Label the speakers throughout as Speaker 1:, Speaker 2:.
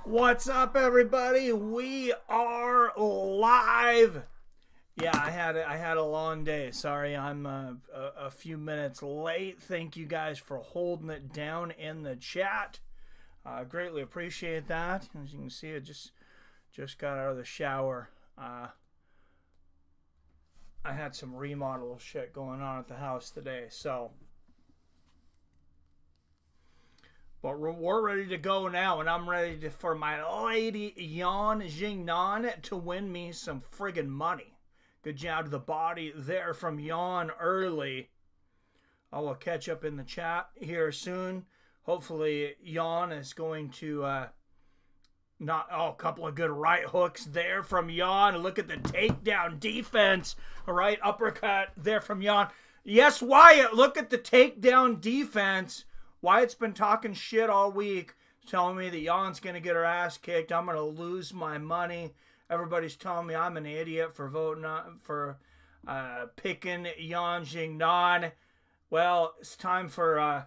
Speaker 1: What's up, everybody? We are live. Yeah, I had a long day. Sorry, I'm a few minutes late. Thank you guys for holding it down in the chat. Greatly appreciate that. As you can see, I just got out of the shower. I had some remodel shit going on at the house today, so. But we're ready to go now, and I'm ready for my lady Xiaonan to win me some friggin' money. Good job to the body there from Yair early. I will catch up in the chat here soon. Hopefully, Yair is going to a couple of good right hooks there from Yair. Look at the takedown defense. All right, uppercut there from Yair. Yes, Wyatt, look at the takedown defense. Wyatt's been talking shit all week, telling me that Jan's going to get her ass kicked. I'm going to lose my money. Everybody's telling me I'm an idiot for voting for picking Yan Jingnan. Well, it's time for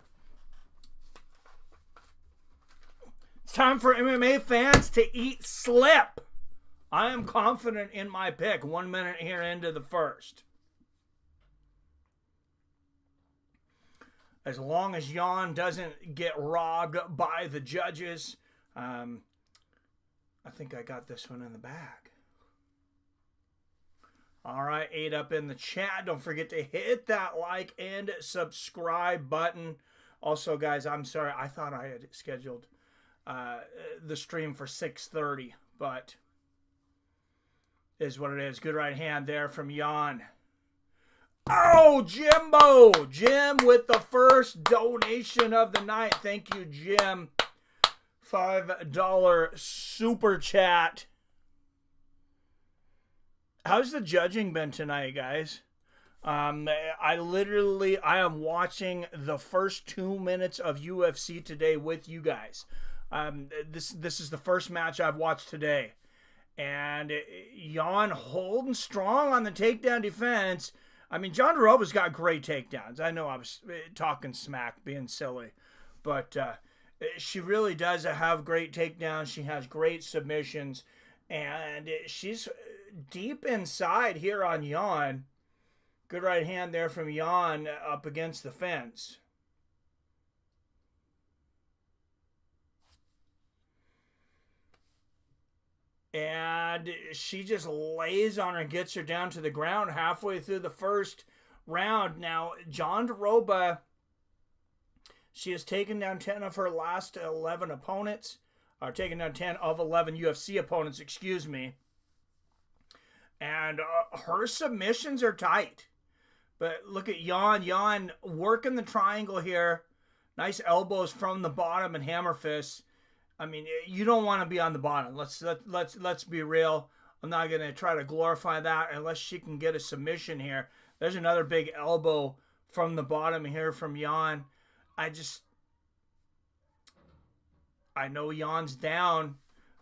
Speaker 1: MMA fans to eat slip. I am confident in my pick. 1 minute here into the first. As long as Yair doesn't get robbed by the judges, I think I got this one in the bag. All right, 8 up in the chat. Don't forget to hit that like and subscribe button. Also, guys, I'm sorry. I thought I had scheduled the stream for 6:30, but is what it is. Good right hand there from Yair. Oh, Jimbo! Jim with the first donation of the night. Thank you, Jim. $5 super chat. How's the judging been tonight, guys? I am watching the first 2 minutes of UFC today with you guys. This is the first match I've watched today. And Yair holding strong on the takedown defense. I mean, Jandiroba's got great takedowns. I know I was talking smack, being silly. But she really does have great takedowns. She has great submissions. And she's deep inside here on Yair. Good right hand there from Yair up against the fence. And she just lays on her and gets her down to the ground halfway through the first round. Now, Jandiroba, she has taken down 10 of her last 11 opponents. Or taken down 10 of 11 UFC opponents, excuse me. And her submissions are tight. But look at Yair. Yair working the triangle here. Nice elbows from the bottom and hammer fists. I mean, you don't want to be on the bottom. Let's be real. I'm not going to try to glorify that unless she can get a submission here. There's another big elbow from the bottom here from Yair. I know Jan's down,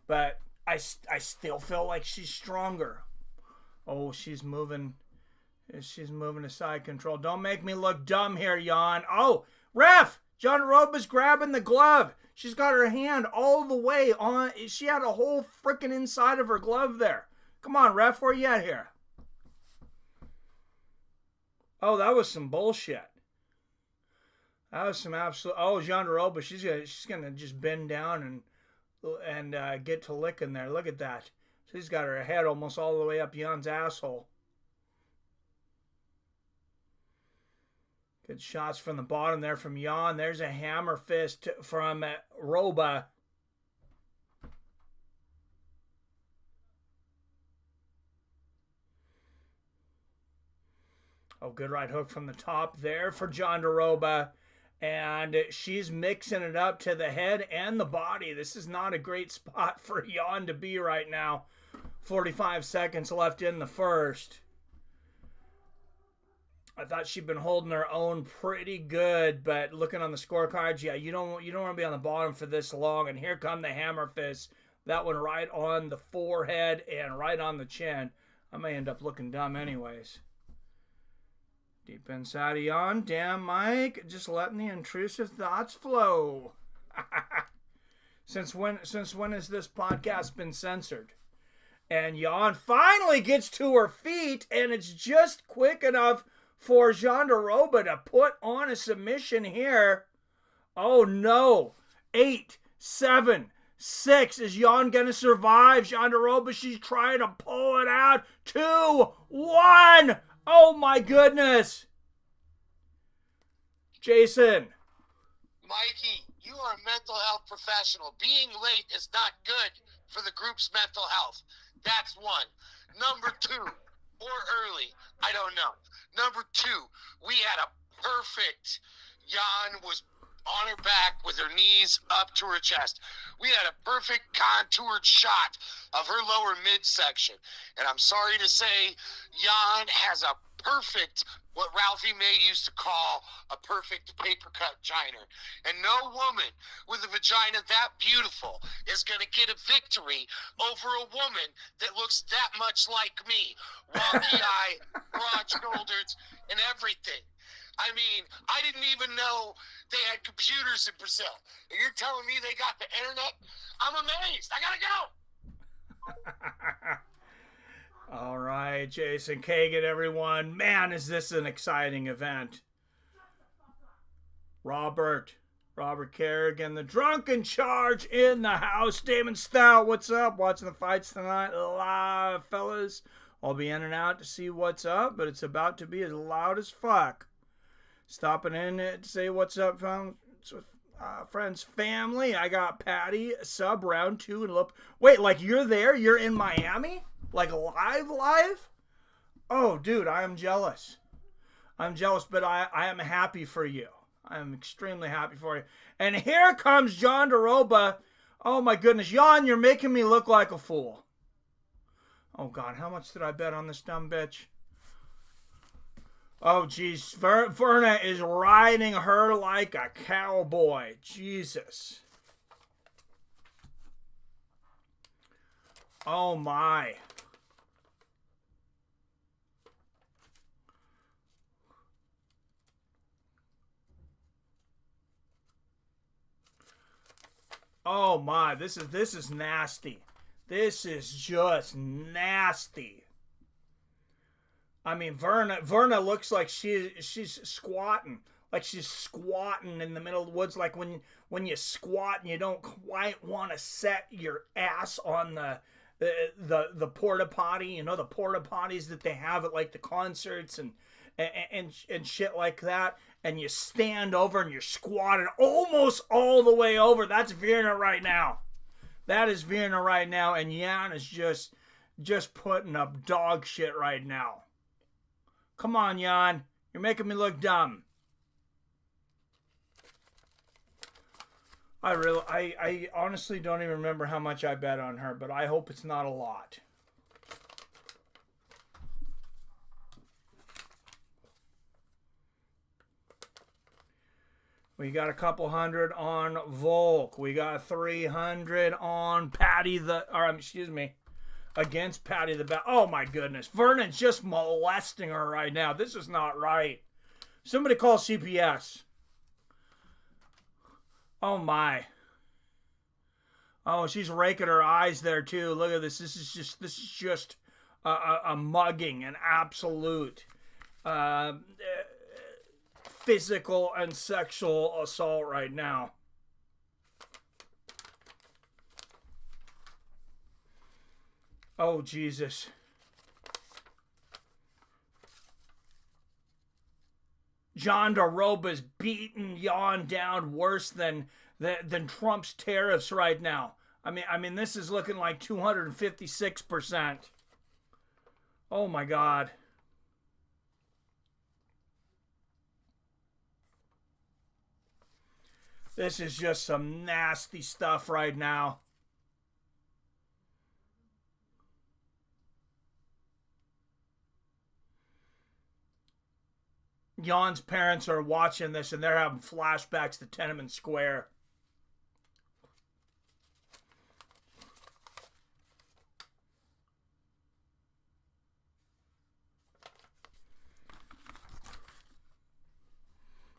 Speaker 1: but I still feel like she's stronger. Oh, she's moving to side control. Don't make me look dumb here, Yair. Oh, ref! Jandiroba's grabbing the glove. She's got her hand all the way on. She had a whole freaking inside of her glove there. Come on, ref, where you at here? Oh, that was some bullshit. That was some absolute. Oh, Jandiroba, she's gonna just bend down and get to licking there. Look at that. She's got her head almost all the way up Jan's asshole. Good shots from the bottom there from Yair. There's a hammer fist from Roba. Oh, good right hook from the top there for Jandiroba. And she's mixing it up to the head and the body. This is not a great spot for Yair to be right now. 45 seconds left in the first. I thought she'd been holding her own pretty good, but looking on the scorecards, yeah, you don't want to be on the bottom for this long. And here come the hammer fists. That one right on the forehead and right on the chin. I may end up looking dumb anyways. Deep inside of Yair. Damn, Mike. Just letting the intrusive thoughts flow. Since when has this podcast been censored? And Jan finally gets to her feet, and it's just quick enough for Jandiroba to put on a submission here. Oh no. 8, 7, 6. Is Jan going to survive? Jandiroba, she's trying to pull it out. 2, 1. Oh my goodness. Jason.
Speaker 2: Mikey, you are a mental health professional. Being late is not good for the group's mental health. That's one. Number 2, or early, I don't know. Number 2, we had a perfect, Jan was on her back with her knees up to her chest. We had a perfect contoured shot of her lower midsection. And I'm sorry to say, Jan has a perfect, what Ralphie May used to call a perfect paper cut vagina. And no woman with a vagina that beautiful is going to get a victory over a woman that looks that much like me. Wonky eye, broad shoulders, and everything. I mean, I didn't even know they had computers in Brazil. And you're telling me they got the internet? I'm amazed. I gotta go.
Speaker 1: All right, Jason Kagan, everyone. Man, is this an exciting event. Robert Kerrigan, the drunken charge in the house. Damon Stout, what's up? Watching the fights tonight live, fellas. I'll be in and out to see what's up, but it's about to be as loud as fuck. Stopping in to say what's up, friends, family. I got Paddy, sub round 2 and Lopez. Wait, like you're there? You're in Miami? Like live? Oh, dude, I am jealous. I'm jealous, but I am happy for you. I am extremely happy for you. And here comes Jandiroba. Oh, my goodness. Jan, you're making me look like a fool. Oh, God, how much did I bet on this dumb bitch? Oh, geez. Virna is riding her like a cowboy. Jesus. Oh, my. Oh, my. This is nasty. This is just nasty. I mean, Virna looks like she's squatting. Like she's squatting in the middle of the woods. Like when you squat and you don't quite want to set your ass on the porta potty. You know, the porta potties that they have at like the concerts and shit like that. And you stand over and you're squatted almost all the way over. That's Virna right now. That is Virna right now. And Jan is just putting up dog shit right now. Come on, Jan. You're making me look dumb. I honestly don't even remember how much I bet on her, but I hope it's not a lot. We got a couple hundred on Volk. We got 300 on Paddy against Paddy the Oh my goodness. Vernon's just molesting her right now. This is not right. Somebody call CPS. Oh my. Oh, she's raking her eyes there too. Look at this. This is just a mugging, an absolute physical and sexual assault right now. Oh, Jesus. Jandiroba's beating Jan down worse than Trump's tariffs right now. I mean, this is looking like 256%. Oh, my God. This is just some nasty stuff right now. Jan's parents are watching this and they're having flashbacks to Tiananmen Square.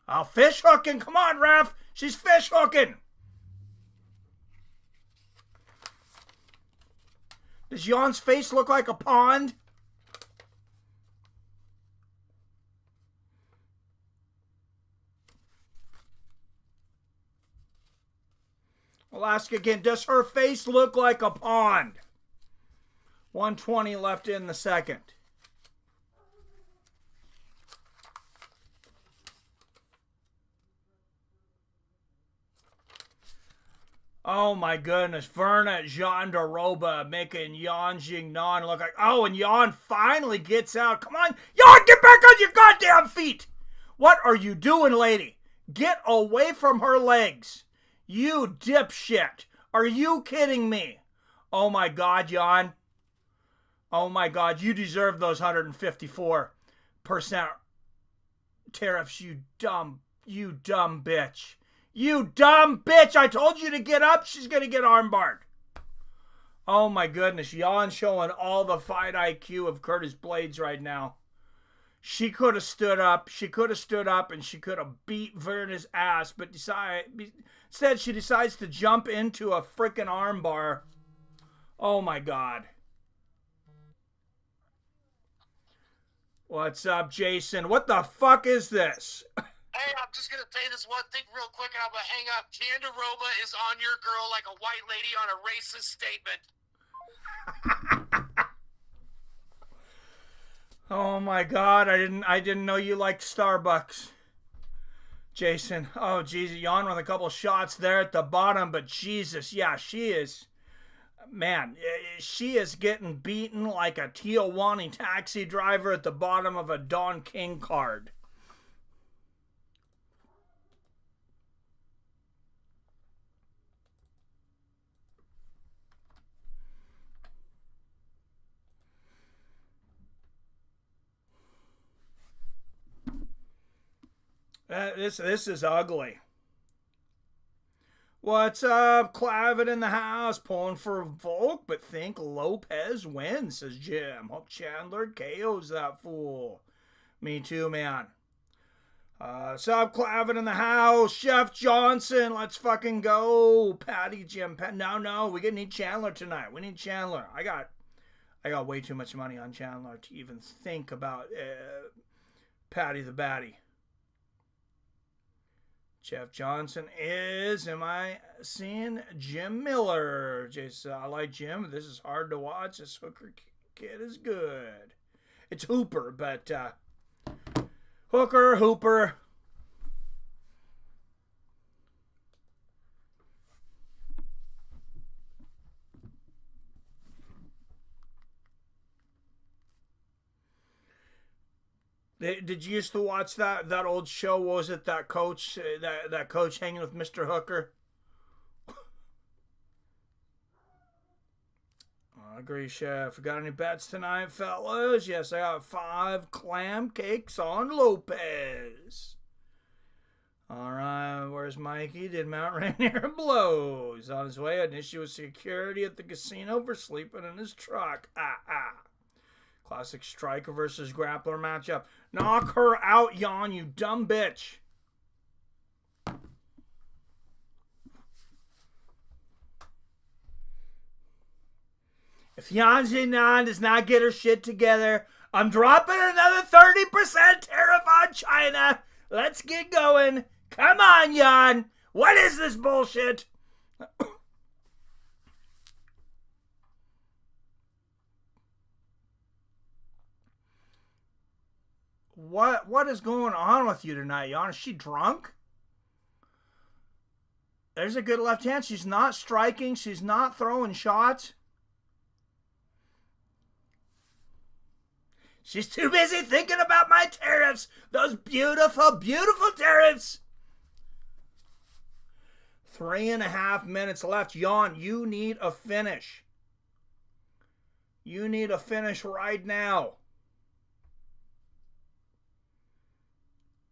Speaker 1: Oh, fish hooking. Come on, ref. She's fish hooking. Does Jan's face look like a pond? I'll ask again, does her face look like a pond? 120 left in the second. Oh my goodness, Virna Jandiroba making Yan Jingnan look like... Oh, and Yan finally gets out. Come on, Yan, get back on your goddamn feet! What are you doing, lady? Get away from her legs. You dipshit. Are you kidding me? Oh my God, Yan. Oh my God, you deserve those 154% tariffs, you dumb bitch. You dumb bitch. I told you to get up. She's going to get armbarred. Oh my goodness. Yan showing all the fight IQ of Curtis Blades right now. She could have stood up. She could have stood up and she could have beat Virna's ass. But instead she decides to jump into a freaking armbar. Oh my God. What's up, Jason? What the fuck is this?
Speaker 2: Hey, I'm just going to say this one thing real quick and I'm going to hang up. Jandiroba is on your girl like a white lady on a racist statement.
Speaker 1: Oh my God, I didn't know you liked Starbucks. Jason. Oh, Jesus. Yan with a couple shots there at the bottom, but Jesus, yeah, she is... Man, she is getting beaten like a Tijuana taxi driver at the bottom of a Don King card. This is ugly. What's up, Clavin in the house? Pulling for Volk, but think Lopez wins, says Jim. Hope Chandler KOs that fool. Me too, man. What's up, Clavin in the house? Chef Johnson, let's fucking go. Paddy, Jim. No, we need Chandler tonight. We need Chandler. I got way too much money on Chandler to even think about Paddy the Batty. Jeff Johnson is, am I seeing Jim Miller? Jason, I like Jim. This is hard to watch. This Hooker kid is good. It's Hooper, but Hooper. Did you used to watch that old show? What was it, that coach hanging with Mr. Hooker? I agree, Chef. Got any bets tonight, fellas? Yes, I got 5 clam cakes on Lopez. All right, where's Mikey? Did Mount Rainier blow? He's on his way. An issue with security at the casino for sleeping in his truck. Classic striker versus grappler matchup. Knock her out, Yan, you dumb bitch. If Yan Jingnan does not get her shit together, I'm dropping another 30% tariff on China. Let's get going. Come on, Yan. What is this bullshit? What is going on with you tonight, Yan? Is she drunk? There's a good left hand. She's not striking. She's not throwing shots. She's too busy thinking about my tariffs. Those beautiful, beautiful tariffs. 3.5 minutes left. Yan, you need a finish. You need a finish right now.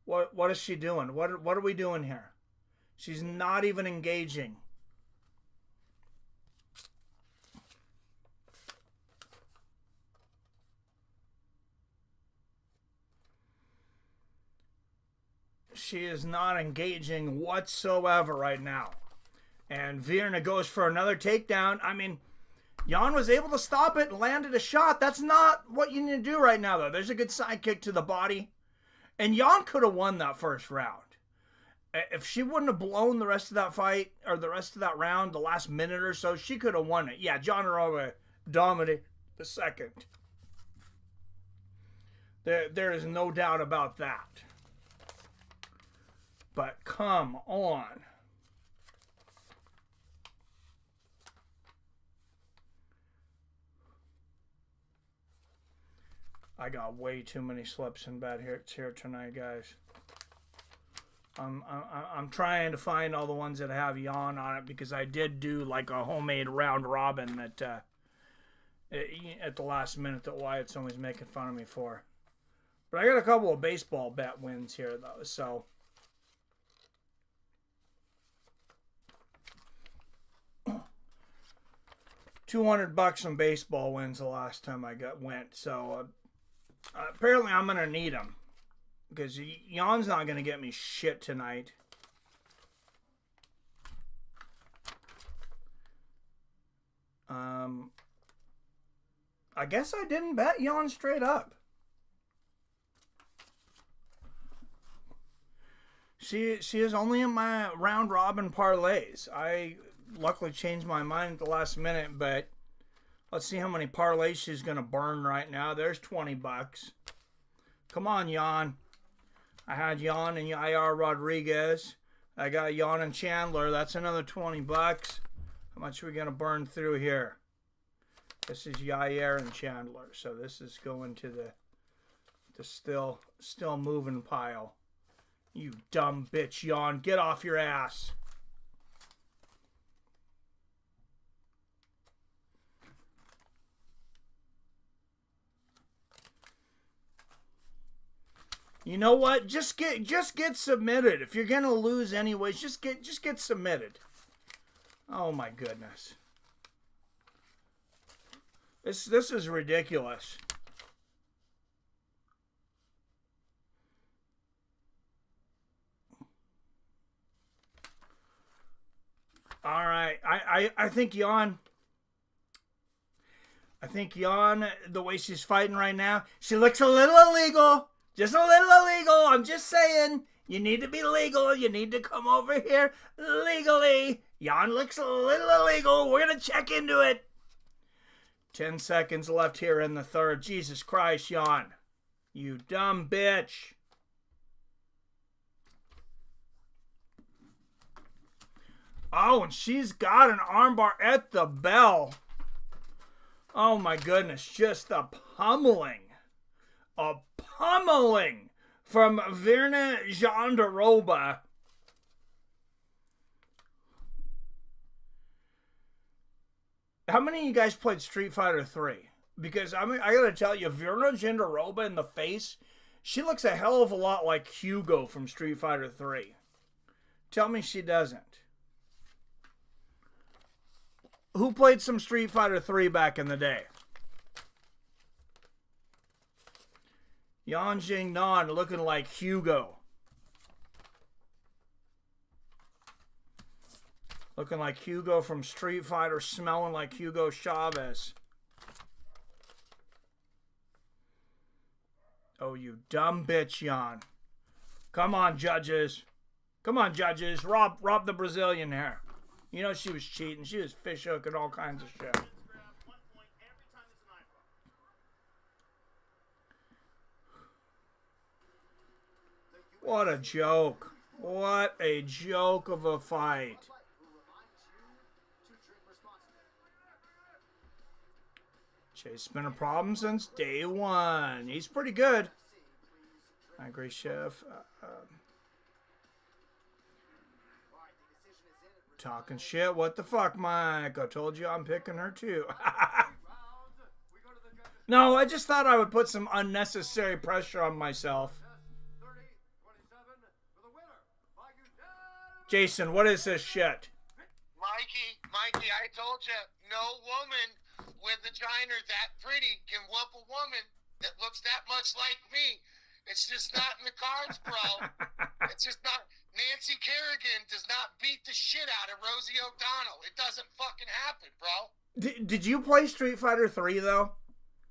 Speaker 1: What is she doing? What are we doing here? She's not even engaging. She is not engaging whatsoever right now. And Virna goes for another takedown. I mean, Jan was able to stop it and landed a shot. That's not what you need to do right now, though. There's a good side kick to the body. And Jan could have won that first round. If she wouldn't have blown the rest of that fight, or the rest of that round, the last minute or so, she could have won it. Yeah, Jandiroba dominated the second. There is no doubt about that. But come on. I got way too many slips and bad hits here tonight, guys. I'm trying to find all the ones that have Jan on it, because I did do like a homemade round robin that at the last minute that Wyatt's always making fun of me for. But I got a couple of baseball bet wins here though, so $200 on baseball wins the last time I went. So apparently I'm gonna need them, because Jan's not gonna get me shit tonight. I guess I didn't bet Jan straight up. She is only in my round robin parlays. I luckily changed my mind at the last minute, but let's see how many parlays she's gonna burn right now. There's $20. Come on, Jan. I had Jan and Yair Rodrigues. I got Jan and Chandler. That's another $20. How much are we gonna burn through here? This is Yair and Chandler, so this is going to the still moving pile. You dumb bitch, Jan. Get off your ass. You know what? Just get submitted. If you're gonna lose anyways, just get submitted. Oh my goodness. This is ridiculous. All right, I think Jan. I think Jan, the way she's fighting right now, she looks a little illegal. Just a little illegal. I'm just saying. You need to be legal. You need to come over here legally. Jan looks a little illegal. We're going to check into it. 10 seconds left here in the third. Jesus Christ, Jan. You dumb bitch. Oh, and she's got an armbar at the bell. Oh my goodness. Just a pummeling. A pummeling from Virna Jandiroba. How many of you guys played Street Fighter 3? Because I gotta tell you, Virna Jandiroba in the face, she looks a hell of a lot like Hugo from Street Fighter 3. Tell me she doesn't. Who played some Street Fighter 3 back in the day? Xiaonan looking like Hugo. Looking like Hugo from Street Fighter, smelling like Hugo Chavez. Oh, you dumb bitch, Jan. Come on, judges. Come on, judges. Rob the Brazilian here. You know she was cheating. She was fish hooking all kinds of shit. What a joke. What a joke of a fight. Chase been a problem since day one. He's pretty good. I agree, Chef. Talking shit. What the fuck, Mike? I told you I'm picking her too. No, I just thought I would put some unnecessary pressure on myself. Jason, what is this shit?
Speaker 2: Mikey, I told you, no woman with a vagina that pretty can whoop a woman that looks that much like me. It's just not in the cards, bro. It's just not. Nancy Kerrigan does not beat the shit out of Rosie O'Donnell. It doesn't fucking happen, bro.
Speaker 1: Did you play Street Fighter 3 though?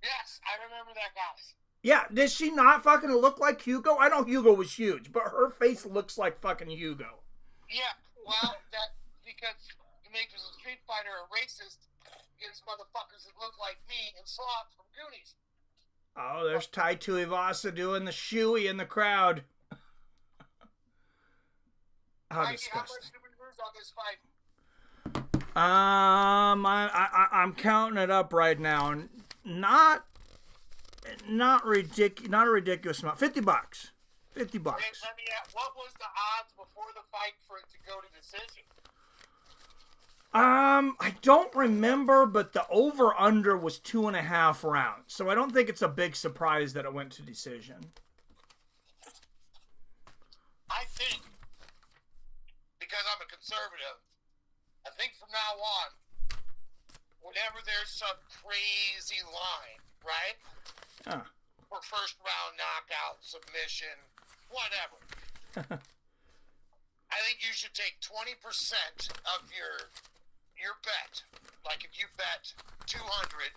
Speaker 2: Yes, I remember that, guys.
Speaker 1: Yeah, does she not fucking look like Hugo? I know Hugo was huge, but her face looks like fucking Hugo.
Speaker 2: Yeah, well, that's because you make a Street Fighter a racist against motherfuckers that look like me and Sloth from Goonies.
Speaker 1: Oh, there's Tai Tuivasa doing the shoey in the crowd. How disgusting.
Speaker 2: How much did we lose on this fight?
Speaker 1: I'm counting it up right now. Not a ridiculous amount. $50. $50.
Speaker 2: Let me ask, what was the odds before the fight for it to go to decision?
Speaker 1: I don't remember, but the over-under was 2.5 rounds. So I don't think it's a big surprise that it went to decision.
Speaker 2: I think, because I'm a conservative, I think from now on, whenever there's some crazy line, right? For first round knockout, submission, whatever. I think you should take 20% of your bet. Like if you bet 200,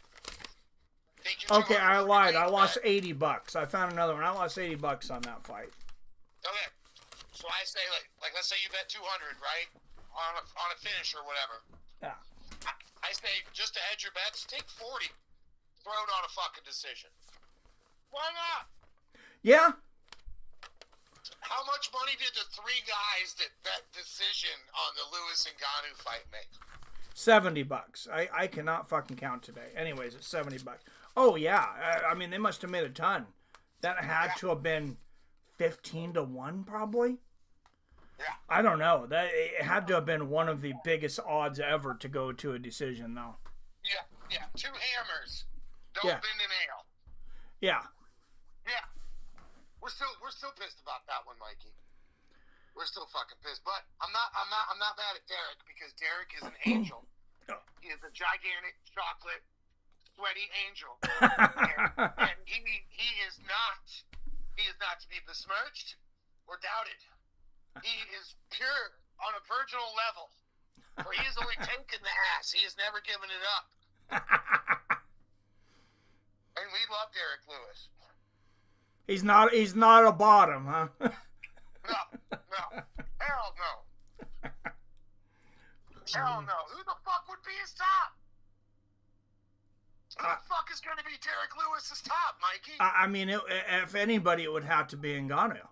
Speaker 2: take your
Speaker 1: Okay, I lied. I lost
Speaker 2: bet.
Speaker 1: $80. I found another one. I lost $80 on that fight.
Speaker 2: Okay. So I say like let's say you bet 200, right? On a finish or whatever.
Speaker 1: Yeah.
Speaker 2: I say just to hedge your bets, take 40. Throw it on a fucking decision. Why not?
Speaker 1: Yeah.
Speaker 2: How much money did the 3 guys that bet decision on the Lewis and Ngannou fight make?
Speaker 1: $70. I cannot fucking count today. Anyways, it's $70. Oh yeah. I mean, they must have made a ton. That had to have been 15-1, probably.
Speaker 2: Yeah.
Speaker 1: I don't know. It had to have been one of the biggest odds ever to go to a decision, though.
Speaker 2: Yeah. 2 hammers don't bend a nail.
Speaker 1: Yeah.
Speaker 2: Yeah. We're still pissed about that one, Mikey. We're still fucking pissed. But I'm not mad at Derek because Derek is an angel. He is a gigantic chocolate sweaty angel. and he is not to be besmirched or doubted. He is pure on a virginal level. For he has only taken the ass. He has never given it up. And we love Derek Lewis.
Speaker 1: He's not a bottom, huh?
Speaker 2: No. Hell no. Hell no. Who the fuck would be his top? Who the fuck is going to be Derek Lewis's top, Mikey?
Speaker 1: I mean, if anybody, it would have to be Ngannou.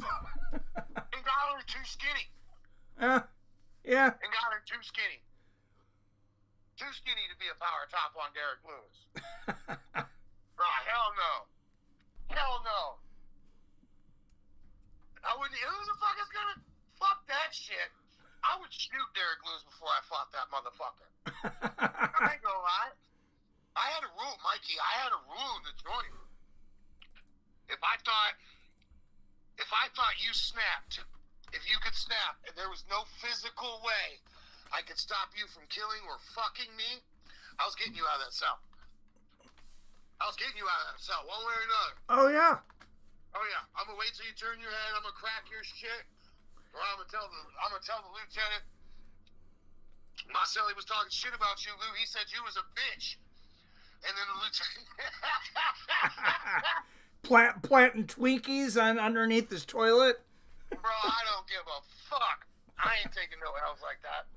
Speaker 2: Ngannou too skinny.
Speaker 1: Yeah.
Speaker 2: Ngannou too skinny. Too skinny to be a power top on Derek Lewis. Right, hell no. Hell no. I wouldn't. Who the fuck is gonna fuck that shit? I would shoot Derek Lewis before I fought that motherfucker. I ain't gonna lie. I had a rule, Mikey. I had a rule in the joint. If I thought you snapped, if you could snap, and there was no physical way I could stop you from killing or fucking me, I was getting you out of that cell. One way or another.
Speaker 1: Oh yeah.
Speaker 2: I'm gonna wait till you turn your head. I'm gonna crack your shit, or I'm gonna tell the lieutenant. Marcelli was talking shit about you, Lou. He said you was a bitch, and then the lieutenant
Speaker 1: planting Twinkies underneath his toilet.
Speaker 2: Bro, I don't give a fuck. I ain't taking no L's like that.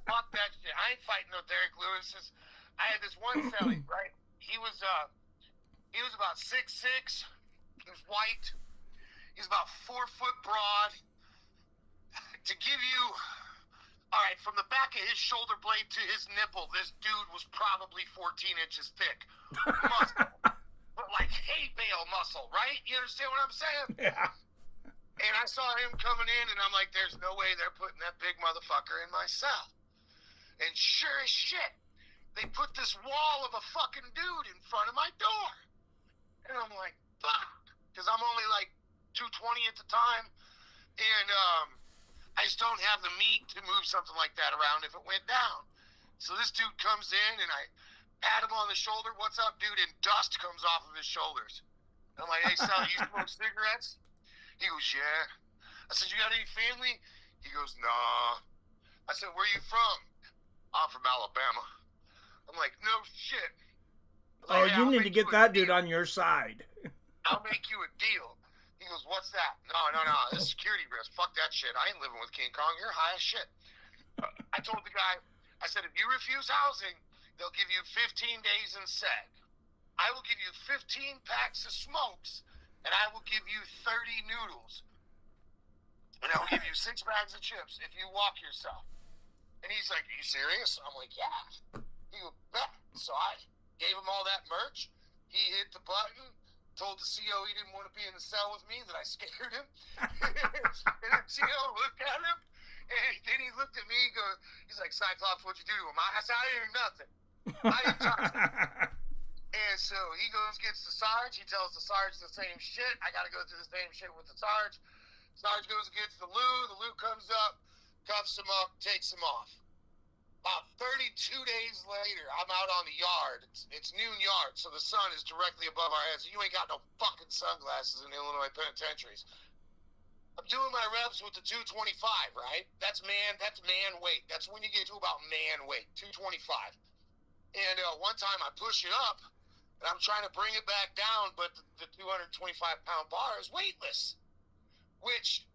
Speaker 2: Fuck that shit. I ain't fighting no Derek Lewis's. I had this one celly, right? He was about 6'6". He was white. He was about 4 foot broad. To give you, all right, from the back of his shoulder blade to his nipple, this dude was probably 14 inches thick. Muscle. But like hay bale muscle, right? You understand what I'm saying?
Speaker 1: Yeah.
Speaker 2: And I saw him coming in, and I'm like, there's no way they're putting that big motherfucker in my cell. And sure as shit, they put this wall of a fucking dude in front of my door. And I'm like, fuck. Because I'm only like 220 at the time. And I just don't have the meat to move something like that around if it went down. So this dude comes in, and I pat him on the shoulder. What's up, dude? And dust comes off of his shoulders. I'm like, hey, Sal, you smoke cigarettes? He goes, yeah. I said, you got any family? He goes, nah. I said, where you from? I'm from Alabama. I'm like, no shit.
Speaker 1: Oh, you need to get that dude on your side.
Speaker 2: I'll make you a deal. He goes, what's that? No. This is security risk. Fuck that shit. I ain't living with King Kong. You're high as shit. I told the guy, I said, if you refuse housing, they'll give you 15 days in SEG. I will give you 15 packs of smokes, and I will give you 30 noodles. And I will give you 6 bags of chips if you walk yourself. And he's like, are you serious? I'm like, yeah. He goes, bet. So I gave him all that merch. He hit the button, told the CO he didn't want to be in the cell with me, that I scared him. And the CO looked at him, and then he looked at me, he's like, Cyclops, what'd you do to him? I said, I didn't do nothing. I didn't touch him. And so he goes, gets the Sarge. He tells the Sarge the same shit. I got to go through the same shit with the Sarge. Sarge goes and gets the Lou. The Lou comes up, cuffs him up, takes him off. About 32 days later, I'm out on the yard. It's noon yard, so the sun is directly above our heads. You ain't got no fucking sunglasses in Illinois penitentiaries. I'm doing my reps with the 225, right? That's man weight. That's when you get to about man weight, 225. And one time I push it up, and I'm trying to bring it back down, but the 225-pound bar is weightless, which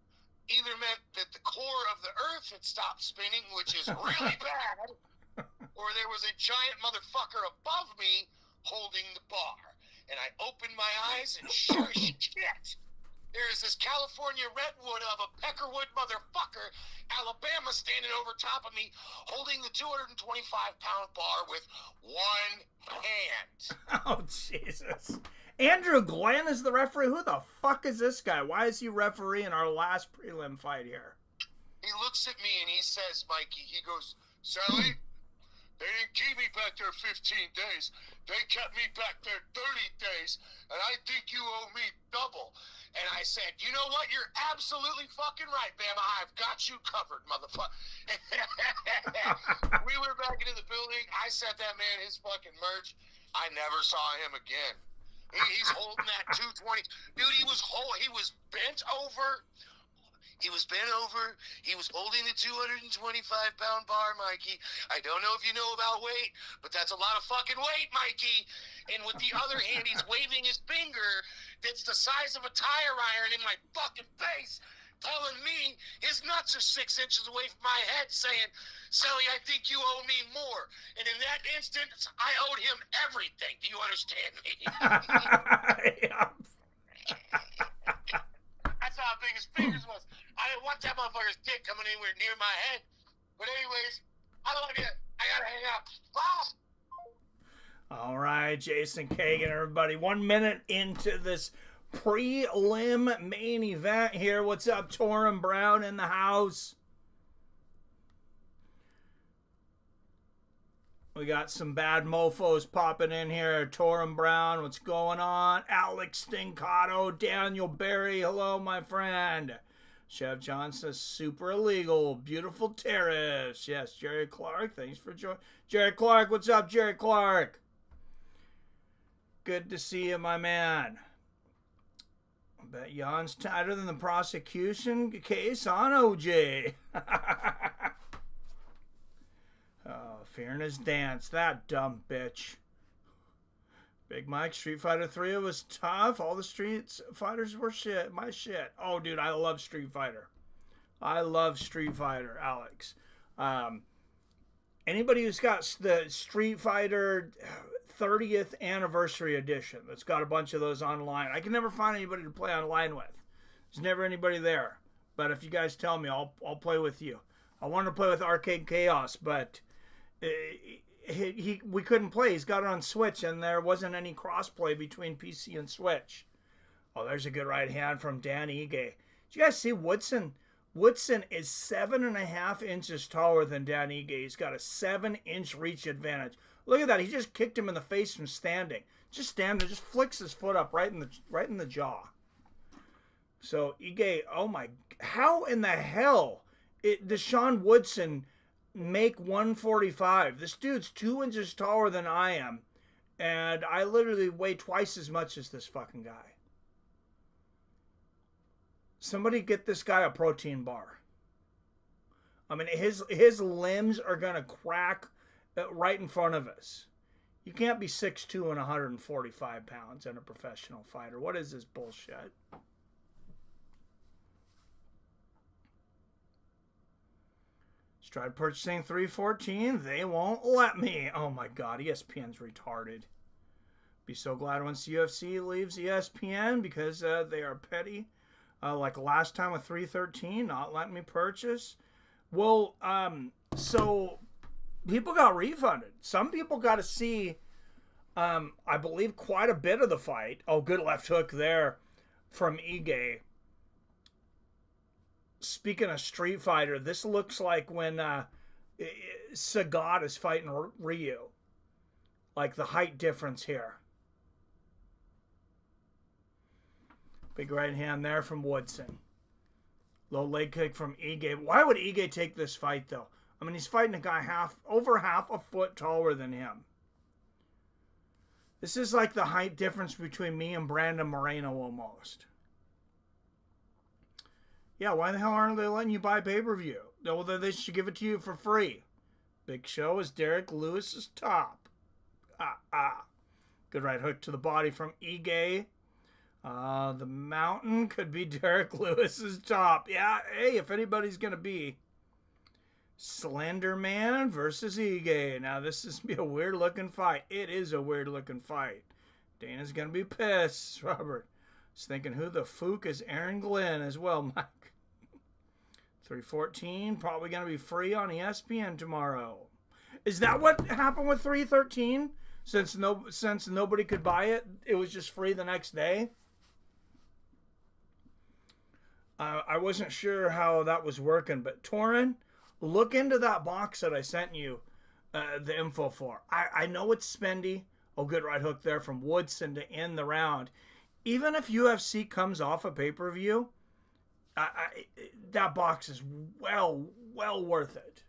Speaker 2: either meant that the core of the earth had stopped spinning, which is really bad, or there was a giant motherfucker above me holding the bar. And I opened my eyes, and sure as shit, there is this California redwood of a peckerwood motherfucker, Alabama, standing over top of me, holding the 225-pound bar with one hand.
Speaker 1: Oh, Jesus. Andrew Glenn is the referee? Who the fuck is this guy? Why is he refereeing our last prelim fight here?
Speaker 2: He looks at me and he says, Mikey, he goes, Sally, they didn't keep me back there 15 days. They kept me back there 30 days, and I think you owe me double. And I said, you know what? You're absolutely fucking right, Bama. I've got you covered, motherfucker. We were back into the building. I sent that man his fucking merch. I never saw him again. He's holding that 220. Dude, he was bent over. He was bent over. He was holding the 225-pound bar, Mikey. I don't know if you know about weight, but that's a lot of fucking weight, Mikey. And with the other hand, he's waving his finger that's the size of a tire iron in my fucking face, telling me his nuts are 6 inches away from my head, saying, Sally, I think you owe me more. And in that instance, I owed him everything. Do you understand me? That's how big his fingers was. I didn't want that motherfucker's dick coming anywhere near my head. But anyways, I love you. I gotta hang up. Bye.
Speaker 1: All right, Jason Kagan, everybody. 1 minute into this prelim main event here. What's up, Torin Brown in the house? We got some bad mofos popping in here. Torin Brown, what's going on? Alex Stincato, Daniel Berry, hello, my friend. Chef John says, super illegal. Beautiful terrace. Yes, Jerry Clark, thanks for joining. Jerry Clark, what's up, Jerry Clark? Good to see you, my man. I bet Jan's tighter than the prosecution case on OJ. Oh, Virna's dance. That dumb bitch. Big Mike, Street Fighter 3 was tough. All the Street Fighters were shit. My shit. Oh, dude, I love Street Fighter. I love Street Fighter, Alex. Anybody who's got the Street Fighter 30th anniversary edition that's got a bunch of those online, I can never find anybody to play online with. There's never anybody there. But if you guys tell me, I'll play with you. I wanted to play with Arcade Chaos, but we couldn't play. He's got it on Switch, and there wasn't any crossplay between PC and Switch. Oh, there's a good right hand from Dan Ige. Did you guys see Woodson? Woodson is 7.5 inches taller than Dan Ige. He's got a 7-inch reach advantage. Look at that. He just kicked him in the face from standing. Just stand there, just flicks his foot up right in the jaw. So Ige, oh my, how in the hell does Sean Woodson make 145? This dude's 2 inches taller than I am, and I literally weigh twice as much as this fucking guy. Somebody get this guy a protein bar. I mean, his limbs are going to crack right in front of us. You can't be 6'2" and 145 pounds and a professional fighter. What is this bullshit? Tried purchasing 314. They won't let me. Oh my God, ESPN's retarded. Be so glad once UFC leaves ESPN because they are petty. Like last time with 313, not letting me purchase. Well, so people got refunded. Some people got to see, I believe, quite a bit of the fight. Oh, good left hook there from Ige. Speaking of Street Fighter, this looks like when Sagat is fighting Ryu. Like the height difference here. Big right hand there from Woodson. Low leg kick from Ige. Why would Ige take this fight, though? I mean, he's fighting a guy over half a foot taller than him. This is like the height difference between me and Brandon Moreno almost. Yeah, why the hell aren't they letting you buy pay-per-view? Well, they should give it to you for free. Big Show is Derek Lewis's top. Good right hook to the body from Ige. The mountain could be Derek Lewis's top. Yeah, hey, if anybody's going to be. Slender Man versus Ige. Now, this is be a weird-looking fight. It is a weird-looking fight. Dana's going to be pissed. Robert is thinking, who the fook is Aaron Glenn as well, Mike? 314, probably going to be free on ESPN tomorrow. Is that what happened with 313? Since nobody could buy it, it was just free the next day? I wasn't sure how that was working, but Torin, look into that box that I sent you the info for. I know it's spendy. Oh, good right hook there from Woodson to end the round. Even if UFC comes off a pay-per-view, that box is well worth it.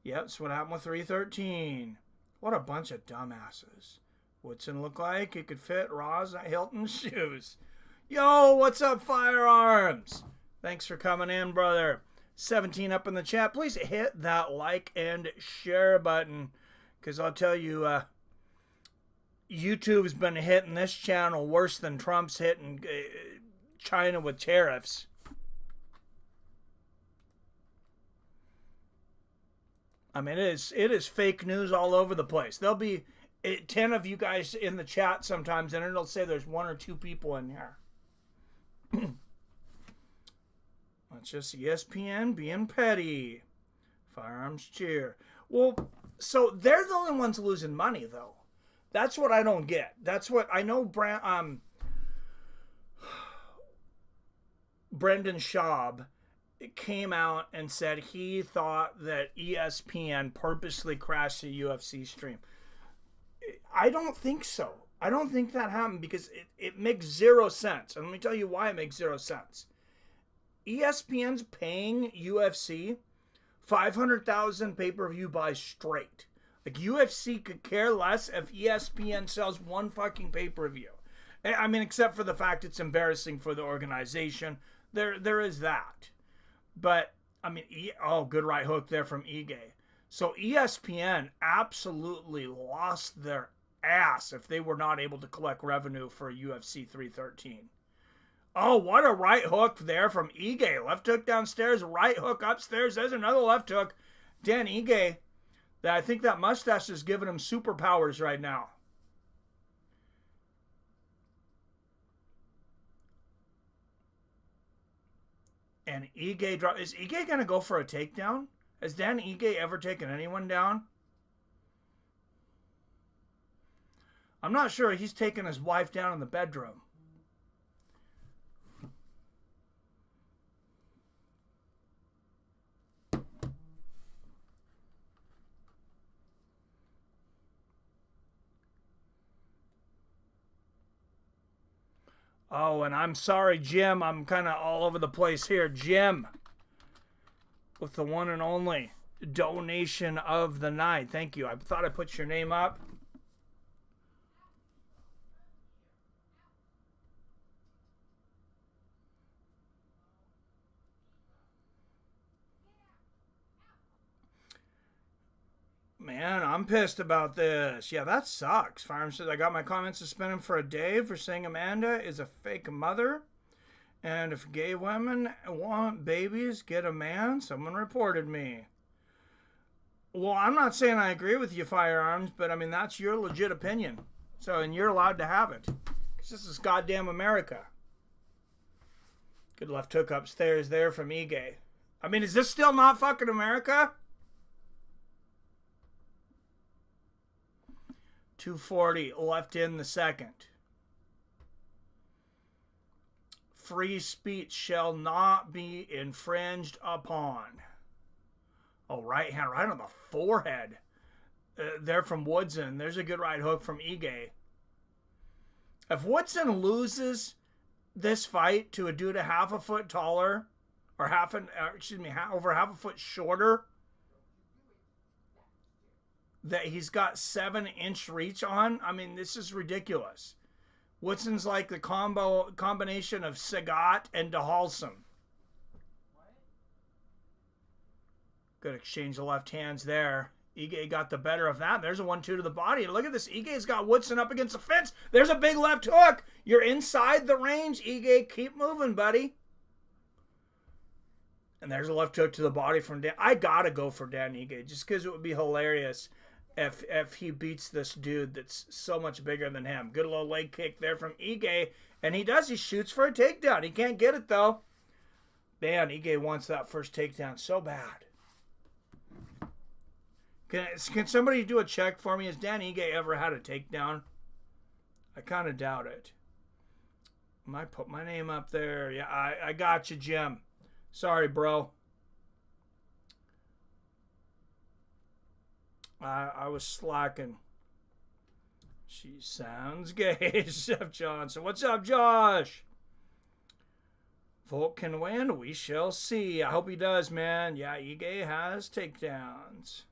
Speaker 1: Yep, that's what happened with 313. What a bunch of dumbasses. Woodson looked like he could fit Roz Hilton's shoes. Yo, what's up, Firearms? Thanks for coming in, brother. 17 up in the chat. Please hit that like and share button, because I'll tell you, YouTube's been hitting this channel worse than Trump's hitting China with tariffs. I mean, it is fake news all over the place. There'll be 10 of you guys in the chat sometimes, and it'll say there's 1 or 2 people in here. That's just ESPN being petty. Firearms cheer. Well, so they're the only ones losing money, though. That's what I don't get. That's what I know. Brendan Schaub came out and said he thought that ESPN purposely crashed the UFC stream. I don't think so. I don't think that happened because it makes 0 sense. And let me tell you why it makes 0 sense. ESPN's paying UFC $500,000 pay-per-view buys straight. Like, UFC could care less if ESPN sells 1 fucking pay-per-view. I mean, except for the fact it's embarrassing for the organization. There is that. But, I mean, good right hook there from Ige. So ESPN absolutely lost their ass if they were not able to collect revenue for UFC 313. Oh, what a right hook there from Ige. Left hook downstairs, right hook upstairs. There's another left hook. Dan Ige, I think that mustache is giving him superpowers right now. And Ige is Ige going to go for a takedown? Has Dan Ige ever taken anyone down? I'm not sure he's taken his wife down in the bedroom. Oh, and I'm sorry, Jim. I'm kind of all over the place here. Jim, with the one and only donation of the night. Thank you. I thought I put your name up. Man, I'm pissed about this. Yeah, that sucks. Firearm says, I got my comments suspended for a day for saying Amanda is a fake mother. And if gay women want babies, get a man. Someone reported me. Well, I'm not saying I agree with you, Firearms, but I mean, that's your legit opinion. So, and you're allowed to have it. Because this is goddamn America. Good left hook upstairs there from Ige. I mean, is this still not fucking America? 240 left in the second. Free speech shall not be infringed upon. Oh, right hand right on the forehead. There from Woodson. There's a good right hook from Ige. If Woodson loses this fight to a dude a half a foot taller, or over half a foot shorter, that he's got 7-inch reach on, I mean, this is ridiculous. Woodson's like the combination of Sagat and DeHalsem. Good exchange of left hands there. Ige got the better of that. There's a 1-2 to the body. And look at this. Ige's got Woodson up against the fence. There's a big left hook. You're inside the range, Ige. Keep moving, buddy. And there's a left hook to the body from Dan. I got to go for Dan Ige just because it would be hilarious if he beats this dude that's so much bigger than him. Good little leg kick there from Ige. And he does. He shoots for a takedown. He can't get it, though. Man, Ige wants that first takedown so bad. Can somebody do a check for me? Has Dan Ige ever had a takedown? I kind of doubt it. I put my name up there. Yeah, I got you, Jim. Sorry, bro. I was slacking. She sounds gay, Chef Johnson. What's up, Josh? Volk can win. We shall see. I hope he does, man. Yeah, Ige has takedowns.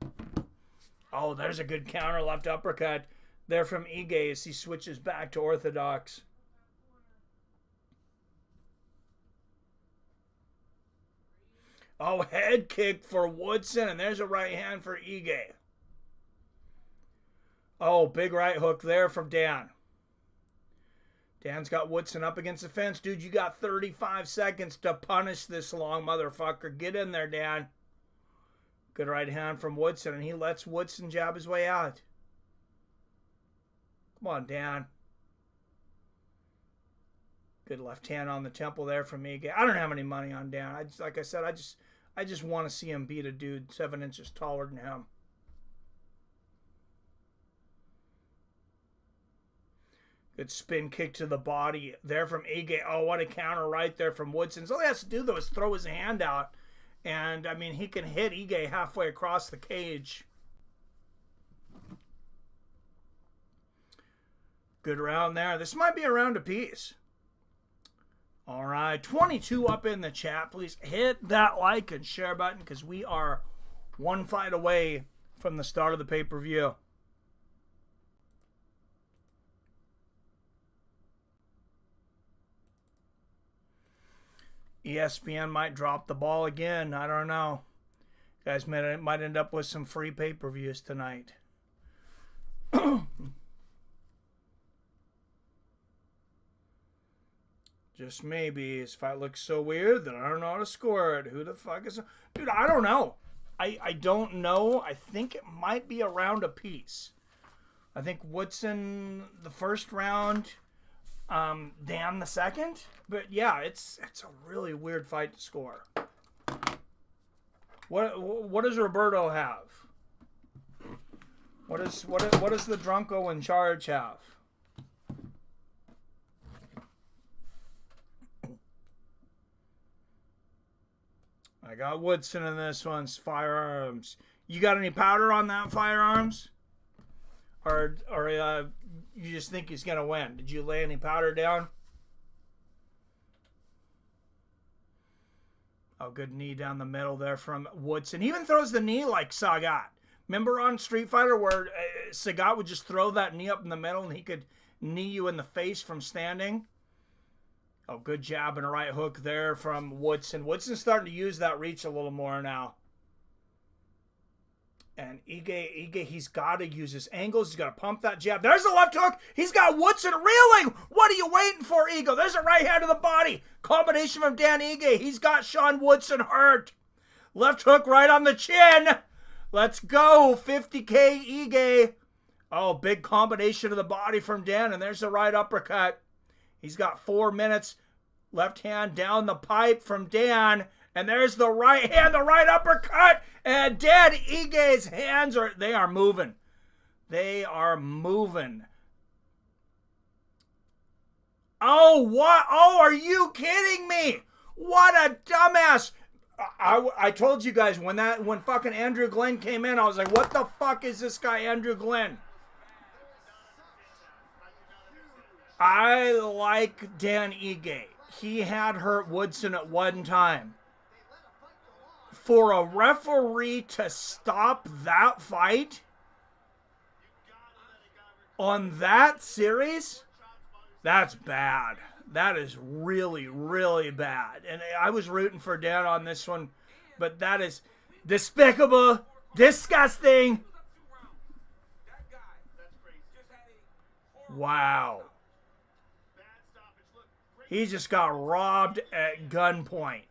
Speaker 1: Oh, there's a good counter left uppercut there from Ige as he switches back to orthodox. Oh, head kick for Woodson, and there's a right hand for Ige. Oh, big right hook there from Dan. Dan's got Woodson up against the fence. Dude, you got 35 seconds to punish this long motherfucker. Get in there, Dan. Good right hand from Woodson, and he lets Woodson jab his way out. Come on, Dan. Good left hand on the temple there from me. I don't have any money on Dan. Like I said, I just want to see him beat a dude 7 inches taller than him. Good spin kick to the body there from Ige. Oh, what a counter right there from Woodson. So all he has to do, though, is throw his hand out. And, I mean, he can hit Ige halfway across the cage. Good round there. This might be a round apiece. All right, 22 up in the chat. Please hit that like and share button because we are one fight away from the start of the pay-per-view. ESPN might drop the ball again. I don't know. You guys might end up with some free pay-per-views tonight. Just maybe. This fight looks so weird that I don't know how to score it. Who the fuck is... Dude, I don't know. I don't know. I think it might be a round apiece. I think Woodson the first round... Dan the second, but yeah, it's a really weird fight to score. What does Roberto have? What does the Drunko in charge have? I got Woodson in this one's firearms. You got any powder on that firearms? Or you just think he's going to win? Did you lay any powder down? Oh, good knee down the middle there from Woodson. He even throws the knee like Sagat. Remember on Street Fighter where Sagat would just throw that knee up in the middle and he could knee you in the face from standing? Oh, good jab and a right hook there from Woodson. Woodson's starting to use that reach a little more now. And Ige, he's got to use his angles. He's got to pump that jab. There's a left hook. He's got Woodson reeling. What are you waiting for, Ige? There's a right hand to the body. Combination from Dan Ige. He's got Sean Woodson hurt. Left hook right on the chin. Let's go. 50K Ige. Oh, big combination to the body from Dan. And there's the right uppercut. He's got 4 minutes. Left hand down the pipe from Dan. And there's the right hand, the right uppercut. And Dan Ige's hands are moving. They are moving. Oh, what? Oh, are you kidding me? What a dumbass. I told you guys when fucking Andrew Glenn came in, I was like, what the fuck is this guy, Andrew Glenn? I like Dan Ige. He had hurt Woodson at one time. For a referee to stop that fight on that series, that's bad. That is really, really bad. And I was rooting for Dan on this one, but that is despicable, disgusting. Wow. He just got robbed at gunpoint.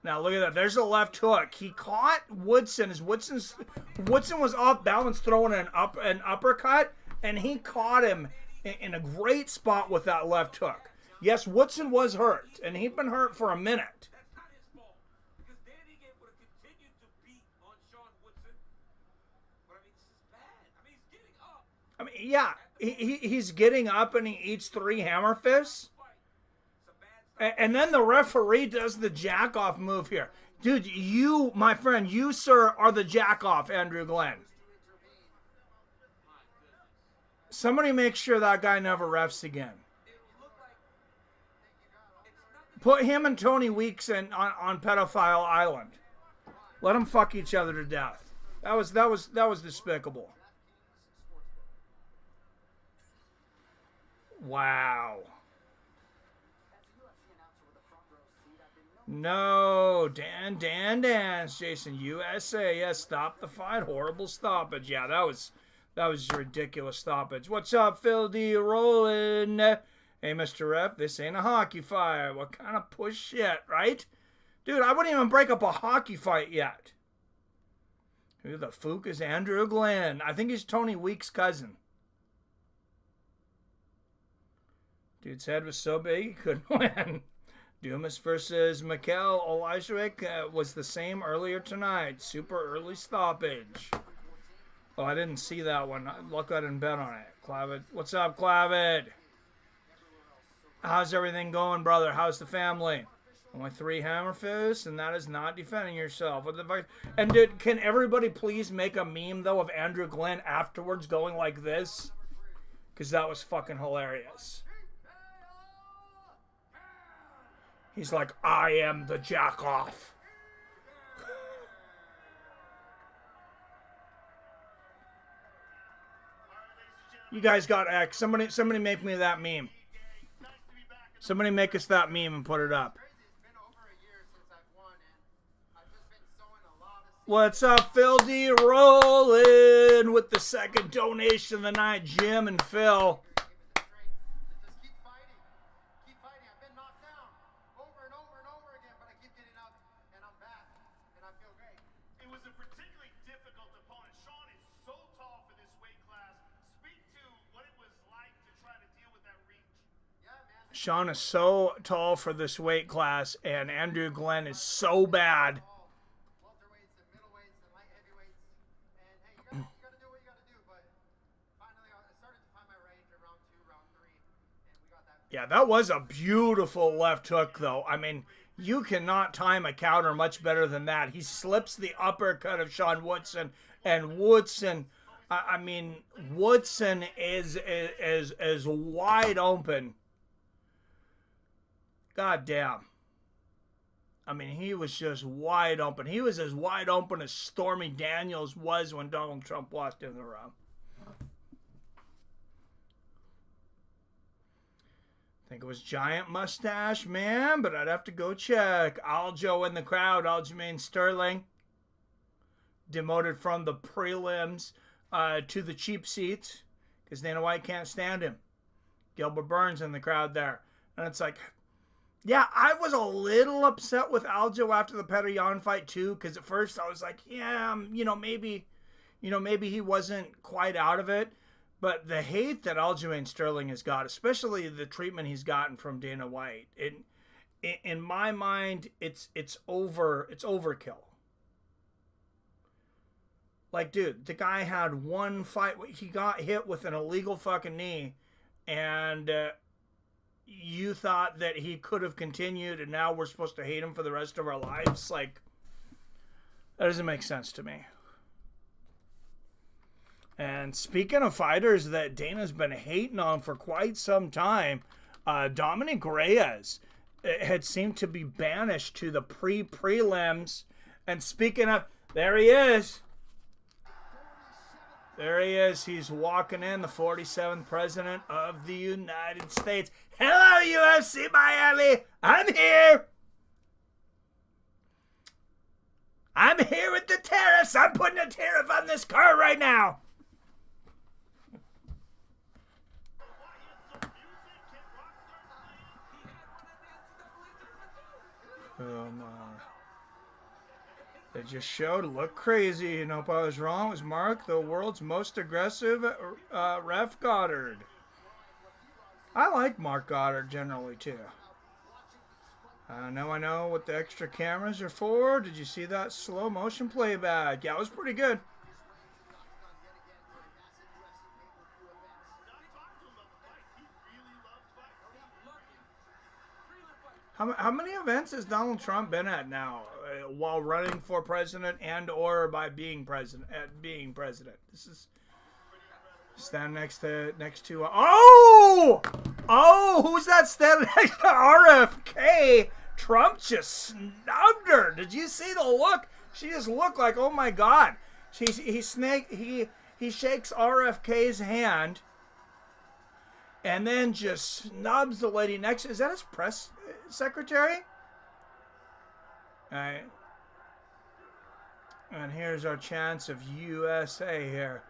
Speaker 1: Now look at that. There's a left hook. He caught Woodson. Woodson was off balance throwing an uppercut, and he caught him in a great spot with that left hook. Yes, Woodson was hurt, and he'd been hurt for a minute. I mean, yeah, he's getting up and he eats 3 hammer fists. And then the referee does the jack-off move here. Dude, you, my friend, you, sir, are the jack-off, Andrew Glenn. Somebody make sure that guy never refs again. Put him and Tony Weeks on Pedophile Island. Let them fuck each other to death. That was despicable. Wow. No, Dan, Jason, USA, yes, stop the fight, horrible stoppage. Yeah, that was a ridiculous stoppage. What's up, Phil D. Rollin'? Hey, Mr. Ref, this ain't a hockey fight. What kind of push shit, right? Dude, I wouldn't even break up a hockey fight yet. Who the fuck is Andrew Glenn? I think he's Tony Weeks' cousin. Dude's head was so big he couldn't win. Dumas versus Mikhail Olajewicz was the same earlier tonight. Super early stoppage. Oh, I didn't see that one. Luck I didn't bet on it. Clavid. What's up, Clavid? How's everything going, brother? How's the family? Only 3 hammer fists, and that is not defending yourself. What the fuck? And dude, can everybody please make a meme, though, of Andrew Glenn afterwards going like this? Because that was fucking hilarious. He's like, I am the jack-off. You guys got X. Somebody make me that meme. Somebody make us that meme and put it up. What's up, Phil D. Rollin' with the second donation of the night, Jim and Phil. Sean is so tall for this weight class, and Andrew Glenn is so bad. Yeah, that was a beautiful left hook, though. I mean, you cannot time a counter much better than that. He slips the uppercut of Sean Woodson, and Woodson, I mean, Woodson is wide open. God damn. I mean, he was just wide open. He was as wide open as Stormy Daniels was when Donald Trump walked in the room. I think it was Giant Mustache Man, but I'd have to go check. Aljo in the crowd, Aljamain Sterling. demoted from the prelims to the cheap seats because Dana White can't stand him. Gilbert Burns in the crowd there. And it's like, yeah, I was a little upset with Aljo after the Petr-Yan fight too, because at first I was like, yeah, maybe he wasn't quite out of it. But the hate that Aljamain Sterling has got, especially the treatment he's gotten from Dana White, in my mind, it's overkill. Like, dude, the guy had one fight. He got hit with an illegal fucking knee, and you thought that he could have continued, and now we're supposed to hate him for the rest of our lives? Like, that doesn't make sense to me. And speaking of fighters that Dana's been hating on for quite some time, Dominick Reyes had seemed to be banished to the prelims. And speaking of, there he is. There he is. He's walking in, the 47th president of the United States. Hello, UFC Miami. I'm here. I'm here with the tariffs. I'm putting a tariff on this car right now. Oh my. They just showed look crazy. You know if I was wrong, it was Mark, the world's most aggressive ref Goddard. I like Mark Goddard generally too. I know what the extra cameras are for. Did you see that slow motion playback? Yeah, it was pretty good. How many events has Donald Trump been at now, while running for president and or by being president? This is stand next to who's that standing next to RFK? Trump just snubbed her. Did you see the look? She just looked like, oh my God. He shakes RFK's hand and then just snubs the lady next. Is that his press secretary? All right. And here's our chance of USA here.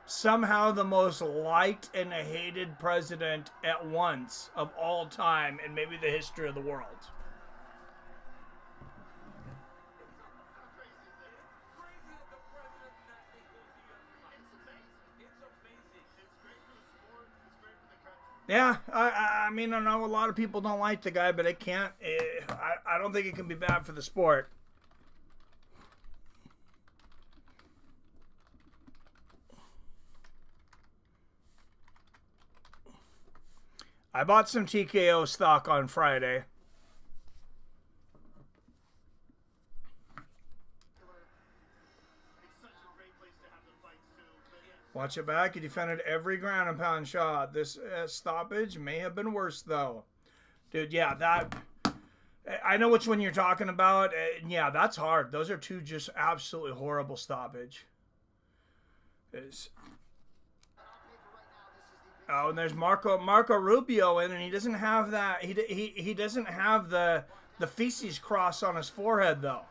Speaker 1: Somehow the most liked and hated president at once of all time in maybe the history of the world. Yeah, I mean, I know a lot of people don't like the guy, but it can't. I don't think it can be bad for the sport. I bought some TKO stock on Friday. Watch it back. He defended every ground and pound shot. This stoppage may have been worse, though. Dude, yeah, that... I know which one you're talking about. Yeah, that's hard. Those are two just absolutely horrible stoppage. Oh, and there's Marco Rubio in, and he doesn't have that. He doesn't have the feces cross on his forehead, though.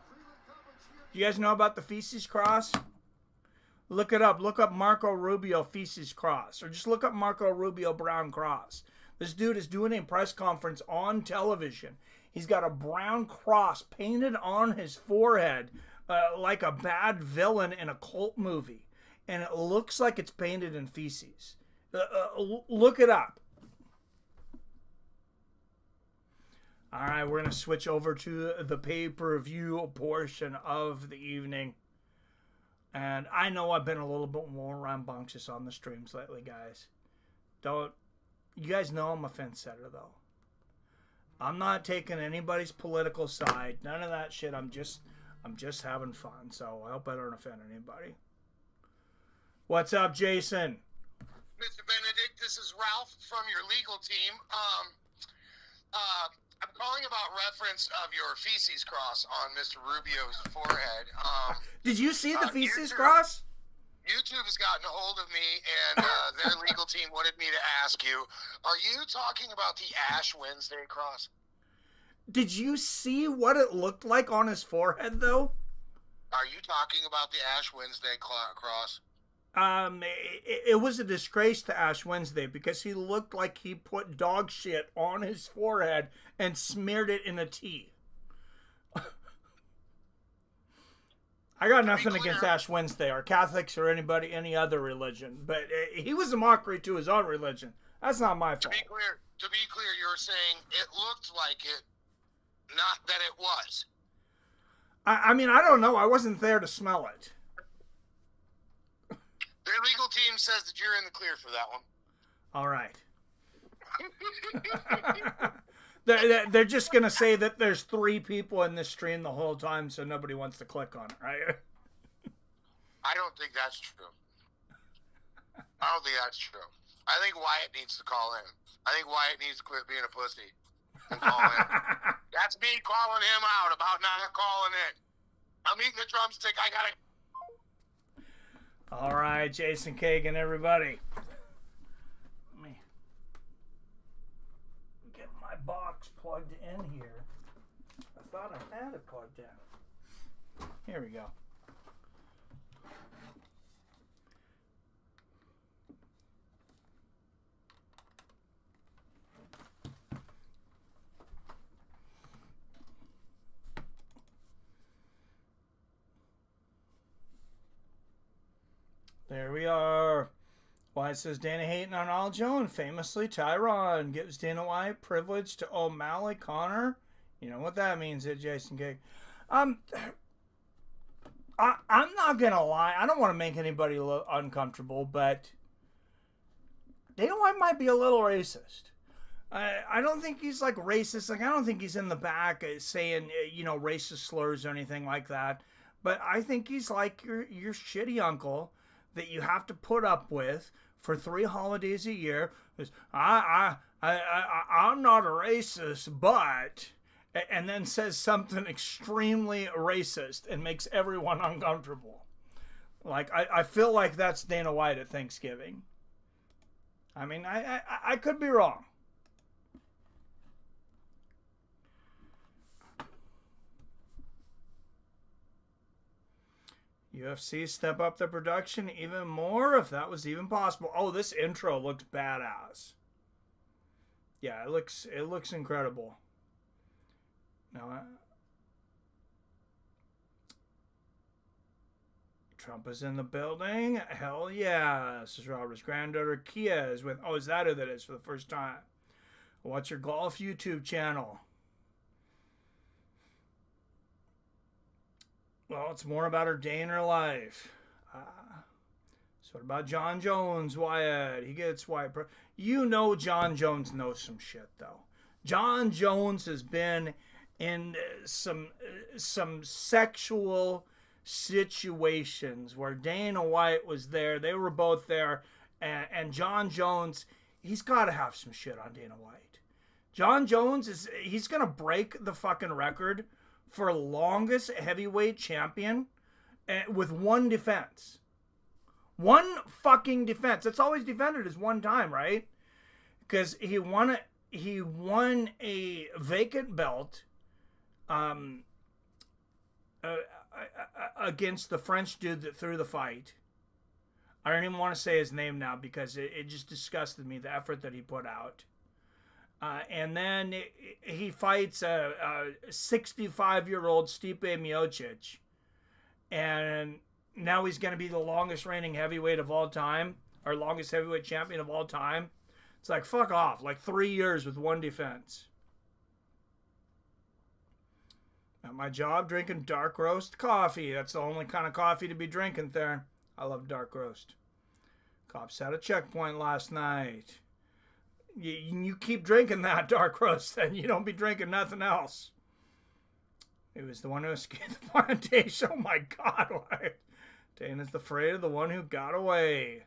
Speaker 1: Do you guys know about the feces cross? Look it up. Look up Marco Rubio feces cross, or just look up Marco Rubio brown cross. This dude is doing a press conference on television. He's got a brown cross painted on his forehead like a bad villain in a cult movie, and it looks like it's painted in feces. Look it up. All right, we're going to switch over to the pay-per-view portion of the evening. And I know I've been a little bit more rambunctious on the streams lately, guys. You guys know I'm a fence setter, though. I'm not taking anybody's political side. None of that shit. I'm just having fun. So I hope I don't offend anybody. What's up, Jason?
Speaker 2: Mr. Benedict, this is Ralph from your legal team. I'm calling about reference of your feces cross on Mr. Rubio's forehead.
Speaker 1: Did you see the feces cross?
Speaker 2: YouTube has gotten a hold of me, and their legal team wanted me to ask you, are you talking about the Ash Wednesday cross?
Speaker 1: Did you see what it looked like on his forehead, though?
Speaker 2: Are you talking about the Ash Wednesday cross?
Speaker 1: It was a disgrace to Ash Wednesday because he looked like he put dog shit on his forehead and smeared it in a tea. I got nothing against Ash Wednesday or Catholics or any other religion, but he was a mockery to his own religion. That's not my fault.
Speaker 2: To be clear, you're saying it looked like it, not that it was.
Speaker 1: I mean, I don't know. I wasn't there to smell it.
Speaker 2: Their legal team says that you're in the clear for that one.
Speaker 1: All right. They're just going to say that there's 3 people in this stream the whole time, so nobody wants to click on it, right?
Speaker 2: I don't think that's true. I don't think that's true. I think Wyatt needs to call in. I think Wyatt needs to quit being a pussy and call in. That's me calling him out about not calling in. I'm eating the drumstick. I got to...
Speaker 1: All right, Jason Kagan, everybody. Let me get my box plugged in here. I thought I had it plugged in. Here we go. There we are. Wyatt says Dana hating on Al Jones. Famously, Tyron gives Dana White privilege to O'Malley Connor. You know what that means, Jason Gig. I'm not gonna lie. I don't want to make anybody look uncomfortable, but Dana White might be a little racist. I don't think he's like racist. Like I don't think he's in the back saying racist slurs or anything like that. But I think he's like your shitty uncle that you have to put up with for 3 holidays a year. I'm not a racist, but, and then says something extremely racist and makes everyone uncomfortable. Like, I feel like that's Dana White at Thanksgiving. I mean, I could be wrong. UFC step up the production even more if that was even possible. Oh, this intro looked badass. Yeah, it looks incredible. Now, Trump is in the building. Hell yeah. This is Robert's granddaughter Kia is with. Oh, is that who that is for the first time? What's your golf YouTube channel? Well, it's more about her day in her life. So what about John Jones, Wyatt? He gets Wyatt. You know John Jones knows some shit, though. John Jones has been in some sexual situations where Dana White was there. They were both there. And John Jones, he's got to have some shit on Dana White. John Jones, he's going to break the fucking record for longest heavyweight champion with 1 defense. 1 fucking defense. That's always defended is 1 time, right? Because he won a vacant belt against the French dude that threw the fight. I don't even want to say his name now because it just disgusted me, the effort that he put out. And then he fights a 65-year-old Stipe Miocic. And now he's going to be the longest reigning heavyweight of all time, or longest heavyweight champion of all time. It's like, fuck off. Like 3 years with 1 defense. At my job, drinking dark roast coffee. That's the only kind of coffee to be drinking there. I love dark roast. Cops had a checkpoint last night. You keep drinking that dark roast, then you don't be drinking nothing else. It was the one who escaped the plantation. Oh my God, why? Dana's afraid of the one who got away.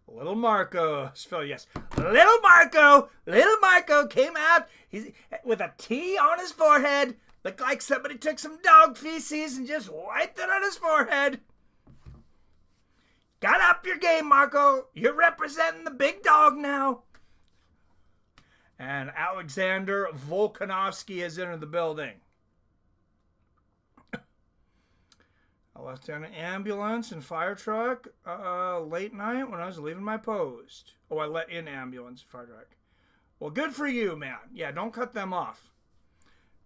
Speaker 1: Little Marco. Yes. Little Marco came out with a T on his forehead. Looked like somebody took some dog feces and just wiped it on his forehead. Got up your game, Marco. You're representing the big dog now. And And Alexander Volkanovski has entered the building. I left down an ambulance and fire truck late night when I was leaving my post. Oh, I let in ambulance and fire truck. Well, good for you, man. Yeah, don't cut them off.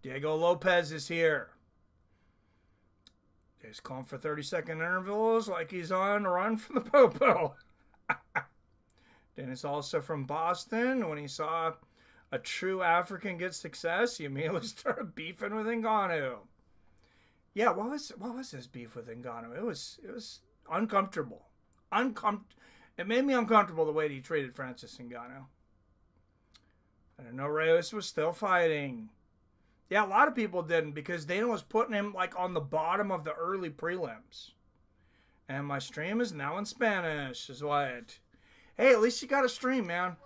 Speaker 1: Diego Lopez is here. He's calling for 30-second intervals like he's on a run from the popo. Dennis also from Boston. When he saw a true African get success, he immediately started beefing with Ngannou. Yeah, what was his beef with Ngannou? It was uncomfortable. It made me uncomfortable the way he treated Francis Ngannou. I didn't know Reyes was still fighting. Yeah, a lot of people didn't because Dana was putting him like on the bottom of the early prelims. And my stream is now in Spanish, is what. Hey, at least you got a stream, man.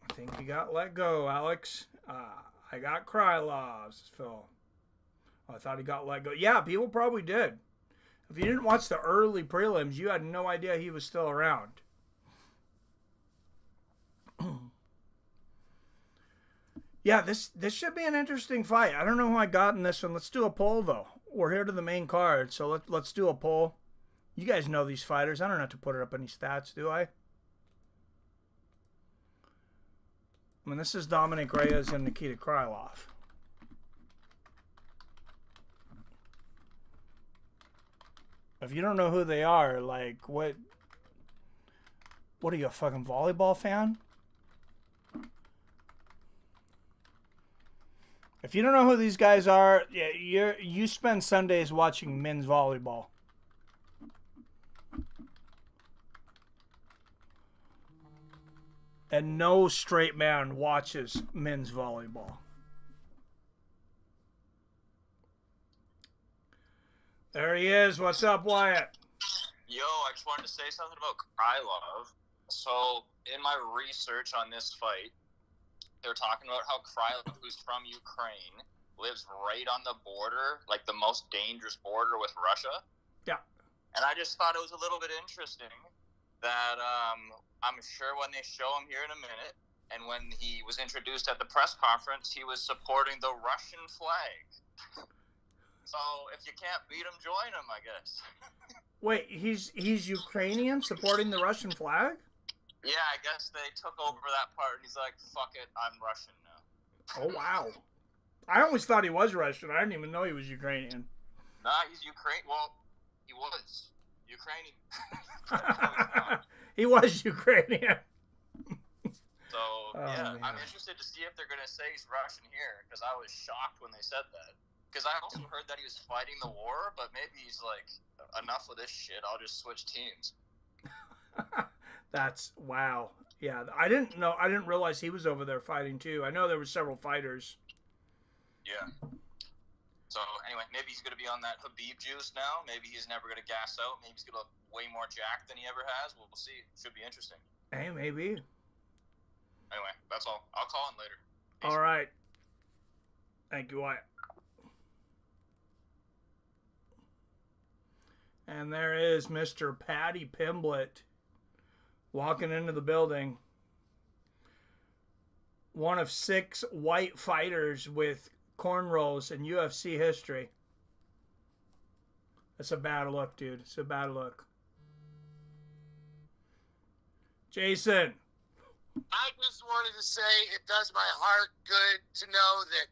Speaker 1: I think you got let go, Alex. I got Krylov, Phil. Oh, I thought he got let go. Yeah, people probably did. If you didn't watch the early prelims, you had no idea he was still around. Yeah, this should be an interesting fight. I don't know who I got in this one. Let's do a poll, though. We're here to the main card, so let's do a poll. You guys know these fighters. I don't have to put up any stats, do I? I mean, this is Dominick Reyes and Nikita Krylov. If you don't know who they are, like, what are you, a fucking volleyball fan? If you don't know who these guys are, yeah, you spend Sundays watching men's volleyball. And no straight man watches men's volleyball. There he is. What's up, Wyatt?
Speaker 3: Yo, I just wanted to say something about Krylov. So, in my research on this fight, they're talking about how Krylov, who's from Ukraine, lives right on the border, like the most dangerous border with Russia.
Speaker 1: Yeah.
Speaker 3: And I just thought it was a little bit interesting that I'm sure when they show him here in a minute, and when he was introduced at the press conference, he was supporting the Russian flag. So if you can't beat him, join him, I guess.
Speaker 1: Wait, he's Ukrainian supporting the Russian flag?
Speaker 3: Yeah, I guess they took over that part, and he's like, fuck it, I'm Russian now.
Speaker 1: Oh, wow. I always thought he was Russian. I didn't even know he was Ukrainian.
Speaker 3: Nah, he's Ukrainian. Well, he was Ukrainian.
Speaker 1: He was Ukrainian.
Speaker 3: So, yeah,
Speaker 1: man.
Speaker 3: I'm interested to see if they're going to say he's Russian here, because I was shocked when they said that. Because I also heard that he was fighting the war, but maybe he's like, enough of this shit, I'll just switch teams.
Speaker 1: That's, wow. Yeah, I didn't realize he was over there fighting too. I know there were several fighters.
Speaker 3: Yeah. So, anyway, maybe he's going to be on that Habib juice now. Maybe he's never going to gas out. Maybe he's going to look way more jacked than he ever has. We'll see. Should be interesting.
Speaker 1: Hey, maybe.
Speaker 3: Anyway, that's all. I'll call him later. Peace.
Speaker 1: All right. Thank you, Wyatt. And there is Mr. Paddy Pimblett walking into the building. One of 6 white fighters with cornrows in UFC history. That's a bad look, dude. It's a bad look. Jason.
Speaker 2: I just wanted to say it does my heart good to know that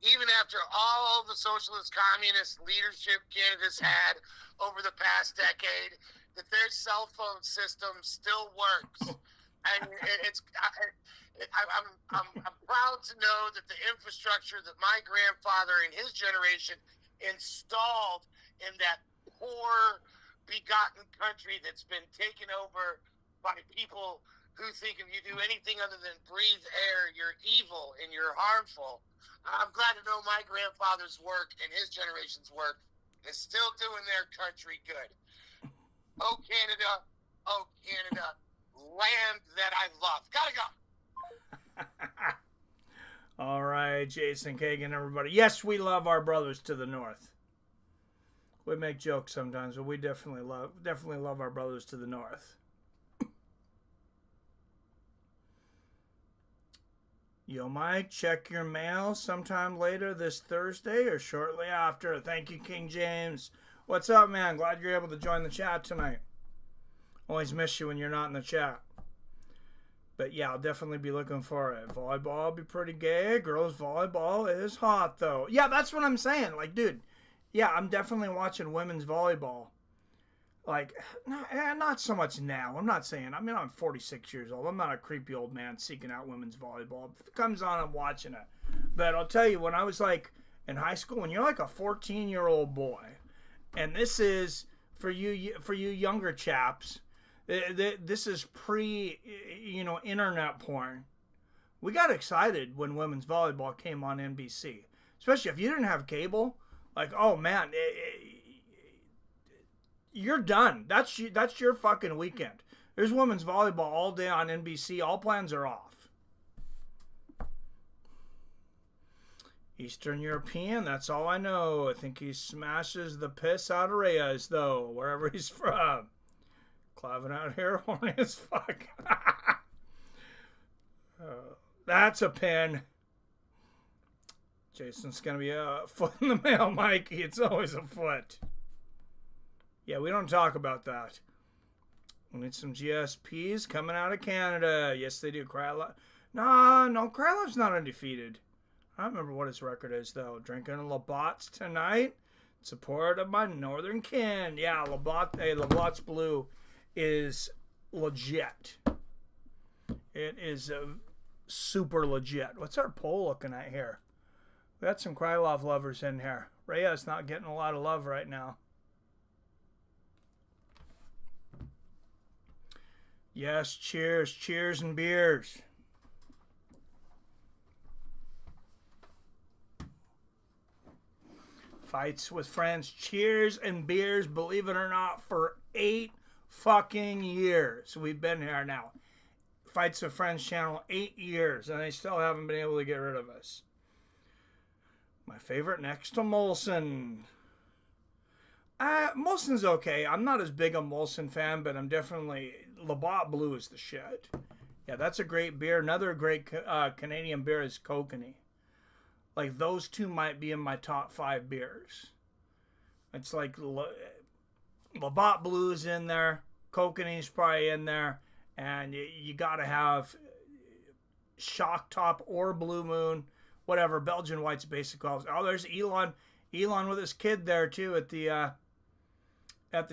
Speaker 2: even after all the socialist communist leadership candidates had over the past decade, that their cell phone system still works. And I'm proud to know that the infrastructure that my grandfather and his generation installed in that poor, begotten country that's been taken over by people who think if you do anything other than breathe air, you're evil and you're harmful. I'm glad to know my grandfather's work and his generation's work is still doing their country good. Oh, Canada, land that I love. Gotta go.
Speaker 1: All right, Jason Kagan, everybody. Yes, we love our brothers to the north. We make jokes sometimes, but we definitely love our brothers to the north. Yo, Mike, check your mail sometime later this Thursday or shortly after. Thank you, King James. What's up, man? Glad you're able to join the chat tonight. Always miss you when you're not in the chat. But yeah, I'll definitely be looking for it. Volleyball will be pretty gay. Girls volleyball is hot, though. Yeah, that's what I'm saying. Like, dude, yeah, I'm definitely watching women's volleyball. Like, not so much now. I'm not saying, I mean, I'm 46 years old. I'm not a creepy old man seeking out women's volleyball. If it comes on, I'm watching it. But I'll tell you, when I was like in high school, when you're like a 14-year-old boy, and this is for you younger chaps, this is internet porn. We got excited when women's volleyball came on NBC, especially if you didn't have cable. Like, oh man, you're done. That's your fucking weekend. There's women's volleyball all day on NBC. All plans are off. Eastern European, that's all I know. I think he smashes the piss out of Reyes, though, wherever he's from. Clavin out here, horny as fuck. That's a pin. Jason's going to be a foot in the mail, Mikey. It's always a foot. Yeah, we don't talk about that. We need some GSPs coming out of Canada. Yes, they do. Krylov. No, Krylov's not undefeated. I don't remember what his record is, though. Drinking a Labatt's tonight. Support of my northern kin. Yeah, Labatt's Blue is legit. It is super legit. What's our poll looking at here? We got some Krylov lovers in here. Reyes not getting a lot of love right now. Yes, cheers. Cheers and beers. Fights with friends. Cheers and beers, believe it or not, for 8 fucking years. We've been here now. Fights with Friends channel, 8 years, and they still haven't been able to get rid of us. My favorite next to Molson. Molson's okay. I'm not as big a Molson fan, but I'm definitely... Labatt Blue is the shit. Yeah, that's a great beer. Another great Canadian beer is Kokanee. Like, those two might be in my top 5 beers. It's like Labatt Blue is in there. Kokanee's probably in there. And you got to have Shock Top or Blue Moon. Whatever. Belgian White's basic calls. Oh, there's Elon. Elon with his kid there, too, at the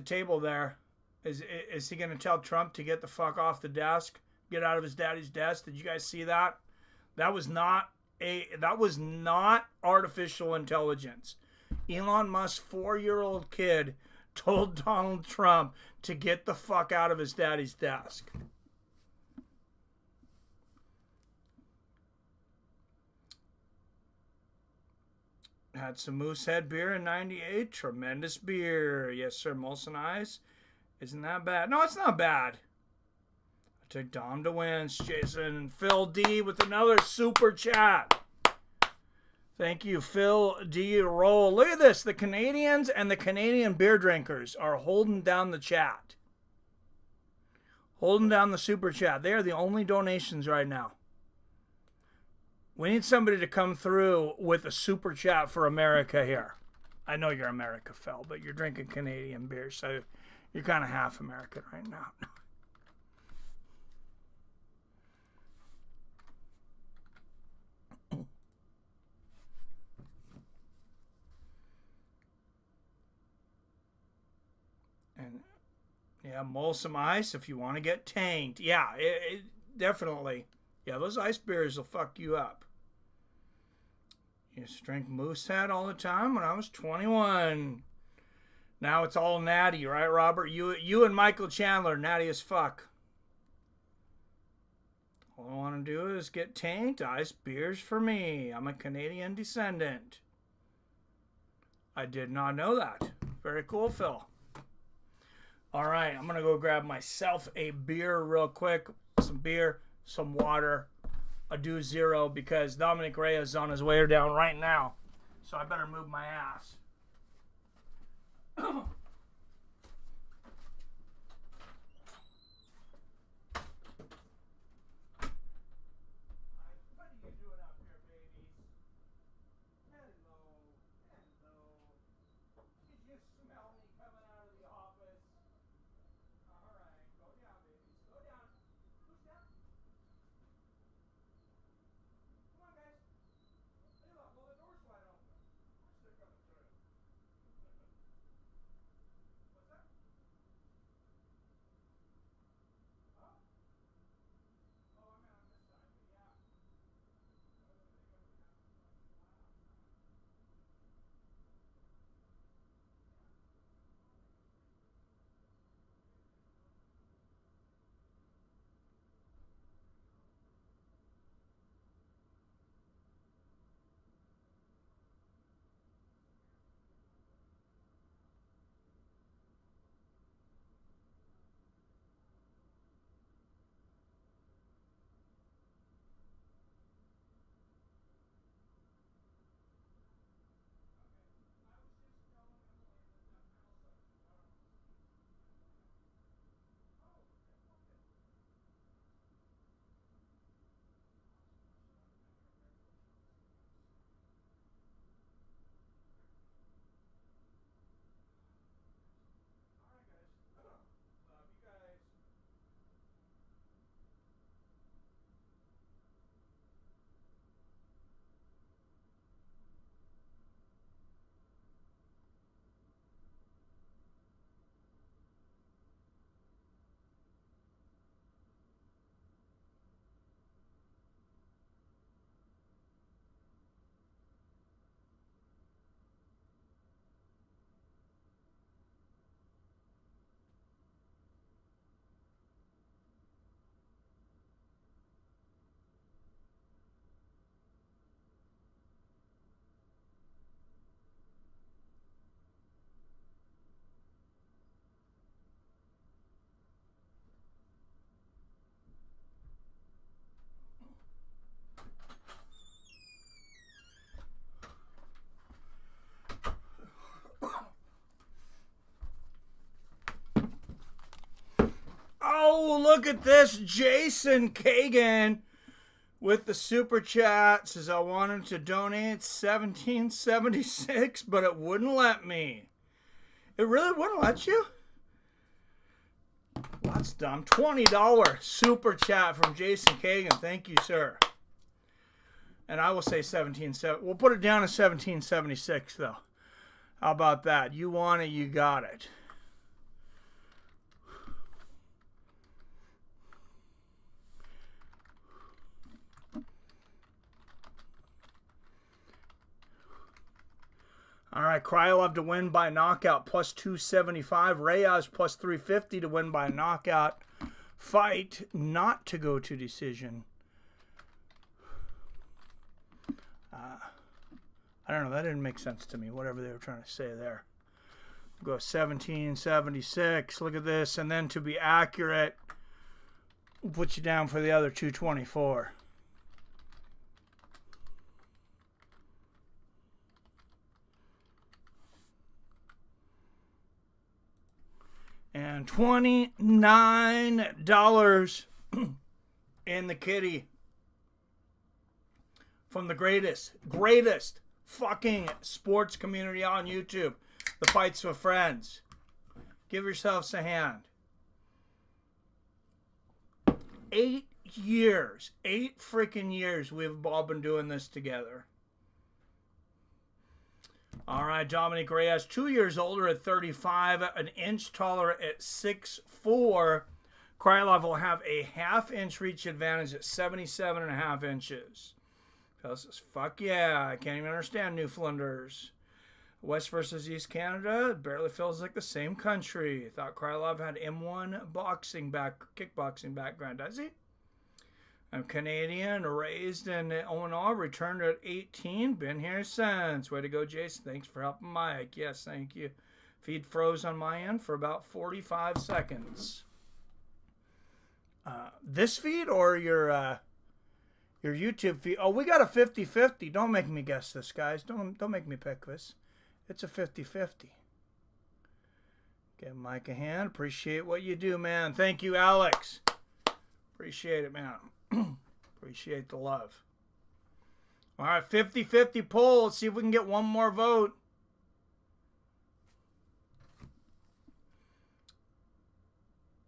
Speaker 1: table there. Is he going to tell Trump to get the fuck off the desk? Get out of his daddy's desk? Did you guys see that? That was not artificial intelligence. Elon Musk's 4-year-old kid told Donald Trump to get the fuck out of his daddy's desk. Had some Moosehead beer in 98. Tremendous beer. Yes, sir. Molson Ice. Isn't that bad? No, it's not bad. I took Dom to win. Jason. Phil D with another super chat. Thank you, Phil D. Roll. Look at this. The Canadians and the Canadian beer drinkers are holding down the chat. Holding down the super chat. They are the only donations right now. We need somebody to come through with a super chat for America here. I know you're America, Phil, but you're drinking Canadian beer, so you're kind of half American right now. And yeah, Molson Ice if you want to get tanked. Yeah, it definitely. Yeah, those ice beers will fuck you up. Used to drink Moosehead all the time when I was 21. Now it's all natty, right, Robert? You and Michael Chandler, natty as fuck. All I want to do is get tanked. Ice beers for me. I'm a Canadian descendant. I did not know that. Very cool, Phil. All right, I'm going to go grab myself a beer real quick. Some beer, some water. I do 0 because Dominick Reyes is on his way down right now. So I better move my ass. What are you doing? Oh, look at this. Jason Kagan with the super chat says, I wanted to donate $17.76, but it wouldn't let me. It really wouldn't let you? Well, that's dumb. $20 super chat from Jason Kagan. Thank you, sir. And I will say 17.7. We'll put it down to 17.76, though. How about that? You want it, you got it. All right, Krylov to win by knockout, plus 275. Reyes, plus 350 to win by knockout. Fight not to go to decision. I don't know. That didn't make sense to me, whatever they were trying to say there. Go 1776. Look at this. And then to be accurate, we'll put you down for the other 224. And $29 in the kitty from the greatest fucking sports community on YouTube, the Fights with Friends. Give yourselves a hand. 8 years, 8 freaking years we've all been doing this together. All right, Dominick Reyes, 2 years older at 35, an inch taller at 6'4". Krylov will have a half-inch reach advantage at 77.5 inches. Fellas says, fuck yeah, I can't even understand Newfoundlanders. West versus East Canada, it barely feels like the same country. Thought Krylov had M1 kickboxing background, does he? I'm Canadian, raised in Illinois, returned at 18, been here since. Way to go, Jason. Thanks for helping Mike. Yes, thank you. Feed froze on my end for about 45 seconds. This feed or your YouTube feed? Oh, we got a 50-50. Don't make me guess this, guys. Don't make me pick this. It's a 50-50. Give Mike a hand. Appreciate what you do, man. Thank you, Alex. Appreciate it, man. Appreciate the love. All right, 50-50 poll. Let's see if we can get one more vote.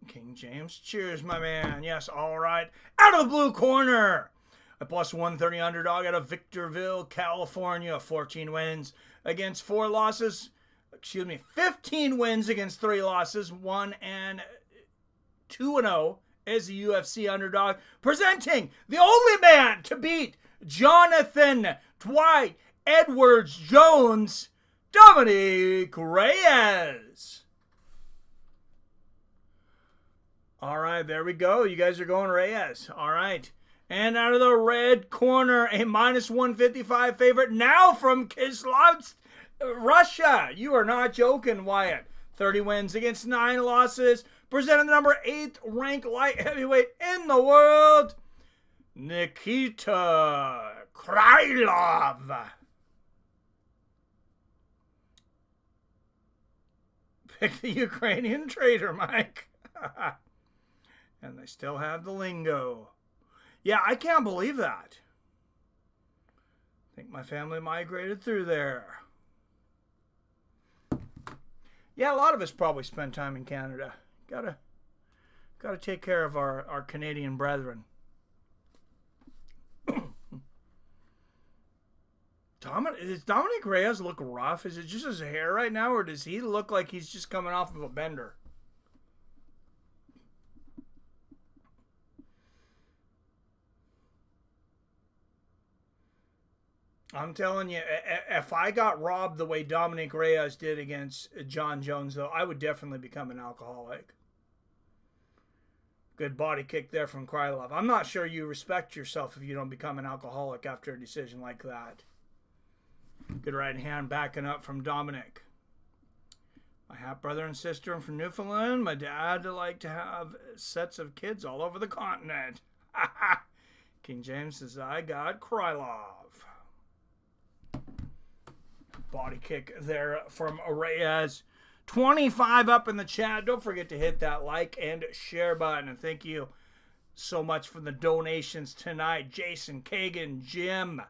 Speaker 1: King James, cheers, my man. Yes, all right. Out of the blue corner, a plus 130 underdog out of Victorville, California. 14 wins against 4 losses. 15 wins against 3 losses. 1 and 2-0 as the UFC underdog. Presenting the only man to beat Jonathan Dwight Edwards Jones, Dominick Reyes. All right, there we go. You guys are going Reyes. All right. And out of the red corner, a minus 155 favorite now from Kislovsk, Russia. You are not joking, Wyatt. 30 wins against 9 losses. Presenting the number 8th ranked light heavyweight in the world, Nikita Krylov. Pick the Ukrainian traitor, Mike. And they still have the lingo. Yeah, I can't believe that. I think my family migrated through there. Yeah, a lot of us probably spend time in Canada. Gotta take care of our Canadian brethren. Does Dominick Reyes look rough? Is it just his hair right now, or does he look like he's just coming off of a bender? I'm telling you, if I got robbed the way Dominick Reyes did against John Jones, though, I would definitely become an alcoholic. Good body kick there from Krylov. I'm not sure you respect yourself if you don't become an alcoholic after a decision like that. Good right hand backing up from Dominick. My half brother and sister are from Newfoundland. My dad liked to have sets of kids all over the continent. King James says, I got Krylov. Body kick there from Reyes. 25 up in the chat. Don't forget to hit that like and share button. And thank you so much for the donations tonight. Jason, Kagan, Jim,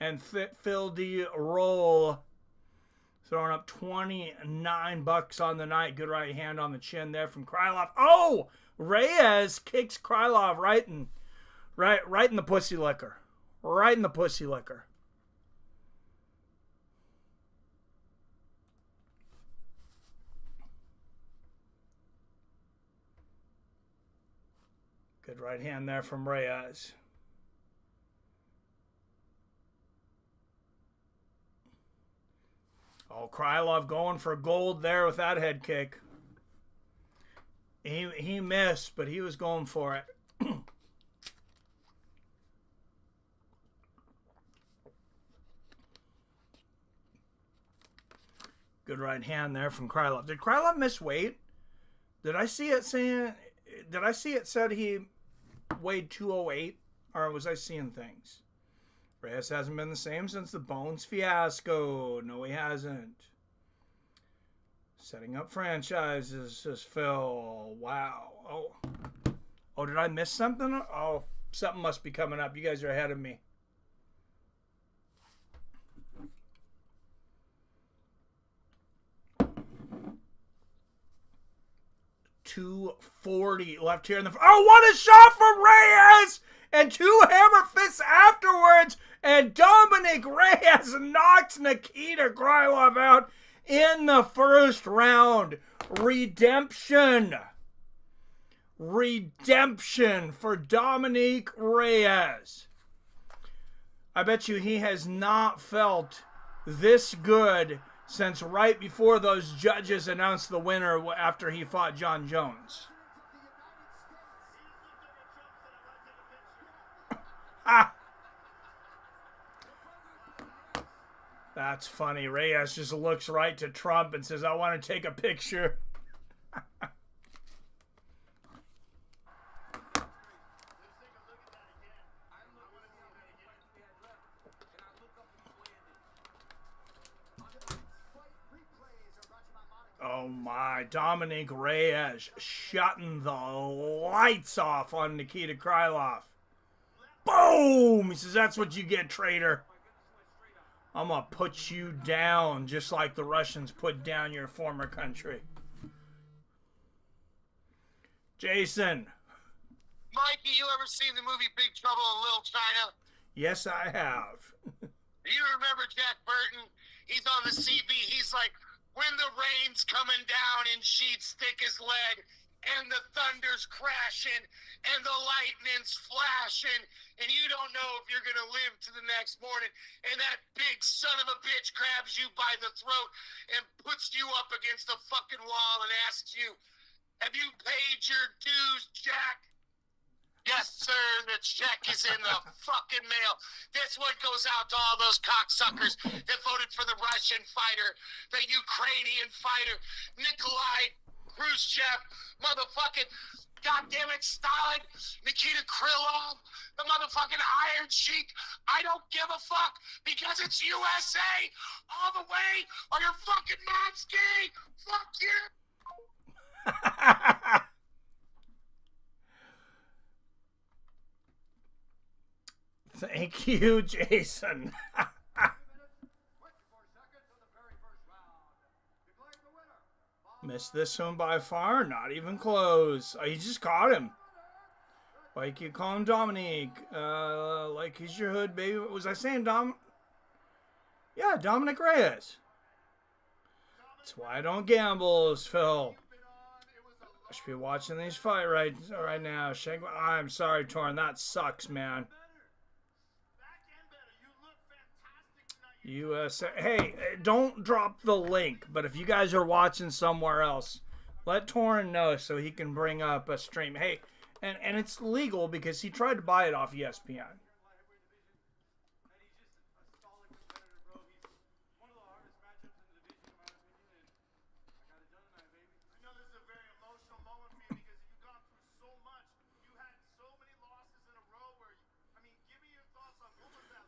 Speaker 1: and Phil D. Roll throwing up $29 on the night. Good right hand on the chin there from Krylov. Oh, Reyes kicks Krylov right in the pussy liquor. Right in the pussy liquor. Good right hand there from Reyes. Oh, Krylov going for gold there with that head kick. He missed, but he was going for it. Good right hand there from Krylov. Did Krylov miss weight? Did I see it said he weighed 208? Or was I seeing things? Reyes hasn't been the same since the Bones fiasco. No, he hasn't. Setting up franchises, says Phil. Wow. Oh, did I miss something? Oh, something must be coming up. You guys are ahead of me. 240 left here in the... Oh, what a shot from Reyes! And 2 hammer fists afterwards. And Dominick Reyes knocks Nikita Krylov out in the first round. Redemption. Redemption for Dominick Reyes. I bet you he has not felt this good since right before those judges announced the winner after he fought John Jones. Ah. That's funny. Reyes just looks right to Trump and says, I want to take a picture. Oh my, Dominick Reyes shutting the lights off on Nikita Krylov. Boom! He says, that's what you get, traitor. I'm going to put you down just like the Russians put down your former country. Jason.
Speaker 2: Mikey, you ever seen the movie Big Trouble in Little China?
Speaker 1: Yes, I have.
Speaker 2: Do you remember Jack Burton? He's on the CB. He's like, when the rain's coming down and sheets thick as lead, and the thunder's crashing, and the lightning's flashing, and you don't know if you're going to live to the next morning, and that big son of a bitch grabs you by the throat and puts you up against the fucking wall and asks you, have you paid your dues, Jack? Yes, sir, the check is in the fucking mail. This one goes out to all those cocksuckers that voted for the Russian fighter, the Ukrainian fighter, Nikolai Khrushchev, motherfucking, goddammit, Stalin, Nikita Krylov, the motherfucking Iron Sheik. I don't give a fuck because it's USA all the way or your fucking mom's gay. Fuck you.
Speaker 1: Thank you, Jason. Missed this one by far. Not even close. Oh, he just caught him. Like you call him Dominique. Like he's your hood, baby. Was I saying Dom? Yeah, Dominick Reyes. That's why I don't gamble, Phil. I should be watching these fight right now. I'm sorry, Torn. That sucks, man. USA. Hey, don't drop the link, but if you guys are watching somewhere else, let Torrin know so he can bring up a stream. Hey, and it's legal because he tried to buy it off ESPN.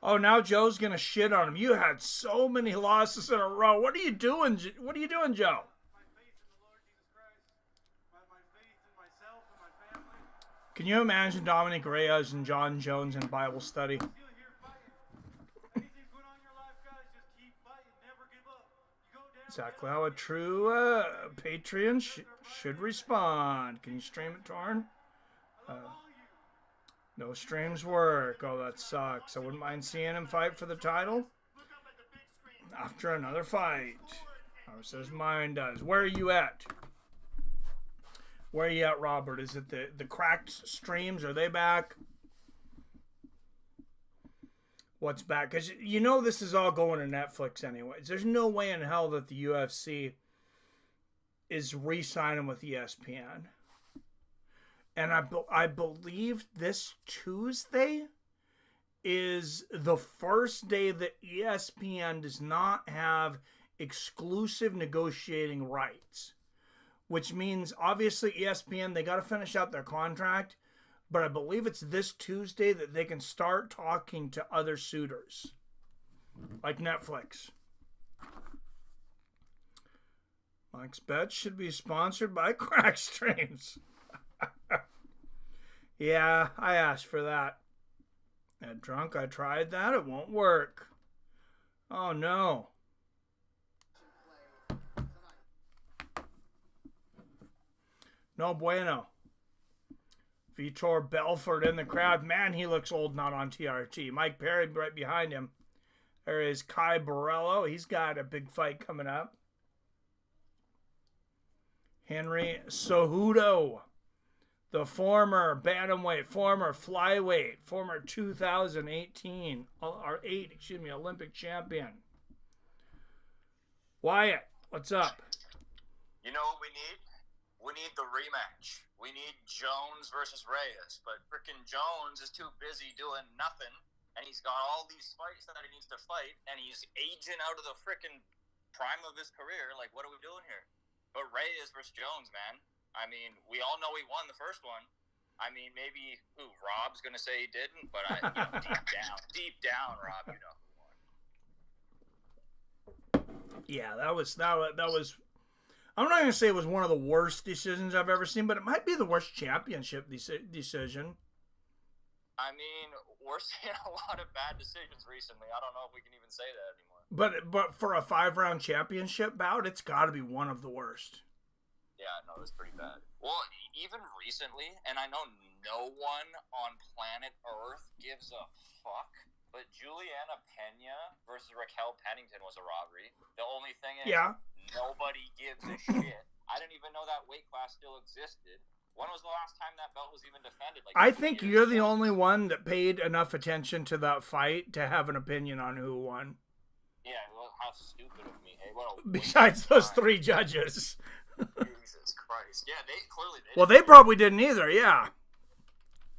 Speaker 1: Oh, now Joe's gonna shit on him. You had so many losses in a row. What are you doing? What are you doing, Joe? Can you imagine Dominick Reyes and John Jones in Bible study? Exactly how a true Patreon should respond. Can you stream it, Torn? No streams work. Oh, that sucks. I wouldn't mind seeing him fight for the title after another fight. Or says mine does. Where are you at? Where are you at, Robert? Is it the cracked streams? Are they back? What's back? Because you know this is all going to Netflix anyways. There's no way in hell that the UFC is re-signing with ESPN. And I believe this Tuesday is the first day that ESPN does not have exclusive negotiating rights. Which means, obviously, ESPN, they got to finish out their contract. But I believe it's this Tuesday that they can start talking to other suitors. Like Netflix. Mike's Bets should be sponsored by Crack Streams. Yeah, I asked for that. At Drunk, I tried that. It won't work. Oh, no. No bueno. Vitor Belfort in the crowd. Man, he looks old not on TRT. Mike Perry right behind him. There is Kai Borello. He's got a big fight coming up. Henry Cejudo, the former bantamweight, former flyweight, former 2018 Olympic champion. Wyatt, what's up?
Speaker 3: You know what we need? We need the rematch. We need Jones versus Reyes, but frickin' Jones is too busy doing nothing, and he's got all these fights that he needs to fight, and he's aging out of the frickin' prime of his career. Like, what are we doing here? But Reyes versus Jones, man. I mean, we all know he won the first one. I mean, maybe Rob's gonna say he didn't, but deep down, Rob, you know who won.
Speaker 1: Yeah, that was. I'm not going to say it was one of the worst decisions I've ever seen, but it might be the worst championship decision.
Speaker 3: I mean, we're seeing a lot of bad decisions recently. I don't know if we can even say that anymore.
Speaker 1: But for a 5-round championship bout, it's got to be one of the worst.
Speaker 3: Yeah, no, it was pretty bad. Well, even recently, and I know no one on planet Earth gives a fuck, but Juliana Pena versus Raquel Pennington was a robbery. The only thing is, nobody gives a shit. I didn't even know that weight class still existed. When was the last time that belt was even defended? Like,
Speaker 1: I think you're the only one that paid enough attention to that fight to have an opinion on who won.
Speaker 3: Yeah, well, how stupid of me. Hey,
Speaker 1: besides those 3 judges.
Speaker 3: Jesus Christ. Yeah, they
Speaker 1: Well, they probably didn't either, yeah.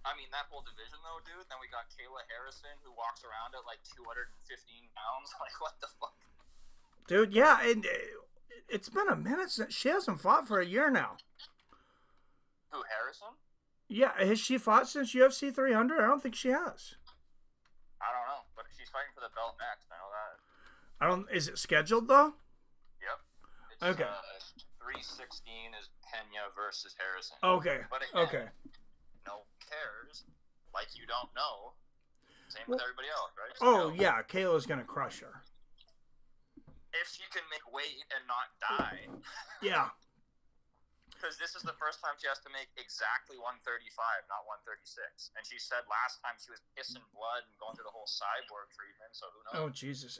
Speaker 3: I mean, that whole division, though, dude. Then we got Kayla Harrison, who walks around at like 215 pounds. Like, what the fuck?
Speaker 1: Dude, yeah, it's been a minute since she hasn't fought for a year now.
Speaker 3: Who, Harrison?
Speaker 1: Yeah, has she fought since UFC 300? I don't think she has.
Speaker 3: I don't know, but she's fighting for the belt next. I know that.
Speaker 1: Is it scheduled though?
Speaker 3: Yep. It's,
Speaker 1: okay.
Speaker 3: 316 is Pena versus Harrison.
Speaker 1: Okay.
Speaker 3: But again,
Speaker 1: okay.
Speaker 3: No one cares. Like you don't know. Same with everybody else, right?
Speaker 1: Yeah, Kayla's gonna crush her.
Speaker 3: If she can make weight and not die.
Speaker 1: Yeah.
Speaker 3: Because this is the first time she has to make exactly 135, not 136. And she said last time she was pissing blood and going through the whole cyborg treatment, so who knows?
Speaker 1: Oh, Jesus.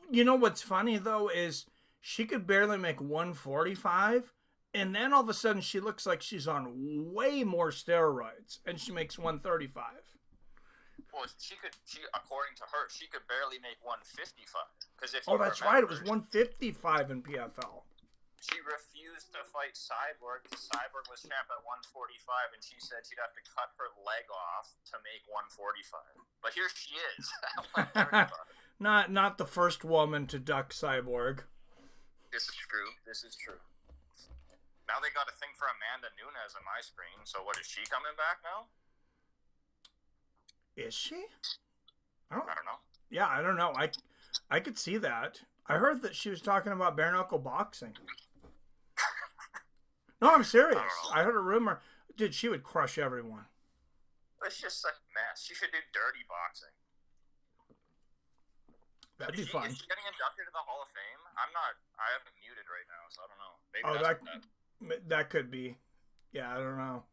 Speaker 1: You know what's funny, though, is she could barely make 145, and then all of a sudden she looks like she's on way more steroids, and she makes 135.
Speaker 3: Well, according to her, she could barely make 155.
Speaker 1: That's right. It was 155 in PFL.
Speaker 3: She refused to fight Cyborg because Cyborg was champ at 145, and she said she'd have to cut her leg off to make 145. But here she is at 135.
Speaker 1: Not the first woman to duck Cyborg.
Speaker 3: This is true. Now they got a thing for Amanda Nunes on my screen. So what, is she coming back now?
Speaker 1: Is she?
Speaker 3: I don't know.
Speaker 1: Yeah, I don't know. I could see that. I heard that she was talking about bare knuckle boxing. No, I'm serious. I heard a rumor. Dude, she would crush everyone.
Speaker 3: It's just such a mess. She should do dirty boxing.
Speaker 1: That'd be fun.
Speaker 3: Is she getting inducted to the Hall of Fame? I haven't muted right now, so I don't know. Maybe
Speaker 1: that could be. Yeah, I don't know.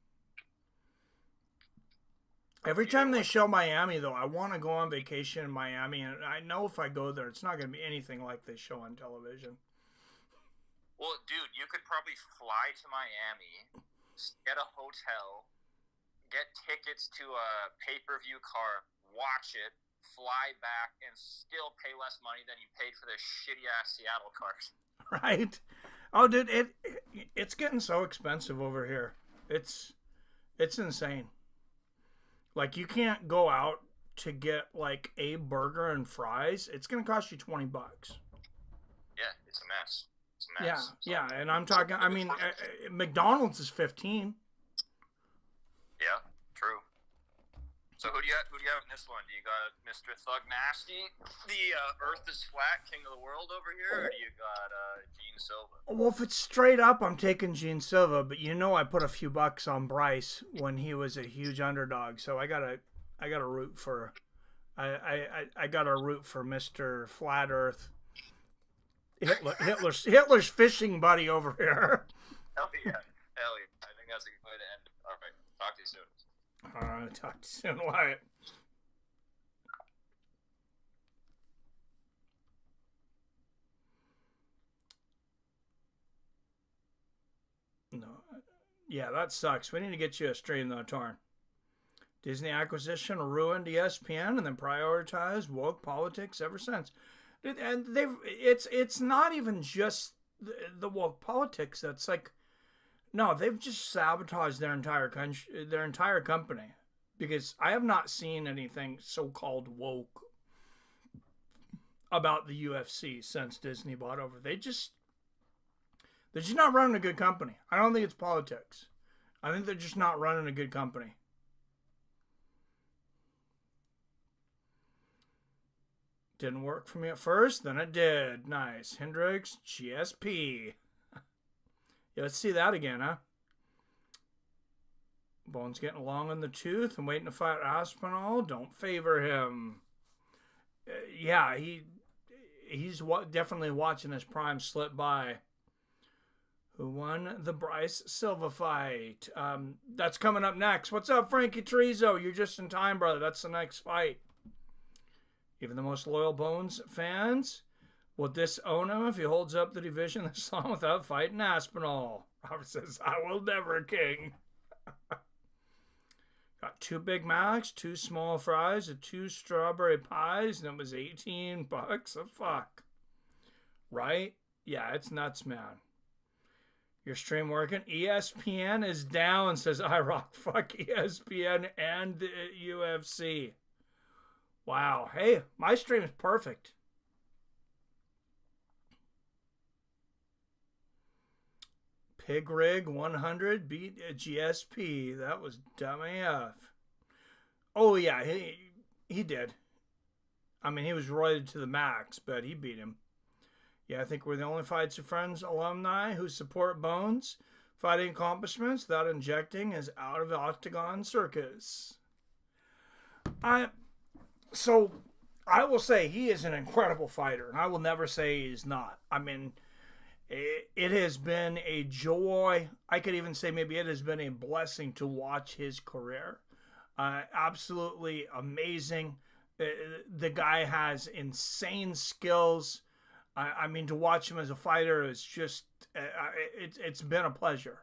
Speaker 1: Every time they show Miami, though, I want to go on vacation in Miami, and I know if I go there, it's not going to be anything like they show on television.
Speaker 3: Well, dude, you could probably fly to Miami, get a hotel, get tickets to a pay-per-view card, watch it, fly back, and still pay less money than you paid for this shitty-ass Seattle card.
Speaker 1: Right? Oh, dude, it's getting so expensive over here. It's insane. Like, you can't go out to get, like, a burger and fries. It's going to cost you $20.
Speaker 3: Yeah, it's a mess. It's a mess.
Speaker 1: Yeah, and I'm talking, I mean, McDonald's is $15.
Speaker 3: Yeah, true. So who do you have in this one? Do you got Mr. Thug Nasty, the Earth is Flat King of the World over here, or do you got Jean Silva?
Speaker 1: Well, if it's straight up, I'm taking Jean Silva, but you know I put a few bucks on Bryce when he was a huge underdog, so I gotta root for Mr. Flat Earth, Hitler's fishing buddy over here.
Speaker 3: Hell yeah. I think that's a good way to end it. All right, talk to you soon.
Speaker 1: All right, talk to you soon, Wyatt. No. Yeah, that sucks. We need to get you a stream, though, Torn. Disney acquisition ruined ESPN and then prioritized woke politics ever since. And it's not even just the woke politics that's like, no, they've just sabotaged their entire country, their entire company, because I have not seen anything so-called woke about the UFC since Disney bought over. They're just not running a good company. I don't think it's politics. I think they're just not running a good company. Didn't work for me at first, then it did. Nice. Hendricks, GSP. Yeah, let's see that again, huh? Bone's getting long in the tooth and waiting to fight Aspinall. Don't favor him. Yeah, he's definitely watching his prime slip by. Who won the Bryce Silva fight? That's coming up next. What's up, Frankie Trezo? You're just in time, brother. That's the next fight. Even the most loyal Bones fans, will this own him if he holds up the division this long without fighting Aspinall? Robert says, I will never, King. Got 2 Big Macs, 2 small fries, and 2 strawberry pies, and it was $18 a fuck. Right? Yeah, it's nuts, man. Your stream working? ESPN is down, says iRock. Fuck ESPN and the UFC. Wow. Hey, my stream is perfect. Pig Rig 100 beat GSP. That was dumb AF. Oh, yeah, he did. I mean, he was roided to the max, but he beat him. Yeah, I think we're the only Fights Your Friends alumni who support Bones fighting accomplishments without injecting his out-of-octagon circus. So, I will say he is an incredible fighter, and I will never say he's not. I mean, it has been a joy. I could even say maybe it has been a blessing to watch his career. Absolutely amazing. The guy has insane skills. I mean, to watch him as a fighter is just, it's been a pleasure.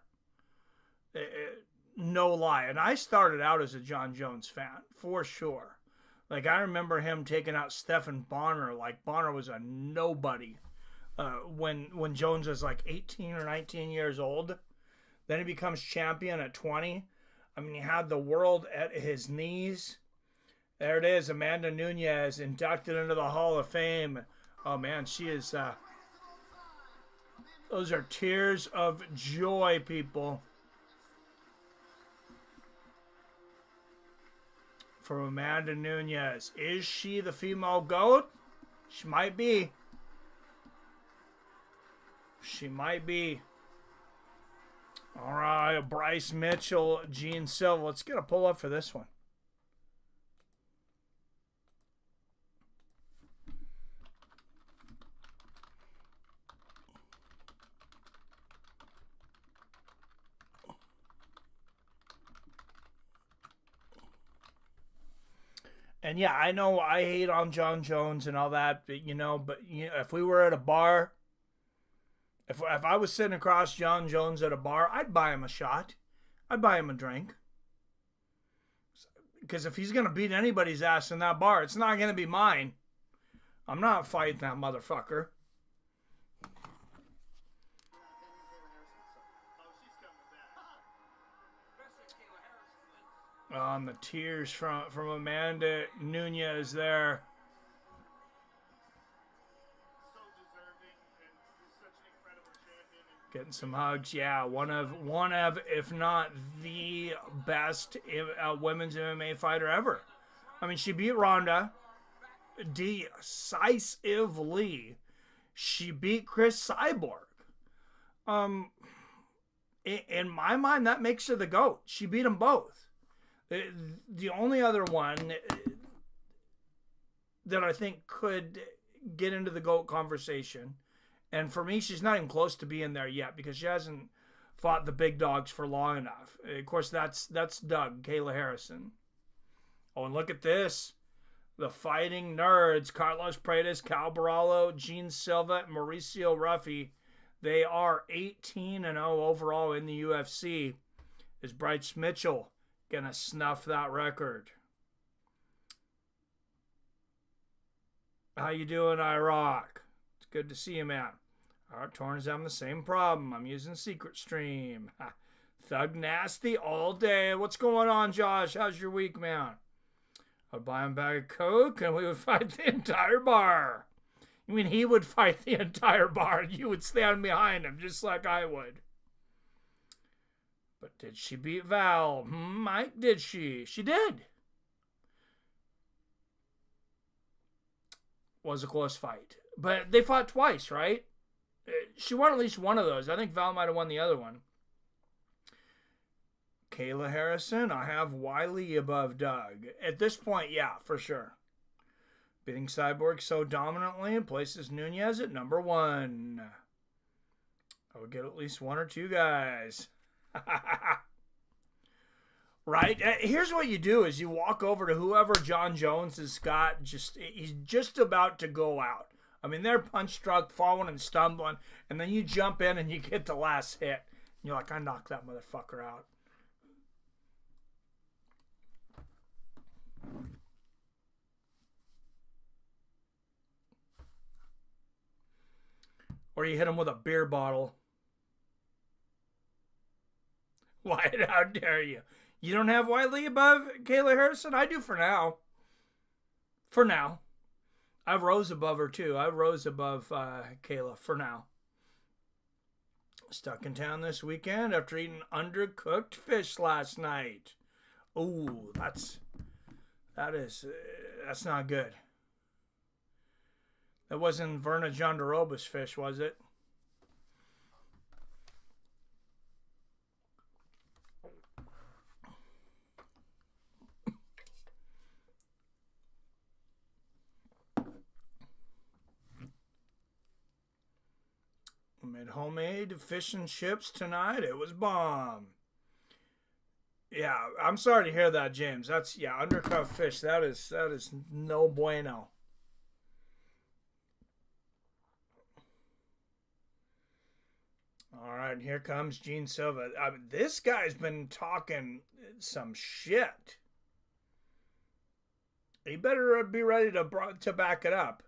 Speaker 1: No lie. And I started out as a John Jones fan, for sure. Like, I remember him taking out Stephan Bonner. Like, Bonner was a nobody when Jones was like 18 or 19 years old. Then he becomes champion at 20. I mean, he had the world at his knees. There it is, Amanda Nunes inducted into the Hall of Fame. Oh, man, she is... those are tears of joy, people. From Amanda Nunes. Is she the female GOAT? She might be. She might be. All right, Bryce Mitchell, Jean Silva. Let's get a pull up for this one. And yeah, I know I hate on John Jones and all that, but if we were at a bar, if I was sitting across John Jones at a bar, I'd buy him a shot. I'd buy him a drink. Because if he's going to beat anybody's ass in that bar, it's not going to be mine. I'm not fighting that motherfucker. The tears from Amanda Nunes there. Getting some hugs. Yeah, one of, if not the best women's MMA fighter ever. I mean, she beat Ronda decisively. She beat Chris Cyborg. In my mind, that makes her the GOAT. She beat them both. The only other one that I think could get into the GOAT conversation, and for me, she's not even close to being there yet because she hasn't fought the big dogs for long enough. Of course, that's Doug, Kayla Harrison. Oh, and look at this. The Fighting Nerds, Carlos Paredes, Cal Barallo, Jean Silva, Mauricio Ruffy. They are 18-0 overall in the UFC. Is Bryce Mitchell gonna snuff that record? How you doing, Iraq? It's good to see you, man. Our Torn is having the same problem. I'm using Secret Stream. Thug Nasty all day. What's going on, Josh? How's your week, man? I'd buy him a bag of Coke and we would fight the entire bar. You mean he would fight the entire bar and you would stand behind him just like I would? But did she beat Val? Mike, did she? She did. Was a close fight. But they fought twice, right? She won at least one of those. I think Val might have won the other one. Kayla Harrison, I have Wiley above Doug. At this point, yeah, for sure. Beating Cyborg so dominantly and places Nunes at number 1. I would get at least 1 or 2 guys. Right? Here's what you do is you walk over to whoever John Jones has got. He's just about to go out. I mean, they're punch struck, falling and stumbling, and then you jump in and you get the last hit. And you're like, I knocked that motherfucker out. Or you hit him with a beer bottle. Wyatt, how dare you? You don't have Wiley above Kayla Harrison? I do for now. For now. I've Rose above her too. I've Rose above Kayla for now. Stuck in town this weekend after eating undercooked fish last night. Ooh, that's not good. That wasn't Virna Jandiroba's fish, was it? Made homemade fish and chips tonight. It was bomb. Yeah, I'm sorry to hear that, James. That's undercooked fish. That is no bueno. All right, here comes Jean Silva. This guy's been talking some shit. He better be ready to back it up.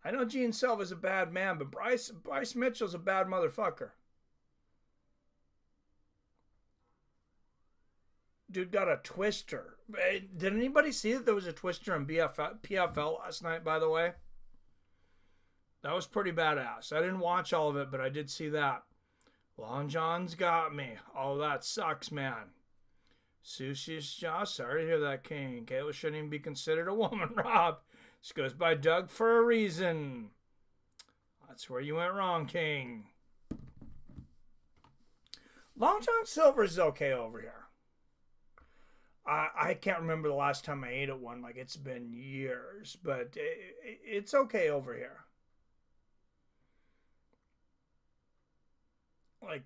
Speaker 1: I know Jean Silva's a bad man, but Bryce Mitchell's a bad motherfucker. Dude got a twister. Did anybody see that there was a twister in PFL last night, by the way? That was pretty badass. I didn't watch all of it, but I did see that. Long John's got me. Oh, that sucks, man. Sushi's Josh. Sorry to hear that, King. Kayla shouldn't even be considered a woman, Rob. This goes by Doug for a reason. That's where you went wrong, King. Long John Silver's okay over here. I can't remember the last time I ate at one. Like, it's been years, but it's okay over here. Like,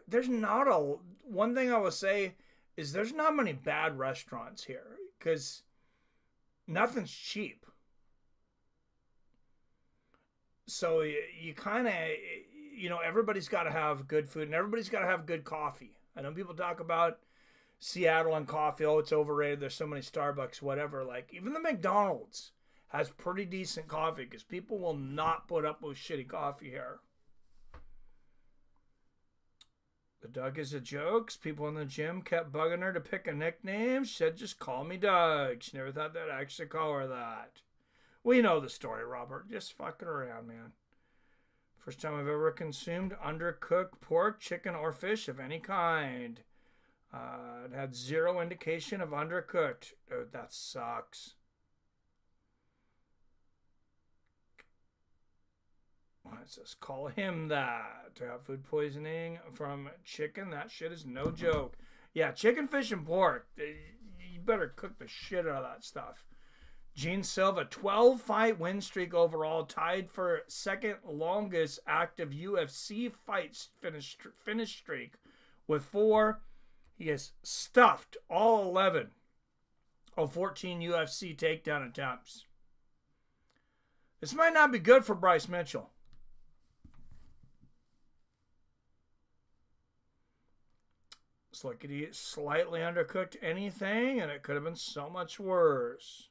Speaker 1: there's not a... One thing I will say is there's not many bad restaurants here because nothing's cheap. So you kind of, everybody's got to have good food and everybody's got to have good coffee. I know people talk about Seattle and coffee. Oh, it's overrated. There's so many Starbucks, whatever. Like, even the McDonald's has pretty decent coffee because people will not put up with shitty coffee here. The Doug is a joke. People in the gym kept bugging her to pick a nickname. She said, just call me Doug. She never thought they'd actually call her that. We know the story, Robert. Just fucking around, man. First time I've ever consumed undercooked pork, chicken, or fish of any kind. It had zero indication of undercooked. Dude, that sucks. Why does this call him that? To have food poisoning from chicken? That shit is no joke. Yeah, chicken, fish, and pork. You better cook the shit out of that stuff. Jean Silva, 12-fight win streak overall, tied for second longest active UFC fights finish streak with 4. He has stuffed all 11 of 14 UFC takedown attempts. This might not be good for Bryce Mitchell. It's like he slightly undercooked anything, and it could have been so much worse.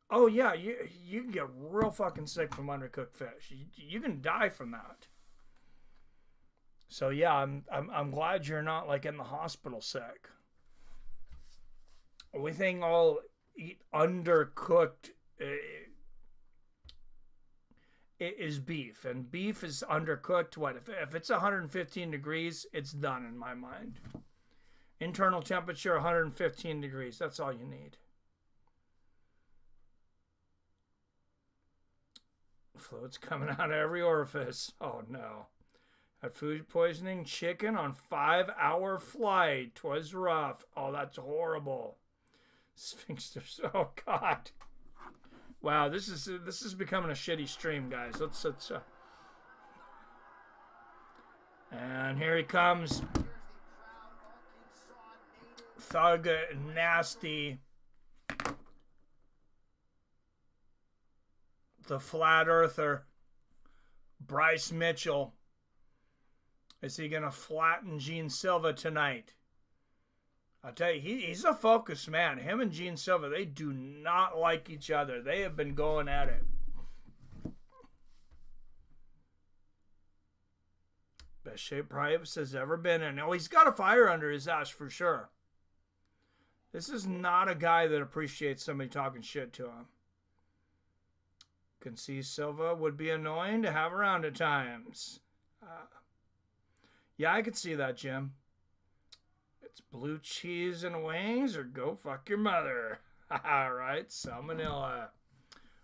Speaker 1: Oh, yeah, you can get real fucking sick from undercooked fish. You can die from that. So, yeah, I'm glad you're not, like, in the hospital sick. Only thing I'll eat undercooked is beef. And beef is undercooked, what? If it's 115 degrees, it's done in my mind. Internal temperature, 115 degrees. That's all you need. Fluid's coming out of every orifice. Oh, no. Had food poisoning chicken on 5-hour flight. 'Twas rough. Oh, that's horrible. Sphinxers. Oh, God. Wow, this is becoming a shitty stream, guys. Let's and here he comes. Thug Nasty. The Flat Earther, Bryce Mitchell. Is he going to flatten Jean Silva tonight? I'll tell you, he's a focused man. Him and Jean Silva, they do not like each other. They have been going at it. Best shape Price has ever been in. Oh, he's got a fire under his ass for sure. This is not a guy that appreciates somebody talking shit to him. Can see Silva would be annoying to have around at times. Yeah, I could see that, Jim. It's blue cheese and wings or go fuck your mother. All right, salmonella.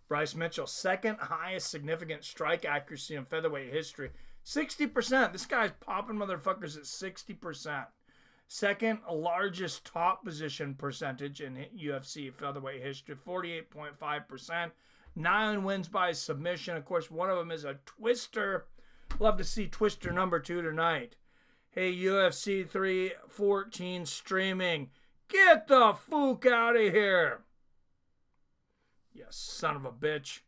Speaker 1: Bryce Mitchell, second highest significant strike accuracy in featherweight history. 60%. This guy's popping motherfuckers at 60%. Second largest top position percentage in UFC featherweight history, 48.5%. 9 wins by submission. Of course, one of them is a twister. Love to see twister number 2 tonight. Hey, UFC 314 streaming. Get the fuck out of here. You son of a bitch.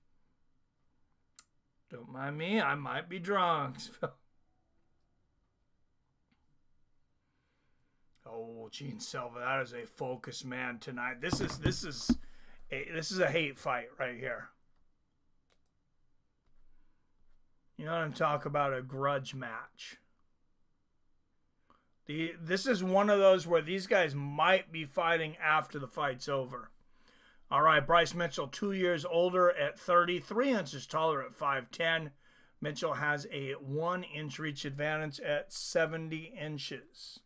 Speaker 1: Don't mind me. I might be drunk. Oh, Jean Silva, that is a focused man tonight. This is a hate fight right here. You know what I'm talking about? A grudge match. This is one of those where these guys might be fighting after the fight's over. All right, Bryce Mitchell, 2 years older at 30, 3 inches taller at 5'10". Mitchell has a 1-inch reach advantage at 70 inches.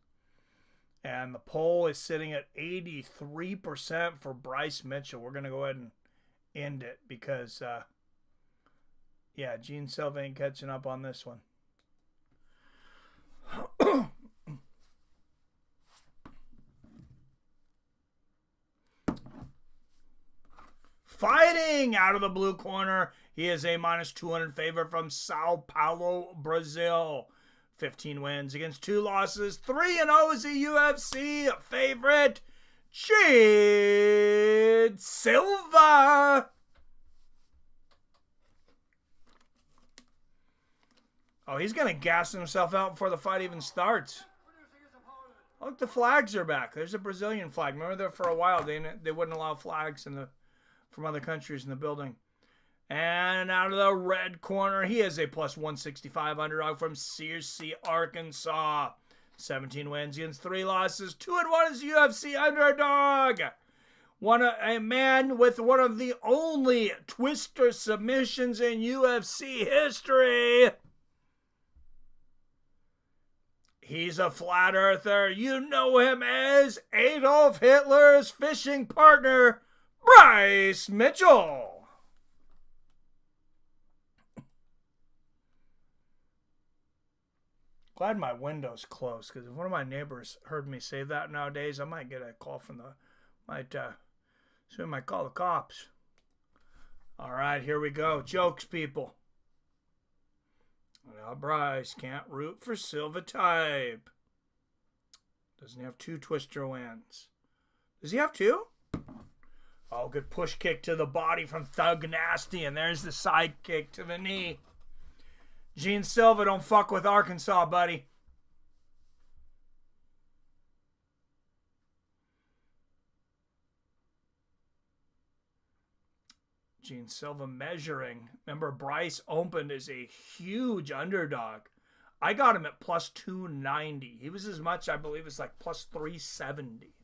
Speaker 1: And the poll is sitting at 83% for Bryce Mitchell. We're going to go ahead and end it because, yeah, Jean Silva ain't catching up on this one. winning out of the blue corner. He is a -200 favorite from Sao Paulo, Brazil. 15 wins against 2 losses. 3-0 is a UFC favorite. Jean Silva. Oh, he's going to gas himself out before the fight even starts. Look, the flags are back. There's a Brazilian flag. Remember that for a while they wouldn't allow flags from other countries in the building. And out of the red corner, he is a +165 underdog from Searcy, Arkansas. 17 wins against 3 losses. 2-1 is UFC underdog. A man with one of the only twister submissions in UFC history. He's a flat earther. You know him as Adolf Hitler's fishing partner, Bryce Mitchell. Glad my window's closed, because if one of my neighbors heard me say that nowadays, I might get a call from soon might call the cops. All right, here we go. Jokes, people. Well, Bryce can't root for Silva type. Doesn't have 2 twister wins. Does he have 2? Oh, good push kick to the body from Thug Nasty, and there's the side kick to the knee. Jean Silva, don't fuck with Arkansas, buddy. Jean Silva measuring. Remember, Bryce opened as a huge underdog. I got him at +290. He was as much, I believe, as like +370.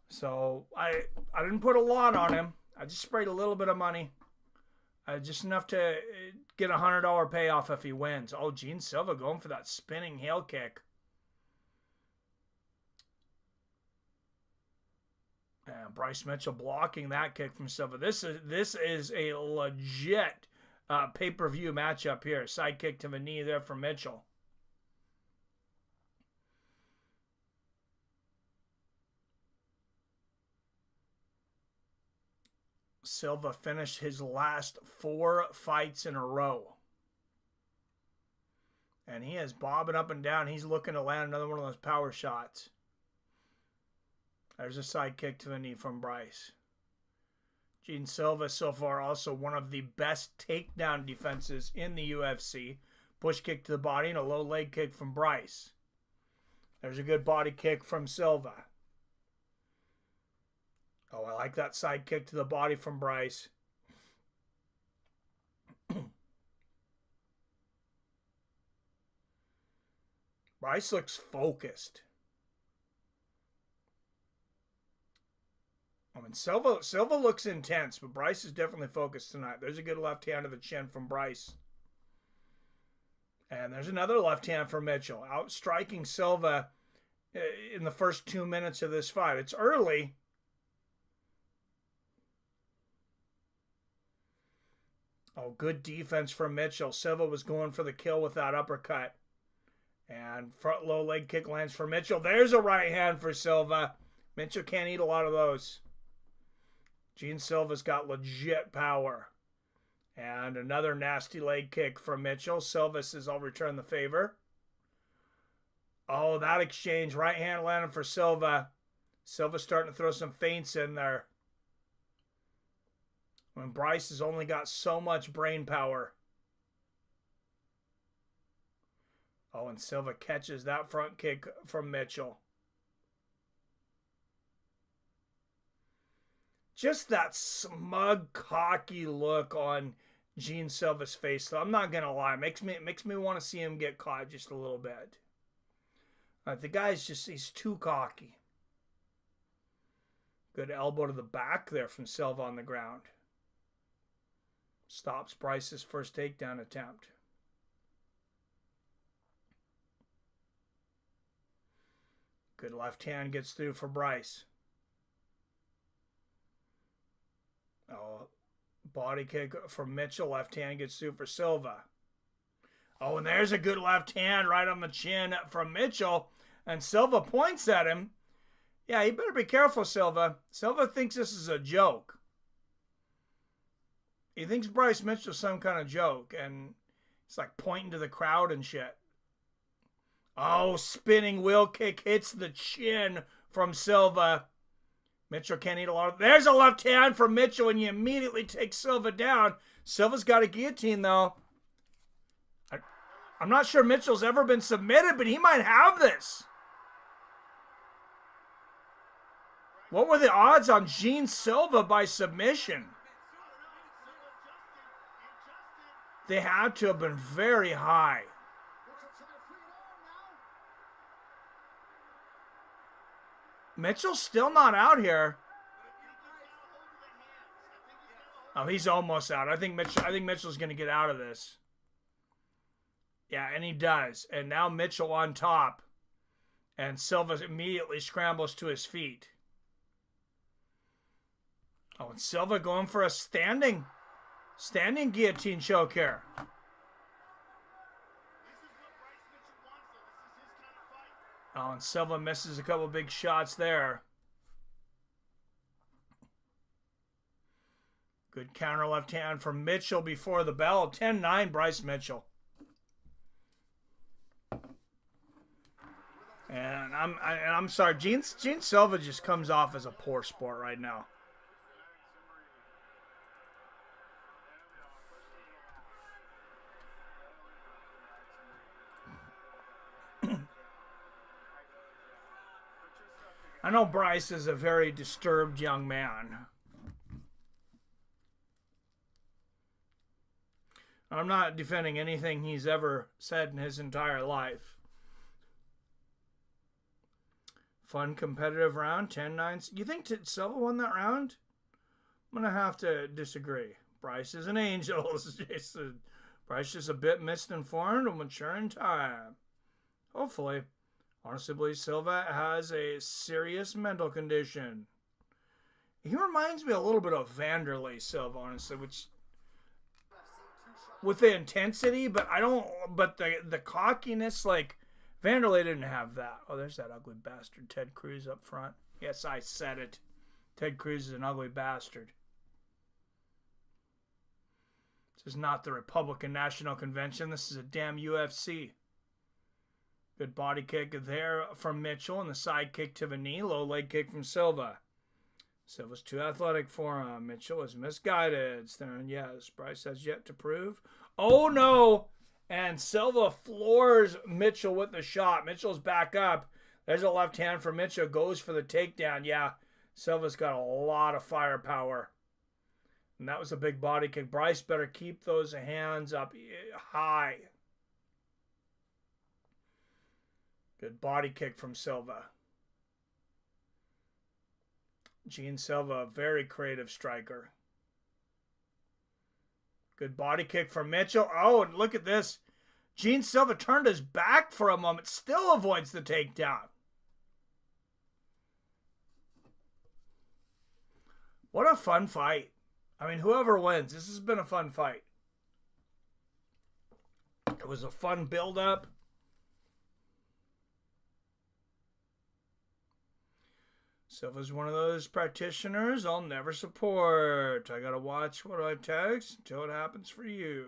Speaker 1: So I didn't put a lot on him. I just sprayed a little bit of money. Just enough to get a $100 payoff if he wins. Oh, Jean Silva going for that spinning heel kick. And Bryce Mitchell blocking that kick from Silva. This is a legit pay-per-view matchup here. Side kick to the knee there from Mitchell. Silva finished his last 4 fights in a row. And he is bobbing up and down. He's looking to land another one of those power shots. There's a side kick to the knee from Bryce. Jean Silva so far also one of the best takedown defenses in the UFC. Push kick to the body and a low leg kick from Bryce. There's a good body kick from Silva. Oh, I like that side kick to the body from Bryce. Bryce looks focused. I mean, Silva looks intense, but Bryce is definitely focused tonight. There's a good left hand to the chin from Bryce. And there's another left hand from Mitchell. Outstriking Silva in the first 2 minutes of this fight. It's early. Oh, good defense from Mitchell. Silva was going for the kill with that uppercut. And front low leg kick lands for Mitchell. There's a right hand for Silva. Mitchell can't eat a lot of those. Jean Silva's got legit power. And another nasty leg kick from Mitchell. Silva says, I'll return the favor. Oh, that exchange. Right hand landing for Silva. Silva's starting to throw some feints in there. When Bryce has only got so much brain power. Oh, and Silva catches that front kick from Mitchell. Just that smug, cocky look on Jean Silva's face. So I'm not gonna lie, it makes me want to see him get caught just a little bit. The guy's he's too cocky. Good elbow to the back there from Silva on the ground. Stops Bryce's first takedown attempt. Good left hand gets through for Bryce. Oh, body kick from Mitchell. Left hand gets through for Silva. Oh, and there's a good left hand right on the chin from Mitchell. And Silva points at him. Yeah, you better be careful, Silva. Silva thinks this is a joke. He thinks Bryce Mitchell's some kind of joke, and he's like pointing to the crowd and shit. Oh, spinning wheel kick hits the chin from Silva. Mitchell can't eat a lot of... There's a left hand from Mitchell, and you immediately take Silva down. Silva's got a guillotine, though. I'm not sure Mitchell's ever been submitted, but he might have this. What were the odds on Jean Silva by submission? They had to have been very high. Mitchell's still not out here. Oh, he's almost out. I think Mitchell's going to get out of this. Yeah, and he does. And now Mitchell on top. And Silva immediately scrambles to his feet. Oh, and Silva going for a standing guillotine choke here. Oh, and Silva misses a couple big shots there. Good counter left hand from Mitchell before the bell. 10-9 Bryce Mitchell. And I'm sorry, Jean Silva just comes off as a poor sport right now. I know Bryce is a very disturbed young man. I'm not defending anything he's ever said in his entire life. Fun competitive round, 10-9. You think Silva won that round? I'm going to have to disagree. Bryce is an angel. Bryce is a bit misinformed and mature in time. Hopefully. Honestly, believe Silva has a serious mental condition. He reminds me a little bit of Vanderlei Silva, honestly, which with the intensity, but the cockiness, like Vanderlei didn't have that. Oh, there's that ugly bastard Ted Cruz up front. Yes, I said it. Ted Cruz is an ugly bastard. This is not the Republican National Convention. This is a damn UFC. Good body kick there from Mitchell and the side kick to the knee. Low leg kick from Silva. Silva's too athletic for him. Mitchell is misguided. Staring, yes, Bryce has yet to prove. Oh, no. And Silva floors Mitchell with the shot. Mitchell's back up. There's a left hand for Mitchell. Goes for the takedown. Yeah, Silva's got a lot of firepower. And that was a big body kick. Bryce better keep those hands up high. Good body kick from Silva. Jean Silva, a very creative striker. Good body kick from Mitchell. Oh, and look at this. Jean Silva turned his back for a moment. Still avoids the takedown. What a fun fight. I mean, whoever wins, this has been a fun fight. It was a fun build-up. Silva's one of those practitioners I'll never support. I gotta watch what I text until it happens for you.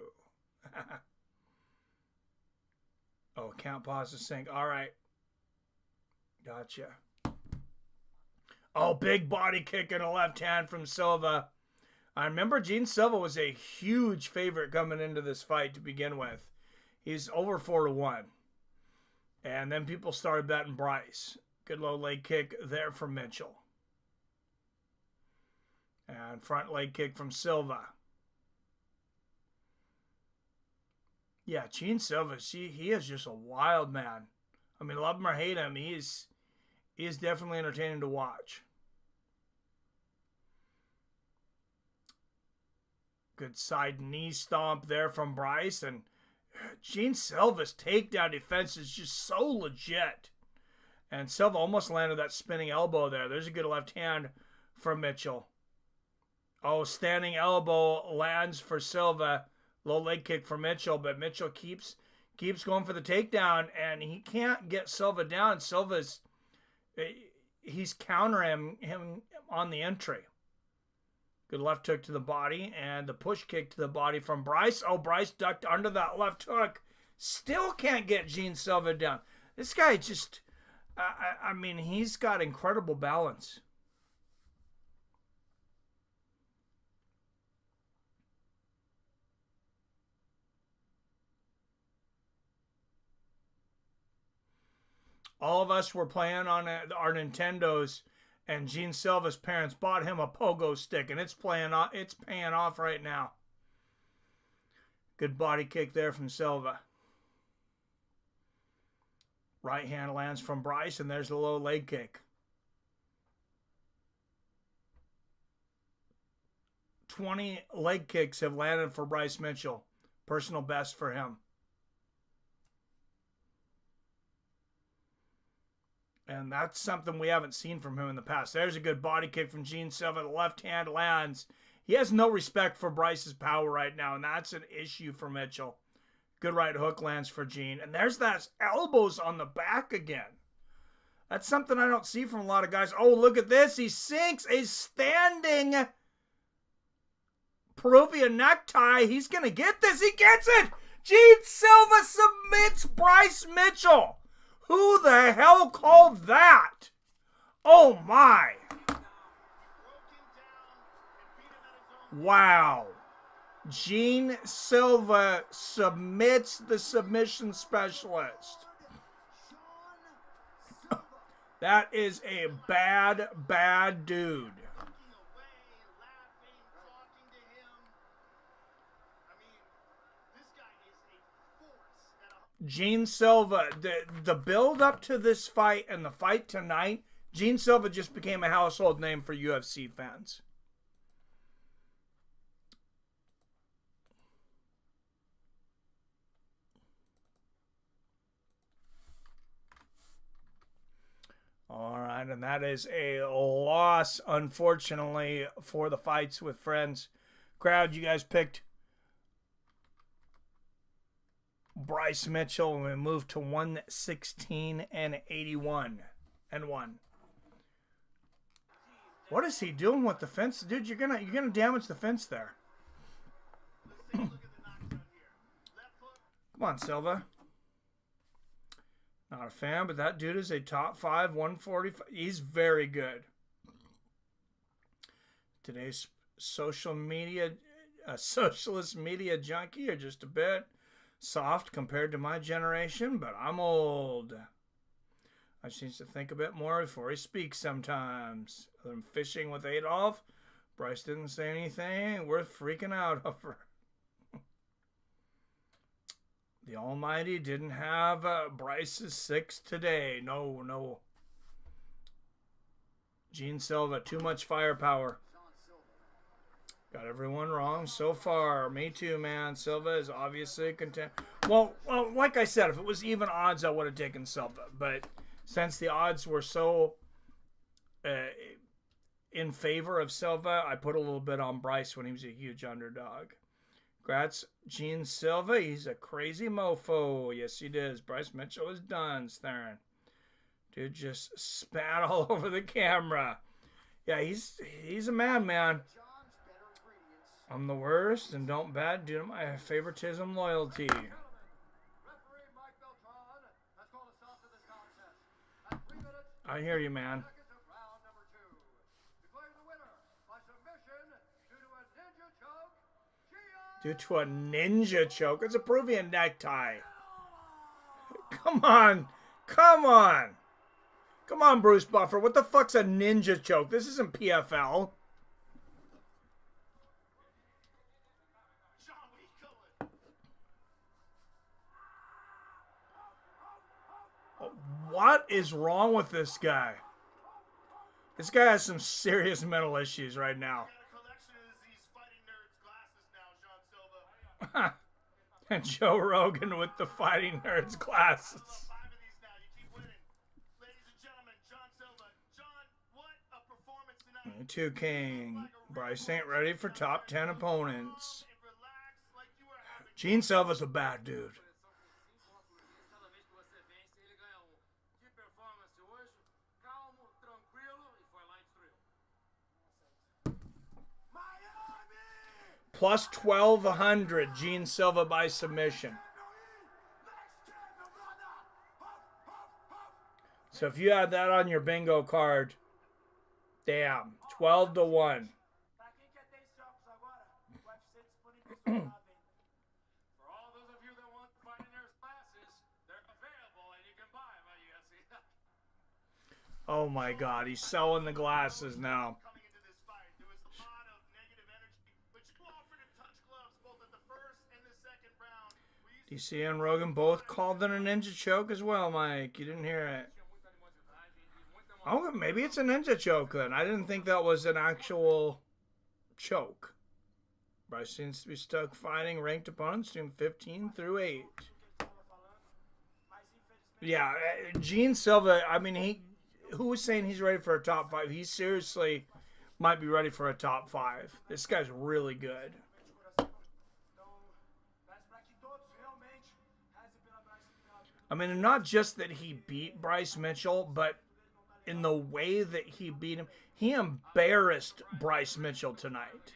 Speaker 1: Oh, count, pause, sync. All right. Gotcha. Oh, big body kick and a left hand from Silva. I remember Jean Silva was a huge favorite coming into this fight to begin with. He's over 4-1. And then people started betting Bryce. Good low leg kick there from Mitchell. And front leg kick from Silva. Yeah, Jean Silva, he is just a wild man. I mean, love him or hate him, he is definitely entertaining to watch. Good side knee stomp there from Bryce. And Jean Silva's takedown defense is just so legit. And Silva almost landed that spinning elbow there. There's a good left hand from Mitchell. Oh, standing elbow lands for Silva. Low leg kick for Mitchell, but Mitchell keeps going for the takedown, and he can't get Silva down. He's countering him on the entry. Good left hook to the body and the push kick to the body from Bryce. Oh, Bryce ducked under that left hook. Still can't get Jean Silva down. This guy just, I mean, he's got incredible balance. All of us were playing on our Nintendos, and Jean Silva's parents bought him a pogo stick, and it's paying off right now. Good body kick there from Silva. Right hand lands from Bryce, and there's the low leg kick. 20 leg kicks have landed for Bryce Mitchell. Personal best for him. And that's something we haven't seen from him in the past. There's a good body kick from Jean Silva. The left hand lands. He has no respect for Bryce's power right now, and that's an issue for Mitchell. Good right hook lands for Jean. And there's that elbows on the back again. That's something I don't see from a lot of guys. Oh, look at this. He sinks a standing Peruvian necktie. He's going to get this. He gets it. Jean Silva submits Bryce Mitchell. Who the hell called that? Oh my. Wow. Jean Silva submits the submission specialist. That is a bad, bad dude. Jean Silva, the build up to this fight and the fight tonight, Jean Silva just became a household name for UFC fans. All right, and that is a loss, unfortunately, for the Fights with Friends crowd. You guys picked Bryce Mitchell, and we moved to 116-81 and 1. What is he doing with the fence, dude? You're gonna damage the fence there. Come on, Silva. Not a fan, but that dude is a top 5 145. He's very good. Today's social media, socialist media junkie, are just a bit soft compared to my generation, but I'm old. I just need to think a bit more before he speaks sometimes. I'm fishing with Adolf. Bryce didn't say anything worth freaking out over. The Almighty didn't have Bryce's 6 today. No. Jean Silva, too much firepower. Got everyone wrong so far. Me too, man. Silva is obviously a contender. Well, like I said, if it was even odds, I would have taken Silva. But since the odds were so in favor of Silva, I put a little bit on Bryce when he was a huge underdog. Congrats, Jean Silva. He's a crazy mofo. Yes, he does. Bryce Mitchell is done, Theron. Dude just spat all over the camera. Yeah, he's a man. I'm the worst and don't bet due to my favoritism loyalty. I hear you, man. Due to a ninja choke. It's a Peruvian necktie. Come on, Bruce Buffer. What the fuck's a ninja choke? This isn't PFL. What is wrong with this guy? This guy has some serious mental issues right now. And Joe Rogan with the Fighting Nerds glasses. 2 King. Bryce ain't ready for top 10 opponents. Jean Silva's a bad dude. plus 1,200. Jean Silva by submission. So if you had that on your bingo card, damn, 12 to 1. Oh my God, he's selling the glasses now. DC and Rogan both called it a ninja choke as well, Mike. You didn't hear it. Oh, maybe it's a ninja choke then. I didn't think that was an actual choke. Bryce seems to be stuck fighting ranked opponents doing 15 through 8. Yeah, Jean Silva, I mean, who was saying he's ready for a top 5? He seriously might be ready for a top 5. This guy's really good. I mean, not just that he beat Bryce Mitchell, but in the way that he beat him, he embarrassed Bryce Mitchell tonight.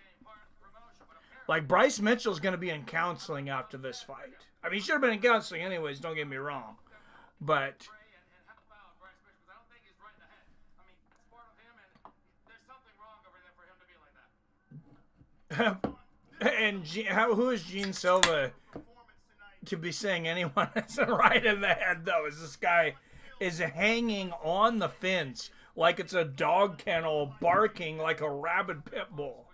Speaker 1: Like, Bryce Mitchell's going to be in counseling after this fight. I mean, he should have been in counseling anyways, don't get me wrong. But and who is Jean Silva to be saying anyone isn't right in the head, though? Is this guy is hanging on the fence like it's a dog kennel, barking like a rabid pit bull.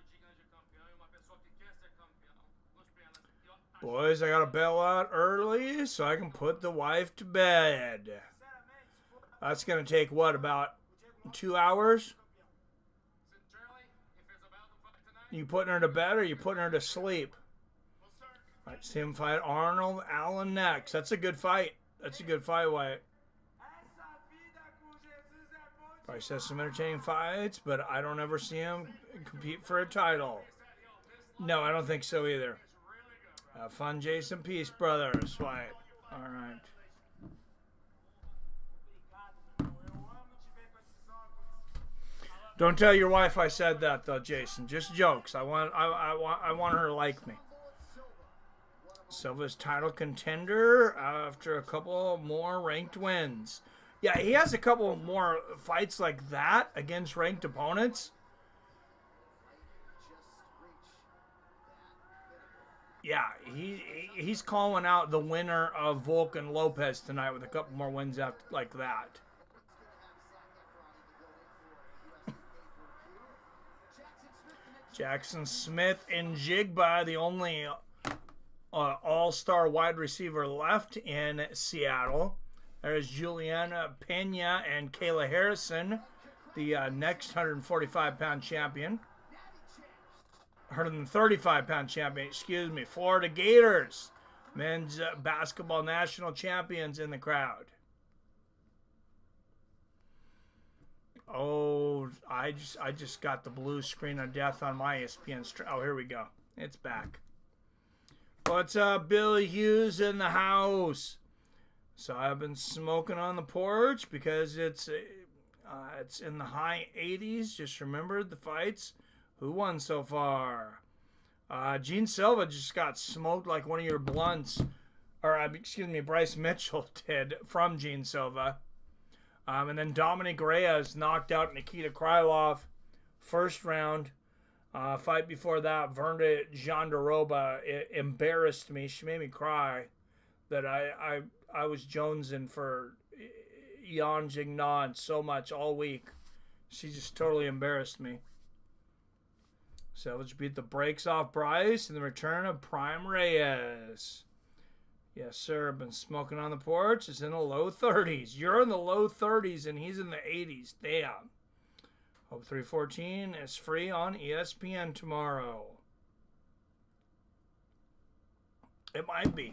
Speaker 1: Boys, I gotta bail out early so I can put the wife to bed. That's gonna take, what, about 2 hours? You putting her to bed or you putting her to sleep? All right, see him fight Arnold Allen next. That's a good fight. That's a good fight, Wyatt. Bryce has some entertaining fights, but I don't ever see him compete for a title. No, I don't think so either. Have fun, Jason. Peace, brothers. Wyatt. All right. Don't tell your wife I said that, though, Jason. Just jokes. I want her to like me. Silva's title contender after a couple more ranked wins. Yeah, he has a couple more fights like that against ranked opponents. Yeah, he's calling out the winner of Volkan Lopez tonight with a couple more wins after like that. Jackson Smith and Jigba, the only all-star wide receiver left in Seattle. There's Juliana Pena and Kayla Harrison, the next 145-pound champion. 135-pound champion, excuse me. Florida Gators, men's basketball national champions in the crowd. Oh, I just got the blue screen of death on my ESPN. Oh, here we go. It's back. What's up, Billy Hughes in the house? So I've been smoking on the porch because it's in the high 80s. Just remembered the fights. Who won so far? Jean Silva just got smoked like one of your blunts. Or, excuse me, Bryce Mitchell did from Jean Silva. And then Dominick Reyes knocked out Nikita Krylov. First round. Fight before that, Virna Jandiroba embarrassed me. She made me cry that I was jonesing for Xiaonan so much all week. She just totally embarrassed me. Savage beat the brakes off Bryce and the return of Prime Reyes. Yes, sir. I've been smoking on the porch. It's in the low 30s. You're in the low 30s and he's in the 80s. Damn. Hope 314 is free on ESPN tomorrow. It might be.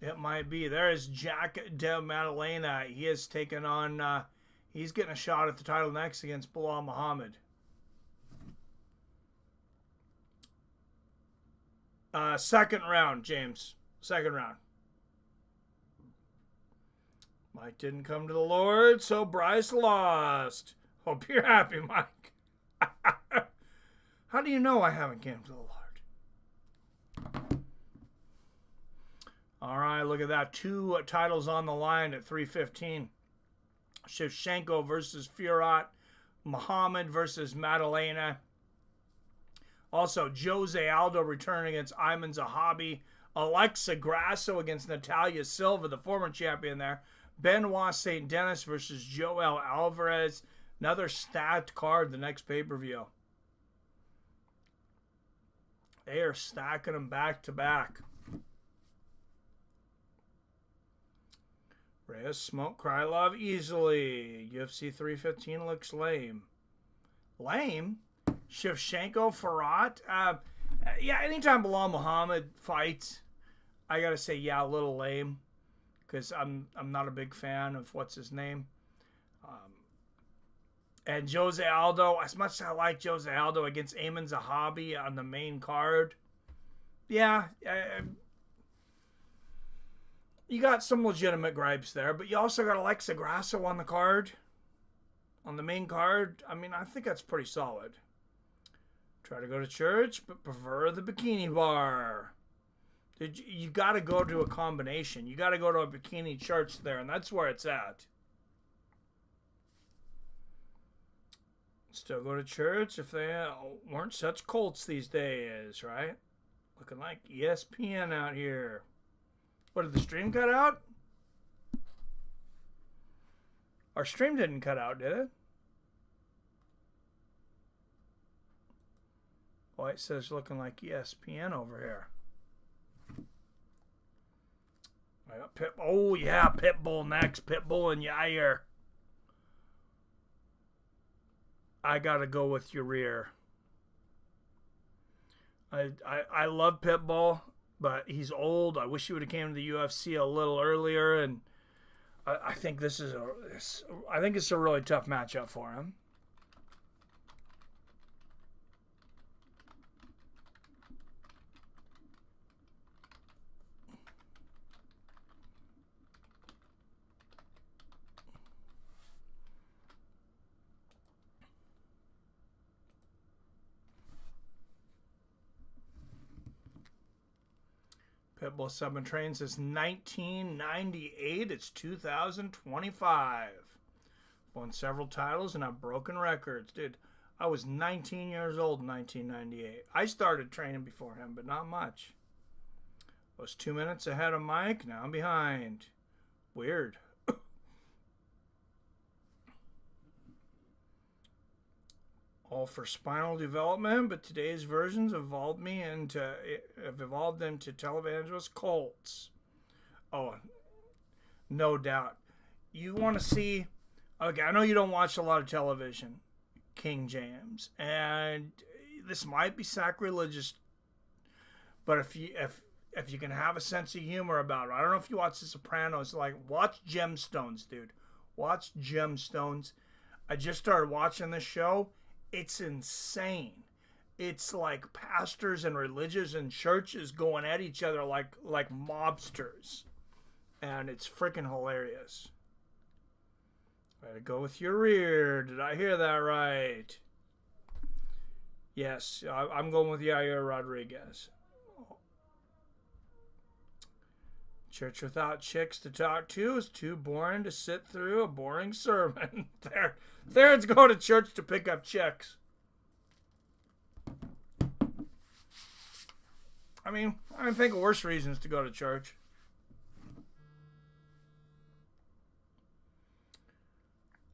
Speaker 1: It might be. There is Jack De Maddalena. He is taking on, he's getting a shot at the title next against Bilal Muhammad. Second round, James. Second round. Mike didn't come to the Lord, so Bryce lost. Hope you're happy, Mike. How do you know I haven't came to the Lord? All right, look at that. 2 titles on the line at 315. Shevchenko versus Fiorot. Muhammad versus Madalena. Also, Jose Aldo returning against Ayman Zahabi. Alexa Grasso against Natalia Silva, the former champion there. Benoit St. Denis versus Joel Alvarez. Another stacked card the next pay-per-view. They are stacking them back to back. Reyes smoked Krylov easily. UFC 315 looks lame. Lame? Shevchenko, Fiorot? Yeah, anytime Bilal Muhammad fights, I gotta say, yeah, a little lame. Because I'm not a big fan of what's his name. And Jose Aldo, as much as I like Jose Aldo against Ayman Zahabi on the main card, yeah, you got some legitimate gripes there, but you also got Alexa Grasso on the card, on the main card. I mean, I think that's pretty solid. Try to go to church, but prefer the bikini bar. You got to go to a combination. You got to go to a bikini church there, and that's where it's at. Still go to church if they weren't such colts these days, right? Looking like ESPN out here. What, did the stream cut out? Our stream didn't cut out, did it? Boy, it says looking like ESPN over here. I got oh, yeah, Pitbull next. Pitbull and Yair. I gotta go with Yair. I love Pitbull, but he's old. I wish he would have came to the UFC a little earlier, and I think this is I think it's a really tough matchup for him. Pitbull sub and trains since 1998. It's 2025. Won several titles and have broken records. Dude, I was 19 years old in 1998. I started training before him, but not much. Was 2 minutes ahead of Mike. Now I'm behind. Weird. All for spinal development, but today's versions have evolved into televangelist cults. Oh, no doubt. You want to see? Okay, I know you don't watch a lot of television, King James, and this might be sacrilegious, but if you can have a sense of humor about it, I don't know if you watch The Sopranos. Like, watch Gemstones, dude. Watch Gemstones. I just started watching this show. It's insane. It's like pastors and religious and churches going at each other like mobsters. And it's freaking hilarious. Gotta go with your rear. Did I hear that right? Yes, I'm going with Yair Rodrigues. Church without chicks to talk to is too boring to sit through a boring sermon. There's go to church to pick up chicks. I mean, I think of worse reasons to go to church.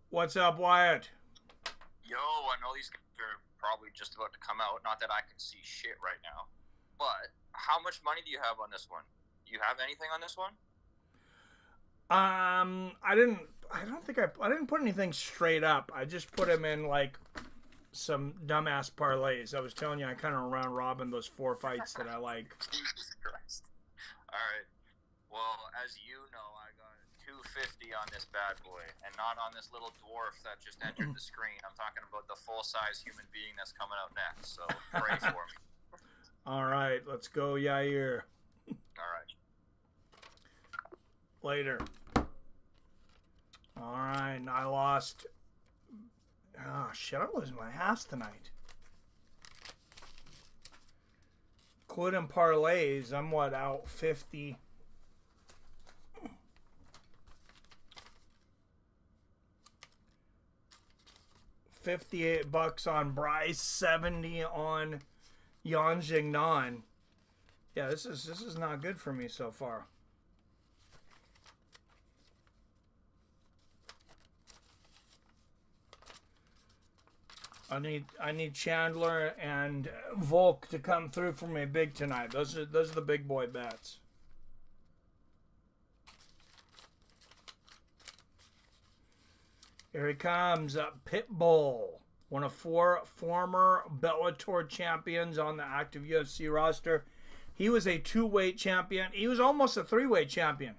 Speaker 1: What's up, Wyatt?
Speaker 3: Yo, I know these guys are probably just about to come out. Not that I can see shit right now. But how much money do you have on this one? You have anything on this one?
Speaker 1: I didn't put anything straight up. I just put them in like some dumbass parlays. I was telling you, I kind of round robin those 4 fights that I like.
Speaker 3: Jesus Christ. All right. Well, as you know, I got 250 on this bad boy, and not on this little dwarf that just entered the screen. I'm talking about the full-size human being that's coming out next. So pray for me.
Speaker 1: All right, let's go, Yair.
Speaker 3: All right.
Speaker 1: Later. All right, I lost. Oh, shit, I'm losing my ass tonight. Including parlays, I'm what, out 50. $58 on Bryce, 70 on Xiaonan. Yeah, this is not good for me so far. I need Chandler and Volk to come through for me big tonight. Those are the big boy bets. Here he comes, Pitbull, one of 4 former Bellator champions on the active UFC roster. He was a 2-weight champion. He was almost a 3-weight champion.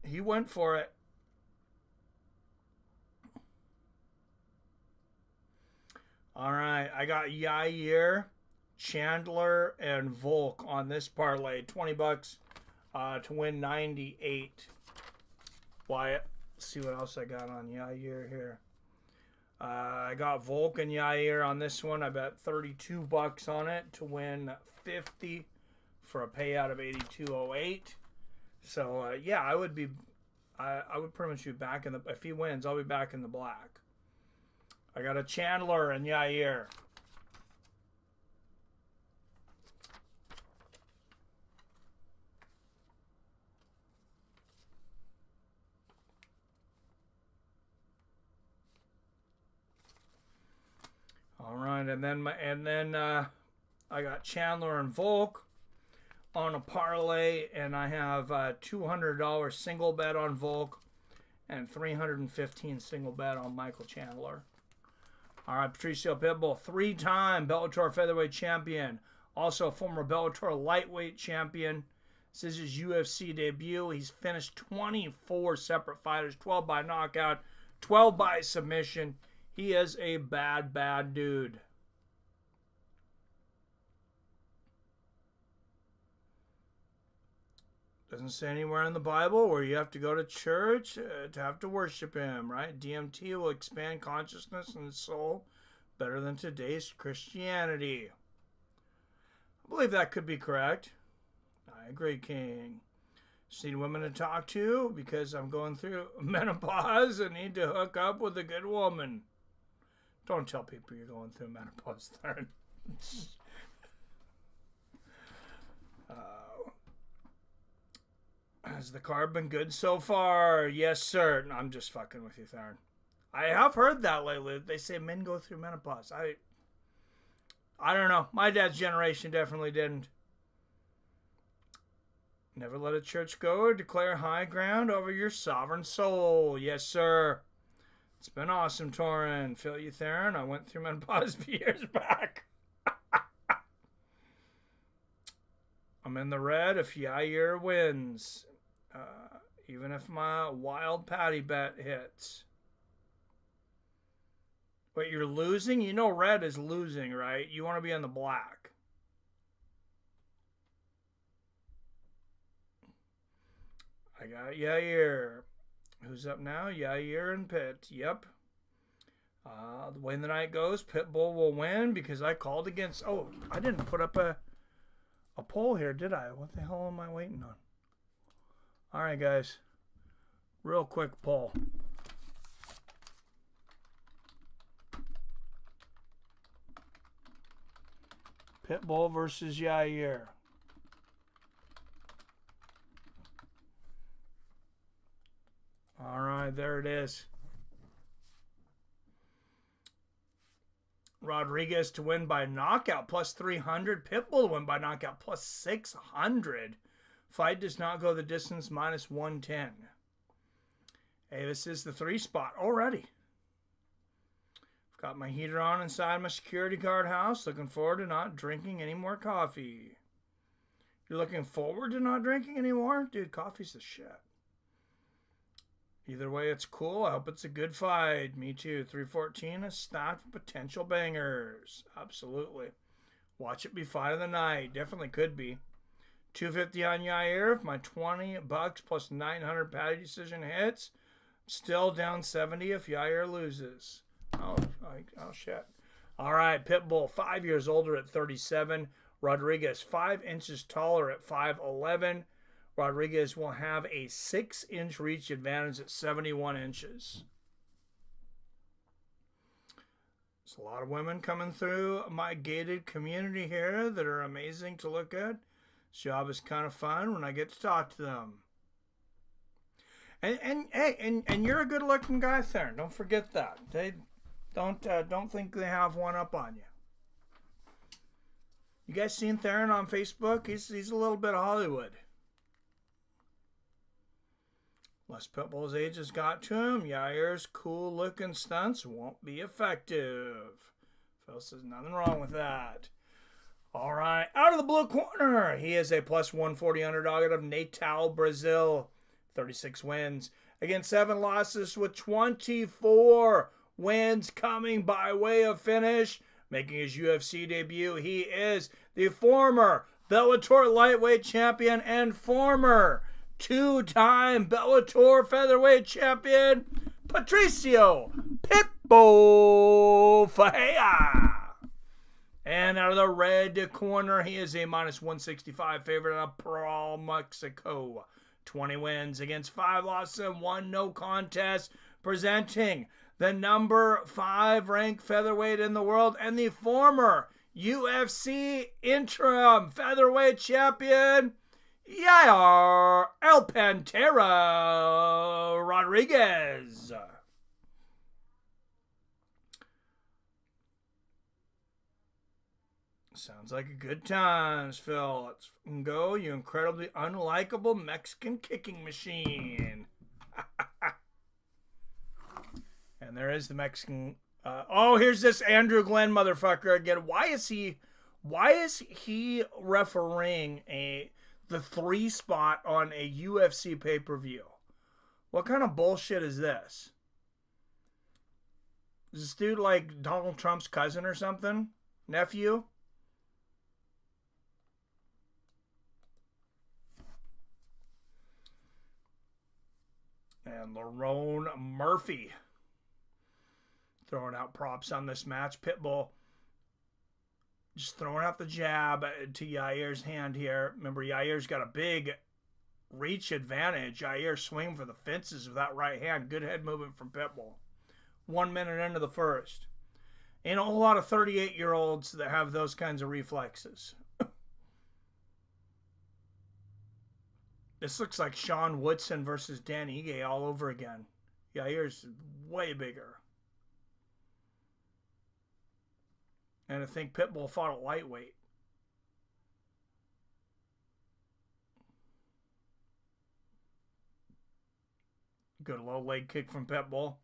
Speaker 1: He went for it. All right, I got Yair, Chandler, and Volk on this parlay. $20 to win 98. Wyatt, let's see what else I got on Yair here. I got Volk and Yair on this one. I bet $32 on it to win 50 for a payout of 82.08. So yeah, I would pretty much be back in the, if he wins, I'll be back in the black. I got a Chandler and Yair. All right, and then I got Chandler and Volk on a parlay, and I have $200 single bet on Volk and $315 single bet on Michael Chandler. All right, Patricio Pitbull, 3-time Bellator Featherweight Champion, also a former Bellator Lightweight Champion. This is his UFC debut. He's finished 24 separate fighters, 12 by knockout, 12 by submission. He is a bad, bad dude. Doesn't say anywhere in the Bible where you have to go to church to have to worship him, right? DMT will expand consciousness and soul better than today's Christianity. I believe that could be correct. I agree, King. Just need women to talk to because I'm going through menopause and need to hook up with a good woman. Don't tell people you're going through menopause, Thurn. Has the card been good so far? Yes, sir. No, I'm just fucking with you, Thurn. I have heard that lately. They say men go through menopause. I don't know. My dad's generation definitely didn't. Never let a church goer declare high ground over your sovereign soul. Yes, sir. It's been awesome, Torin. Feel you, Theron. I went through menopause a few years back. I'm in the red if Yair wins. Even if my wild Paddy bet hits. Wait, you're losing? You know red is losing, right? You want to be in the black. I got Yair. Who's up now? Yair and Pitt. Yep. The way the night goes, Pitbull will win because I called against... Oh, I didn't put up a poll here, did I? What the hell am I waiting on? All right, guys. Real quick poll. Pitbull versus Yair. All right, there it is. Rodrigues to win by knockout, plus 300. Pitbull to win by knockout, plus 600. Fight does not go the distance, minus 110. Hey, this is the 3 spot already. I've got my heater on inside my security guard house. Looking forward to not drinking any more coffee. You're looking forward to not drinking anymore? Dude, coffee's the shit. Either way, it's cool. I hope it's a good fight. Me too. 314 is stacked with potential bangers. Absolutely. Watch it be fight of the night. Definitely could be. 250 on Yair. If my $20 plus 900 Paddy decision hits, still down 70 if Yair loses. Oh shit. All right, Pitbull, 5 years older at 37. Rodrigues, 5 inches taller at 5'11". Rodrigues will have a 6-inch reach advantage at 71 inches. There's a lot of women coming through my gated community here that are amazing to look at. This job is kind of fun when I get to talk to them. And you're a good-looking guy, Theron. Don't forget that. They don't think they have one up on you. You guys seen Theron on Facebook? He's a little bit of Hollywood. Unless Pitbull's age has got to him, Yair's cool-looking stunts won't be effective. Phil says nothing wrong with that. All right, out of the blue corner, he is a plus 140 underdog out of Natal, Brazil. 36 wins against 7 losses with 24 wins coming by way of finish. Making his UFC debut, he is the former Bellator lightweight champion and former 2-time Bellator featherweight champion, Patricio Pitbull Friere. And out of the red corner, he is a minus 165 favorite out of Peral, Mexico. 20 wins against 5 losses and 1 no contest, presenting the number 5 ranked featherweight in the world and the former UFC interim featherweight champion, Yair El Pantera Rodrigues. Sounds like a good times, Phil. Let's go, you incredibly unlikable Mexican kicking machine. And there is the Mexican. Here's this Andrew Glenn motherfucker again. Why is he refereeing the 3 spot on a UFC pay-per-view? What kind of bullshit is this? Is this dude like Donald Trump's cousin or something? Nephew? And Lerone Murphy throwing out props on this match. Pitbull just throwing out the jab to Yair's hand here. Remember, Yair's got a big reach advantage. Yair swinging for the fences with that right hand. Good head movement from Pitbull. 1 minute into the first. Ain't a whole lot of 38-year-olds that have those kinds of reflexes. This looks like Sean Woodson versus Dan Ige all over again. Yair's way bigger. And I think Pitbull fought at lightweight. Good low leg kick from Pitbull.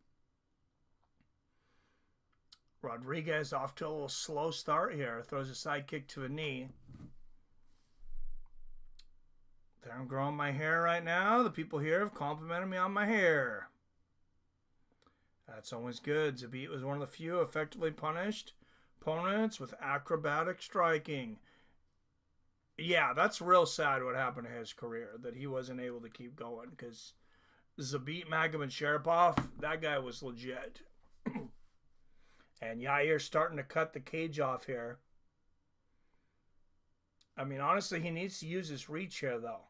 Speaker 1: Rodrigues off to a little slow start here. Throws a side kick to a knee. I'm growing my hair right now. The people here have complimented me on my hair. That's always good. Zabit was one of the few effectively punished opponents with acrobatic striking. Yeah, that's real sad what happened to his career, that he wasn't able to keep going, because Zabit Magomedsharipov, that guy was legit. And Yair's starting to cut the cage off here. I mean, honestly, he needs to use his reach here, though.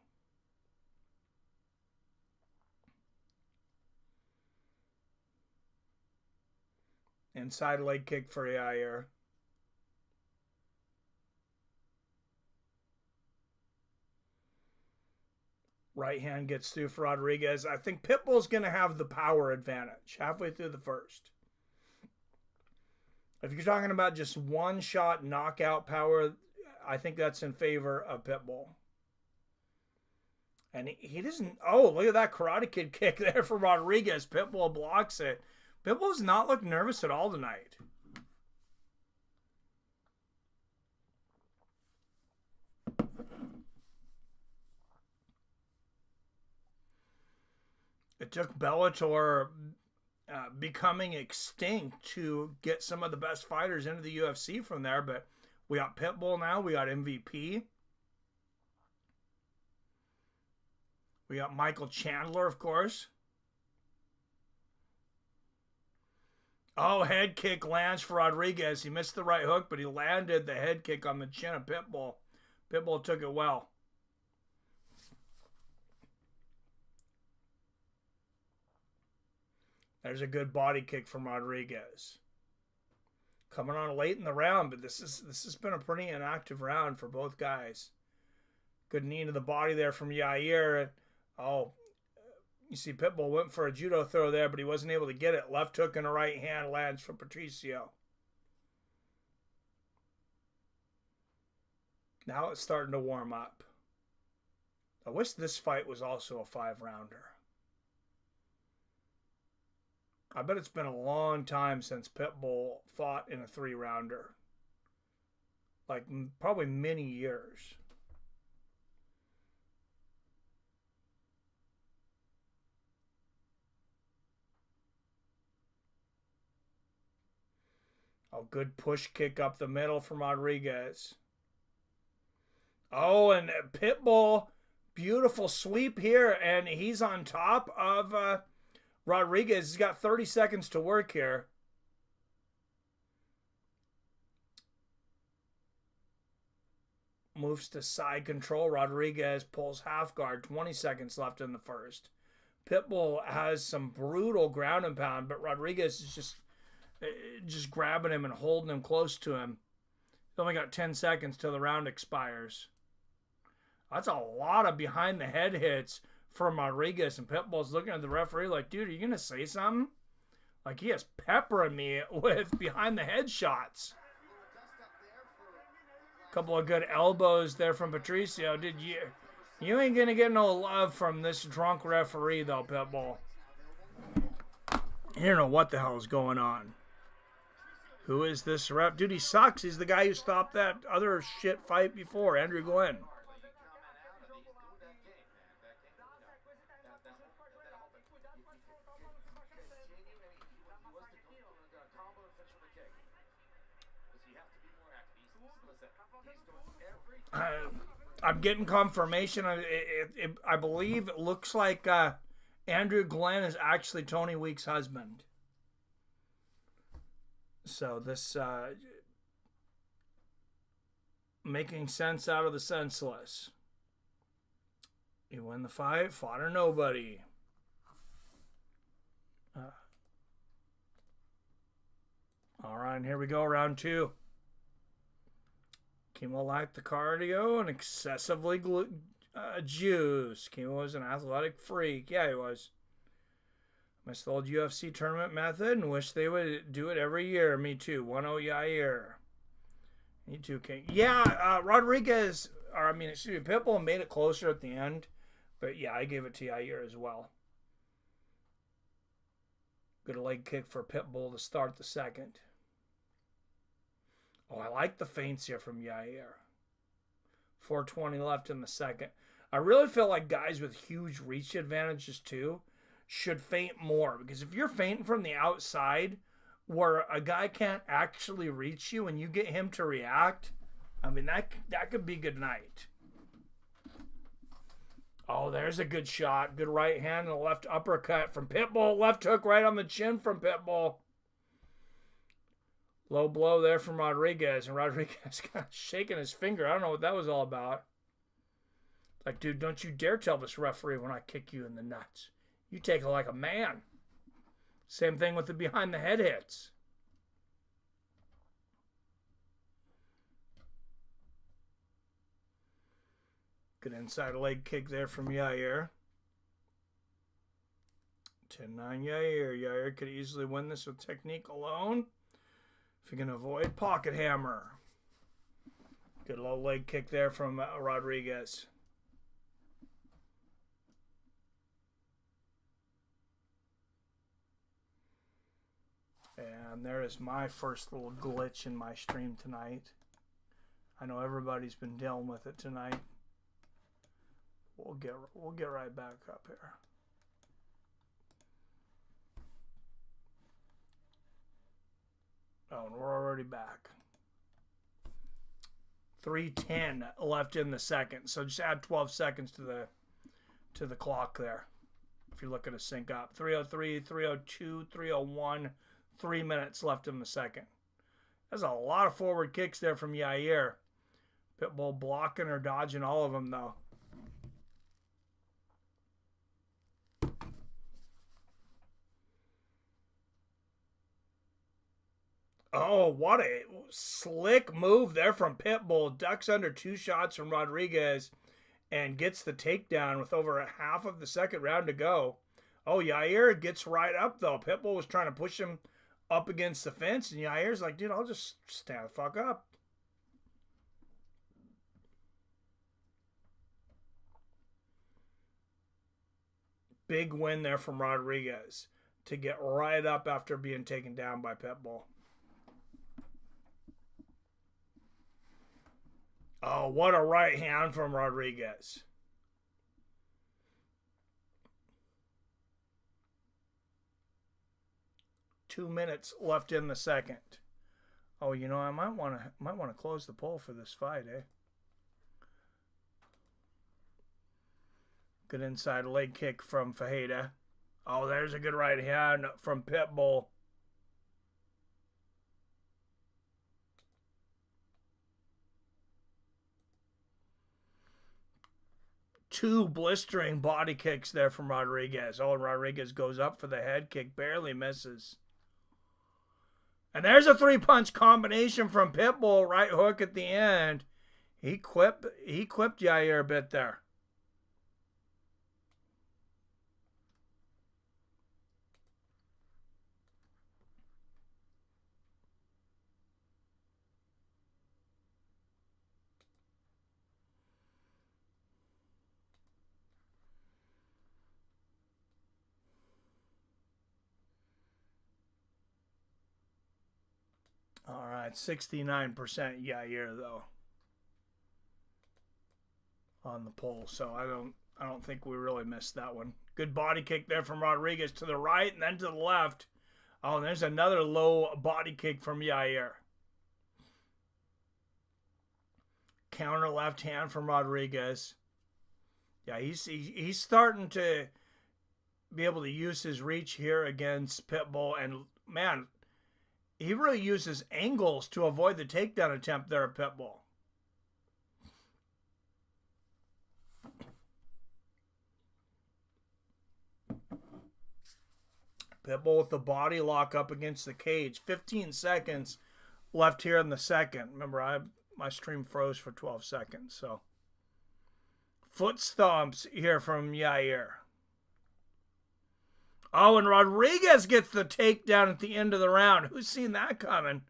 Speaker 1: Inside leg kick for Yair. Right hand gets through for Rodrigues. I think Pitbull's going to have the power advantage halfway through the first. If you're talking about just one-shot knockout power, I think that's in favor of Pitbull. And he doesn't... Oh, look at that Karate Kid kick there for Rodrigues. Pitbull blocks it. Pitbull's not looking nervous at all tonight. It took Bellator becoming extinct to get some of the best fighters into the UFC from there, but we got Pitbull now. We got MVP. We got Michael Chandler, of course. Oh, head kick lands for Rodrigues. He missed the right hook, but he landed the head kick on the chin of Pitbull. Pitbull took it well. There's a good body kick from Rodrigues. Coming on late in the round, but this has been a pretty inactive round for both guys. Good knee to the body there from Yair. Oh, you see Pitbull went for a judo throw there, but he wasn't able to get it. Left hook and a right hand lands for Patricio. Now it's starting to warm up. I wish this fight was also a 5-rounder. I bet it's been a long time since Pitbull fought in a 3-rounder. Like, probably many years. Oh, good push kick up the middle from Rodrigues. Oh, and Pitbull, beautiful sweep here, and he's on top of Rodrigues. He's got 30 seconds to work here. Moves to side control. Rodrigues pulls half guard. 20 seconds left in the first. Pitbull has some brutal ground and pound, but Rodrigues is just grabbing him and holding him close to him. He's only got 10 seconds till the round expires. That's a lot of behind the head hits from Rodrigues, and Pitbull's looking at the referee like, dude, are you going to say something? Like, he is peppering me with behind the head shots. Couple of good elbows there from Patricio. Dude, you ain't going to get no love from this drunk referee, though, Pitbull. You don't know what the hell is going on. Who is this ref? Dude, he sucks. He's the guy who stopped that other shit fight before, Andrew Glenn. I'm getting confirmation. I believe it looks like Andrew Glenn is actually Tony Weeks' husband. So this making sense out of the senseless. He won the fight, fought or nobody. All right, and here we go, round 2. Kimo lacked the cardio and excessively juice. Kimo was an athletic freak. Yeah, he was. Missed the old UFC tournament method and wish they would do it every year. Me too. 1-0 Yair. Me too, King. Yeah, Rodrigues, or I mean, excuse me, Pitbull made it closer at the end. But yeah, I gave it to Yair as well. Good leg kick for Pitbull to start the second. Oh, I like the feints here from Yair. 4:20 left in the second. I really feel like guys with huge reach advantages too should feint more. Because if you're feinting from the outside where a guy can't actually reach you and you get him to react, I mean, that could be good night. Oh, there's a good shot. Good right hand and a left uppercut from Pitbull. Left hook right on the chin from Pitbull. Low blow there from Rodrigues, and Rodrigues kind of shaking his finger. I don't know what that was all about. Like, dude, don't you dare tell this referee when I kick you in the nuts. You take it like a man. Same thing with the behind the head hits. Good inside leg kick there from Yair. 10-9 Yair. Yair could easily win this with technique alone. If you can avoid pocket hammer. Good low leg kick there from Rodrigues. And there is my first little glitch in my stream tonight. I know everybody's been dealing with it tonight. We'll get right back up here. Oh, and we're already back. 3:10 left in the second. So just add 12 seconds to the clock there. If you're looking to sync up. 3:03, 3:02, 3:01, 3 minutes left in the second. There's a lot of forward kicks there from Yair. Pitbull blocking or dodging all of them, though. Oh, what a slick move there from Pitbull. Ducks under 2 shots from Rodrigues and gets the takedown with over half of the second round to go. Oh, Yair gets right up, though. Pitbull was trying to push him up against the fence, and Yair's like, dude, I'll just stand the fuck up. Big win there from Rodrigues to get right up after being taken down by Pitbull. Oh, what a right hand from Rodrigues. Two minutes left in the second. Oh, you know, I might want to close the poll for this fight, eh? Good inside leg kick from Fajeda. Oh, there's a good right hand from Pitbull. Two blistering body kicks there from Rodrigues. Oh, and Rodrigues goes up for the head kick, barely misses. And there's a 3-punch combination from Pitbull, right hook at the end. He clipped Yair a bit there. All right, 69% Yair though on the poll, so I don't think we really missed that one. Good body kick there from Rodrigues to the right and then to the left. Oh, and there's another low body kick from Yair. Counter left hand from Rodrigues. Yeah, he's starting to be able to use his reach here against Pitbull, and man, he really uses angles to avoid the takedown attempt there at Pitbull. Pitbull with the body lock up against the cage. 15 seconds left here in the second. Remember, my stream froze for 12 seconds. So, foot stomps here from Yair. Oh, and Rodrigues gets the takedown at the end of the round. Who's seen that coming?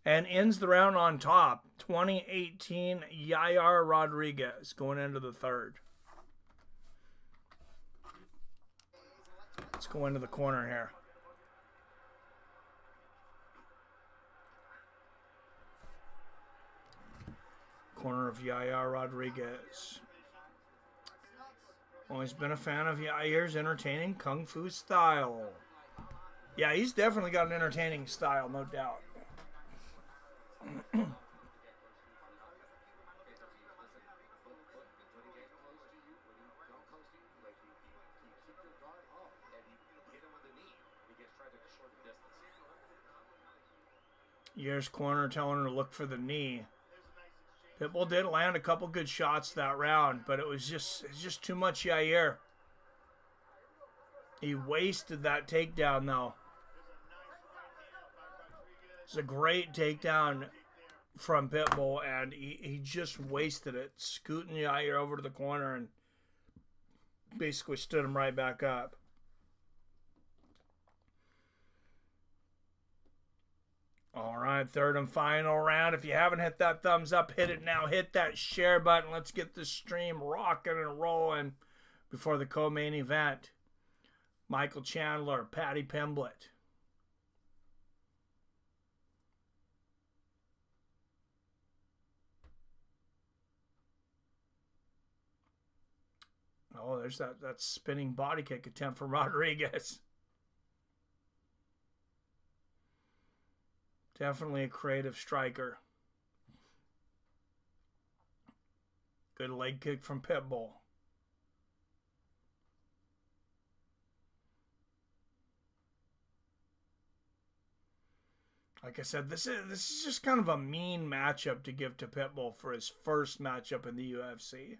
Speaker 1: And ends the round on top. 2018 Yair Rodrigues going into the third. Let's go into the corner here. Corner of Yair Rodrigues. Always been a fan of Yair's entertaining kung fu style. Yeah, he's definitely got an entertaining style, no doubt. Yair's corner telling her to look for the knee. Pitbull did land a couple good shots that round, but it's just too much Yair. He wasted that takedown, though. It's a great takedown from Pitbull, and he just wasted it, scooting Yair over to the corner and basically stood him right back up. All right, third and final round. If you haven't hit that thumbs up, hit it now. Hit that share button. Let's get this stream rocking and rolling before the co-main event. Michael Chandler, Paddy Pimblett. Oh, there's that spinning body kick attempt from Rodrigues. Definitely a creative striker. Good leg kick from Pitbull. Like I said, this is just kind of a mean matchup to give to Pitbull for his first matchup in the UFC.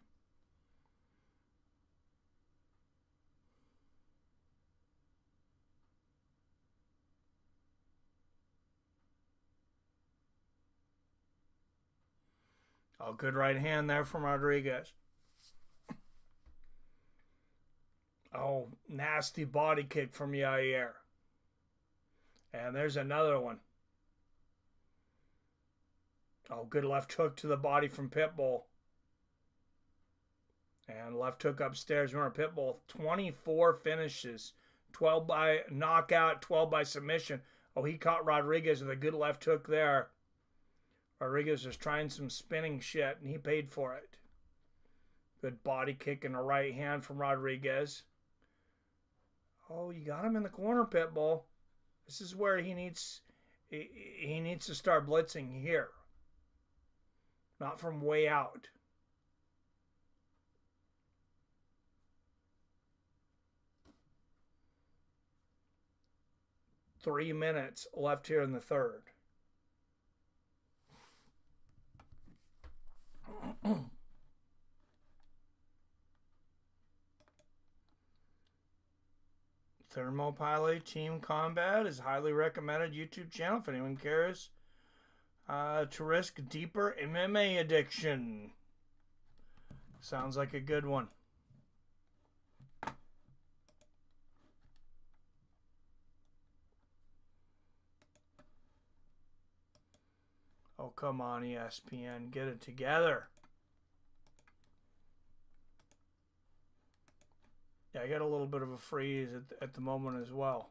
Speaker 1: Oh, good right hand there from Rodrigues. Oh, nasty body kick from Yair. And there's another one. Oh, good left hook to the body from Pitbull. And left hook upstairs. Remember, Pitbull, 24 finishes. 12 by knockout, 12 by submission. Oh, he caught Rodrigues with a good left hook there. Rodrigues was trying some spinning shit, and he paid for it. Good body kick in the right hand from Rodrigues. Oh, you got him in the corner, Pitbull. This is where he needs to start blitzing here. Not from way out. Three minutes left here in the third. Thermopylae Team Combat is highly recommended YouTube channel if anyone cares to risk deeper MMA addiction. Sounds like a good one. Oh, come on, ESPN. Get it together. Yeah, I got a little bit of a freeze at the moment as well.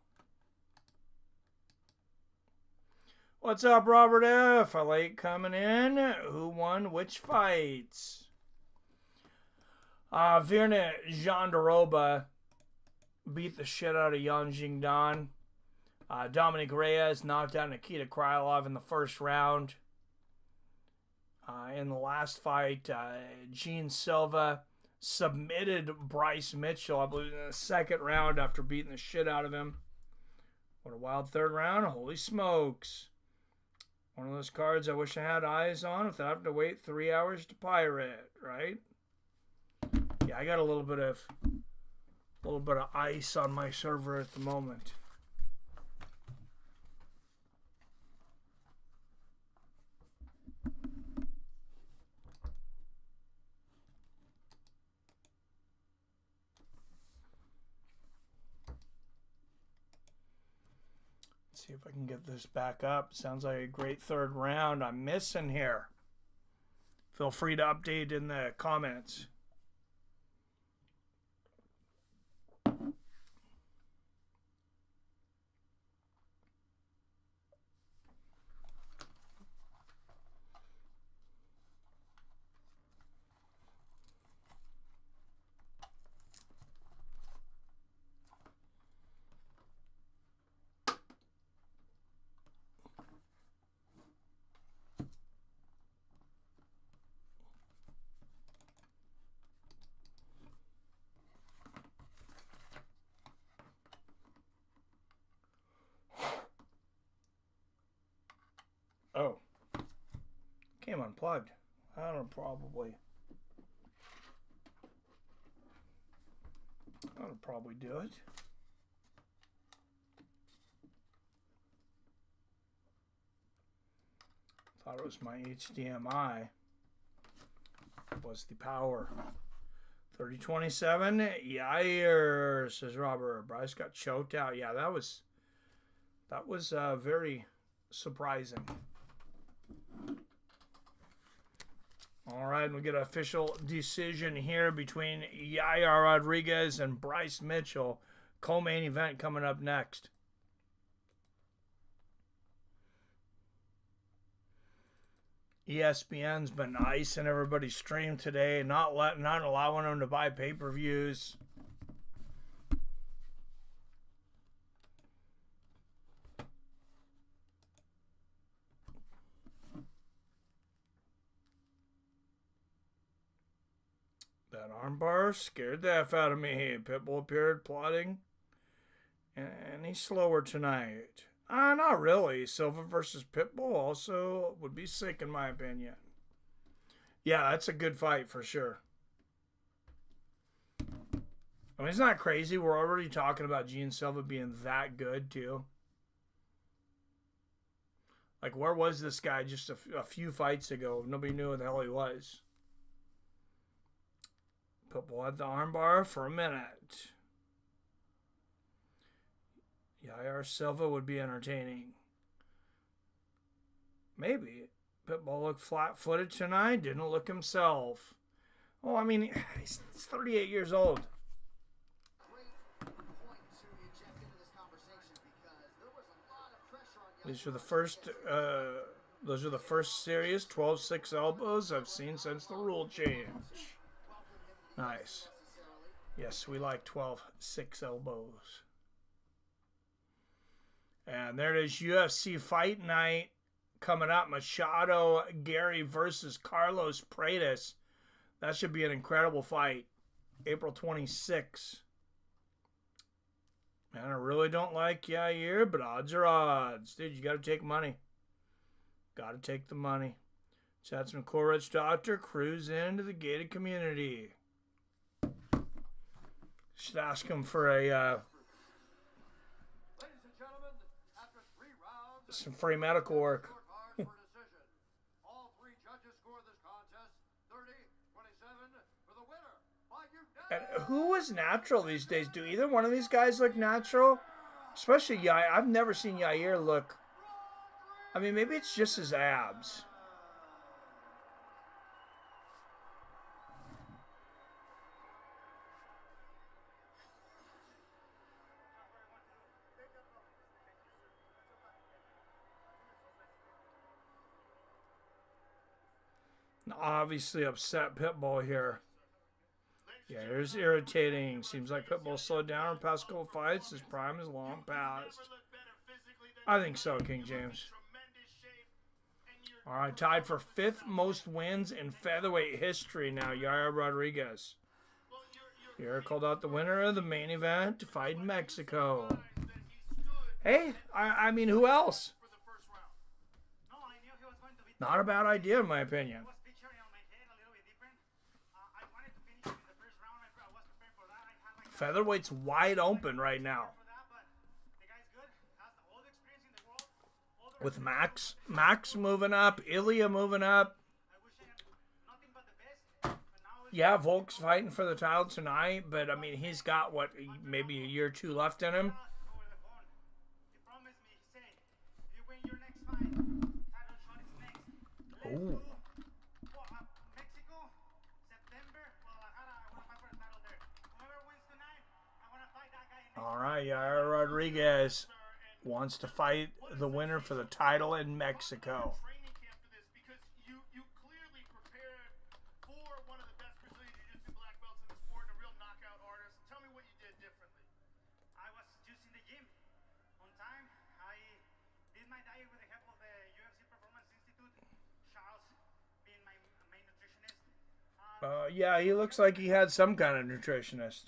Speaker 1: What's up, Robert F? A late coming in. Who won which fights? Virna Jandiroba beat the shit out of Xiaonan. Dominick Reyes knocked out Nikita Krylov in the first round. In the last fight, Jean Silva submitted Bryce Mitchell, I believe, in the second round after beating the shit out of him. What a wild third round. Holy smokes. One of those cards I wish I had eyes on without having to wait 3 hours to pirate, right? Yeah, I got a little bit of ice on my server at the moment. See if I can get this back up. Sounds like a great third round I'm missing here. Feel free to update in the comments. Oh. Came unplugged. That'll probably do it. Thought it was my HDMI. It was the power. 3027. Yair, says Robert. Bryce got choked out. Yeah, that was very surprising. All right, we get an official decision here between Yair Rodrigues and Bryce Mitchell. Co-main event coming up next. ESPN's been icing everybody's stream today, not allowing them to buy pay-per-views. That armbar scared the F out of me. Pitbull appeared plotting, and he's slower tonight. Not really. Silva versus Pitbull also would be sick in my opinion. Yeah, that's a good fight for sure. I mean, it's not crazy. We're already talking about Jean Silva being that good, too. Like, where was this guy just a few fights ago? Nobody knew who the hell he was. Pitbull had the armbar for a minute. Yair Silva would be entertaining. Maybe. Pitbull looked flat-footed tonight. Didn't look himself. Oh, I mean, he's 38 years old. These are the first. Those are the first serious 12-6 elbows I've seen since the rule change. Nice. Yes, we like 12-6 elbows. And there it is, UFC Fight Night coming up. Machado Gary versus Carlos Paredes. That should be an incredible fight. April 26th. Man, I really don't like Yair, but odds are odds. Dude, you got to take money. Got to take the money. Chadson Corrich Doctor, cruise into the gated community. Should ask him for a some free medical work. And who is natural these days? Do either one of these guys look natural? Especially Yair. I've never seen Yair look. I mean, maybe it's just his abs. Obviously upset Pitbull here. Yeah, it's irritating. Seems like Pitbull slowed down in past couple fights. His prime is long past. I think so, King James. All right, tied for 5th most wins in featherweight history now, Yair Rodrigues. Yair called out the winner of the main event to fight in Mexico. Hey, I mean, who else? Not a bad idea, in my opinion. Featherweight's wide open right now. With Max moving up, Ilya moving up. Yeah, Volk's fighting for the title tonight, but I mean, he's got what, maybe a year or two left in him. Ooh. All right, Yair Rodrigues wants to fight the winner for the title in Mexico. Yeah, he looks like he had some kind of nutritionist.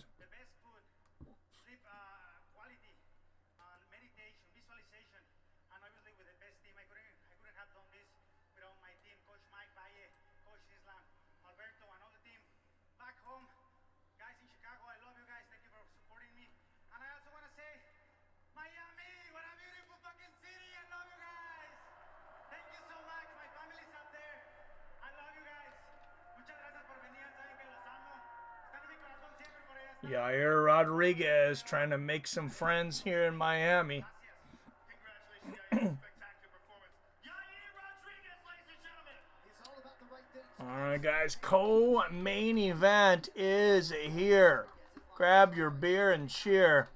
Speaker 1: Yair Rodrigues trying to make some friends here in Miami. Alright guys, co-main event is here. Grab your beer and cheer.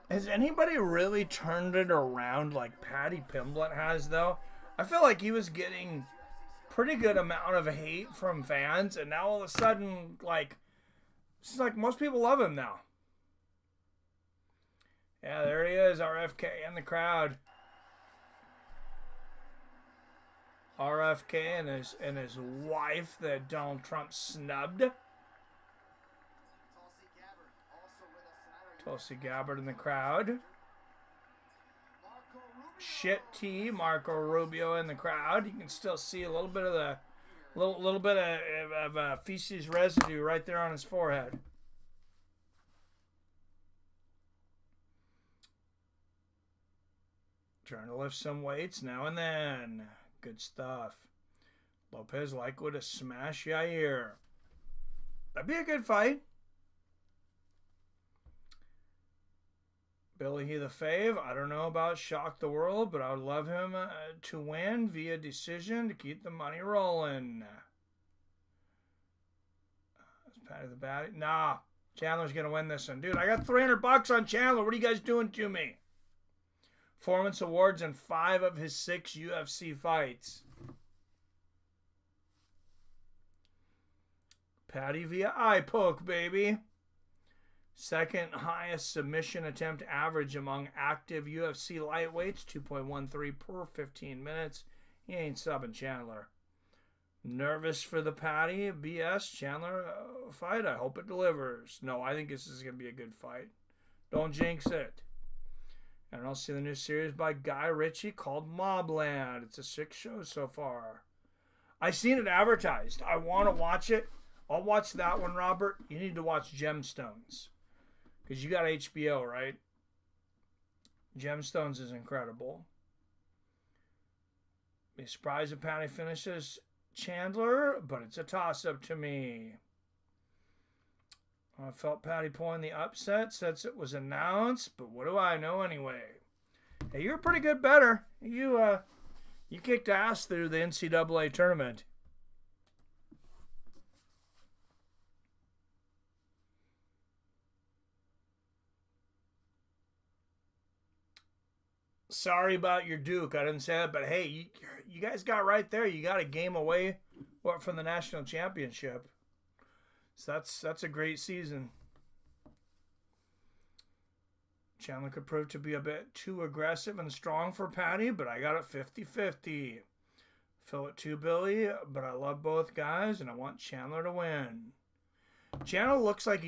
Speaker 1: Has anybody really turned it around like Paddy Pimblett has, though? I feel like he was getting pretty good amount of hate from fans, and now all of a sudden, like, it's like most people love him now. Yeah, there he is, RFK in the crowd. RFK and his wife that Donald Trump snubbed. Tulsi Gabbard in the crowd. Shit T, Marco Rubio in the crowd. You can still see a little bit of the little bit of feces residue right there on his forehead. Trying to lift some weights now and then. Good stuff. Lopez likely to smash Yair. That'd be a good fight. Billy He the Fave. I don't know about Shock the World, but I would love him to win via decision to keep the money rolling. Is Paddy the baddie? Nah. Chandler's going to win this one. Dude, I got $300 on Chandler. What are you guys doing to me? Performance awards in 5 of his 6 UFC fights. Paddy via eye poke, baby. Second highest submission attempt average among active UFC lightweights, 2.13 per 15 minutes. He ain't subbing Chandler. Nervous for the Paddy BS Chandler fight. I hope it delivers. No, I think this is going to be a good fight. Don't jinx it. And I'll see the new series by Guy Ritchie called Mobland. It's a 6 shows so far. I seen it advertised. I want to watch it. I'll watch that one, Robert. You need to watch Gemstones. Because you got HBO, right? Gemstones is incredible. Be surprised if Paddy finishes Chandler, but it's a toss-up to me. I felt Paddy pulling the upset since it was announced, but what do I know anyway? Hey, you're a pretty good bettor. You kicked ass through the NCAA tournament. Sorry about your Duke. I didn't say that, but hey, you guys got right there. You got a game away from the national championship. So that's a great season. Chandler could prove to be a bit too aggressive and strong for Paddy, but I got it 50-50. Fill it too, Billy, but I love both guys, and I want Chandler to win. Chandler looks like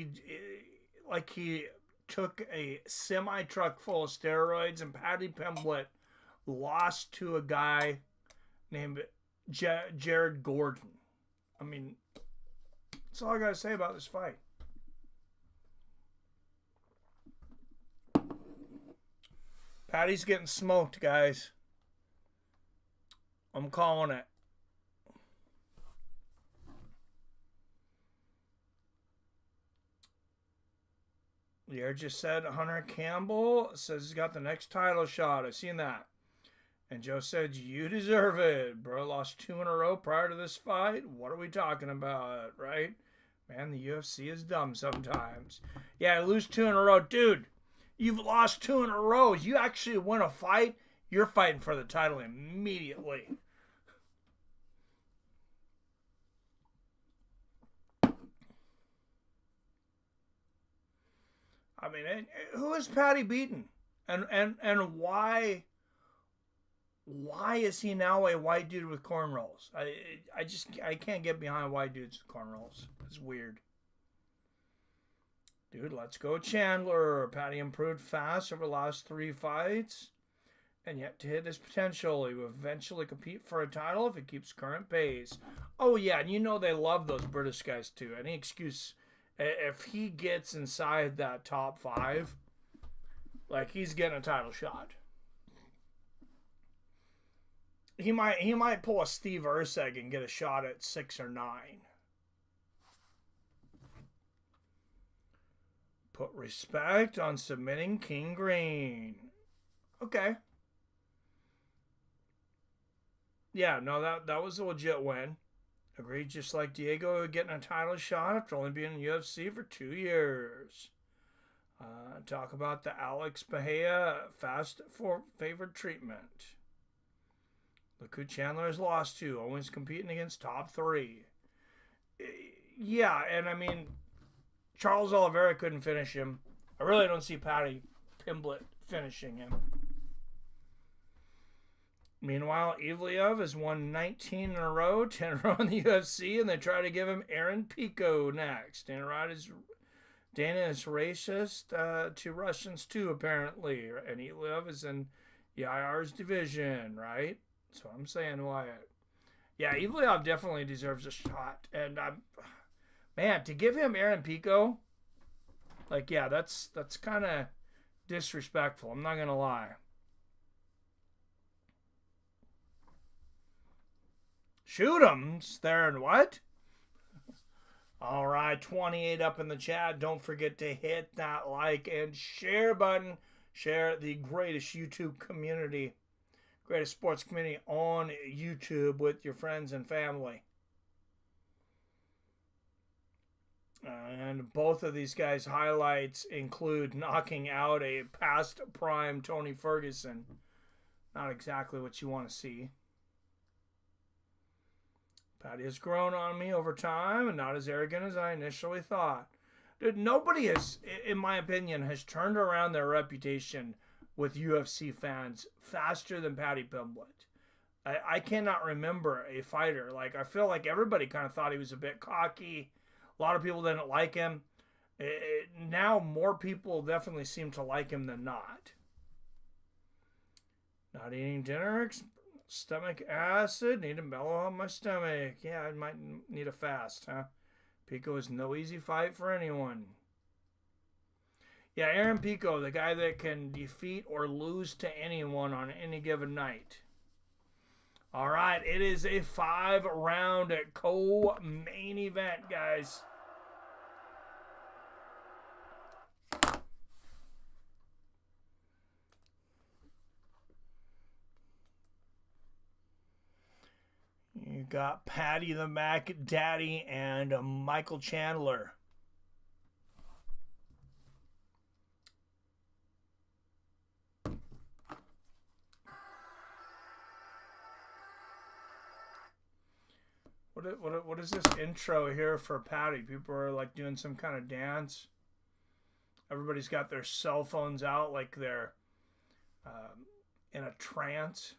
Speaker 1: he took a semi-truck full of steroids, and Paddy Pimblett lost to a guy named Jared Gordon. I mean, that's all I got to say about this fight. Paddy's getting smoked, guys. I'm calling it. Yair just said Hunter Campbell says he's got the next title shot. I've seen that. And Joe said, you deserve it. Bro lost 2 in a row prior to this fight. What are we talking about, right? Man, the UFC is dumb sometimes. Yeah, I lose 2 in a row. Dude, you've lost 2 in a row. You actually win a fight, you're fighting for the title immediately. I mean, who is Paddy beaten? And why is he now a white dude with cornrows? I can't get behind white dudes with cornrows. It's weird. Dude, let's go Chandler. Paddy improved fast over the last 3 fights. And yet to hit his potential, he will eventually compete for a title if he keeps current pace. Oh yeah, and you know they love those British guys too. Any excuse, if he gets inside that top 5, like he's getting a title shot. He might pull a Steve Erceg and get a shot at 6 or 9. Put respect on submitting King Green. Okay. Yeah, no, that was a legit win. Agreed, just like Diego getting a title shot after only being in the UFC for 2 years. Talk about the Alex Bahia fast for favored treatment. Look who Chandler has lost to, always competing against top 3. Yeah, and I mean, Charles Oliveira couldn't finish him. I really don't see Paddy Pimblett finishing him. Meanwhile, Evliov has won 19 in a row, 10 in a row in the UFC, and they try to give him Aaron Pico next. Dana is racist to Russians too, apparently. And Evliov is in Yair's division, right? That's what I'm saying, Wyatt. Yeah, Evliov definitely deserves a shot. And, man, to give him Aaron Pico, like, yeah, that's kind of disrespectful. I'm not going to lie. Shoot 'em, there and what? All right, 28 up in the chat. Don't forget to hit that like and share button. Share the greatest YouTube community, greatest sports community on YouTube with your friends and family. And both of these guys' highlights include knocking out a past prime Tony Ferguson. Not exactly what you want to see. Paddy has grown on me over time and not as arrogant as I initially thought. Dude, nobody has, in my opinion, has turned around their reputation with UFC fans faster than Paddy Pimblett. I cannot remember a fighter. Like, I feel like everybody kind of thought he was a bit cocky. A lot of people didn't like him. Now more people definitely seem to like him than not. Not eating dinner, stomach acid, need to mellow out my stomach. Yeah, I might need a fast, huh? Pico is no easy fight for anyone. Yeah, Aaron Pico, the guy that can defeat or lose to anyone on any given night. All right, it is a 5-round co-main event, guys. You got Paddy the Mac Daddy and Michael Chandler. What is this intro here for Paddy? People are like doing some kind of dance. Everybody's got their cell phones out like they're in a trance.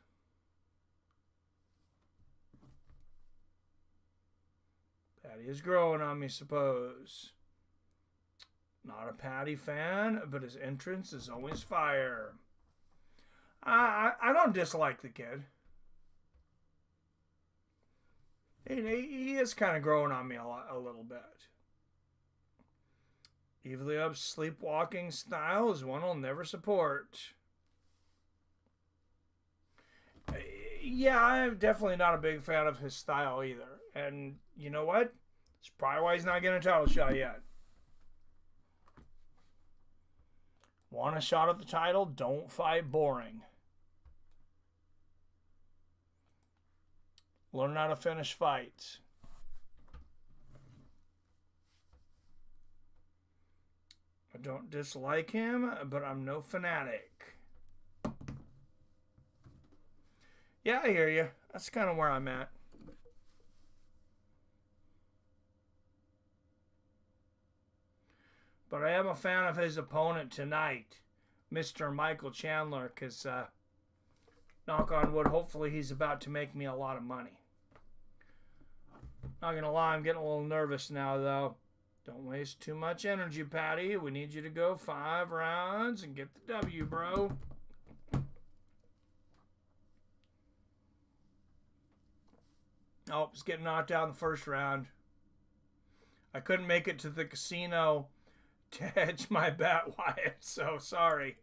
Speaker 1: Paddy is growing on me, suppose. Not a Paddy fan, but his entrance is always fire. I don't dislike the kid. He is kind of growing on me a little bit. Evliov's sleepwalking style is one I'll never support. Yeah, I'm definitely not a big fan of his style either. And you know what? It's probably why he's not getting a title shot yet. Want a shot at the title? Don't fight boring. Learn how to finish fights. I don't dislike him, but I'm no fanatic. Yeah, I hear you. That's kind of where I'm at. But I am a fan of his opponent tonight, Mr. Michael Chandler, because, knock on wood, hopefully he's about to make me a lot of money. Not going to lie, I'm getting a little nervous now, though. Don't waste too much energy, Paddy. We need you to go 5 rounds and get the W, bro. Oh, he's getting knocked out in the first round. I couldn't make it to the casino to hedge my bet, Wyatt, so sorry.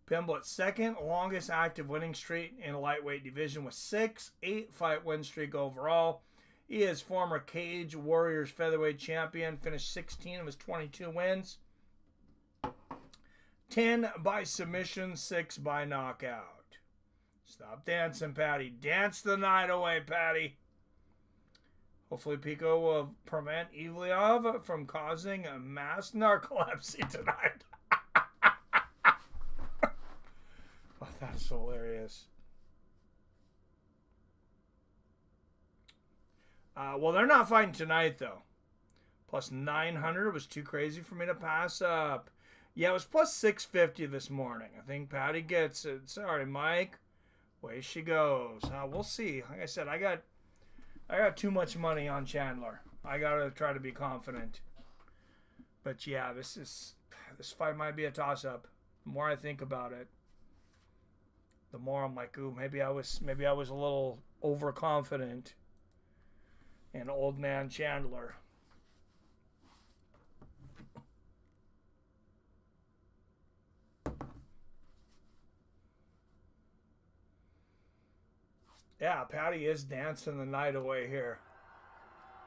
Speaker 1: Pimblett's second longest active winning streak in a lightweight division with 6 8-fight win streak overall. He is former Cage Warriors Featherweight Champion, finished 16 of his 22 wins. 10 by submission, 6 by knockout. Stop dancing, Paddy. Dance the night away, Paddy. Hopefully Pico will prevent Evliov from causing a mass narcolepsy tonight. Oh, that's hilarious. Well, they're not fighting tonight, though. Plus 900 was too crazy for me to pass up. Yeah, it was plus 650 this morning. I think Paddy gets it. Sorry, Mike. Way she goes. We'll see. Like I said, I got too much money on Chandler. I gotta try to be confident. But yeah, this fight might be a toss-up. The more I think about it, the more I'm like, ooh, maybe I was a little overconfident in old man Chandler. Yeah, Paddy is dancing the night away here.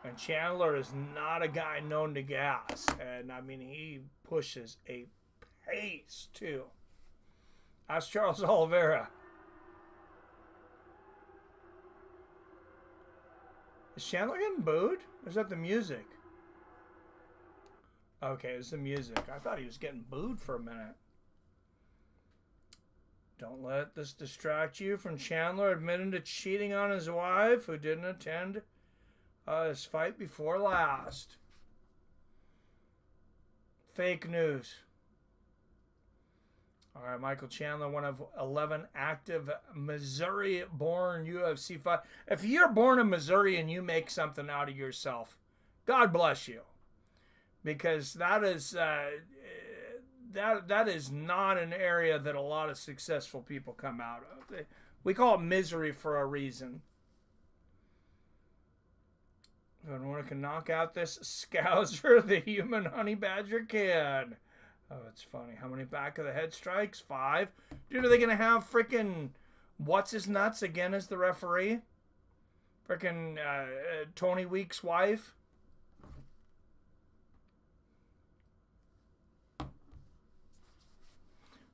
Speaker 1: And Chandler is not a guy known to gas. And, I mean, he pushes a pace, too. That's Charles Oliveira. Is Chandler getting booed? Or is that the music? Okay, it's the music. I thought he was getting booed for a minute. Don't let this distract you from Chandler admitting to cheating on his wife, who didn't attend his fight before last. Fake news. All right, Michael Chandler, one of 11 active Missouri-born UFC fighters. If you're born in Missouri and you make something out of yourself, God bless you, because that is that is not an area that a lot of successful people come out of. We call it misery for a reason. Virna can knock out this Scouser, the human honey badger kid. Oh, it's funny. How many back of the head strikes? 5. Dude, are they going to have freaking what's his nuts again as the referee? Freaking Tony Week's wife?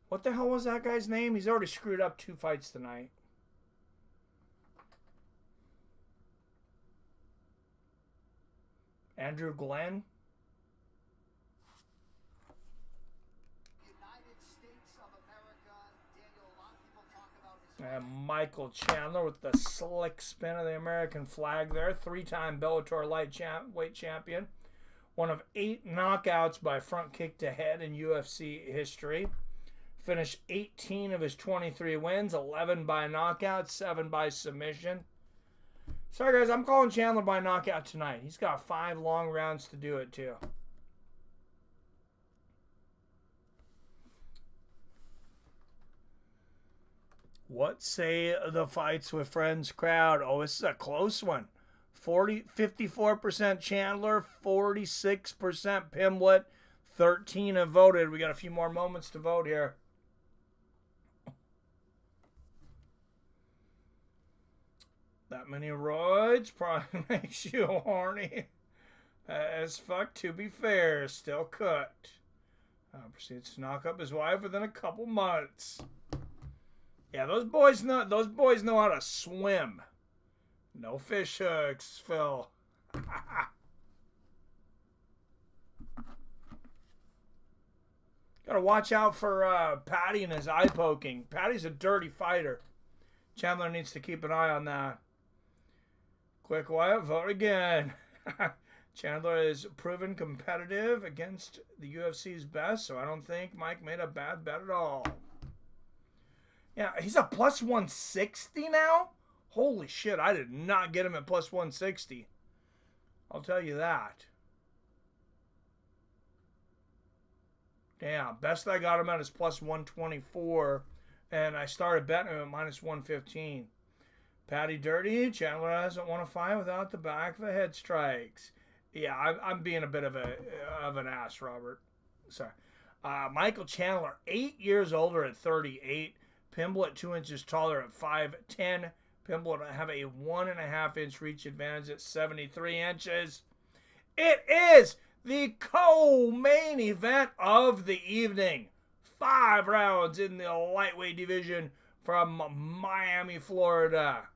Speaker 1: What the hell was that guy's name? He's already screwed up 2 fights tonight. Andrew Glenn? And Michael Chandler with the slick spin of the American flag there. 3-time Bellator lightweight champion. One of 8 knockouts by front kick to head in UFC history. Finished 18 of his 23 wins. 11 by knockout, 7 by submission. Sorry, guys, I'm calling Chandler by knockout tonight. He's got 5 long rounds to do it, too. What say the Fights with Friends crowd? Oh, this is a close one. 54% Chandler, 46% Pimblett, 13 have voted. We got a few more moments to vote here. That many roids probably makes you horny as fuck, to be fair. Still cut. Proceeds to knock up his wife within a couple months. Yeah, those boys know how to swim. No fish hooks, Phil. Gotta watch out for Paddy and his eye poking. Paddy's a dirty fighter. Chandler needs to keep an eye on that. Quick Wyatt, vote again. Chandler is proven competitive against the UFC's best, so I don't think Mike made a bad bet at all. Yeah, he's a plus 160 now? Holy shit, I did not get him at plus 160. I'll tell you that. Damn, best I got him at is plus 124, and I started betting him at minus 115. Paddy dirty. Chandler hasn't won a fight without the back of the head strikes. Yeah, I'm being a bit of an ass, Robert. Sorry. Michael Chandler, 8 years older at 38. Pimblett 2 inches taller at 5'10". Pimblett have a 1.5 inch reach advantage at 73 inches. It is the co-main event of the evening. 5 rounds in the lightweight division from Miami, Florida.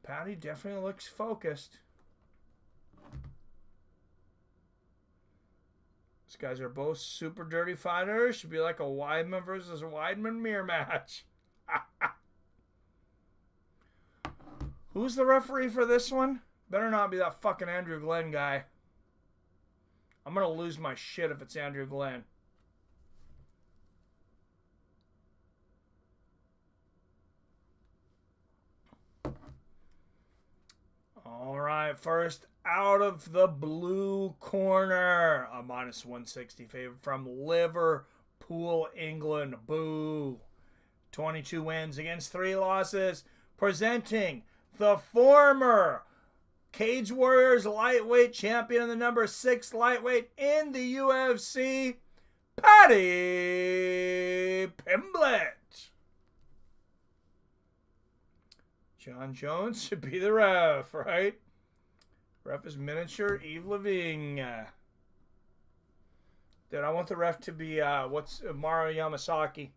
Speaker 1: Paddy definitely looks focused. These guys are both super dirty fighters. Should be like a Weidman versus Weidman mirror match. Who's the referee for this one? Better not be that fucking Andrew Glenn guy. I'm going to lose my shit if it's Andrew Glenn. All right, first out of the blue corner, a -160 favorite from Liverpool, England. Boo. 22 wins against 3 losses. Presenting the former Cage Warriors lightweight champion and the number 6 lightweight in the UFC, Paddy Pimblett. John Jones should be the ref, right? Ref is miniature Yves Lavigne. Dude, I want the ref to be, Mario Yamasaki.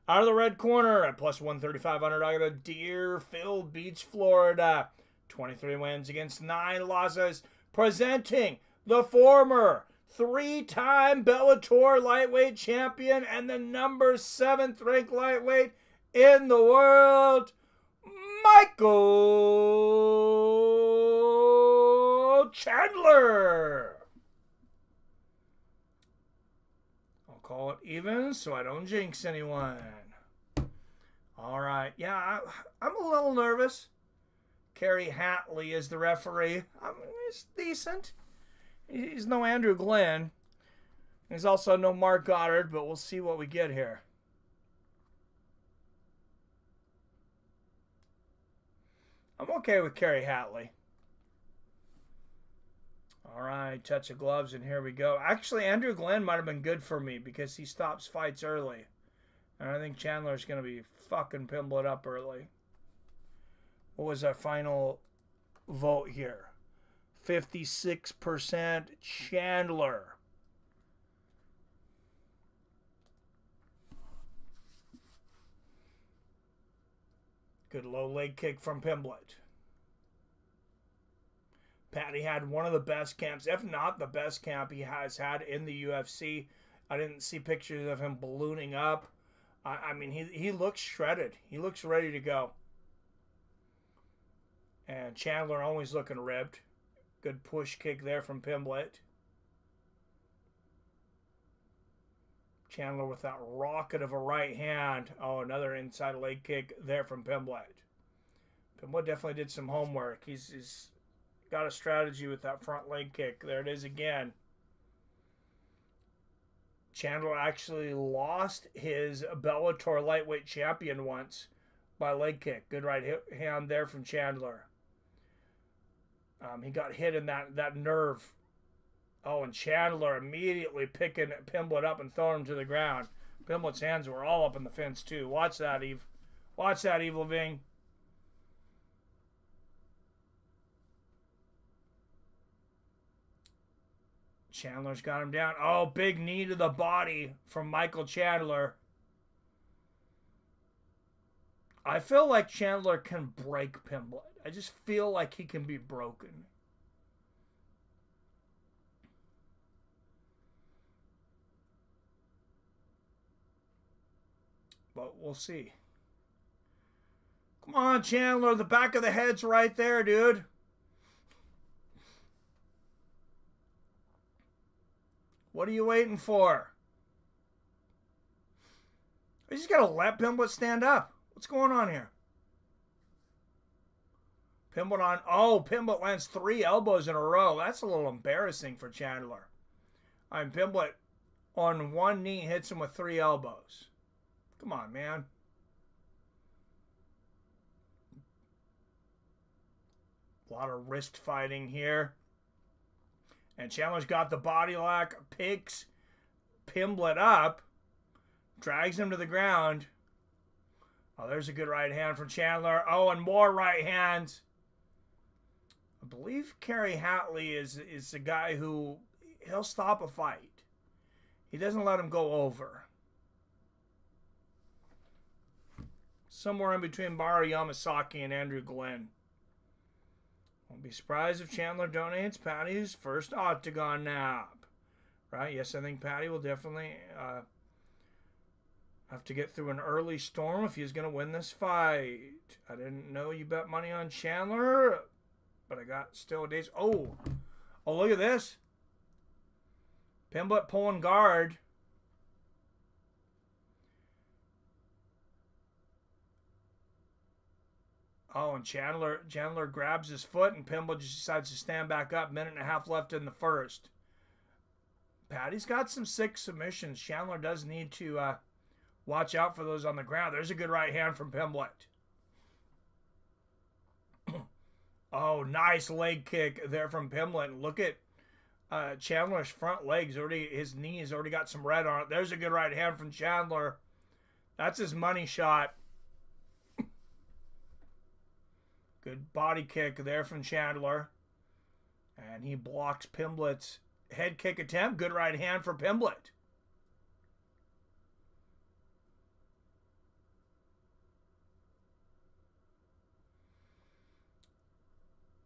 Speaker 1: Out of the red corner at +135 underdog at a Deerfield Beach, Florida. 23 wins against 9 losses. Presenting the former 3-time Bellator lightweight champion and the number 7th ranked lightweight in the world, Michael Chandler. I'll call it even so I don't jinx anyone. All right. Yeah, I'm a little nervous. Kerry Hatley is the referee. He's decent. He's no Andrew Glenn. He's also no Mark Goddard, but we'll see what we get here. I'm okay with Kerry Hatley. All right, touch of gloves, and here we go. Actually, Andrew Glenn might have been good for me because he stops fights early. And I think Chandler's going to be fucking Pimblett up early. What was our final vote here? 56% Chandler. Good low leg kick from Pimblett. Paddy had one of the best camps, if not the best camp he has had in the UFC. I didn't see pictures of him ballooning up. I mean, he looks shredded. He looks ready to go. And Chandler always looking ripped. Good push kick there from Pimblett. Chandler with that rocket of a right hand. Oh, another inside leg kick there from Pimblett. Pimblett definitely did some homework. He's got a strategy with that front leg kick. There it is again. Chandler actually lost his Bellator lightweight champion once by leg kick. Good right hand there from Chandler. He got hit in that nerve. Oh, and Chandler immediately picking Pimblett up and throwing him to the ground. Pimblett's hands were all up in the fence, too. Watch that, Eve. Watch that, Eve Lavigne. Chandler's got him down. Oh, big knee to the body from Michael Chandler. I feel like Chandler can break Pimblett. I just feel like he can be broken. But we'll see. Come on, Chandler. The back of the head's right there, dude. What are you waiting for? You just got to let Pimblett stand up. What's going on here? Pimblett on... Oh, Pimblett lands 3 elbows in a row. That's a little embarrassing for Chandler. Pimblett on one knee hits him with 3 elbows. Come on, man. A lot of wrist fighting here. And Chandler's got the body lock, picks Pimblett up, drags him to the ground. Oh, there's a good right hand from Chandler. Oh, and more right hands. I believe Kerry Hatley is the guy who, he'll stop a fight. He doesn't let him go over. Somewhere in between Mario Yamasaki and Andrew Glenn. Won't be surprised if Chandler donates Paddy's first octagon nap. Right? Yes, I think Paddy will definitely have to get through an early storm if he's going to win this fight. I didn't know you bet money on Chandler, but I got still a days. Oh, look at this. Pimblett pulling guard. Oh, and Chandler grabs his foot, and Pimblett just decides to stand back up. Minute and a half left in the first. Paddy's got some sick submissions. Chandler does need to watch out for those on the ground. There's a good right hand from Pimblett. Oh, nice leg kick there from Pimblett. Look at Chandler's front legs. His knees already got some red on it. There's a good right hand from Chandler. That's his money shot. Good body kick there from Chandler. And he blocks Pimblett's head kick attempt. Good right hand for Pimblett.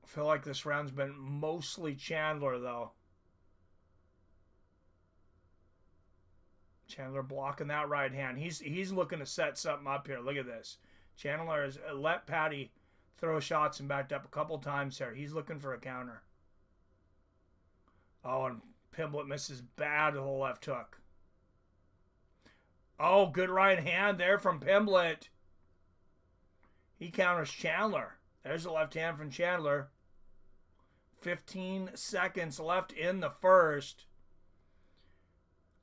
Speaker 1: I feel like this round's been mostly Chandler, though. Chandler blocking that right hand. He's looking to set something up here. Look at this. Chandler has let Paddy throw shots and backed up a couple times here. He's looking for a counter. Oh, and Pimblett misses bad with the left hook. Oh, good right hand there from Pimblett. He counters Chandler. There's the left hand from Chandler. 15 seconds left in the first.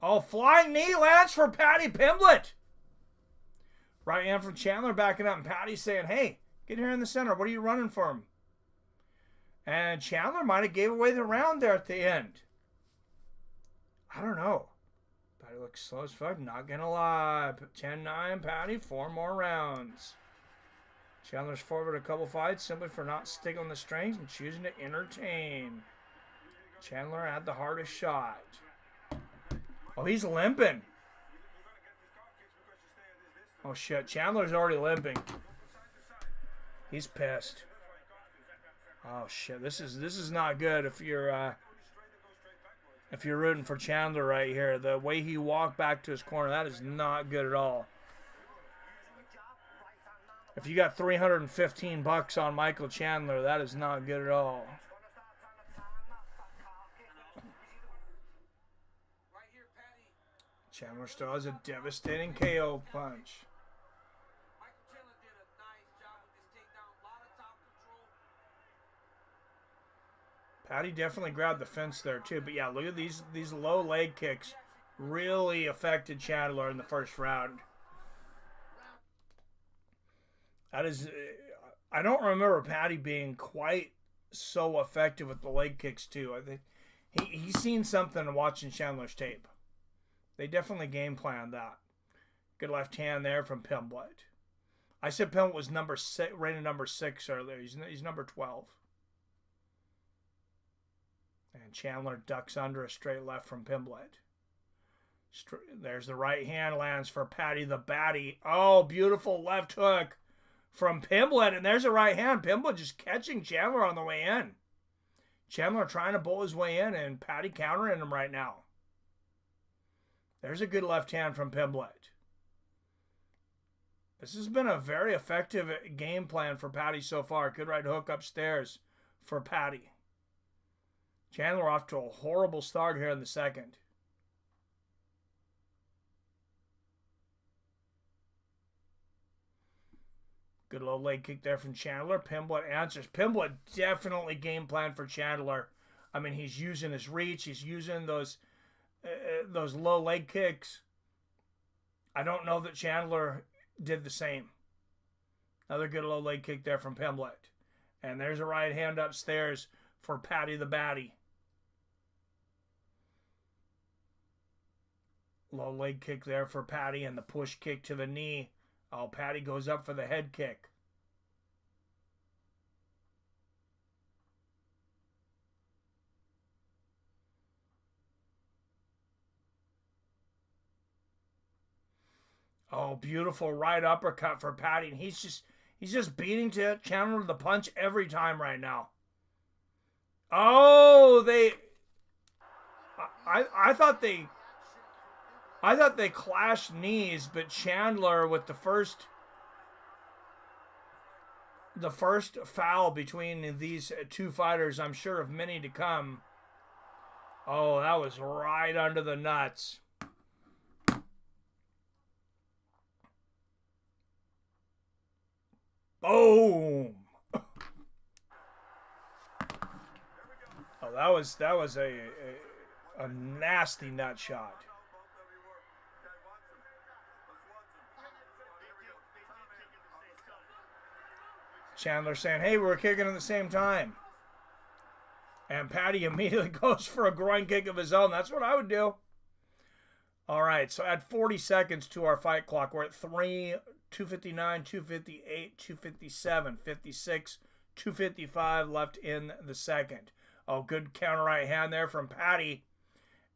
Speaker 1: Oh, flying knee lands for Paddy Pimblett. Right hand from Chandler backing up, and Paddy's saying, hey, get here in the center. What are you running for him? And Chandler might have gave away the round there at the end. I don't know. Paddy looks slow as fuck. Not going to lie. 10-9, Paddy. 4 more rounds. Chandler's forward a couple fights simply for not sticking on the strings and choosing to entertain. Chandler had the hardest shot. Oh, he's limping. Oh, shit. Chandler's already limping. He's pissed. Oh, shit. This is not good if you're rooting for Chandler right here. The way he walked back to his corner, that is not good at all. If you got $315 on Michael Chandler, that is not good at all. Chandler still has a devastating KO punch. Paddy definitely grabbed the fence there too. But yeah, look at these low leg kicks really affected Chandler in the first round. That is, I don't remember Paddy being quite so effective with the leg kicks too. I think he's seen something watching Chandler's tape. They definitely game planned that. Good left hand there from Pimblett. I said Pimblett was rated number 6 earlier. He's number 12. And Chandler ducks under a straight left from Pimblett. There's the right hand lands for Paddy the Batty. Oh, beautiful left hook from Pimblett, and there's a right hand. Pimblett just catching Chandler on the way in. Chandler trying to bowl his way in, and Paddy countering him right now. There's a good left hand from Pimblett. This has been a very effective game plan for Paddy so far. Good right hook upstairs for Paddy. Chandler off to a horrible start here in the second. Good low leg kick there from Chandler. Pimblett answers. Pimblett definitely game plan for Chandler. I mean, he's using his reach. He's using those low leg kicks. I don't know that Chandler did the same. Another good low leg kick there from Pimblett. And there's a right hand upstairs for Paddy the Batty. Low leg kick there for Paddy and the push kick to the knee. Oh, Paddy goes up for the head kick. Oh, beautiful right uppercut for Paddy. And he's just beating Chandler to the punch every time right now. Oh, I thought they clashed knees, but Chandler with the first foul between these two fighters, I'm sure of many to come. Oh, that was right under the nuts. Boom. Oh, that was a nasty nut shot. Chandler saying, hey, we were kicking at the same time. And Paddy immediately goes for a groin kick of his own. That's what I would do. All right, so add 40 seconds to our fight clock. We're at 3, 259, 258, 257, 56, 255 left in the second. Oh, good counter right hand there from Paddy.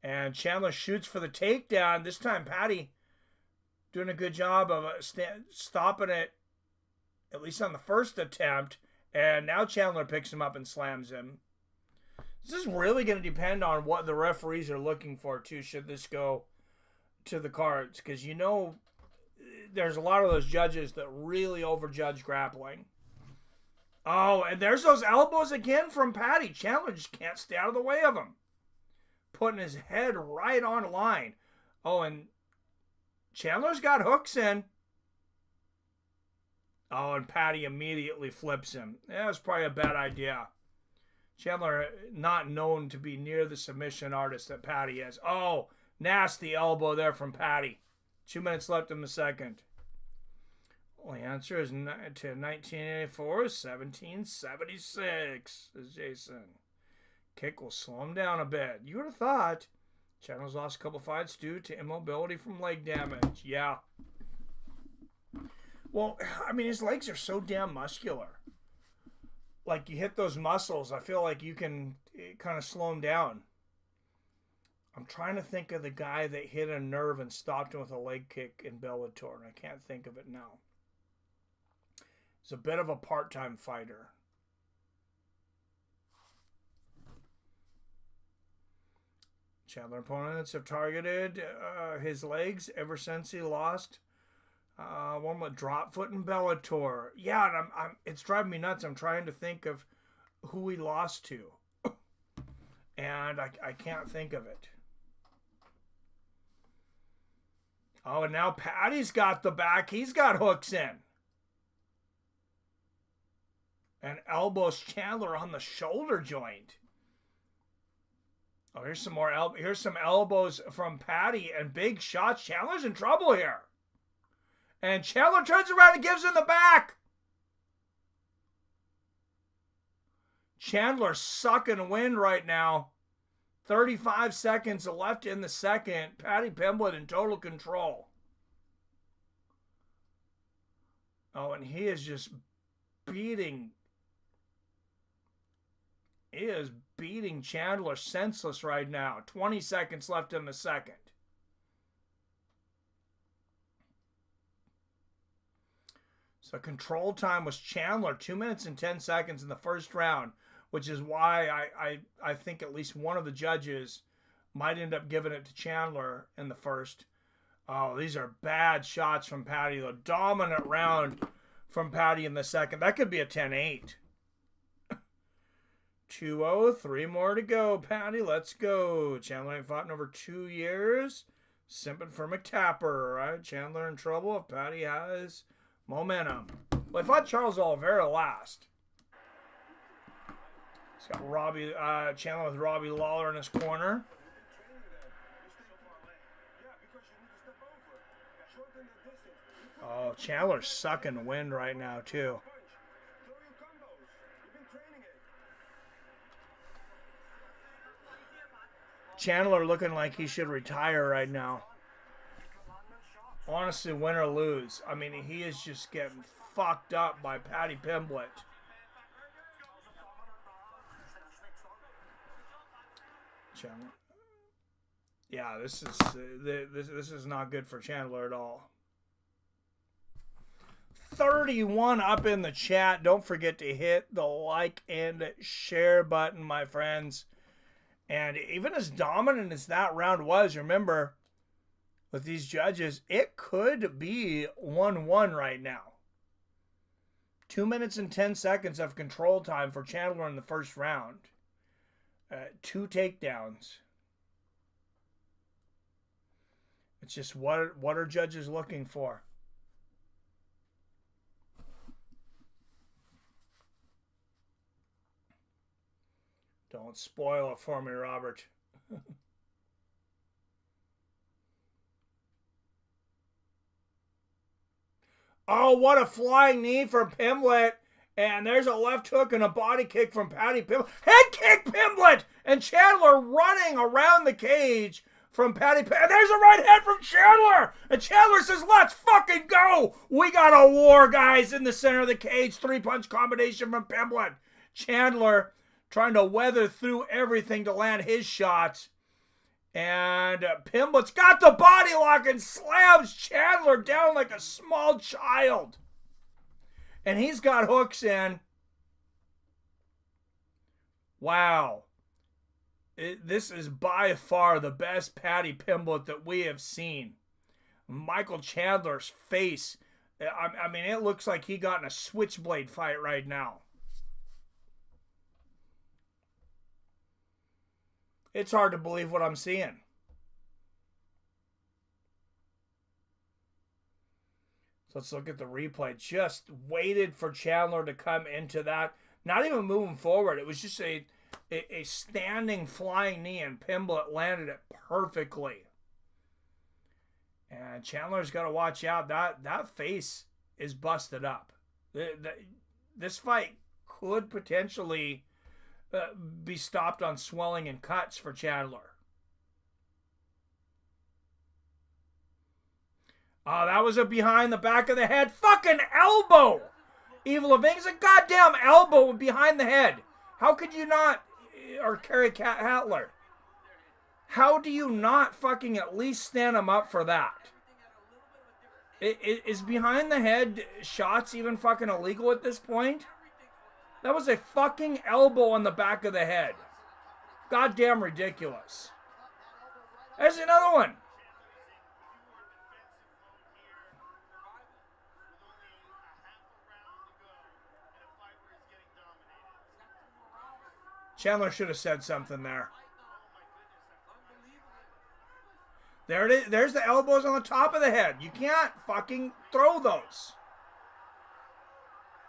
Speaker 1: And Chandler shoots for the takedown. This time Paddy doing a good job of stopping it, at least on the first attempt. And now Chandler picks him up and slams him. This is really going to depend on what the referees are looking for, too, should this go to the cards. Because, you know, there's a lot of those judges that really overjudge grappling. Oh, and there's those elbows again from Paddy. Chandler just can't stay out of the way of him. Putting his head right on line. Oh, and Chandler's got hooks in. Oh, and Paddy immediately flips him. That was probably a bad idea. Chandler not known to be near the submission artist that Paddy is. Oh, nasty elbow there from Paddy. 2 minutes left in the second. Well, the answer is to 1984, 1776, says Jason. Kick will slow him down a bit. You would have thought. Chandler's lost a couple fights due to immobility from leg damage. Yeah. Well, I mean, his legs are so damn muscular. Like, you hit those muscles, I feel like you can kind of slow him down. I'm trying to think of the guy that hit a nerve and stopped him with a leg kick in Bellator, and I can't think of it now. He's a bit of a part-time fighter. Chandler opponents have targeted his legs ever since he lost one with drop foot in Bellator. Yeah, and it's driving me nuts. I'm trying to think of who he lost to. And I can't think of it. Oh, and now Paddy's got the back. He's got hooks in. And elbows Chandler on the shoulder joint. Oh, here's some more here's some elbows from Paddy and big shots. Chandler's in trouble here. And Chandler turns around and gives him the back. Chandler sucking wind right now. 35 seconds left in the second. Paddy Pimblett in total control. Oh, and he is just beating. He is beating Chandler senseless right now. 20 seconds left in the second. So control time was Chandler, 2 minutes and 10 seconds in the first round, which is why I think at least one of the judges might end up giving it to Chandler in the first. Oh, these are bad shots from Paddy. The dominant round from Paddy in the second. That could be a 10-8. 2-0, 3 more to go. Paddy, let's go. Chandler ain't fought in over 2 years. Simping for McTapper, right? Chandler in trouble if Paddy has momentum. Well, I fought Charles Oliveira last. He's got Robbie Chandler with Robbie Lawler in his corner. Oh, Chandler's sucking wind right now, too. Chandler looking like he should retire right now. Honestly, win or lose. I mean, he is just getting fucked up by Paddy Pimblett. Chandler. Yeah, this is not good for Chandler at all. 31 up in the chat. Don't forget to hit the like and share button, my friends. And even as dominant as that round was, remember, with these judges, it could be 1-1 right now. 2 minutes and 10 seconds of control time for Chandler in the first round. 2 takedowns. It's just what are judges looking for? Don't spoil it for me, Robert. Oh, what a flying knee for Pimblett. And there's a left hook and a body kick from Paddy Pimblett. Head kick, Pimblett! And Chandler running around the cage from Paddy Pimblett. And there's a right hand from Chandler! And Chandler says, let's fucking go! We got a war, guys, in the center of the cage. 3-punch combination from Pimblett. Chandler trying to weather through everything to land his shots. And Pimblett's got the body lock and slams Chandler down like a small child. And he's got hooks in. Wow. This is by far the best Paddy Pimblett that we have seen. Michael Chandler's face. I mean, it looks like he got in a switchblade fight right now. It's hard to believe what I'm seeing. So let's look at the replay. Just waited for Chandler to come into that. Not even moving forward. It was just a standing flying knee, and Pimblett landed it perfectly. And Chandler's got to watch out. That face is busted up. This fight could potentially be stopped on swelling and cuts for Chandler. Oh, that was a behind the back of the head fucking elbow. Evil Leving's a goddamn elbow behind the head. How could you not, or Kerry Hattler? How do you not fucking at least stand him up for that? Is behind the head shots even fucking illegal at this point? That was a fucking elbow on the back of the head. Goddamn ridiculous. There's another one. Chandler should have said something there. There it is. There's the elbows on the top of the head. You can't fucking throw those.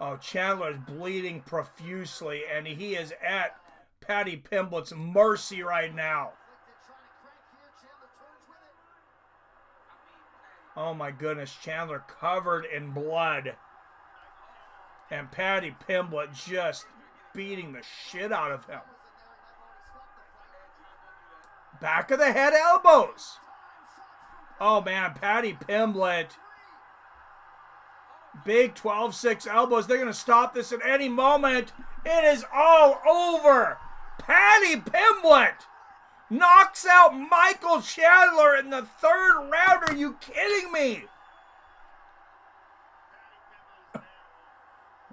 Speaker 1: Oh, Chandler's bleeding profusely, and he is at Paddy Pimblett's mercy right now. Oh my goodness, Chandler covered in blood. And Paddy Pimblett just beating the shit out of him. Back of the head elbows. Oh man, Paddy Pimblett. Big 12-6 elbows. They're going to stop this at any moment. It is all over. Paddy Pimblett knocks out Michael Chandler in the third round. Are you kidding me?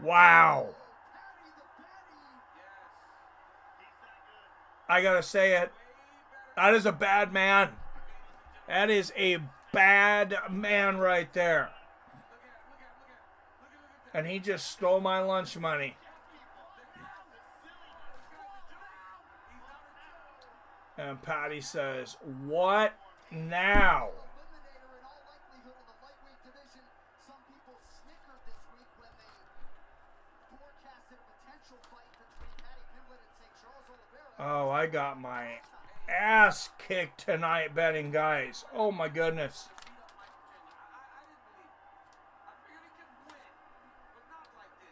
Speaker 1: Wow. I got to say it. That is a bad man. That is a bad man right there. And he just stole my lunch money. And Paddy says, what now? Oh, I got my ass kicked tonight betting, guys. Oh my goodness.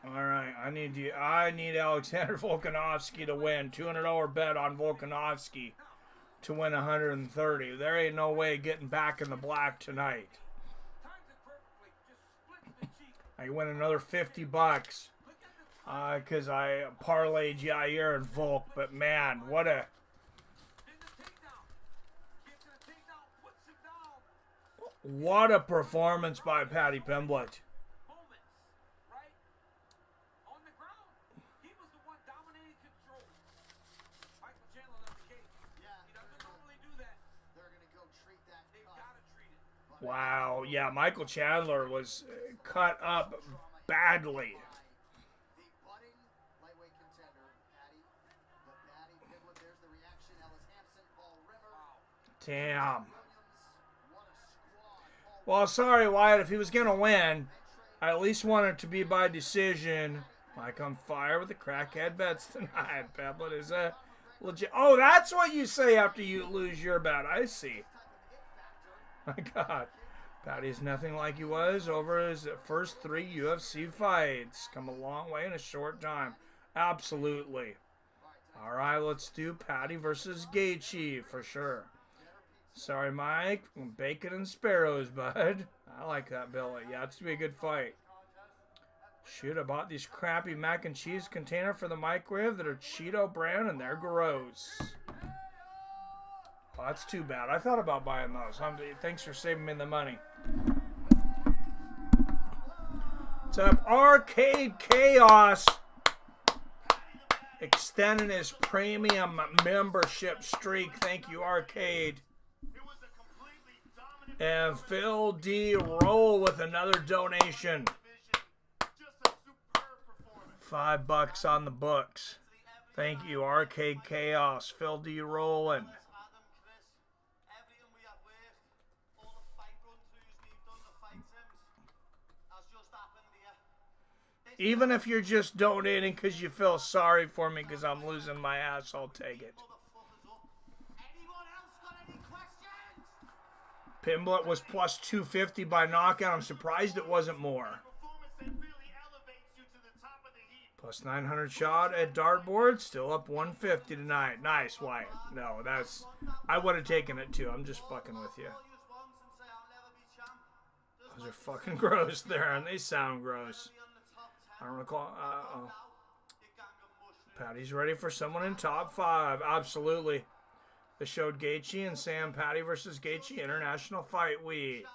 Speaker 1: All right, I need Alexander Volkanovski to win. $200 bet on Volkanovski to win 130. There ain't no way getting back in the black tonight. I win another $50 because I parlayed Yair and Volk. But man, what a performance by Paddy Pimblett. Wow, yeah, Michael Chandler was cut up badly. Damn. Well, sorry, Wyatt. If he was going to win, I at least want it to be by decision. Mike on fire with the crackhead bets tonight. Pimblett is a legit. Oh, that's what you say after you lose your bet. I see. My God. Paddy's nothing like he was over his first 3 UFC fights. Come a long way in a short time. Absolutely. All right, let's do Paddy versus Gaethje for sure. Sorry, Mike. Bacon and sparrows, bud. I like that, Billy. Yeah, it's to be a good fight. Shoot, I bought these crappy mac and cheese container for the microwave that are Cheeto brand, and they're gross. Oh, that's too bad. I thought about buying those. Thanks for saving me the money. What's up, Arcade Chaos? Extending his premium membership streak. Thank you, Arcade. And Phil D. Roll with another donation. $5 on the books. Thank you, Arcade Chaos. Phil D. Rolling. Even if you're just donating because you feel sorry for me because I'm losing my ass, I'll take it. Pimblett was plus 250 by knockout. I'm surprised it wasn't more. Plus 900 shot at dartboard. Still up 150 tonight. Nice, Wyatt. No, I would have taken it too. I'm just fucking with you. Those are fucking gross there, and they sound gross. I don't recall. Paddy's ready for someone in top 5. Absolutely. They showed Gaethje and Sam Paddy versus Gaethje International Fight Week.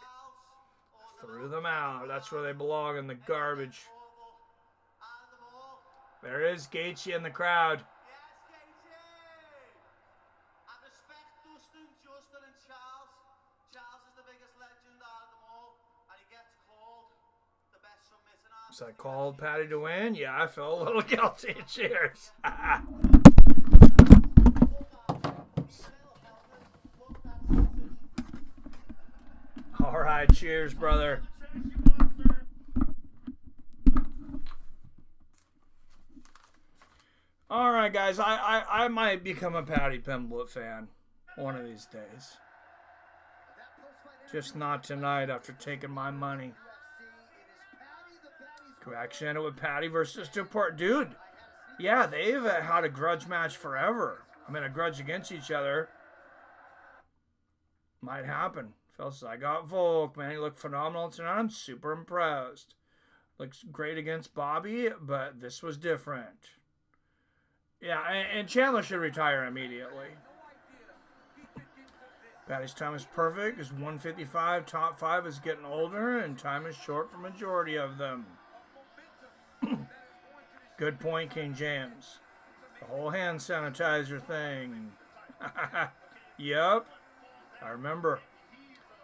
Speaker 1: Threw them out. That's where they belong, in the garbage. There is Gaethje in the crowd. So I called Paddy to win. Yeah, I felt a little guilty. Cheers. All right, cheers, brother. All right, guys, I might become a Paddy Pimblett fan one of these days. Just not tonight after taking my money. Action with Paddy versus Duport. Dude, yeah, they've had a grudge match forever. I mean, a grudge against each other. Might happen. Phil says, I got Volk, man. He looked phenomenal tonight. I'm super impressed. Looks great against Bobby, but this was different. Yeah, and Chandler should retire immediately. Paddy's time is perfect. It's 155. Top 5 is getting older, and time is short for majority of them. Good point, King James. The whole hand sanitizer thing. Yep. I remember.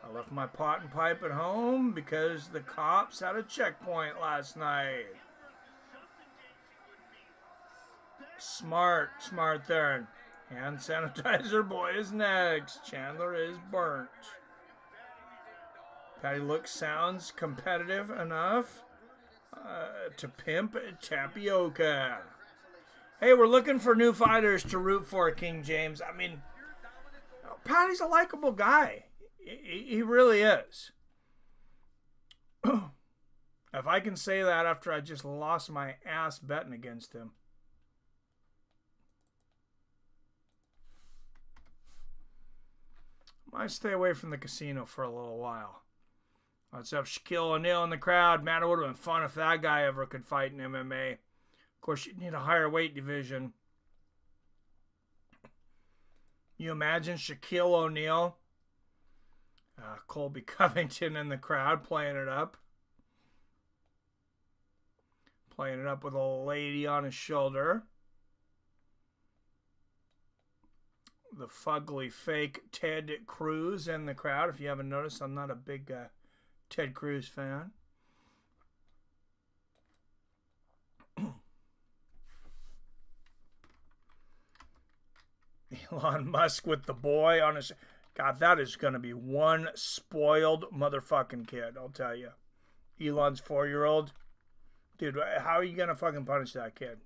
Speaker 1: I left my pot and pipe at home because the cops had a checkpoint last night. Smart there. Hand sanitizer boy is next. Chandler is burnt. Paddy sounds competitive enough to pimp tapioca. Hey, we're looking for new fighters to root for, King James. I mean, Paddy's a likable guy. He really is. If I can say that after I just lost my ass betting against him. Might stay away from the casino for a little while. What's up, Shaquille O'Neal in the crowd? Man, it would have been fun if that guy ever could fight in MMA. Of course, you'd need a higher weight division. You imagine Shaquille O'Neal, Colby Covington in the crowd playing it up. Playing it up with a lady on his shoulder. The fugly fake Ted Cruz in the crowd. If you haven't noticed, I'm not a big Ted Cruz fan. Elon Musk with the boy on his... God, that is going to be one spoiled motherfucking kid, I'll tell you. Elon's 4-year-old. Dude, how are you going to fucking punish that kid?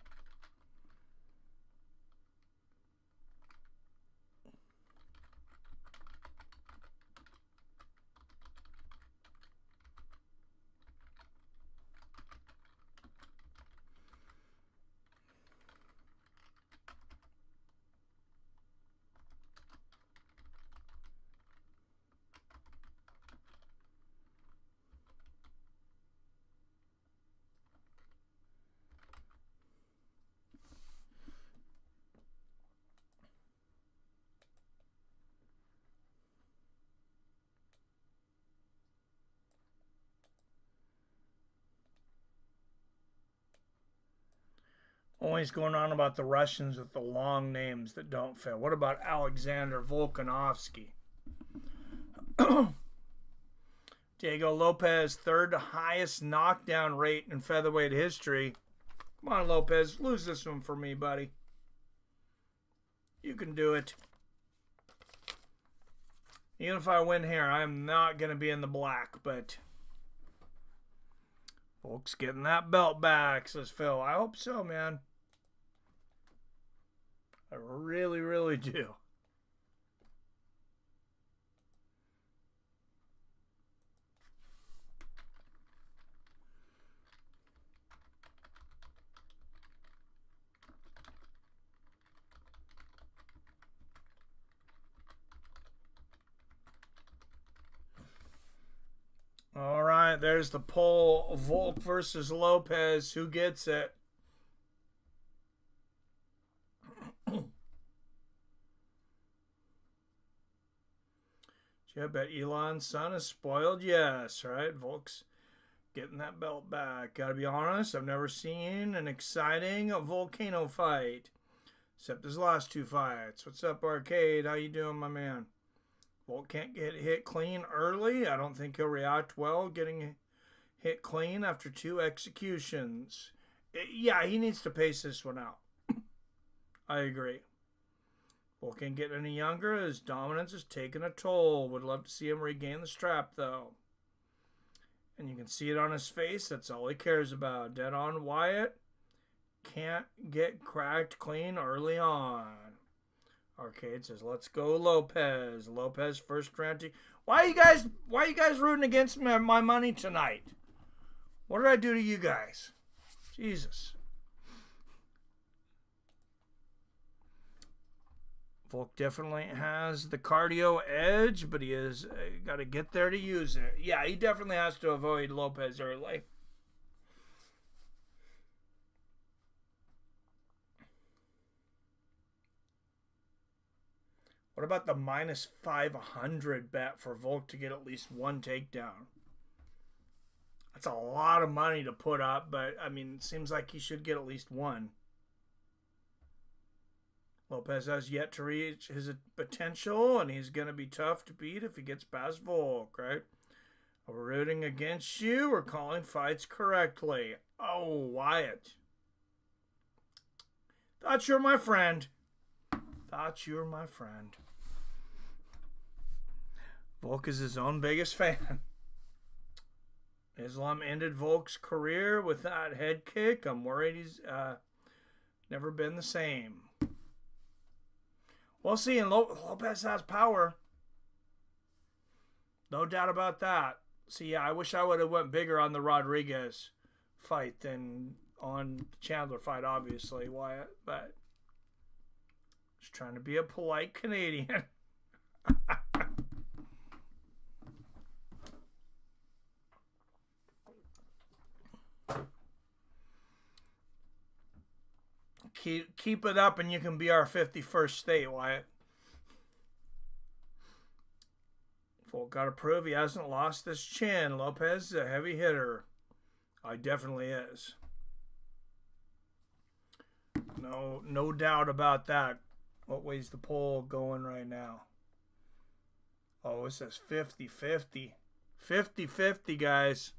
Speaker 1: Always going on about the Russians with the long names that don't fit. What about Alexander Volkanovski? Diego Lopez, third highest knockdown rate in featherweight history. Come on, Lopez. Lose this one for me, buddy. You can do it. Even if I win here, I'm not going to be in the black, but Volk's getting that belt back, says Phil. I hope so, man. I really, really do. All right, there's the poll. Volk versus Lopez. Who gets it? I bet Elon's son is spoiled. Yes, right? Volk's getting that belt back. Gotta be honest, I've never seen an exciting volcano fight. Except his last 2 fights. What's up, Arcade? How you doing, my man? Volk can't get hit clean early. I don't think he'll react well getting hit clean after 2 executions. Yeah, he needs to pace this one out. I agree. Volk can't get any younger. His dominance is taking a toll. Would love to see him regain the strap, though. And you can see it on his face. That's all he cares about. Dead on Wyatt. Can't get cracked clean early on. Arcade says, let's go Lopez. Lopez first round. Why are you guys rooting against my money tonight? What did I do to you guys? Jesus. Volk definitely has the cardio edge, but he has got to get there to use it. Yeah, he definitely has to avoid Lopez early. What about the minus 500 bet for Volk to get at least 1 takedown? That's a lot of money to put up, but, I mean, it seems like he should get at least 1. Lopez has yet to reach his potential, and he's going to be tough to beat if he gets past Volk, right? We're rooting against you. We're calling fights correctly. Oh, Wyatt. Thought you were my friend. Thought you were my friend. Volk is his own biggest fan. Islam ended Volk's career with that head kick. I'm worried he's never been the same. We'll see, and Lopez has power. No doubt about that. See, yeah, I wish I would have went bigger on the Rodrigues fight than on the Chandler fight, obviously, Wyatt. But just trying to be a polite Canadian. Keep it up and you can be our 51st state, Wyatt. Volk got to prove he hasn't lost his chin. Lopez is a heavy hitter. He definitely is. No doubt about that. What way's the poll going right now? Oh, it says 50-50. 50-50, guys.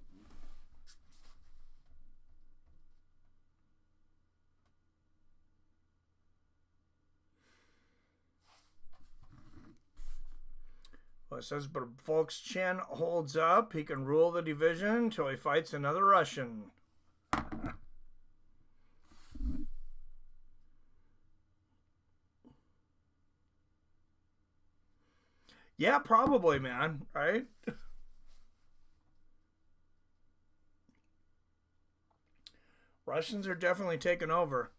Speaker 1: says, but Volk's chin holds up. He can rule the division until he fights another Russian. Yeah, probably, man. Right? Russians are definitely taking over.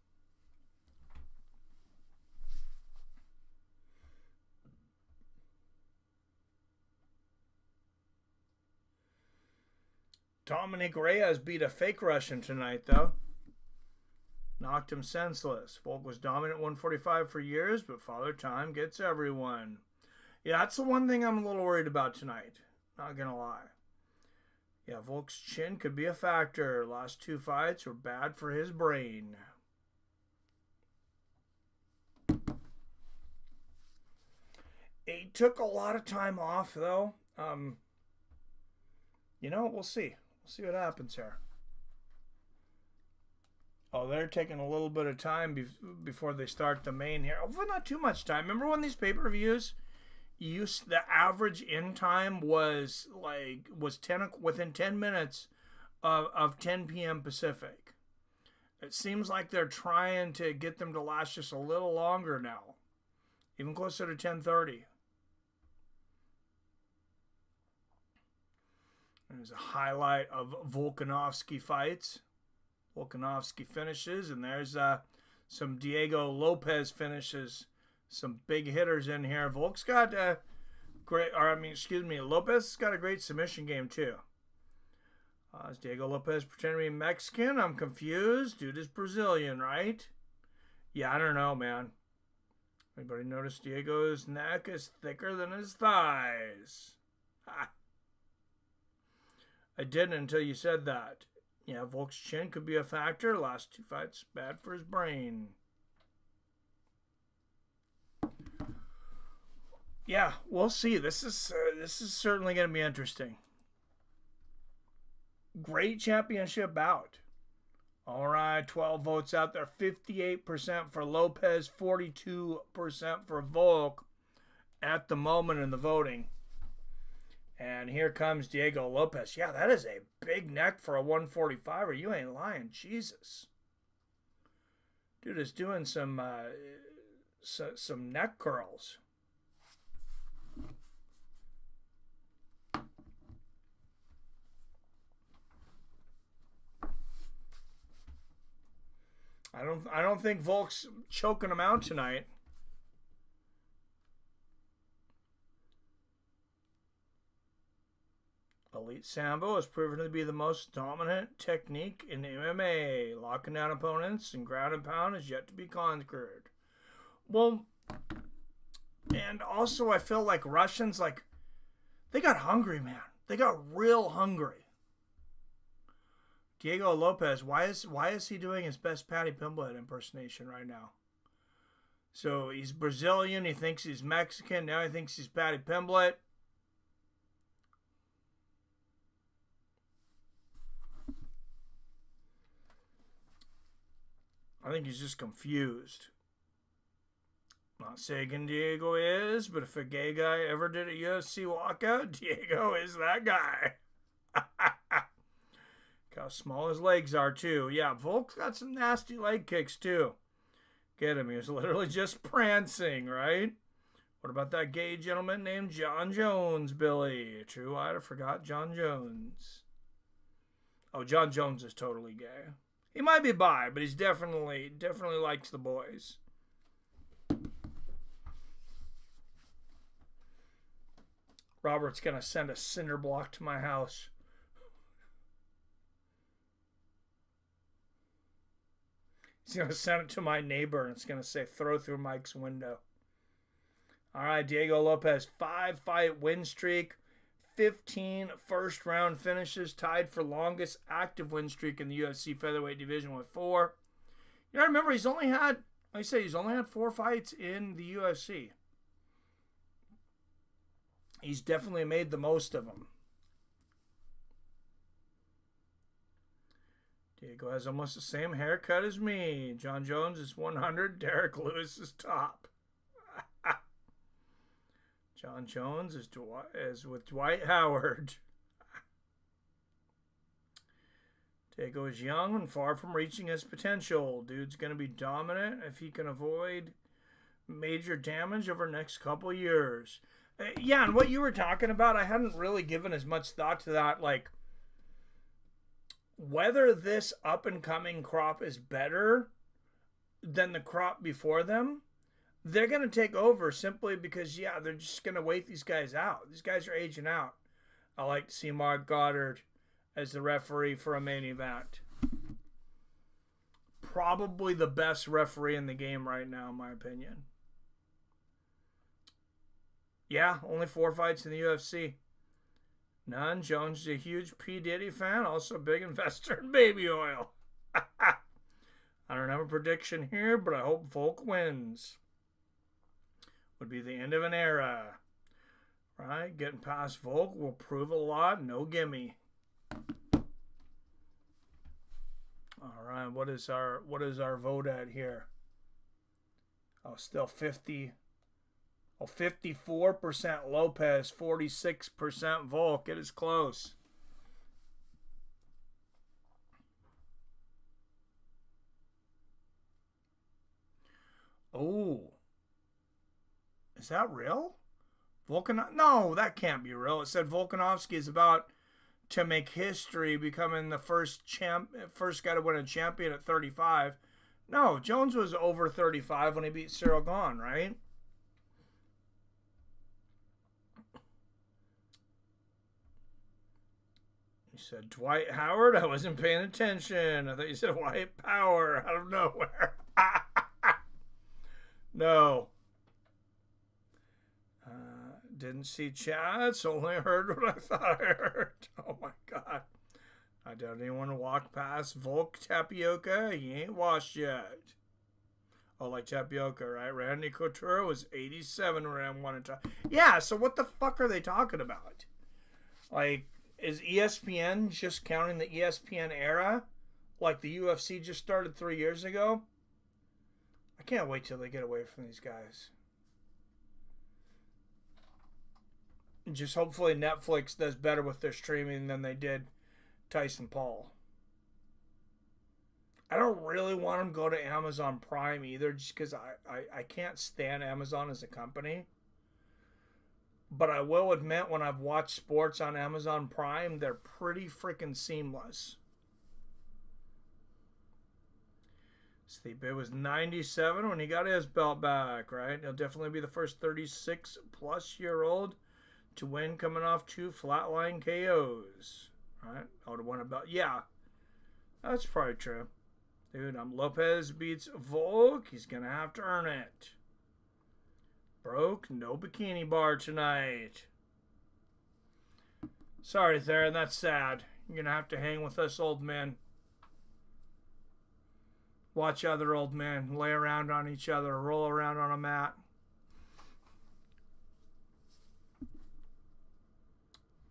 Speaker 1: Dominick Reyes beat a fake Russian tonight, though. Knocked him senseless. Volk was dominant 145 for years, but Father Time gets everyone. Yeah, that's the one thing I'm a little worried about tonight. Not gonna lie. Yeah, Volk's chin could be a factor. Last 2 fights were bad for his brain. He took a lot of time off, though. You know, we'll see. We'll see what happens here. Oh, they're taking a little bit of time before they start the main here. Hopefully not too much time. Remember when these pay-per-views, the average in time was within 10 minutes of 10 p.m. Pacific. It seems like they're trying to get them to last just a little longer now, even closer to 10:30. There's a highlight of Volkanovski fights. Volkanovski finishes, and there's some Diego Lopez finishes. Some big hitters in here. Volk's got Lopez got a great submission game too. Is Diego Lopez pretending to be Mexican? I'm confused. Dude is Brazilian, right? Yeah, I don't know, man. Anybody notice Diego's neck is thicker than his thighs? Ha. I didn't until you said that. Yeah, Volk's chin could be a factor. Last 2 fights, bad for his brain. Yeah, we'll see. This is certainly going to be interesting. Great championship bout. All right, 12 votes out there. 58% for Lopez, 42% for Volk at the moment in the voting. And here comes Diego Lopez. Yeah, that is a big neck for a 145er. You ain't lying. Jesus. Dude is doing some neck curls. I don't think Volk's choking him out tonight. Elite Sambo has proven to be the most dominant technique in MMA. Locking down opponents and ground and pound is yet to be conquered. Well, and also I feel like Russians, they got hungry, man. They got real hungry. Diego Lopez, why is he doing his best Paddy Pimblett impersonation right now? So he's Brazilian, he thinks he's Mexican, now he thinks he's Paddy Pimblett. I think he's just confused. Not saying Diego is, but if a gay guy ever did a UFC walkout, Diego is that guy. How small his legs are, too. Yeah, Volk's got some nasty leg kicks, too. Get him. He was literally just prancing, right? What about that gay gentleman named John Jones, Billy? True, I forgot John Jones. Oh, John Jones is totally gay. He might be bi, but he's definitely likes the boys. Robert's going to send a cinder block to my house. He's going to send it to my neighbor, and it's going to say, throw through Mike's window. All right, Diego Lopez, 5-fight win streak, 15 first-round finishes, tied for longest active win streak in the UFC Featherweight division with 4. You know, remember, he's only had 4 fights in the UFC. He's definitely made the most of them. Diego has almost the same haircut as me. John Jones is 100. Derek Lewis is top. John Jones is with Dwight Howard. Diego is young and far from reaching his potential. Dude's going to be dominant if he can avoid major damage over the next couple years. Yeah, and what you were talking about, I hadn't really given as much thought to that. Like, whether this up-and-coming crop is better than the crop before them, they're going to take over simply because, yeah, they're just going to wait these guys out. These guys are aging out. I like to see Mark Goddard as the referee for a main event. Probably the best referee in the game right now, in my opinion. Yeah, only 4 fights in the UFC. None. Jones is a huge P. Diddy fan, also a big investor in baby oil. I don't have a prediction here, but I hope Volk wins. Would be the end of an era. Right? Getting past Volk will prove a lot. No gimme. All right, what is our vote at here? Oh, still 50. Oh, 54% Lopez, 46% Volk. It is close. Oh. Is that real? No, that can't be real. It said Volkanovski is about to make history, becoming the first guy to win a champion at 35. No, Jones was over 35 when he beat Cyril Gahn, right? You said Dwight Howard? I wasn't paying attention. I thought you said White Power out of nowhere. No. Didn't see chats, only heard what I thought I heard. Oh my God. I don't even want to walk past Volk Tapioca. He ain't washed yet. Oh, like Tapioca, right? Randy Couture was 87 when I wanted to. Yeah, so what the fuck are they talking about? Like, is ESPN just counting the ESPN era? Like the UFC just started 3 years ago? I can't wait till they get away from these guys. Just hopefully Netflix does better with their streaming than they did Tyson Paul. I don't really want them to go to Amazon Prime either, just because I can't stand Amazon as a company. But I will admit, when I've watched sports on Amazon Prime, they're pretty freaking seamless. Stipe was 97 when he got his belt back, right? He'll definitely be the first 36-plus-year-old to win coming off 2 flatline KOs. Right? I would have won a belt. Yeah, that's probably true. Dude, Lopez beats Volk. He's going to have to earn it. Broke. No bikini bar tonight. Sorry, Theron. That's sad. You're going to have to hang with us old men. Watch other old men lay around on each other, roll around on a mat.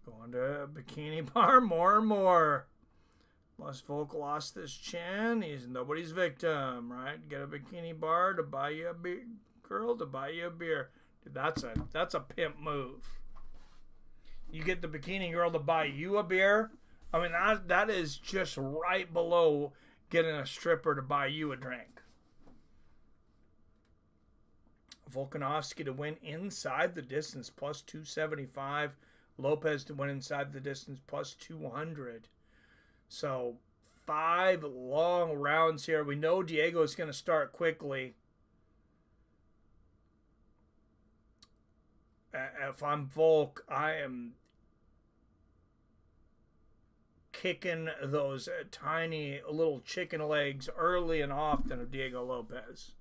Speaker 1: Going to a bikini bar more and more. Unless Volk lost his chin, he's nobody's victim, right? Get a bikini bar to buy you a girl to buy you a beer. Dude, that's a pimp move. You get the bikini girl to buy you a beer. I mean, that is just right below getting a stripper to buy you a drink. Volkanovski to win inside the distance, plus 275. Lopez to win inside the distance, plus 200. So 5 long rounds here. We know Diego is going to start quickly. If I'm Volk, I am kicking those tiny little chicken legs early and often of Diego Lopez.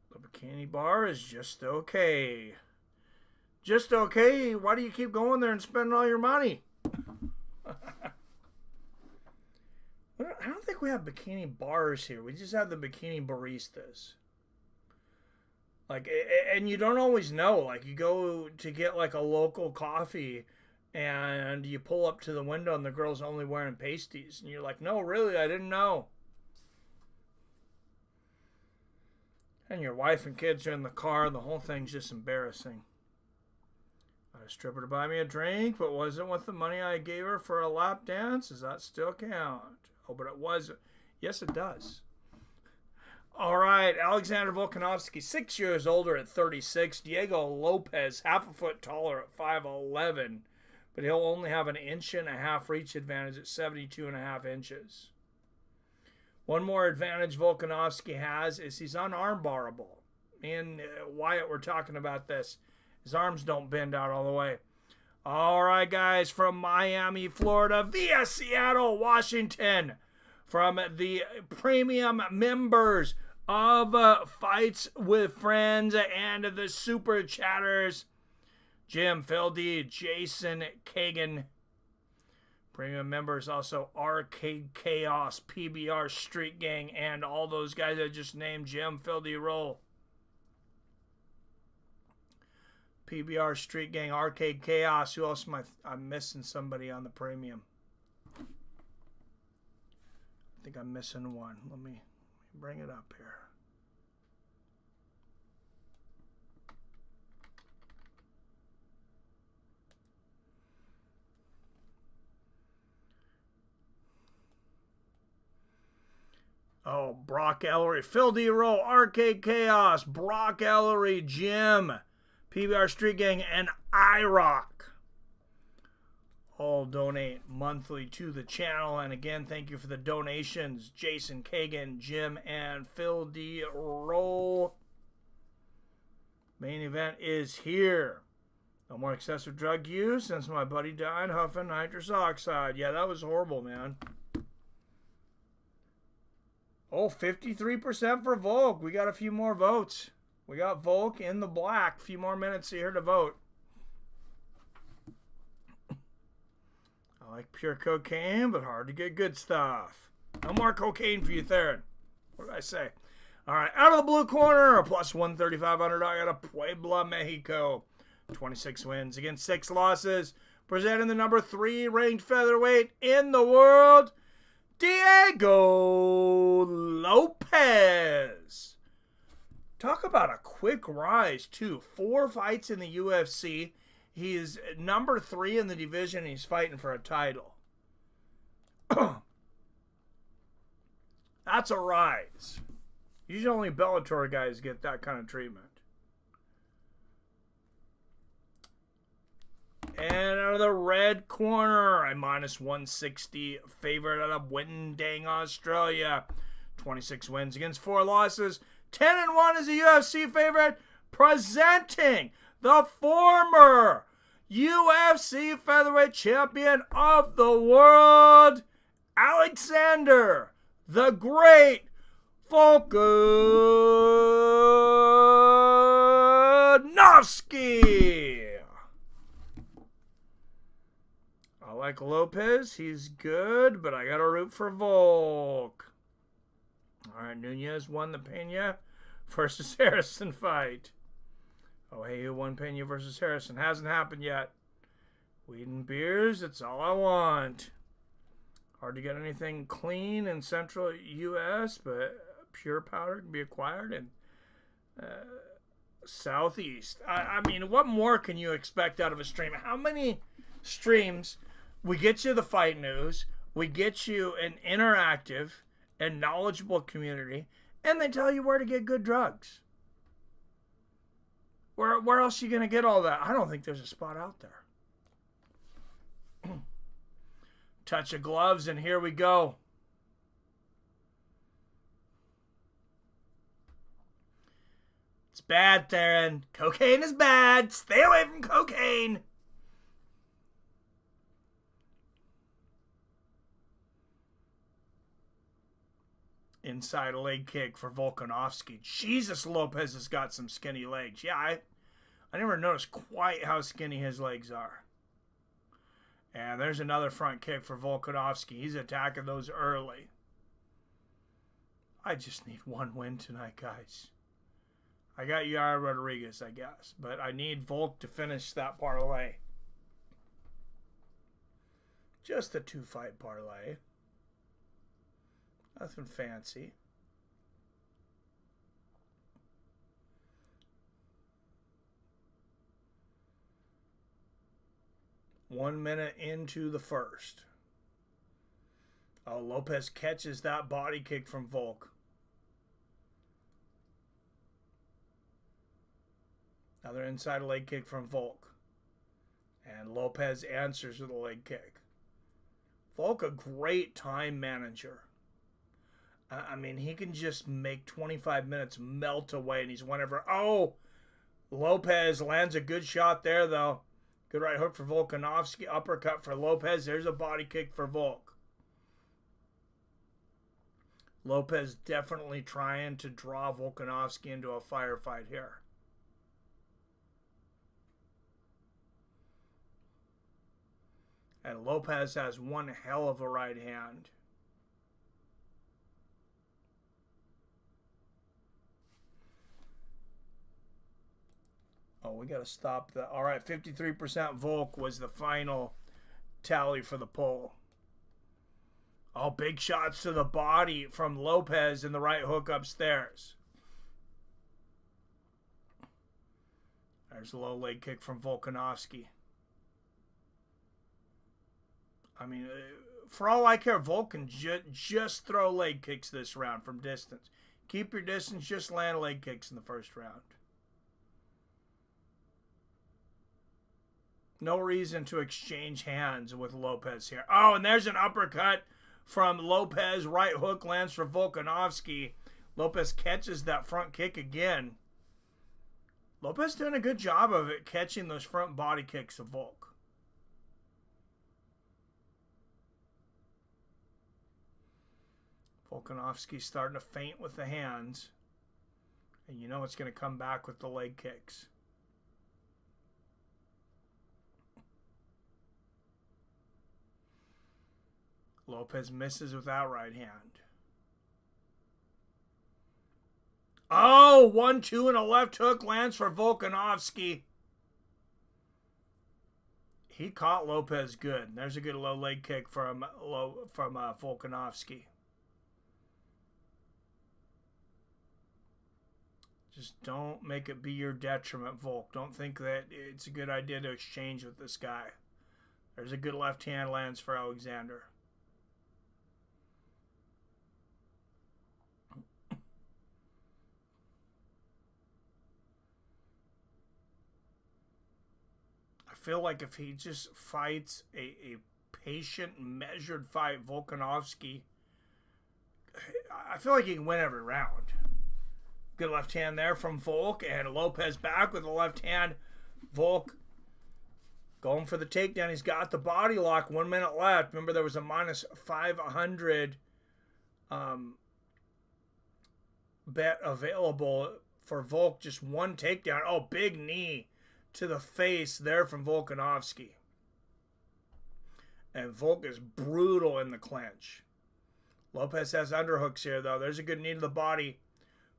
Speaker 1: The bikini bar is just okay. Just okay? Why do you keep going there and spending all your money? I don't think we have bikini bars here. We just have the bikini baristas. Like, and you don't always know. Like, you go to get like a local coffee and you pull up to the window and the girl's only wearing pasties. And you're like, no, really, I didn't know. And your wife and kids are in the car, and the whole thing's just embarrassing. I had a stripper to buy me a drink, but wasn't with the money I gave her for a lap dance. Does that still count? Oh, but it was. Yes, it does. All right, Alexander Volkanovski, 6 years older at 36. Diego Lopes, half a foot taller at 5'11", but he'll only have an 1.5 inch reach advantage at 72.5 inches. One more advantage Volkanovski has is he's unarmbarable. Me and Wyatt were talking about this. His arms don't bend out all the way. All right, guys, from Miami, Florida, via Seattle, Washington, from the premium members of Fights with Friends and the Super Chatters, Jim, Phil D, Jason Kagan. Premium members also Arcade Chaos, PBR Street Gang, and all those guys I just named. Jim, Phil D, Roll. PBR Street Gang, Arcade Chaos. Who else am I'm missing somebody on the premium? I think I'm missing one. Let me bring it up here. Oh, Brock Ellery, Phil D. Rowe, Arcade Chaos, Brock Ellery, Jim, PBR Street Gang, and IROC. All donate monthly to the channel. And again, thank you for the donations. Jason Kagan, Jim, and Phil D. Roll. Main event is here. No more excessive drug use since my buddy died huffing nitrous oxide. Yeah, that was horrible, man. Oh, 53% for Volk. We got a few more votes. We got Volk in the black. A few more minutes here to vote. I like pure cocaine, but hard to get good stuff. No more cocaine for you, Theron. What did I say? All right, out of the blue corner, a plus 135 underdog out of Puebla, Mexico. 26 wins against 6 losses. Presenting the number 3 ranked featherweight in the world, Diego Lopes. Talk about a quick rise, too. 4 fights in the UFC. He is number 3 in the division. He's fighting for a title. That's a rise. Usually only Bellator guys get that kind of treatment. And out of the red corner, a minus 160 favorite out of Windang, Australia. 26 wins against 4 losses. 10-1 is a UFC favorite. Presenting the former UFC Featherweight Champion of the world, Alexander the Great Volkanovski. I like Lopez. He's good, but I got to root for Volk. All right, Nunez won the Pena versus Harrison fight. Oh, hey, who won Pena versus Harrison? Hasn't happened yet. Weed and beers, it's all I want. Hard to get anything clean in central U.S., but pure powder can be acquired in southeast. I mean, what more can you expect out of a stream? How many streams? We get you the fight news. We get you an interactive and knowledgeable community, and they tell you where to get good drugs. Where else are you going to get all that? I don't think there's a spot out there. Touch of gloves, and here we go. It's bad, Theron. Cocaine is bad. Stay away from cocaine. Inside leg kick for Volkanovski. Jesus, Lopez has got some skinny legs. Yeah, I never noticed quite how skinny his legs are. And there's another front kick for Volkanovski. He's attacking those early. I just need one win tonight, guys. I got Yair Rodrigues, I guess. But I need Volk to finish that parlay. Just a 2-fight parlay. Nothing fancy. 1 minute into the first. Oh, Lopez catches that body kick from Volk. Another inside leg kick from Volk. And Lopez answers with a leg kick. Volk, a great time manager. I mean, he can just make 25 minutes melt away, and he's whenever. Oh, Lopez lands a good shot there, though. Good right hook for Volkanovski. Uppercut for Lopez. There's a body kick for Volk. Lopez definitely trying to draw Volkanovski into a firefight here. And Lopez has one hell of a right hand. Oh, we got to stop that. All right, 53% Volk was the final tally for the poll. Oh, big shots to the body from Lopez and the right hook upstairs. There's a low leg kick from Volkanovski. I mean, for all I care, Volk can just throw leg kicks this round from distance. Keep your distance, just land leg kicks in the first round. No reason to exchange hands with Lopez here. Oh, and there's an uppercut from Lopez. Right hook lands for Volkanovski. Lopez catches that front kick again. Lopez doing a good job of it, catching those front body kicks of Volk. Volkanovski starting to feint with the hands. And you know it's going to come back with the leg kicks. Lopez misses with that right hand. Oh, 1-2 and a left hook lands for Volkanovski. He caught Lopez good. There's a good low leg kick from Volkanovski. Just don't make it be your detriment, Volk. Don't think that it's a good idea to exchange with this guy. There's a good left hand lands for Alexander. I feel like if he just fights a patient, measured fight, Volkanovski, I feel like he can win every round. Good left hand there from Volk, and Lopez back with the left hand. Volk going for the takedown. He's got the body lock. 1 minute left. Remember, there was a minus 500 bet available for Volk. Just one takedown. Oh, big knee to the face there from Volkanovski. And Volk is brutal in the clinch. Lopez has underhooks here, though. There's a good knee to the body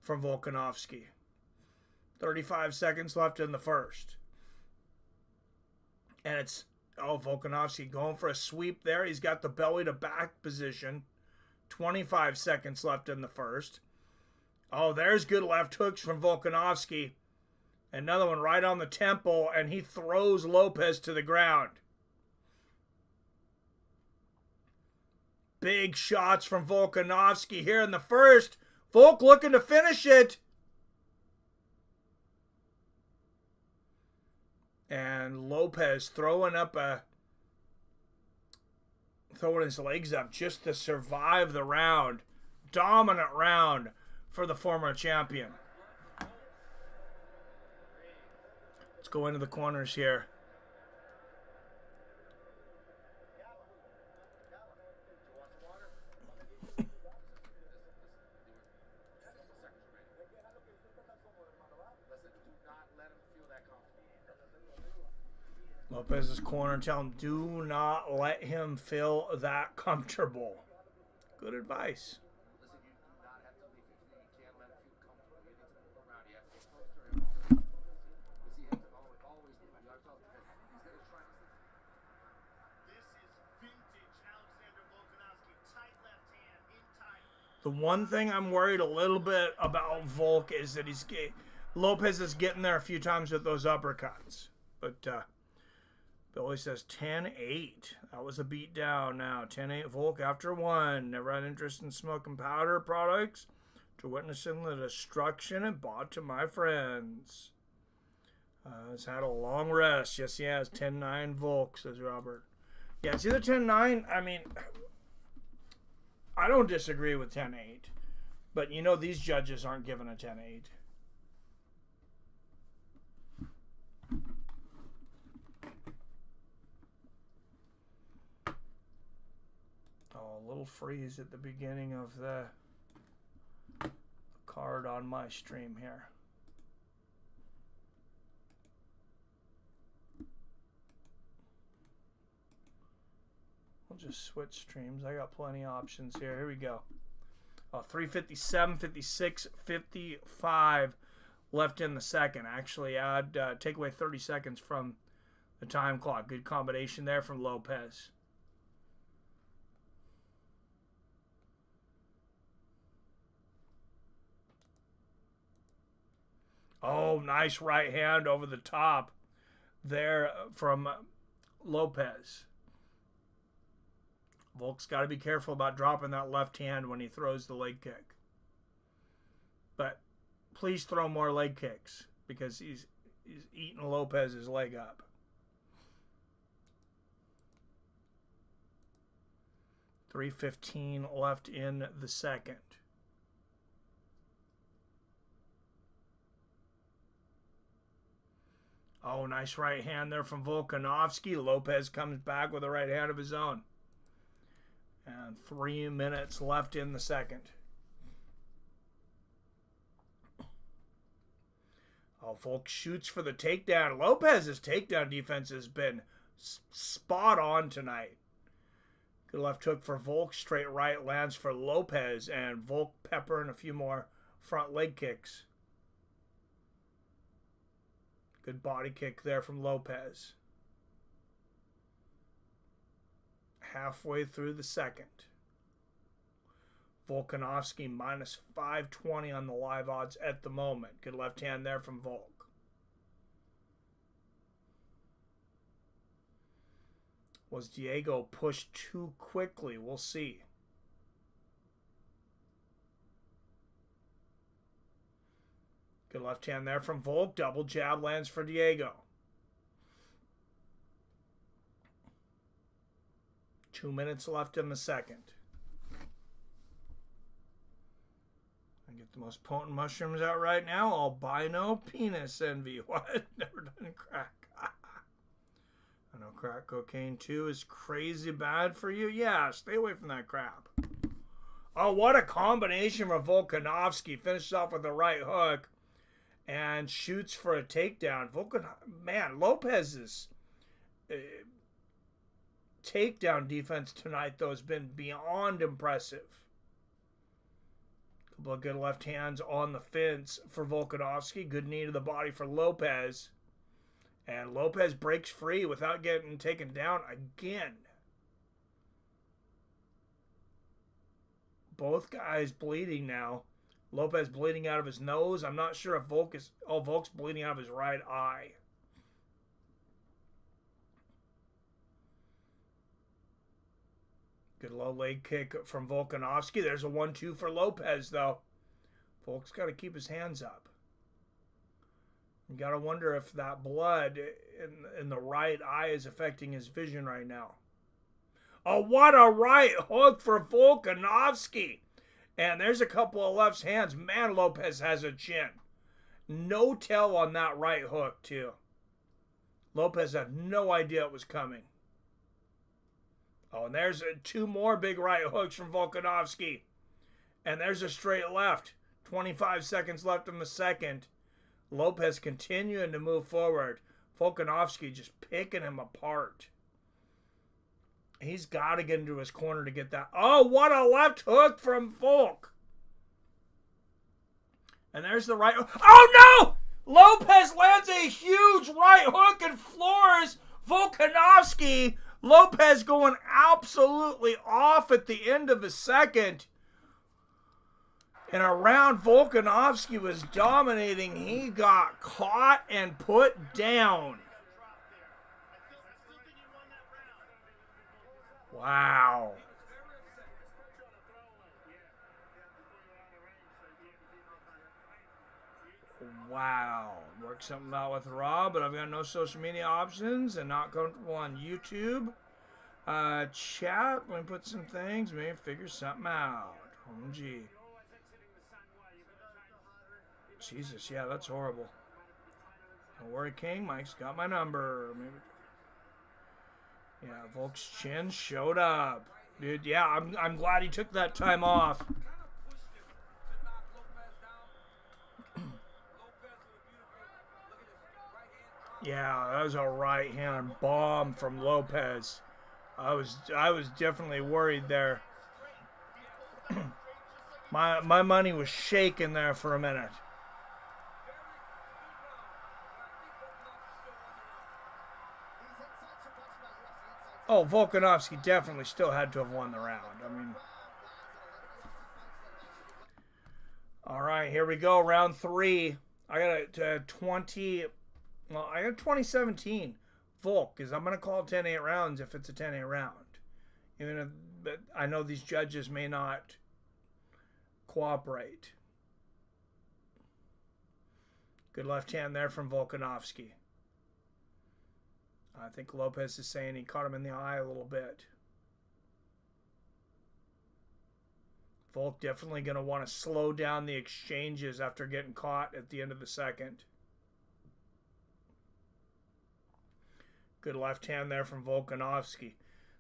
Speaker 1: from Volkanovski. 35 seconds left in the first. And it's, oh, Volkanovski going for a sweep there. He's got the belly to back position. 25 seconds left in the first. Oh, there's good left hooks from Volkanovski. Another one right on the temple, and he throws Lopez to the ground. Big shots from Volkanovski here in the first. Volk looking to finish it. And Lopez throwing his legs up just to survive the round. Dominant round for the former champion. Let's go into the corners here. Lopez's corner, tell him, do not let him feel that comfortable. Good advice. The one thing I'm worried a little bit about Volk is that Lopez is getting there a few times with those uppercuts. But Billy says 10-8. That was a beat down now. 10-8 Volk after one. Never had interest in smoking powder products. To witnessing the destruction and bought to my friends. Has had a long rest. Yes, he has. 10-9 Volk, says Robert. Yeah, it's either 10-9. I mean, I don't disagree with 10-8. But, you know, these judges aren't given a 10-8. Oh, a little freeze at the beginning of the card on my stream here. We'll just switch streams. I got plenty of options here. Here we go. 3:57, 56, 55 left in the second. Actually, I'd take away 30 seconds from the time clock. Good combination there from Lopez. Oh, nice right hand over the top there from Lopez. Volk's got to be careful about dropping that left hand when he throws the leg kick. But please throw more leg kicks because he's eating Lopez's leg up. .315 left in the second. Oh, nice right hand there from Volkanovski. Lopez comes back with a right hand of his own. And 3 minutes left in the second. Oh, Volk shoots for the takedown. Lopez's takedown defense has been spot on tonight. Good left hook for Volk. Straight right lands for Lopez. And Volk peppering a few more front leg kicks. Good body kick there from Lopez. Halfway through the second. Volkanovski minus 520 on the live odds at the moment. Good left hand there from Volk. Was Diego pushed too quickly? We'll see. Good left hand there from Volk. Double jab lands for Diego. 2 minutes left in the second. I get the most potent mushrooms out right now. Albino penis envy. What? Never done crack. I know crack cocaine too is crazy bad for you. Yeah, stay away from that crap. Oh, what a combination from Volkanovski. Finishes off with the right hook. And shoots for a takedown. Man, Lopez's takedown defense tonight, though, has been beyond impressive. Couple of good left hands on the fence for Volkanovski. Good knee to the body for Lopez. And Lopez breaks free without getting taken down again. Both guys bleeding now. Lopez bleeding out of his nose. I'm not sure if Volk's bleeding out of his right eye. Good low leg kick from Volkanovski. There's a 1-2 for Lopez, though. Volk's got to keep his hands up. You got to wonder if that blood in the right eye is affecting his vision right now. Oh, what a right hook for Volkanovski. And there's a couple of left hands. Man, Lopez has a chin. No tell on that right hook, too. Lopez had no idea it was coming. Oh, and there's 2 more big right hooks from Volkanovski. And there's a straight left. 25 seconds left in the second. Lopez continuing to move forward. Volkanovski just picking him apart. He's got to get into his corner to get that. Oh, what a left hook from Volk. And there's the right. Oh, no! Lopez lands a huge right hook and floors Volkanovski. Lopez going absolutely off at the end of the second. And around Volkanovski was dominating. He got caught and put down. Wow. Wow. Work something out with Rob, but I've got no social media options and not comfortable on YouTube. Chat, let me put some things, maybe figure something out. Oh, gee. Jesus, yeah, that's horrible. Don't worry, King. Mike's got my number. Maybe. Yeah, Volk's chin showed up. Dude, yeah, I'm glad he took that time off. Yeah, that was a right hand bomb from Lopez. I was definitely worried there. my money was shaking there for a minute. Oh, Volkanovski definitely still had to have won the round. I mean, all right, here we go, round 3. I got a 20. Well, I got 2017 Volk, because I'm gonna call it 10-8 rounds if it's a 10-8 round. Even if, but I know these judges may not cooperate. Good left hand there from Volkanovski. I think Lopez is saying he caught him in the eye a little bit. Volk definitely going to want to slow down the exchanges after getting caught at the end of the second. Good left hand there from Volkanovski.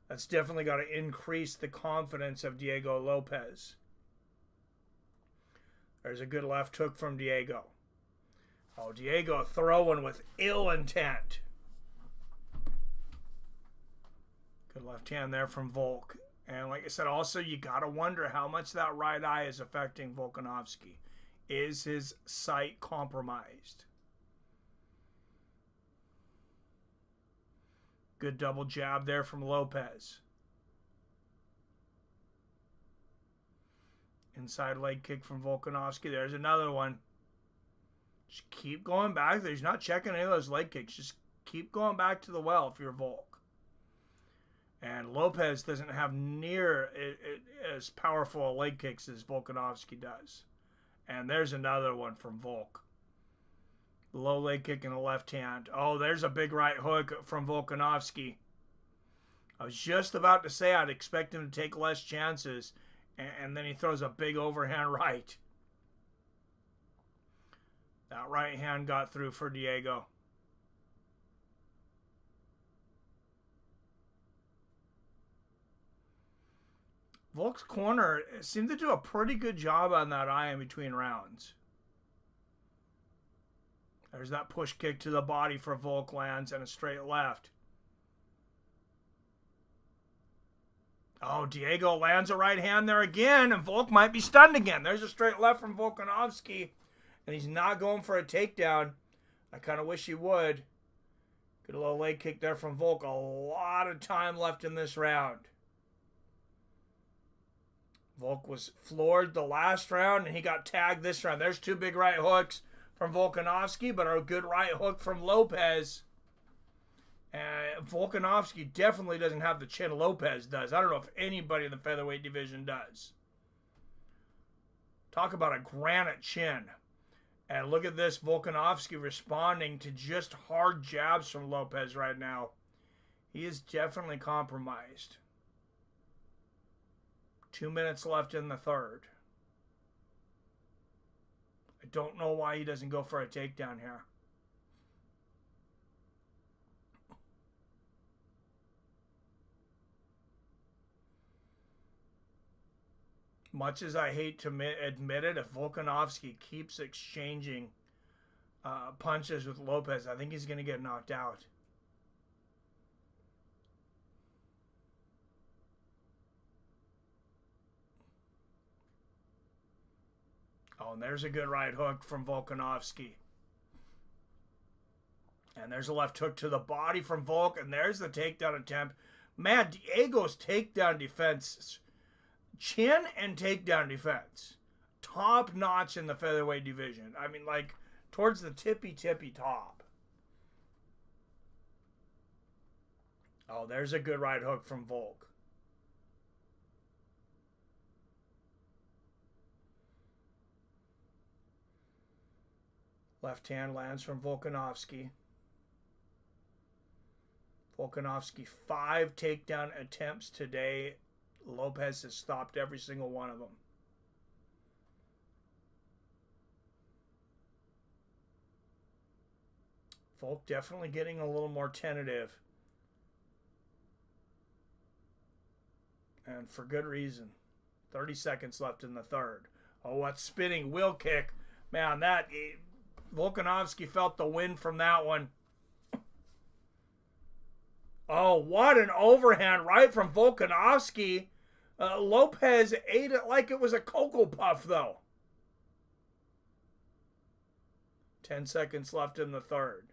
Speaker 1: That's definitely got to increase the confidence of Diego Lopez. There's a good left hook from Diego. Oh, Diego throwing with ill intent. Good left hand there from Volk. And like I said, also, you got to wonder how much that right eye is affecting Volkanovski. Is his sight compromised? Good double jab there from Lopez. Inside leg kick from Volkanovski. There's another one. Just keep going back. He's not checking any of those leg kicks. Just keep going back to the well if you're Volk. And Lopez doesn't have near as powerful a leg kicks as Volkanovski does. And there's another one from Volk. Low leg kick in the left hand. Oh, there's a big right hook from Volkanovski. I was just about to say I'd expect him to take less chances. And then he throws a big overhand right. That right hand got through for Diego. Volk's corner seemed to do a pretty good job on that eye in between rounds. There's that push kick to the body for Volk, lands, and a straight left. Oh, Diego lands a right hand there again, and Volk might be stunned again. There's a straight left from Volkanovski, and he's not going for a takedown. I kind of wish he would. Good little leg kick there from Volk. A lot of time left in this round. Volk was floored the last round, and he got tagged this round. There's two big right hooks from Volkanovski, but a good right hook from Lopez. And Volkanovski definitely doesn't have the chin Lopez does. I don't know if anybody in the featherweight division does. Talk about a granite chin. And look at this, Volkanovski responding to just hard jabs from Lopez right now. He is definitely compromised. 2 minutes left in the third. I don't know why he doesn't go for a takedown here. Much as I hate to admit it, if Volkanovski keeps exchanging punches with Lopez, I think he's going to get knocked out. Oh, and there's a good right hook from Volkanovski. And there's a left hook to the body from Volk, and there's the takedown attempt. Man, Diego's takedown defense, chin and takedown defense, top notch in the featherweight division. I mean, like, towards the tippy top. Oh, there's a good right hook from Volk. Left hand lands from Volkanovski. Volkanovski 5 takedown attempts today. Lopez has stopped every single one of them. Volk definitely getting a little more tentative. And for good reason. 30 seconds left in the third. Oh, what spinning wheel kick. Man, that Volkanovski felt the wind from that one. Oh, what an overhand right from Volkanovski. Lopez ate it like it was a Cocoa Puff, though. 10 seconds left in the third.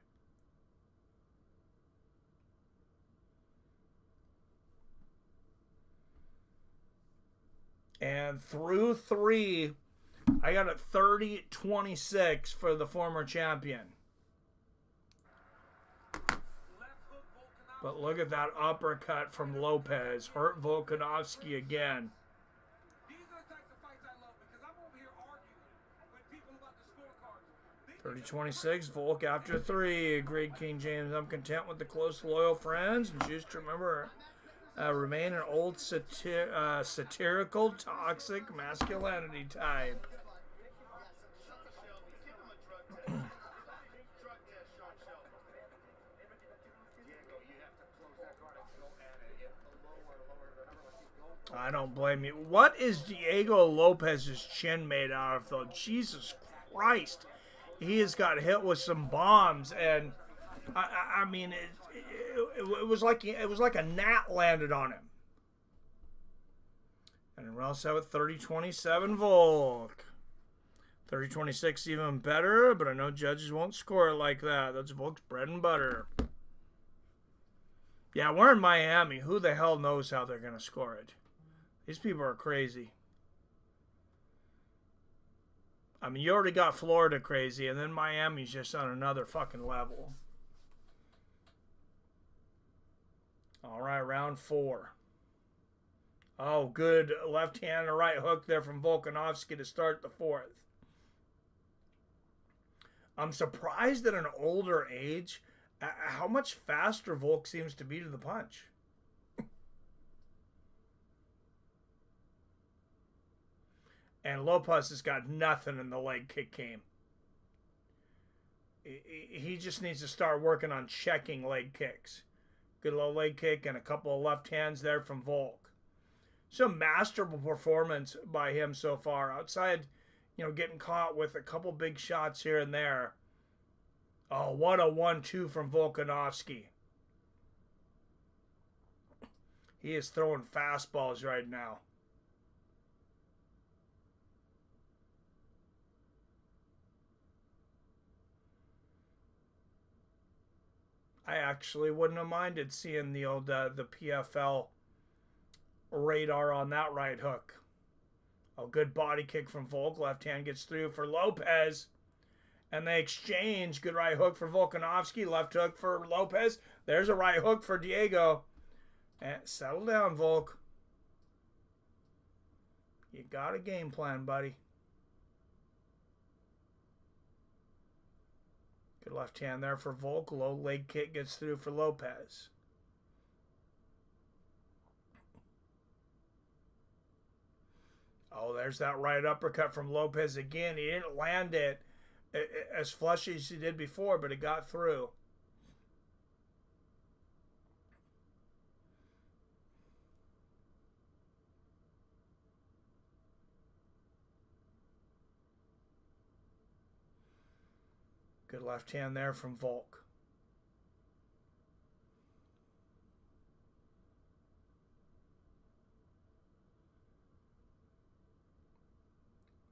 Speaker 1: And through 3, I got it 30-26 for the former champion. But look at that uppercut from Lopez. Hurt Volkanovski again. 30-26, Volk after 3. Agreed, King James. I'm content with the close, loyal friends. And just remember, remain an old satirical, toxic masculinity type. I don't blame you. What is Diego Lopez's chin made out of, though? Jesus Christ. He has got hit with some bombs, and I mean, it was like a gnat landed on him. And we're also at 30-27 Volk. 30-26 even better, but I know judges won't score it like that. That's Volk's bread and butter. Yeah, we're in Miami. Who the hell knows how they're going to score it? These people are crazy. I mean, you already got Florida crazy, and then Miami's just on another fucking level. All right, round 4. Oh, good left hand and right hook there from Volkanovski to start the 4th. I'm surprised at an older age how much faster Volk seems to be to the punch. And Lopez has got nothing in the leg kick game. He just needs to start working on checking leg kicks. Good little leg kick and a couple of left hands there from Volk. Some masterful performance by him so far. Outside, getting caught with a couple big shots here and there. Oh, what a 1-2 from Volkanovski. He is throwing fastballs right now. I actually wouldn't have minded seeing the old the PFL radar on that right hook. Oh, good body kick from Volk. Left hand gets through for Lopez. And they exchange. Good right hook for Volkanovski. Left hook for Lopez. There's a right hook for Diego. And settle down, Volk. You got a game plan, buddy. Good left hand there for Volk. Low leg kick gets through for Lopez. Oh, there's that right uppercut from Lopez again. He didn't land it as flush as he did before, but it got through. Good left hand there from Volk.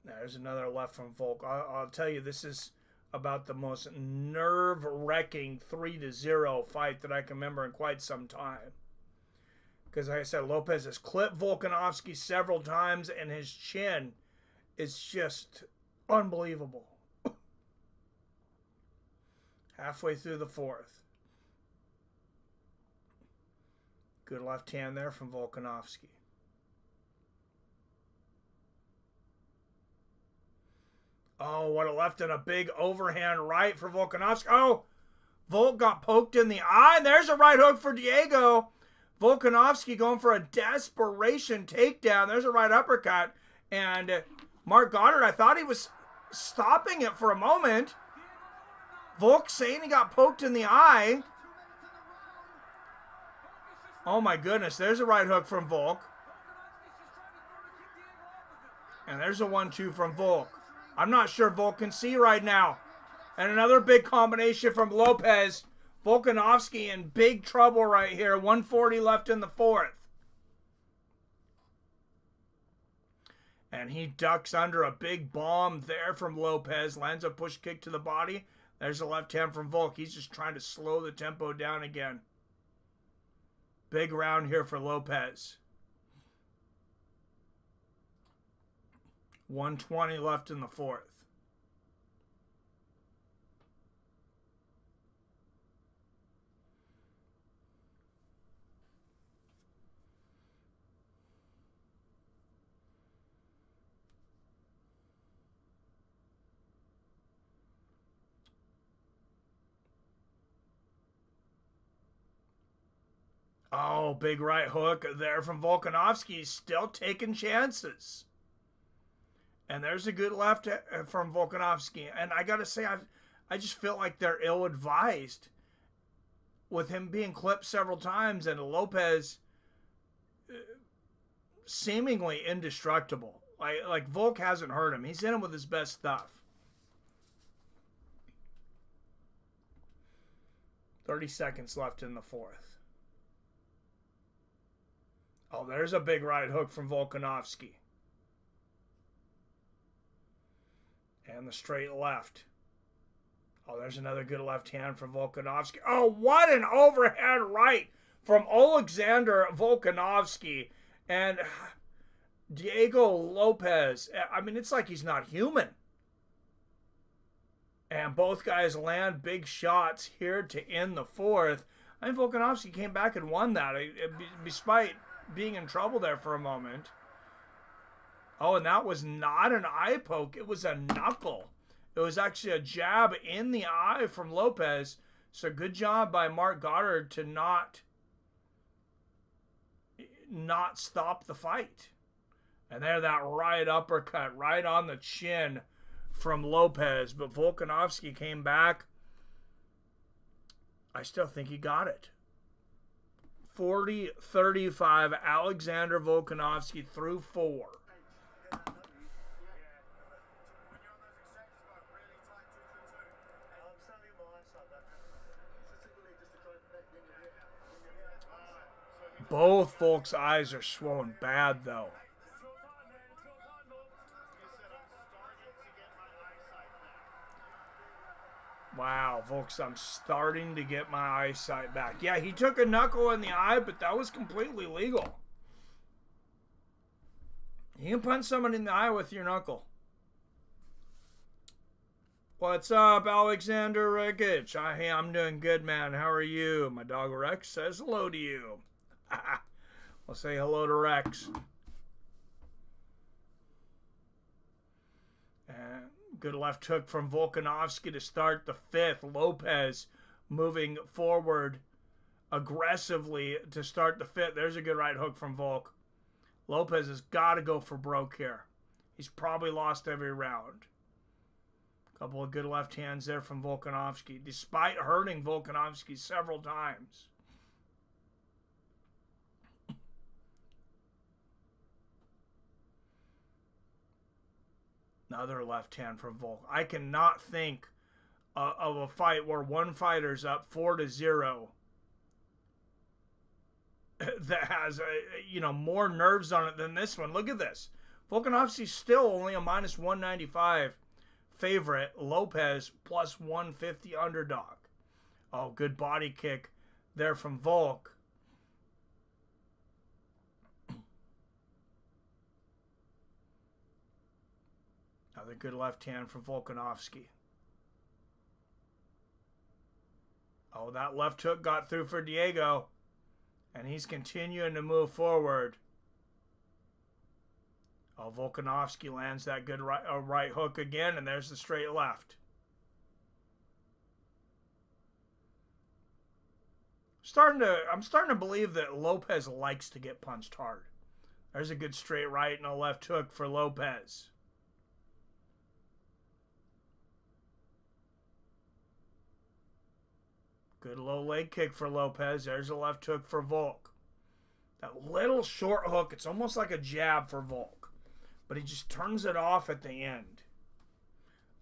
Speaker 1: There's another left from Volk. I'll tell you, this is about the most nerve-wracking 3-0 fight that I can remember in quite some time. Because like I said, Lopez has clipped Volkanovski several times, and his chin is just unbelievable. Halfway through the 4th. Good left hand there from Volkanovski. Oh, what a left and a big overhand right for Volkanovski. Oh, Volk got poked in the eye. And there's a right hook for Diego. Volkanovski going for a desperation takedown. There's a right uppercut. And Mark Goddard, I thought he was stopping it for a moment. Volk saying he got poked in the eye. Oh my goodness, there's a right hook from Volk. And there's a 1-2 from Volk. I'm not sure Volk can see right now. And another big combination from Lopez. Volkanovski in big trouble right here. 140 left in the fourth. And he ducks under a big bomb there from Lopez. Lands a push kick to the body. There's a left hand from Volk. He's just trying to slow the tempo down again. Big round here for Lopez. 120 left in the fourth. Oh, big right hook there from Volkanovski. Still taking chances. And there's a good left from Volkanovski. And I got to say, I just feel like they're ill-advised with him being clipped several times and Lopez seemingly indestructible. Like Volk hasn't hurt him. He's in him with his best stuff. 30 seconds left in the fourth. Oh, there's a big right hook from Volkanovski. And the straight left. Oh, there's another good left hand from Volkanovski. Oh, what an overhand right from Alexander Volkanovski. And Diego Lopez. I mean, it's like he's not human. And both guys land big shots here to end the fourth. I think Volkanovski came back and won that, despite being in trouble there for a moment. Oh, and that was not an eye poke. It was a knuckle. It was actually a jab in the eye from Lopez. So good job by Mark Goddard to not stop the fight. And there, that right uppercut right on the chin from Lopez. But Volkanovski came back. I still think he got it. 40-35, Alexander Volkanovski through 4. Both Volk's eyes are swollen bad, though. Wow, folks, I'm starting to get my eyesight back. Yeah, he took a knuckle in the eye, but that was completely legal. You can punch someone in the eye with your knuckle. What's up, Alexander Rickich? Hey, I'm doing good, man. How are you? My dog Rex says hello to you. I'll say hello to Rex. And good left hook from Volkanovski to start the fifth. Lopez moving forward aggressively to start the fifth. There's a good right hook from Volk. Lopez has got to go for broke here. He's probably lost every round. Couple of good left hands there from Volkanovski, despite hurting Volkanovski several times. Another left hand from Volk. I cannot think of a fight where one fighter's up 4-0 that has more nerves on it than this one. Look at this. Volkanovski's still only a minus 195 favorite. Lopez plus 150 underdog. Oh, good body kick there from Volk. Another good left hand from Volkanovski. Oh, that left hook got through for Diego. And he's continuing to move forward. Oh, Volkanovski lands that good right hook again, and there's the straight left. I'm starting to believe that Lopez likes to get punched hard. There's a good straight right and a left hook for Lopez. Good low leg kick for Lopez. There's a left hook for Volk. That little short hook, it's almost like a jab for Volk. But he just turns it off at the end.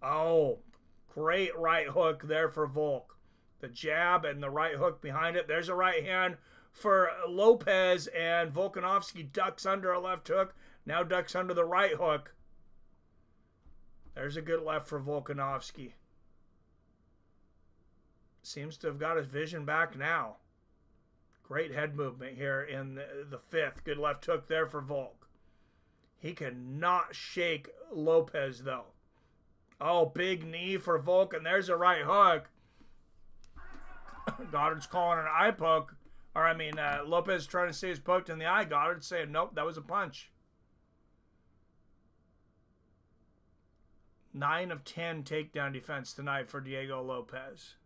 Speaker 1: Oh, great right hook there for Volk. The jab and the right hook behind it. There's a right hand for Lopez, and Volkanovski ducks under a left hook. Now ducks under the right hook. There's a good left for Volkanovski. Seems to have got his vision back now. Great head movement here in the fifth. Good left hook there for Volk. He cannot shake Lopez, though. Oh, big knee for Volk, and there's a right hook. Goddard's calling an eye poke. Or, Lopez trying to say he's poked in the eye. Goddard's saying, nope, that was a punch. 9 of 10 takedown defense tonight for Diego Lopez.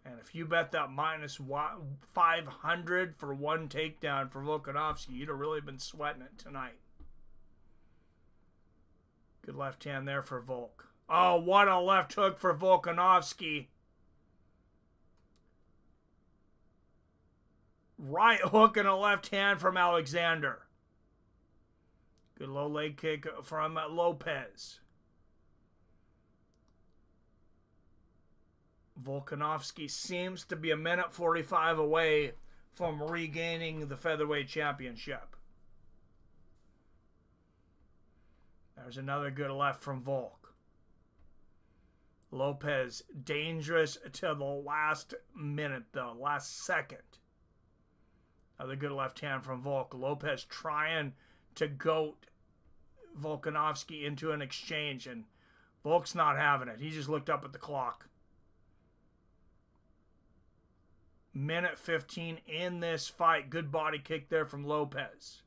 Speaker 1: And if you bet that minus 500 for one takedown for Volkanovski, you'd have really been sweating it tonight. Good left hand there for Volk. Oh, what a left hook for Volkanovski. Right hook and a left hand from Alexander. Good low leg kick from Lopez. Volkanovski seems to be a minute 45 away from regaining the Featherweight Championship. There's another good left from Volk. Lopez dangerous to the last minute, though, last second. Another good left hand from Volk. Lopez trying to goat Volkanovski into an exchange, and Volk's not having it. He just looked up at the clock. Minute 15 in this fight. Good body kick there from Lopez.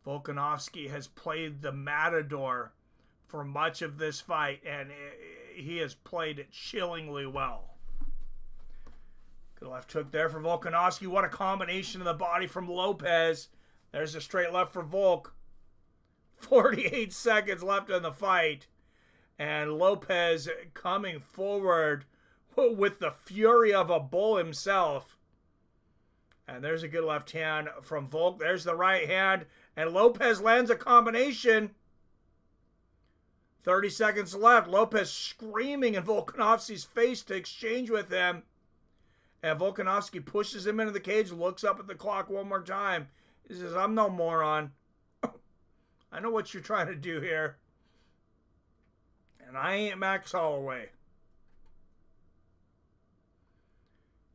Speaker 1: Volkanovski has played the matador for much of this fight, and he has played it chillingly well. Good left hook there for Volkanovski. What a combination of the body from Lopez. There's a straight left for Volk. 48 seconds left in the fight. And Lopez coming forward with the fury of a bull himself. And there's a good left hand from Volk. There's the right hand. And Lopez lands a combination. 30 seconds left. Lopez screaming in Volkanovski's face to exchange with him. And Volkanovski pushes him into the cage, looks up at the clock one more time. He says, I'm no moron. I know what you're trying to do here. And I ain't Max Holloway.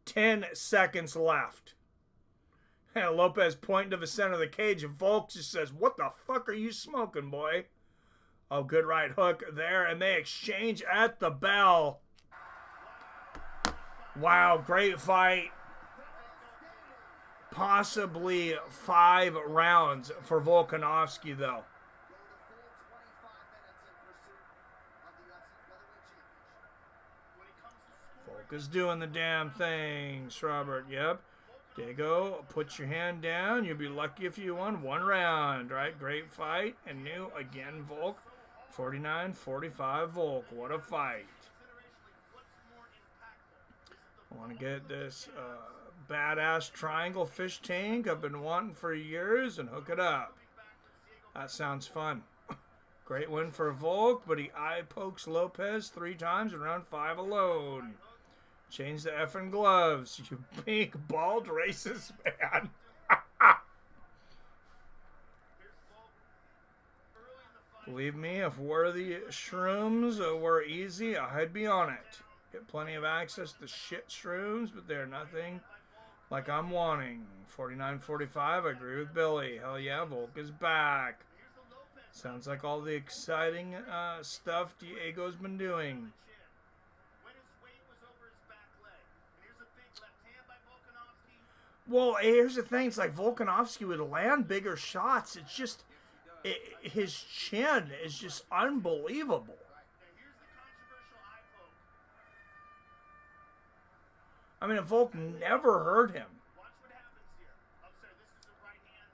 Speaker 1: 10 seconds left. And Lopez pointing to the center of the cage, and Volk just says, what the fuck are you smoking, boy? Oh, good right hook there, and they exchange at the bell. Wow, great fight. Possibly 5 rounds for Volkanovski, though. Volk is doing the damn thing, Robert. Yep. Diego, put your hand down. You'll be lucky if you won 1 round, right? Great fight. And new again, Volk. 49-45 Volk. What a fight. I want to get this badass triangle fish tank I've been wanting for years and hook it up. That sounds fun. Great win for Volk, but he eye pokes Lopez 3 times in round 5 alone. Change the effing gloves, you big bald racist man. Believe me, if worthy shrooms were easy, I'd be on it. Get plenty of access to shit shrooms, but they're nothing like I'm wanting. 49-45, I agree with Billy. Hell yeah, Volk is back. Sounds like all the exciting stuff Diego's been doing. Well, here's the thing. It's like Volkanovski would land bigger shots. It's just, his chin is just unbelievable. I mean, Volk never hurt him.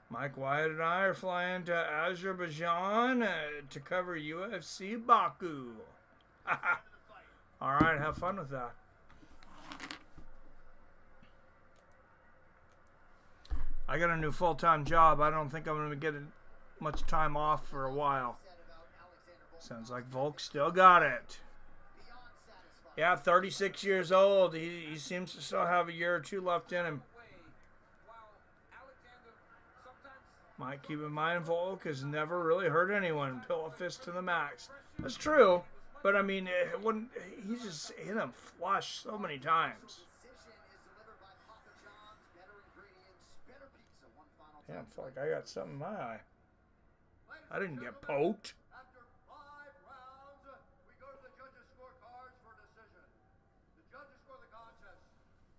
Speaker 1: Mike Wyatt and I are flying to Azerbaijan to cover UFC Baku. All right, have fun with that. I got a new full-time job. I don't think I'm going to get much time off for a while. Sounds like Volk still got it. Yeah, 36 years old. He seems to still have a year or two left in him. Might keep in mind, Volk has never really hurt anyone. Pillow fist to the max. That's true, but I mean, he just hit him flush so many times. Damn, I feel like I got something in my eye. I didn't get poked.
Speaker 4: After 5 rounds, we go to the judges' scorecards for a decision. The judges score the contest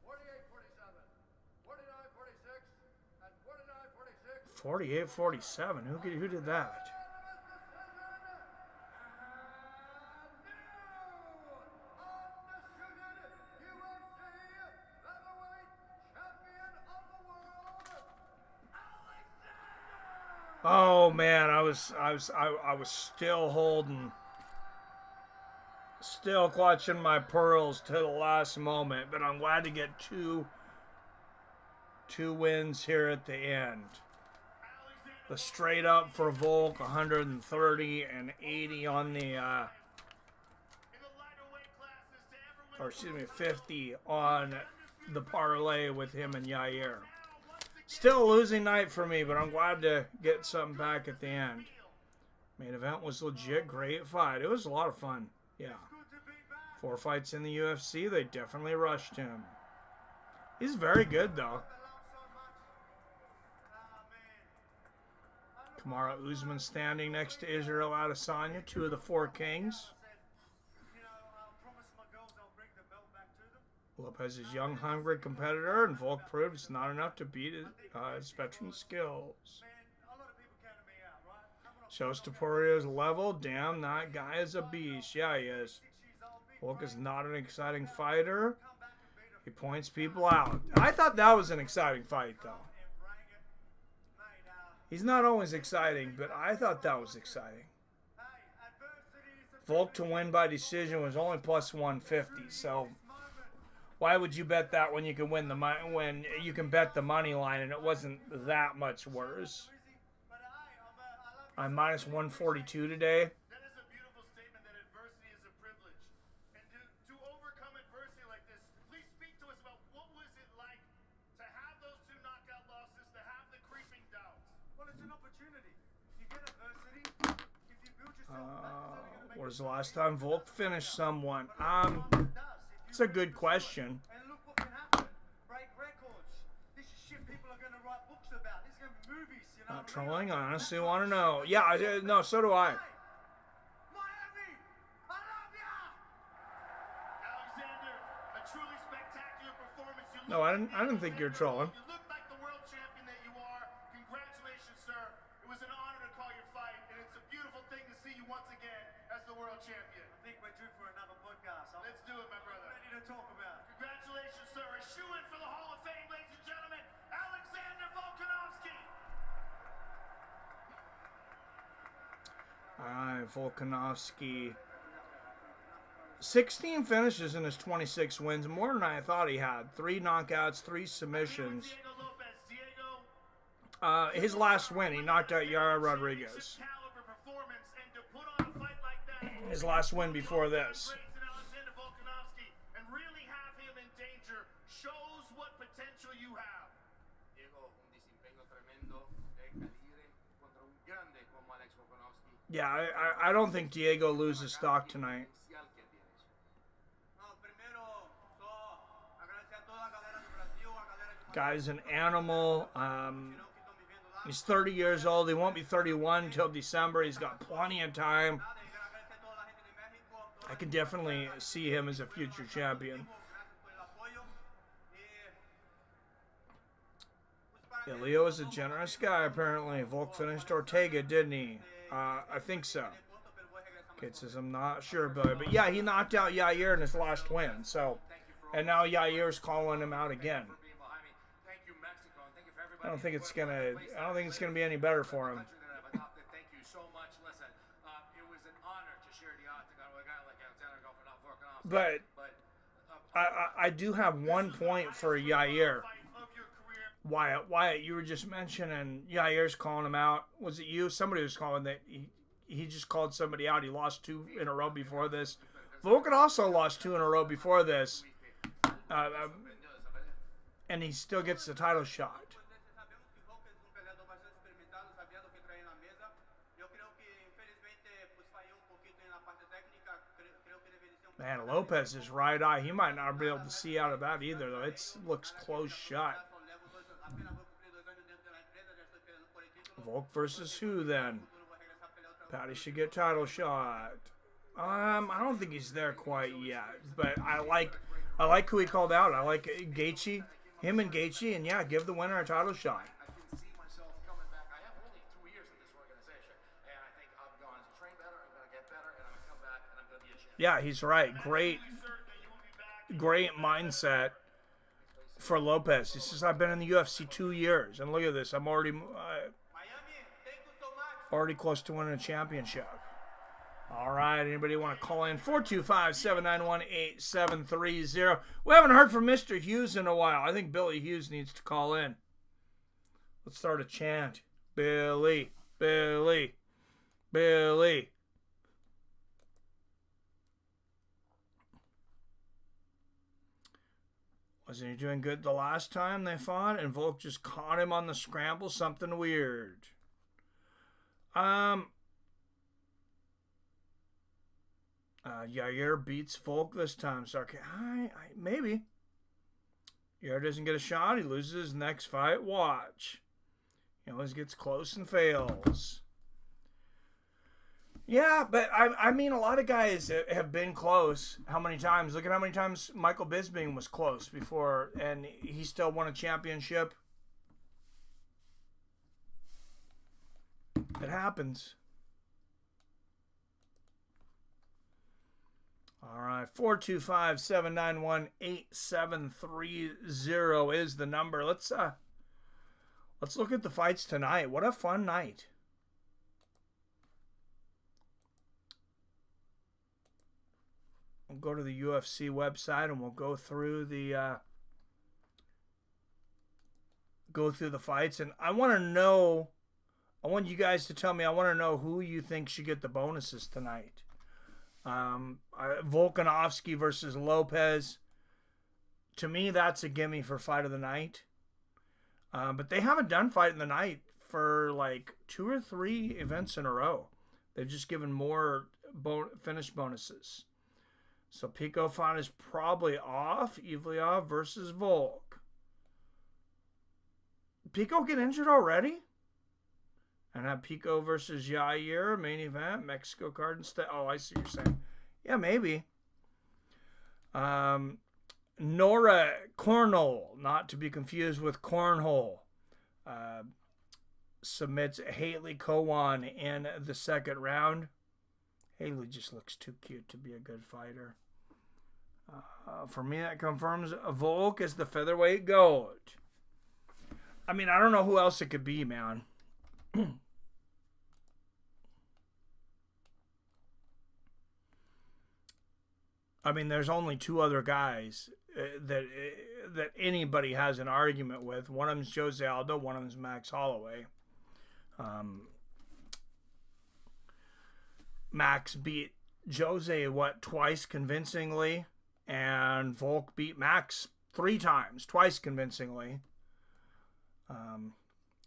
Speaker 4: 48-47, 49-46, and 49-46.
Speaker 1: 48-47. Who did that? Oh man, I was still holding, still clutching my pearls to the last moment, but I'm glad to get two wins here at the end. The straight up for Volk, 130 and 80 on the, 50 on the parlay with him and Yair. Still a losing night for me, but I'm glad to get something back at the end. Main event was legit, great fight. It was a lot of fun, yeah. 4 fights in the UFC, they definitely rushed him. He's very good, though. Kamaru Usman standing next to Israel Adesanya, 2 of the 4 kings. Lopez is a young, hungry competitor, and Volk proved it's not enough to beat his veteran skills. Shows Taporio's level. Damn, that guy is a beast. Yeah, he is. Volk is not an exciting fighter. He points people out. I thought that was an exciting fight, though. He's not always exciting, but I thought that was exciting. Volk to win by decision was only plus 150, so why would you bet that when you can win when you can bet the money line and it wasn't that much worse? I'm minus 142 today.
Speaker 4: That is a beautiful statement that adversity is a privilege. And to overcome adversity like this, please speak to us about what was it like to have those 2 knockout losses, to have the creeping doubts. Well, it's an opportunity. You get adversity. If you build yourself,
Speaker 1: What was the last time Volk finished someone? It's a good question.
Speaker 4: and look what can happen. Break records. This is shit people are going to write books about. This is going to be movies, you know.
Speaker 1: Not trolling. I honestly want to know. Yeah, no, so do I.
Speaker 4: Miami, I love ya! Alexander, a truly spectacular performance.
Speaker 1: No, I didn't think you were trolling.
Speaker 4: You look like the world champion that you are. Congratulations, sir. It was an honor to call your fight, and it's a beautiful thing to see you once again as the world champion. I think we're due for another podcast. Let's do it, my brother. Ready to talk about. Congratulations, sir. A shoe-in for the Hall of Fame, ladies and gentlemen, Alexander Volkanovski.
Speaker 1: All right, Volkanovski. 16 finishes in his 26 wins, more than I thought he had. 3 knockouts, 3 submissions.
Speaker 4: Diego Lopez. Diego.
Speaker 1: His last win, he knocked out Yair Rodrigues.
Speaker 4: Caliber performance, and to put on a fight like that.
Speaker 1: His last win before this.
Speaker 4: Alexander Volkanovski, and really have him in danger shows what potential you have. Diego, un desempeño tremendo de calibre contra un grande como Alex Volkanovski.
Speaker 1: Yeah, I don't think Diego loses stock tonight. Guy's an animal. He's 30 years old. He won't be 31 until December. He's got plenty of time. I can definitely see him as a future champion. Leo is a generous guy, apparently. Volk finished Ortega, didn't he? I think so. Kid says, I'm not sure, Billy. But yeah, he knocked out Yair in his last win. So, and now Yair's calling him out again. I don't think it's gonna be any better for him.
Speaker 4: Thank you so much. Listen, it was an honor to share the octagon with a guy like Alexander Volkanovski.
Speaker 1: But I do have 1 point for Yair. Wyatt, you were just mentioning Yair's calling him out. Was it you? Somebody was calling that he just called somebody out. He lost 2 in a row before this. Volkan also lost 2 in a row before this. And he still gets the title shot. Man, Lopez is right eye. He might not be able to see out of that either, though. It looks close shut. Volk versus who then? Paddy should get title shot. I don't think he's there quite yet, but I like who he called out. I like Gaethje, him and Gaethje, and yeah, give the winner a title shot.
Speaker 4: I can see myself coming back. I have only 2 years with this organization, and I think I'm going to train better, I'm going to get better, and I'm going to come back, and I'm going to be a champion.
Speaker 1: Yeah, he's right. Great mindset for Lopez. He says, I've been in the UFC 2 years, and look at this. I'm already close to winning a championship. All right, anybody want to call in? 425-791-8730. We haven't heard from Mr. Hughes in a while. I think Billy Hughes needs to call in. Let's start a chant. Billy, Billy, Billy. Wasn't he doing good the last time they fought? And Volk just caught him on the scramble. Something weird. Yair beats Volk this time. So maybe. Yair doesn't get a shot. He loses his next fight. Watch. He always gets close and fails. Yeah, but I mean, a lot of guys have been close. How many times? Look at how many times Michael Bisping was close before, and he still won a championship. It happens. All right, 425-791-8730 is the number. Let's look at the fights tonight. What a fun night. We'll go to the UFC website and we'll go through the fights. And I want you guys to tell me, I want to know who you think should get the bonuses tonight. Volkanovski versus Lopez. To me, that's a gimme for fight of the night. But they haven't done fight in the night for like 2 or 3 events in a row. They've just given more finish bonuses. So Pico fight is probably off. Ivliov versus Volk. Pico get injured already? And have Pico versus Yair, main event, Mexico card instead. Oh, I see what you're saying. Yeah, maybe. Nora Cornhole, not to be confused with Cornhole, submits Haley Kowan in the second round. Haley just looks too cute to be a good fighter. For me, that confirms Volk is the featherweight GOAT. I mean, I don't know who else it could be, man. I mean, there's only 2 other guys that anybody has an argument with. One of them's Jose Aldo, one of them's Max Holloway. Max beat Jose, twice convincingly, and Volk beat Max 3 times, twice convincingly.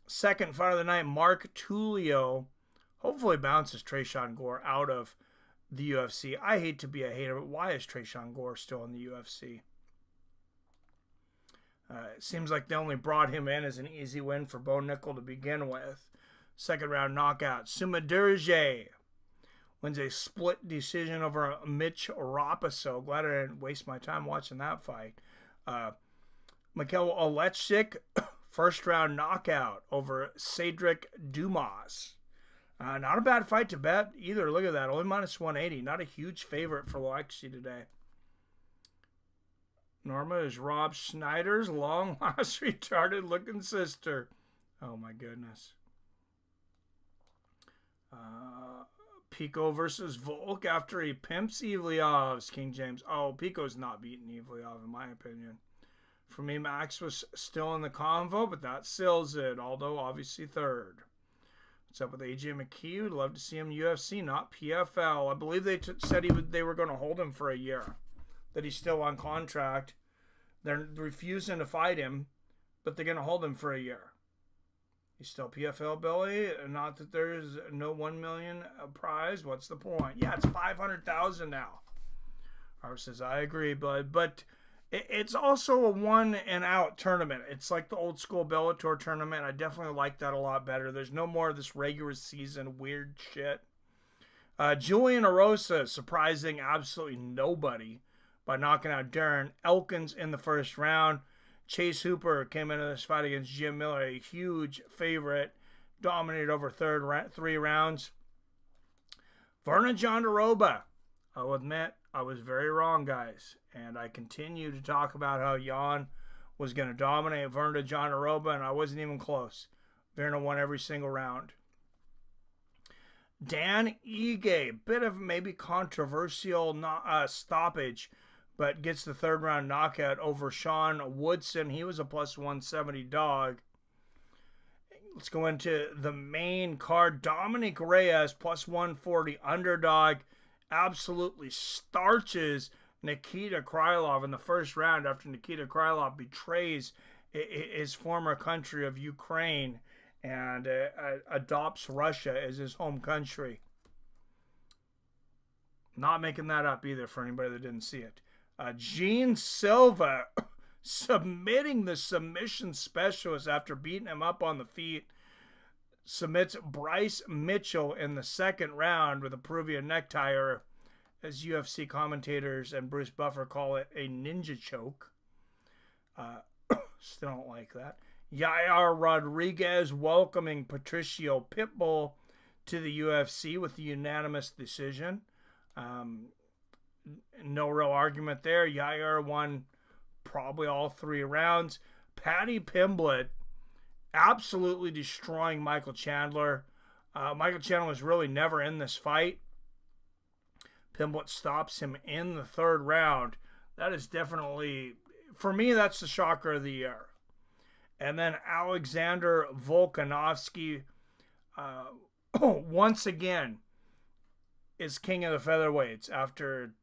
Speaker 1: Second fight of the night, Mark Tulio hopefully bounces Tresean Gore out of the UFC. I hate to be a hater, but why is Tresean Gore still in the UFC? It seems like they only brought him in as an easy win for Bo Nickel to begin with. Second round knockout. Sumadirje wins a split decision over Mitch Raposo. Glad I didn't waste my time watching that fight. Mikhail Olechik First round knockout over Cedric Dumas. Not a bad fight to bet either. Look at that. Only minus 180. Not a huge favorite for Lexi today. Norma is Rob Schneider's long lost retarded looking sister. Oh my goodness. Pico versus Volk after he pimps Evliov's King James. Oh, Pico's not beating Evliov in my opinion. For me, Max was still in the convo, but that seals it, although obviously third. What's up with AJ McKee? Would love to see him UFC, not PFL. I believe they said they were going to hold him for a year, that he's still on contract. They're refusing to fight him, but they're going to hold him for a year. He's still PFL, Billy. Not that there's no $1 million prize. What's the point? Yeah, it's $500,000 now. Harv says, I agree, bud. But it's also a one and out tournament. It's like the old school Bellator tournament. I definitely like that a lot better. There's no more of this regular season weird shit. Julian Erosa surprising absolutely nobody by knocking out Darren Elkins in the first round. Chase Hooper came into this fight against Jim Miller, a huge favorite, dominated over three rounds. Virna Jandiroba. I'll admit, I was very wrong, guys. And I continue to talk about how Jan was going to dominate Virna Jandiroba, and I wasn't even close. Virna won every single round. Dan Ige, bit of maybe controversial stoppage, but gets the third round knockout over Sean Woodson. He was a plus 170 dog. Let's go into the main card. Dominick Reyes, plus 140 underdog, absolutely starches Nikita Krylov in the first round after Nikita Krylov betrays his former country of Ukraine and adopts Russia as his home country. Not making that up either for anybody that didn't see it. Jean Silva submitting the submission specialist after beating him up on the feet. Submits Bryce Mitchell in the second round with a Peruvian necktie, or as UFC commentators and Bruce Buffer call it, a ninja choke. Still don't like that. Yair Rodrigues welcoming Patricio Pitbull to the UFC with a unanimous decision. No real argument there. Yair won probably all three rounds. Paddy Pimblett absolutely destroying Michael Chandler. Michael Chandler was really never in this fight. Pimblett stops him in the third round. That is definitely, for me, that's the shocker of the year. And then Alexander Volkanovski, once again, is king of the featherweights after,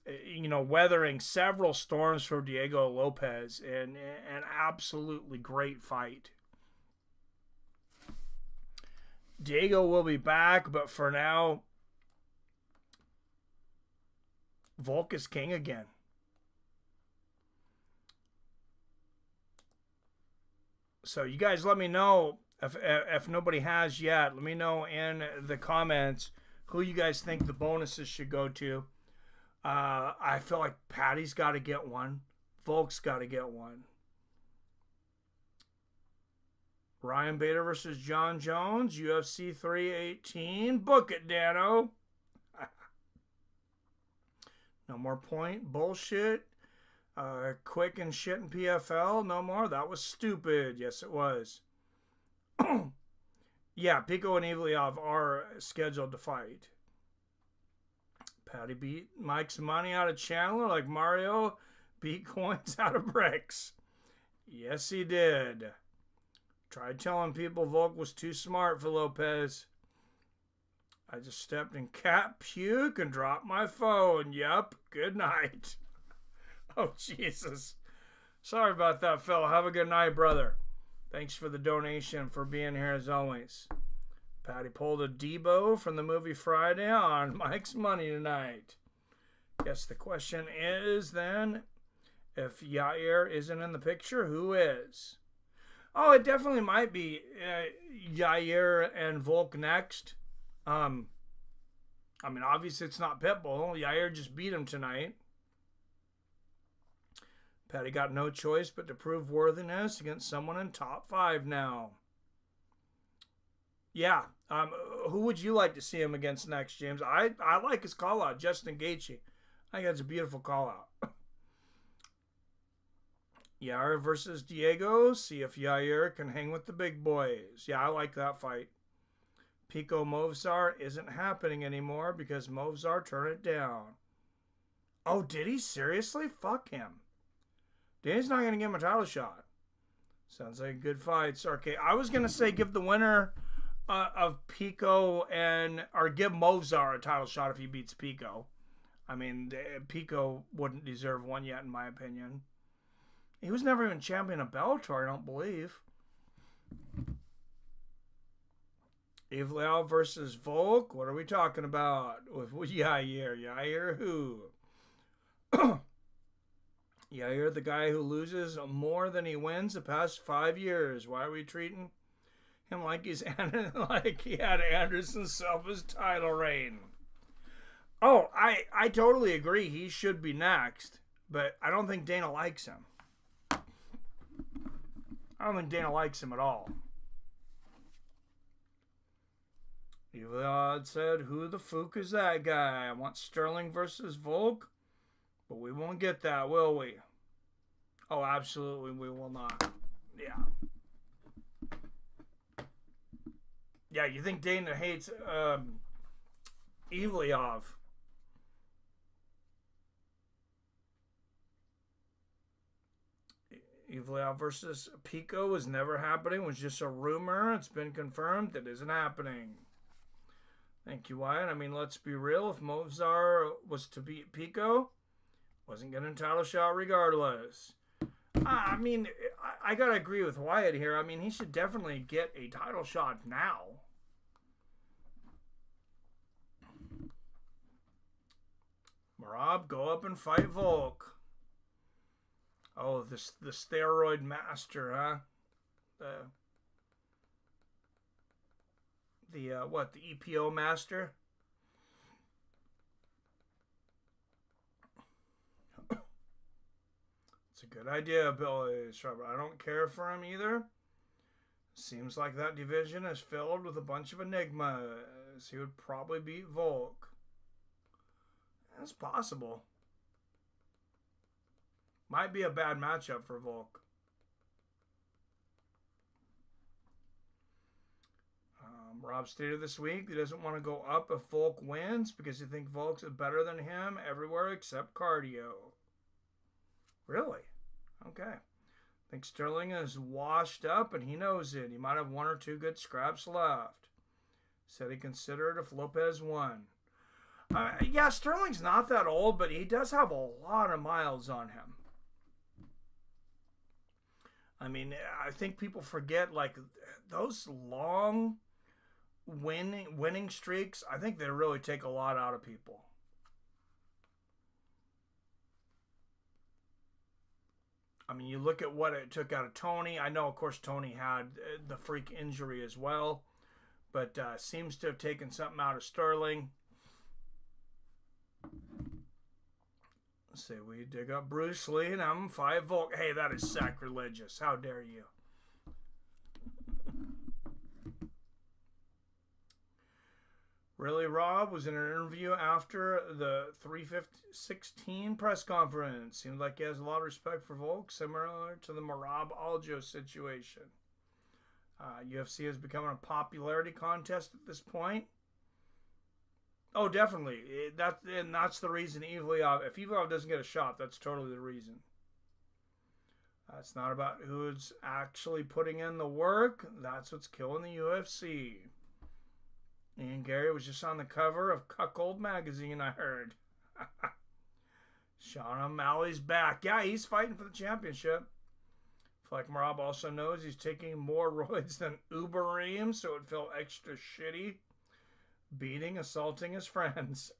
Speaker 1: weathering several storms for Diego Lopez in an absolutely great fight. Diego will be back, but for now, Volk is king again. So you guys let me know, if nobody has yet, let me know in the comments who you guys think the bonuses should go to. I feel like Paddy's got to get one. Volk's got to get one. Ryan Bader versus John Jones, UFC 318. Book it, Dano. No more point bullshit. Quick and shit in PFL. No more. That was stupid. Yes, it was. Yeah, Pico and Evliov are scheduled to fight. Paddy beat Mike's money out of Chandler like Mario beat coins out of bricks. Yes, he did. Tried telling people Volk was too smart for Lopez. I just stepped in cat puke and dropped my phone. Yep, good night. Oh, Jesus. Sorry about that, fella. Have a good night, brother. Thanks for the donation, for being here as always. Paddy pulled a Debo from the movie Friday on Mike's money tonight. Guess the question is then, if Yair isn't in the picture, who is? Oh, it definitely might be Yair and Volk next. Obviously it's not Pitbull. Yair just beat him tonight. Paddy got no choice but to prove worthiness against someone in top 5 now. Yeah. Who would you like to see him against next, James? I like his call-out, Justin Gaethje. I think that's a beautiful call-out. Yair versus Diego. See if Yair can hang with the big boys. Yeah, I like that fight. Pico Movsar isn't happening anymore because Movsar turned it down. Oh, did he? Seriously? Fuck him. Danny's not going to give him a title shot. Sounds like a good fight. Okay, I was going to say give the winner of Pico or give Movsar a title shot if he beats Pico. I mean, Pico wouldn't deserve one yet, in my opinion. He was never even champion of Bellator, I don't believe. Ivleal versus Volk. What are we talking about? With Yair. Yair who? Yair, the guy who loses more than he wins the past 5 years. Why are we treating him like he had Anderson Silva's title reign? Oh, I totally agree. He should be next, but I don't think Dana likes him. I don't think Dana likes him at all. Ivleal said, who the fuck is that guy? I want Sterling versus Volk, but we won't get that, will we? Oh, absolutely we will not. Yeah. Yeah, you think Dana hates Ivleal? Ivleal versus Pico was never happening. It was just a rumor. It's been confirmed. It isn't happening. Thank you, Wyatt. I mean, let's be real. If Movsar was to beat Pico, wasn't getting a title shot regardless. I mean, I got to agree with Wyatt here. I mean, he should definitely get a title shot now. Marab, go up and fight Volk. Oh, the steroid master, huh? The EPO master? It's a good idea, Billy. I don't care for him either. Seems like that division is filled with a bunch of enigmas. He would probably beat Volk. That's possible. Might be a bad matchup for Volk. Rob stated this week he doesn't want to go up if Volk wins because he thinks Volk's better than him everywhere except cardio. Really? Okay. I think Sterling is washed up and he knows it. He might have 1 or 2 good scraps left. Said he considered if Lopez won. Yeah, Sterling's not that old, but he does have a lot of miles on him. I mean, I think people forget, like, those long winning streaks, I think they really take a lot out of people. I mean, you look at what it took out of Tony. I know, of course, Tony had the freak injury as well, but seems to have taken something out of Sterling. Let's see, we dig up Bruce Lee and I'm 5 Volk. Hey, that is sacrilegious. How dare you? Really, Rob was in an interview after the 316 press conference. Seems like he has a lot of respect for Volk, similar to the Merab Aljo situation. UFC has become a popularity contest at this point. Oh, definitely. That's the reason Ivleal, if Ivleal doesn't get a shot, that's totally the reason. It's not about who's actually putting in the work. That's what's killing the UFC. Ian Gary was just on the cover of Cuckold magazine, I heard. Sean O'Malley's back. Yeah, he's fighting for the championship. I feel like Merab also knows he's taking more roids than Uberim, so it felt extra shitty. Beating, assaulting his friends.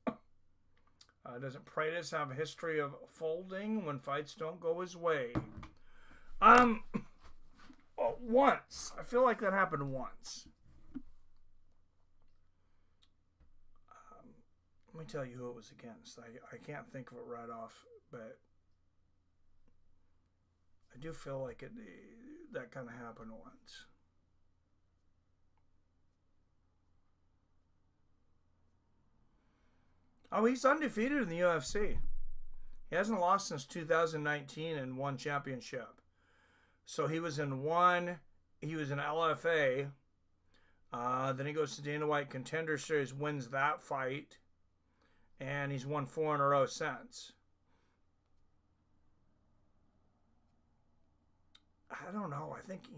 Speaker 1: Doesn't Pratis have a history of folding when fights don't go his way? Once. I feel like that happened once. Let me tell you who it was against. I can't think of it right off, but I do feel like that kind of happened once. Oh, he's undefeated in the UFC. He hasn't lost since 2019 and won championship. So he was in LFA. Then he goes to Dana White Contender Series, wins that fight, and he's won 4 in a row since. I don't know. I think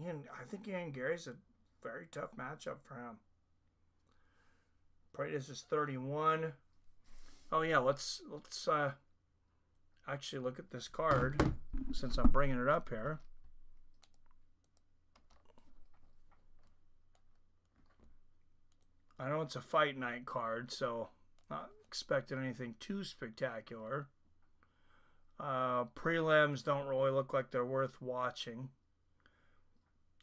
Speaker 1: Ian Gary's a very tough matchup for him. Paredes is 31. Oh yeah, let's actually look at this card since I'm bringing it up here. I know it's a fight night card, so not expecting anything too spectacular. Prelims don't really look like they're worth watching.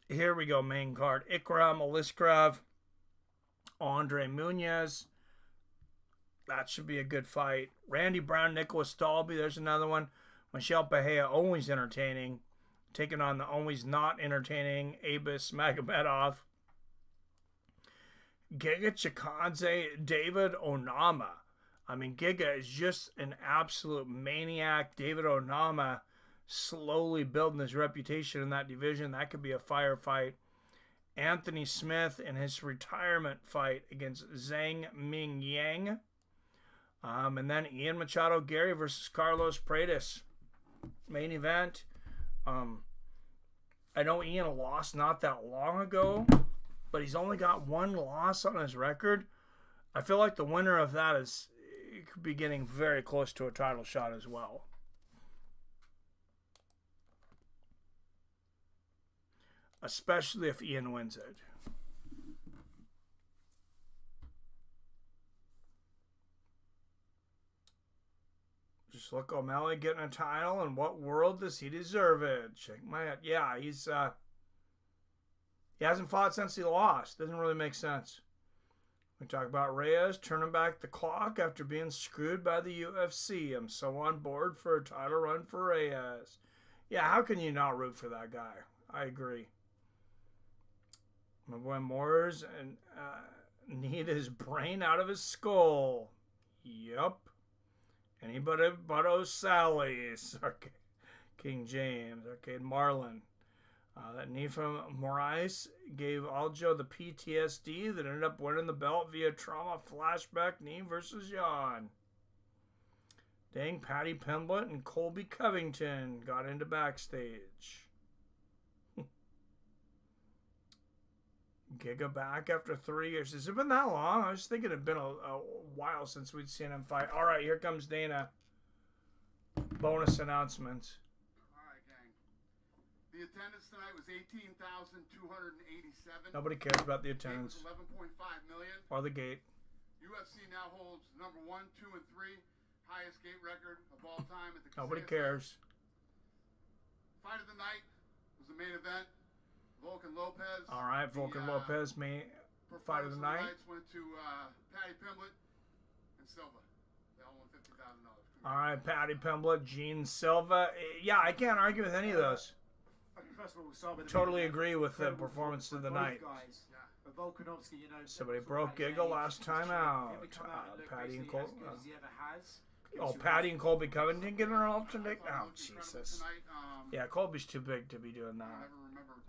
Speaker 1: Here we go, main card. Ikram Aliskerov, Andre Muniz. That should be a good fight. Randy Brown, Nicholas Dalby. There's another one. Michelle Bahia, always entertaining. Taking on the always not entertaining Abus Magomedov. Giga Chikadze, David Onama. I mean, Giga is just an absolute maniac. David Onama slowly building his reputation in that division. That could be a firefight. Anthony Smith in his retirement fight against Zhang Ming Yang. And then Ian Machado Gary versus Carlos Paredes. Main event. I know Ian lost not that long ago, but he's only got 1 loss on his record. I feel like the winner of that could be getting very close to a title shot as well. Especially if Ian wins it. Just look, O'Malley getting a title. In what world does he deserve it? Check my head. Yeah, he hasn't fought since he lost. Doesn't really make sense. We talk about Reyes turning back the clock after being screwed by the UFC. I'm so on board for a title run for Reyes. Yeah, how can you not root for that guy? I agree. My boy Moores and need his brain out of his skull. Yup. Anybody but O'Sally's. King James. Arcade Marlin. That knee from Moraes gave Aljo the PTSD that ended up winning the belt via trauma flashback knee versus Jan. Dang, Paddy Pimblett and Colby Covington got into backstage. Giga back after 3 years. Has it been that long? I was thinking it had been a while since we'd seen him fight. All right, here comes Dana. Bonus announcements.
Speaker 4: All right, gang. The attendance tonight was 18,287.
Speaker 1: Nobody cares about the attendance.
Speaker 4: 11.5 million.
Speaker 1: Or the gate.
Speaker 4: UFC now holds number 1, 2, and 3 highest gate record of all time at the
Speaker 1: Nobody
Speaker 4: casino.
Speaker 1: cares.
Speaker 4: Fight of the night was the main event. Vulcan Lopez.
Speaker 1: All right, Vulcan Lopez, fight of the night.
Speaker 4: Went to Paddy Pimblett and Silva. They all won $50,000.
Speaker 1: All right, Paddy Pimblett, Jean Silva. Yeah, I can't argue with any of those.
Speaker 5: First of all, we'll start with
Speaker 1: Totally agree with the performance of the night.
Speaker 5: Guys. But Volkanovski, you know,
Speaker 1: Somebody broke Giga last time out. Paddy and Cole. Paddy and Colby Covington getting an alternate. Oh, Jesus. Yeah, Colby's too big to be doing that.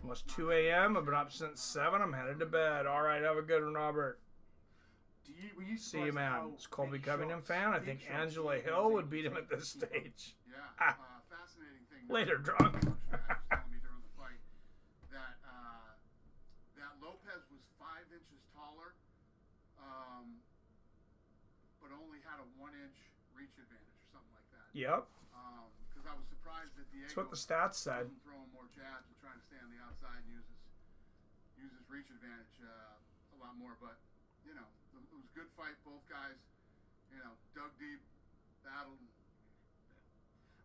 Speaker 1: Almost 2 a.m. I've been up since 7. I'm headed to bed. All right, have a good one, Robert. See you, man. Is Colby Covington fan? I think Angela Hill would beat him at this stage.
Speaker 4: Yeah, fascinating thing.
Speaker 1: Later, drunk.
Speaker 4: Telling me during the fight that Lopez was 5 inches taller, but only had a 1-inch reach advantage or something like that.
Speaker 1: Yep.
Speaker 4: Because I was surprised that Diego.
Speaker 1: That's what the stats said.
Speaker 4: Throwing more jabs and trying to stay on the outside and use his reach advantage a lot more. But you know, it was a good fight. Both guys, you know, dug deep, battled.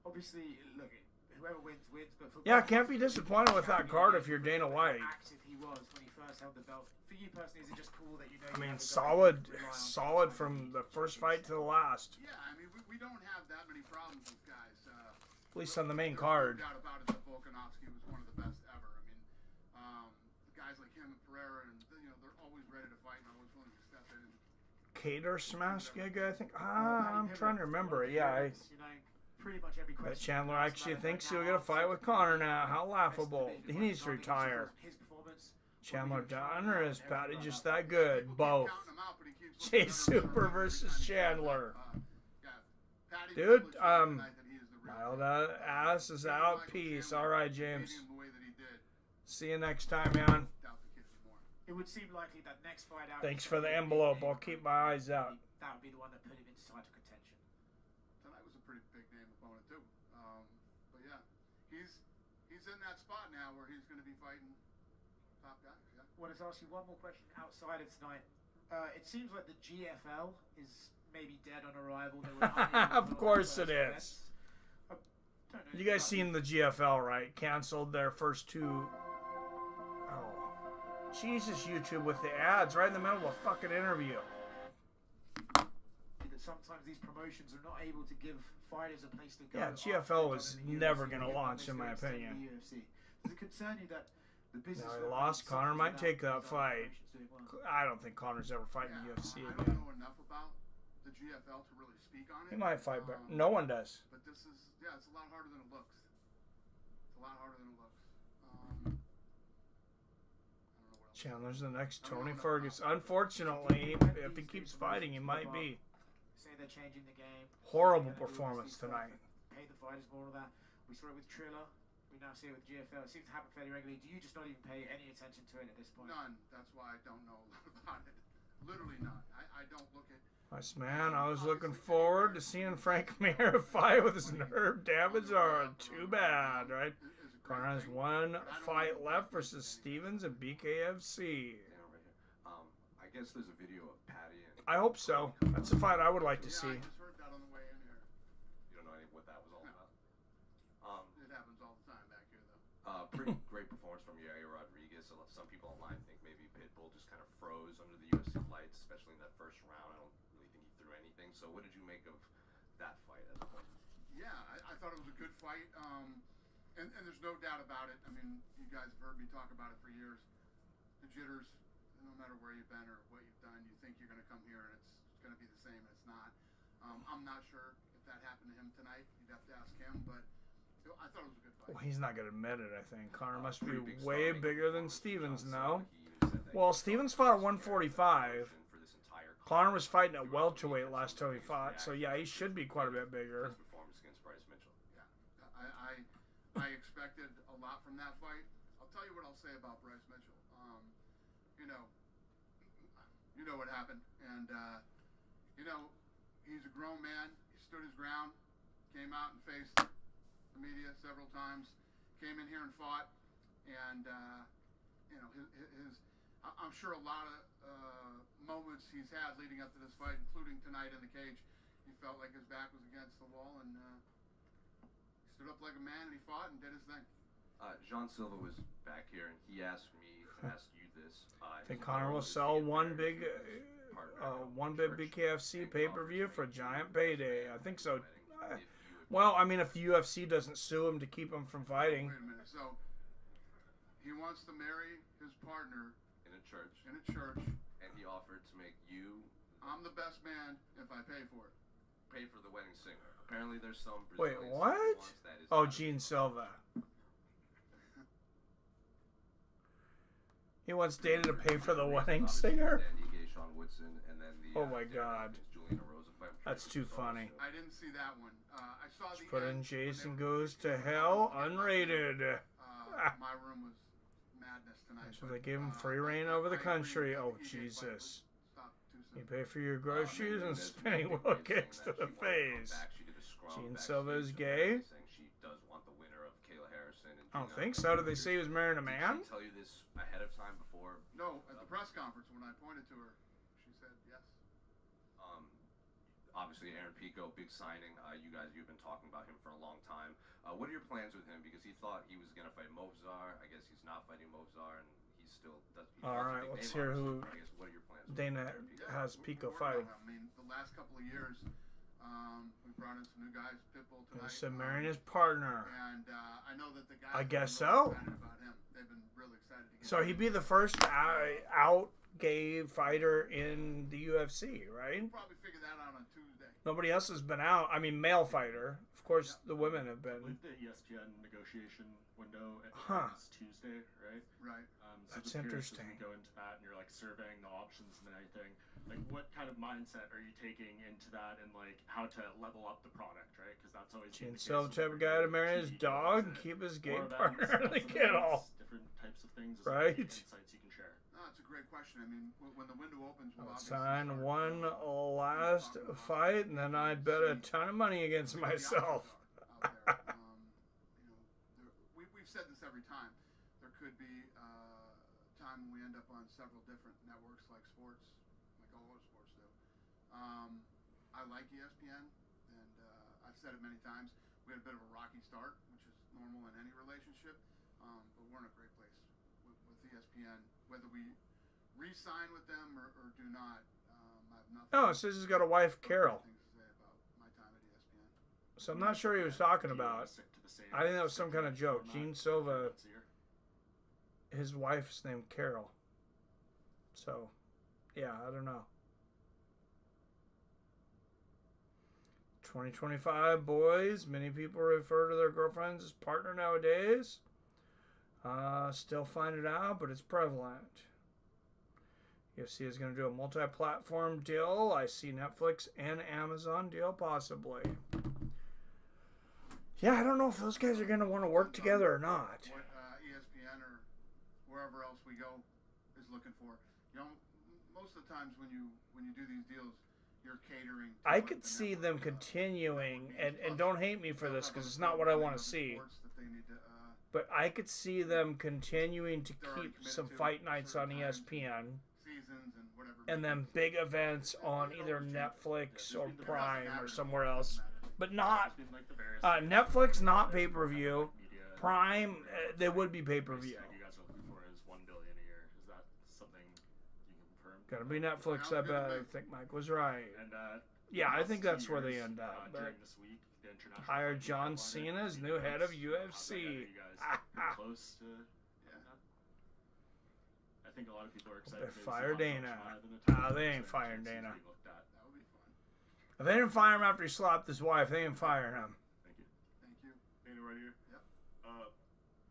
Speaker 5: Obviously, look, whoever wins wins. But for
Speaker 1: Yeah, can't be disappointed with that card if you're Dana White.
Speaker 5: Active he was when he first held the belt. For you personally, is it just cool that you know?
Speaker 1: I mean, solid from the first fight to the last.
Speaker 4: Yeah, I mean, we don't have that many problems with guys.
Speaker 1: At least on the main card.
Speaker 4: No doubt about it that Volkanovski Volkanovski was one of the best ever. I mean, guys like him and Pereira, and they're always ready to fight and always willing to step in.
Speaker 1: Cater smash gig, I think. I'm trying to remember. Yeah,
Speaker 5: pretty much every
Speaker 1: but
Speaker 5: question.
Speaker 1: Chandler actually thinks he'll get a fight with Connor now. How laughable. He needs to retire. Chandler done, or is Paddy just that good? Both. Jay Super versus Chandler. Dude, Mild ass is out. Peace. All right, James. See you next time, man.
Speaker 5: It would seem likely that next fight out.
Speaker 1: Thanks for the envelope. I'll keep my eyes out.
Speaker 5: That would be the one that put him into title contention.
Speaker 4: Tonight was a pretty big name opponent too. But yeah, he's in that spot now where he's going to be fighting top guys. Yeah.
Speaker 5: Well, let's ask you one more question outside of tonight. It seems like the GFL is maybe dead on arrival.
Speaker 1: Of course it is. You guys seen the GFL, right? Canceled their first two. Oh, Jesus! YouTube with the ads right in the middle of a fucking interview.
Speaker 5: That sometimes these promotions are not able to give fighters a place to go.
Speaker 1: Yeah, GFL was never going to launch, in my opinion.
Speaker 5: Does it concern you that the business?
Speaker 1: Now he lost. Connor might take that fight. I don't think Connor's ever fighting the UFC
Speaker 4: I
Speaker 1: again.
Speaker 4: don't know enough about the GFL to really speak on it.
Speaker 1: He might fight, but no one does.
Speaker 4: But this is, it's a lot harder than it looks. It's a lot harder than it looks. I don't know what else.
Speaker 1: Chandler's the next Tony Ferguson. Unfortunately, if he keeps fighting, he might be.
Speaker 5: Say they're changing the game.
Speaker 1: Horrible performance tonight.
Speaker 5: Pay the fighters more of that. We saw it with Triller. We now see it with GFL. It seems to happen fairly regularly. Do you just not even pay any attention to it at this point?
Speaker 4: None. That's why I don't know a lot about it. Literally none. I don't look at.
Speaker 1: Nice man. I was looking forward to seeing Frank Mir fight with his nerve damage on. Too bad, right? Connor has one fight left versus Stevens at BKFC.
Speaker 6: I guess there's a video of Paddy and...
Speaker 1: I hope so. That's a fight I would like to see.
Speaker 4: I just heard that on the way in here.
Speaker 6: You don't know what that was all about?
Speaker 4: It happens all the time back here, though.
Speaker 6: Pretty great performance from Yair Rodrigues. Some people online think maybe Pitbull just kind of froze under the UFC lights, especially in that first round. I don't really think he threw anything. So what did you make of that fight as a whole?
Speaker 4: Yeah, I thought it was a good fight. And there's no doubt about it. I mean, you guys have heard me talk about it for years. The jitters, no matter where you've been or what you've done, you think you're going to come here and it's going to be the same, and it's not. I'm not sure if that happened to him tonight. You'd have to ask him, but I thought it was a good fight.
Speaker 1: Well, he's not going to admit it, I think. Connor must be way bigger than Stevens now. Well, Stevens fought at 145. Connor was fighting at welterweight last time he fought, so yeah, he should be quite a bit bigger.
Speaker 6: His performance against Bryce Mitchell.
Speaker 4: Yeah, I expected a lot from that fight. I'll tell you what I'll say about Bryce Mitchell. You know what happened, and he's a grown man. He stood his ground, came out and faced the media several times, came in here and fought, and I'm sure a lot of moments he's had leading up to this fight, including tonight in the cage, he felt like his back was against the wall, and he stood up like a man and he fought and did his thing.
Speaker 6: Jean Silva was back here, and he asked me to ask you this.
Speaker 1: I think Connor will sell one big BKFC pay-per-view for a giant payday. I think so. Well, I mean, if the UFC doesn't sue him to keep him from fighting.
Speaker 4: Wait a minute. So he wants to marry his partner
Speaker 6: in a church,
Speaker 4: and
Speaker 6: he offered to make you.
Speaker 4: I'm the best man if I pay for it.
Speaker 6: Pay for the wedding singer. Apparently, there's some.
Speaker 1: Wait,
Speaker 6: Brazilian
Speaker 1: what?
Speaker 6: That is
Speaker 1: Oh, Jean Silva. He once dated to pay for the wedding singer.
Speaker 6: Woodson, and then the,
Speaker 1: oh my God. That's too funny.
Speaker 4: I didn't see that one. I saw the
Speaker 1: put in Jason Goes to Hell, unrated.
Speaker 4: My room was madness tonight.
Speaker 1: So they gave him free reign over the country. Oh, Jesus. You pay for your groceries and spinning wheel kicks to the face. Jean Silva is gay? I don't think so. Did they say he was marrying a man?
Speaker 6: Did she tell you this ahead of time before?
Speaker 4: No, at the press conference when I pointed to her, she said yes.
Speaker 6: Obviously, Aaron Pico, big signing. You've been talking about him for a long time. What are your plans with him? Because he thought he was going to fight Movzar. I guess he's not fighting Movzar, and he's still.
Speaker 1: All right, let's hear who
Speaker 6: what are your plans
Speaker 1: Dana has Pico fighting.
Speaker 4: I mean, the last couple of years, We brought in some new guys, Pitbull tonight.
Speaker 1: He's marrying his partner.
Speaker 4: And I know that the guys
Speaker 1: I guess
Speaker 4: are really
Speaker 1: so.
Speaker 4: excited about him. They've been really excited to get
Speaker 1: So he'd be the first out gay fighter in the UFC, right?
Speaker 4: We'll probably figure that out on Tuesday.
Speaker 1: Nobody else has been out. I mean, male fighter. Of course, the women have
Speaker 6: I
Speaker 1: been.
Speaker 6: believe the ESPN negotiation window ends Tuesday, right?
Speaker 4: Right.
Speaker 6: So
Speaker 1: That's
Speaker 6: just curious,
Speaker 1: interesting.
Speaker 6: As we go into that, and you're like surveying the options and everything. Like, what kind of mindset are you taking into that, and like how to level up the product, right? Because that's always
Speaker 1: Jean Silva type of guy to marry his
Speaker 6: TV
Speaker 1: dog and
Speaker 6: events,
Speaker 1: keep his gay
Speaker 6: or events,
Speaker 1: partner in the
Speaker 6: events,
Speaker 1: kennel.
Speaker 6: different types of things,
Speaker 1: Right.
Speaker 6: Insights you can share.
Speaker 4: No, it's a great question. I mean, when the window opens, we'll obviously
Speaker 1: Sign
Speaker 4: start,
Speaker 1: one last
Speaker 4: talking about
Speaker 1: fight, and then I'd bet a ton of money against
Speaker 4: who the
Speaker 1: myself.
Speaker 4: options are out there. We've said this every time. There could be a time when we end up on several different networks like sports, like all other sports do. I like ESPN, and I've said it many times. We had a bit of a rocky start, which is normal in any relationship, but we're in a great place with ESPN. Whether we re-sign with them or do not, I have nothing.
Speaker 1: Oh, it says he's got a wife, Carol.
Speaker 4: Things to say about my time at ESPN.
Speaker 1: So I'm not sure he was talking about. I think that was some kind of joke. Jean Silva, his wife's named Carol. So, yeah, I don't know. 2025 boys. Many people refer to their girlfriends as partner nowadays. Still find it out, but it's prevalent. UFC is going to do a multi-platform deal. I see Netflix and Amazon deal possibly. Yeah, I don't know if those guys are going to want to work together or not.
Speaker 4: What ESPN or wherever else we go is looking for. You know, most of the times when you do these deals, you're catering to
Speaker 1: I
Speaker 4: what
Speaker 1: could
Speaker 4: the
Speaker 1: see
Speaker 4: network
Speaker 1: them
Speaker 4: does.
Speaker 1: continuing, and
Speaker 4: Plus,
Speaker 1: don't hate me for
Speaker 4: they'll
Speaker 1: this
Speaker 4: have
Speaker 1: because it's
Speaker 4: other
Speaker 1: not what I want to
Speaker 4: programming,
Speaker 1: see,
Speaker 4: other sports that they need to,
Speaker 1: but I could see them continuing to
Speaker 4: They're already
Speaker 1: keep
Speaker 4: committed
Speaker 1: some
Speaker 4: to
Speaker 1: fight nights on
Speaker 4: certain times.
Speaker 1: ESPN
Speaker 4: seasons and whatever.
Speaker 1: and then big events on either Netflix or Prime or somewhere else, but not Netflix, not pay-per-view. Prime, they would be pay-per-view.
Speaker 6: You guys are looking for is $1 billion a year. Is that something you can confirm?
Speaker 1: Gotta be Netflix, I bet. I think Mike was right.
Speaker 6: And
Speaker 1: Yeah, I
Speaker 6: last
Speaker 1: think
Speaker 6: 2
Speaker 1: that's where they
Speaker 6: years,
Speaker 1: end up. But
Speaker 6: during this week, the international
Speaker 1: hire
Speaker 6: fight
Speaker 1: John
Speaker 6: headliner,
Speaker 1: Cena as
Speaker 6: Nikita
Speaker 1: new head of
Speaker 6: Krylov.
Speaker 1: UFC.
Speaker 6: Are you guys close to?
Speaker 4: Yeah.
Speaker 6: I think a lot of people are excited.
Speaker 1: They
Speaker 6: to see
Speaker 1: fire
Speaker 6: Hot
Speaker 1: Dana.
Speaker 6: Shots Live in the
Speaker 1: Nah, they ain't
Speaker 6: tournament,
Speaker 1: firing
Speaker 6: so it seems
Speaker 1: Dana.
Speaker 6: to be looked at.
Speaker 4: That would be fun.
Speaker 1: If they didn't fire him after he slapped his wife, they didn't fire him.
Speaker 6: Thank you.
Speaker 4: Thank you.
Speaker 7: Dana right here.
Speaker 4: Yep.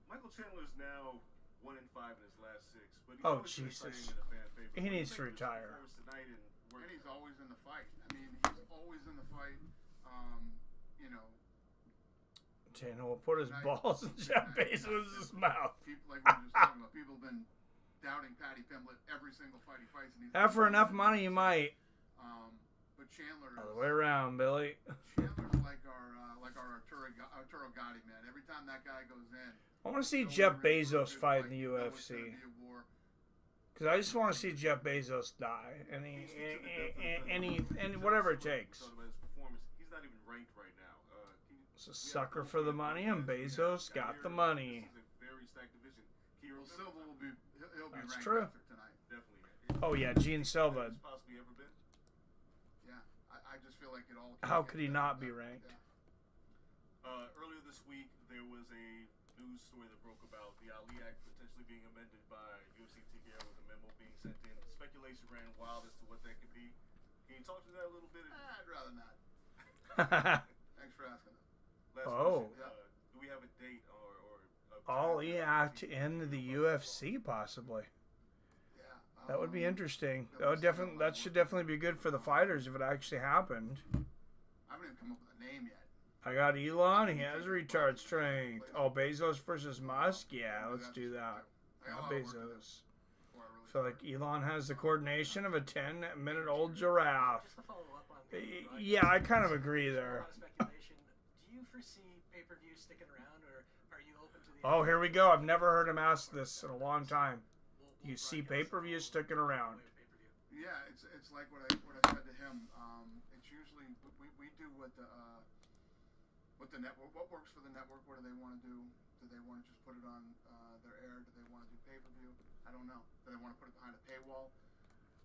Speaker 7: Michael Chandler's now 1-5 in his last 6, but he's
Speaker 1: Oh,
Speaker 7: always been
Speaker 1: Jesus.
Speaker 7: fighting in a fan favorite.
Speaker 1: He
Speaker 7: What do you
Speaker 1: needs to
Speaker 7: think of his
Speaker 1: retire.
Speaker 7: performance tonight and where-
Speaker 4: And he's always in the fight. I mean, he's always in the fight. You know,
Speaker 1: Dana will put his balls in Jeff Bezos' mouth.
Speaker 4: people like we were just talking about. People have been doubting Paddy Pimblett every single fight he fights. And he's
Speaker 1: For enough money, you might.
Speaker 4: But Chandler
Speaker 1: Other way around, Billy.
Speaker 4: Chandler's like our Arturo Gotti, man. Every time that guy goes in,
Speaker 1: I want to see
Speaker 4: it's
Speaker 1: Jeff
Speaker 4: over into a
Speaker 1: Bezos
Speaker 4: good
Speaker 1: fight in the
Speaker 4: You know it's gonna
Speaker 1: UFC.
Speaker 4: be a war.
Speaker 1: Because I just want to see Jeff Bezos die. And whatever it takes.
Speaker 7: Talking about his performance, he's not even ranked right now.
Speaker 1: It's a sucker for the money, and Bezos got the money.
Speaker 7: This is a very stacked division. Can you
Speaker 4: Well,
Speaker 7: remember?
Speaker 4: Silva will be he'll be
Speaker 1: That's
Speaker 4: ranked
Speaker 1: true.
Speaker 4: after tonight.
Speaker 7: Definitely.
Speaker 1: Oh, yeah, Jean Silva.
Speaker 7: It's possibly ever been.
Speaker 4: Yeah, I just feel like it all.
Speaker 1: How could he not be ranked?
Speaker 4: Yeah.
Speaker 7: Earlier this week, there was a news story that broke about the Ali Act potentially being amended by UFC TKO with a memo being sent in. Speculation ran wild as to what that could be. Can you talk to that a little bit?
Speaker 4: I'd rather not. Thanks for asking.
Speaker 7: Last
Speaker 1: Oh.
Speaker 7: question, do we have a date or a
Speaker 1: All
Speaker 7: time
Speaker 1: he act in the UFC, possibly.
Speaker 4: Yeah.
Speaker 1: That would be interesting. That should definitely be good for the fighters if it actually happened.
Speaker 4: I haven't even come up with a name yet.
Speaker 1: I got Elon. He has retard strength. Oh, Bezos versus Musk? Yeah, let's do that. Not Bezos. I feel like Elon has the coordination of a 10-minute-old giraffe.
Speaker 5: Just to follow up on that, right?
Speaker 1: Yeah, I kind of agree there.
Speaker 5: There's a lot of speculation. Do you foresee pay-per-view sticking around, or are you open to the?
Speaker 1: Oh, here we go. I've never heard him ask this in a long time. You see pay-per-view sticking around.
Speaker 4: Yeah, it's like what I said to him. It's usually we do what the network, what works for the network. What do they want to do? Do they want to just put it on their air? Do they want to do pay-per-view? I don't know. Do they want to put it behind a paywall?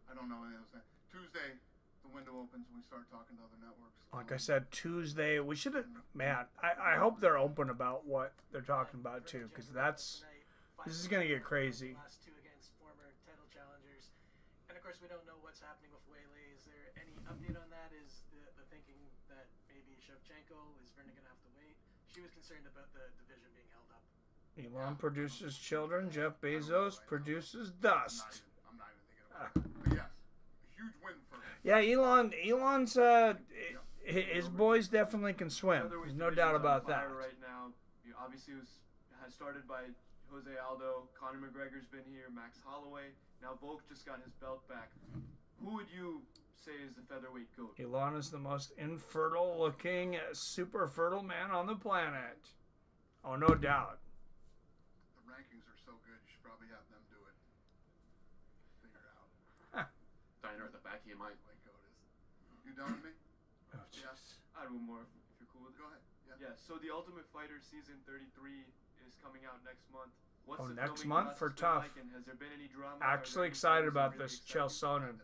Speaker 4: I don't know any of those things. Tuesday, the
Speaker 8: the window opens and we start talking to other networks.
Speaker 1: Like I said, Tuesday, we should have, man, I hope they're open about what they're talking about, too, because this is going to get crazy.
Speaker 5: Last two against former title challengers. And, of course, we don't know what's happening with Weili. Is there any update on that? Is the thinking that maybe Shevchenko, is Virna going to have to wait? She was concerned about the division being held up.
Speaker 1: Elon produces children, Jeff Bezos produces dust.
Speaker 8: I'm not even thinking about it. But yes, a huge win for him.
Speaker 1: Yeah, Elon's his boys definitely can swim. There's no doubt about that.
Speaker 9: Right now, obviously has started by Jose Aldo. Conor McGregor's been here. Max Holloway. Now Volk just got his belt back. Who would you say is the featherweight GOAT?
Speaker 1: Elon is the most infertile-looking, super fertile man on the planet. Oh, no doubt.
Speaker 8: The rankings are so good, you should probably have them do it. Figure it out.
Speaker 6: Diner at the back of your mind.
Speaker 8: Like GOAT is. You done with me?
Speaker 1: Oh, jeez.
Speaker 8: Yes.
Speaker 9: I have one more if you're cool with it.
Speaker 8: Go ahead. Yeah.
Speaker 9: Yeah, so The Ultimate Fighter Season 33 is coming out next month. What's
Speaker 1: Oh,
Speaker 9: the
Speaker 1: next
Speaker 9: filming
Speaker 1: month for
Speaker 9: process been
Speaker 1: Tough.
Speaker 9: like, and has there been any drama?
Speaker 1: Actually
Speaker 9: Are there any
Speaker 1: excited
Speaker 9: fighters
Speaker 1: about
Speaker 9: that
Speaker 1: this,
Speaker 9: really excite you?
Speaker 1: Xiaonan.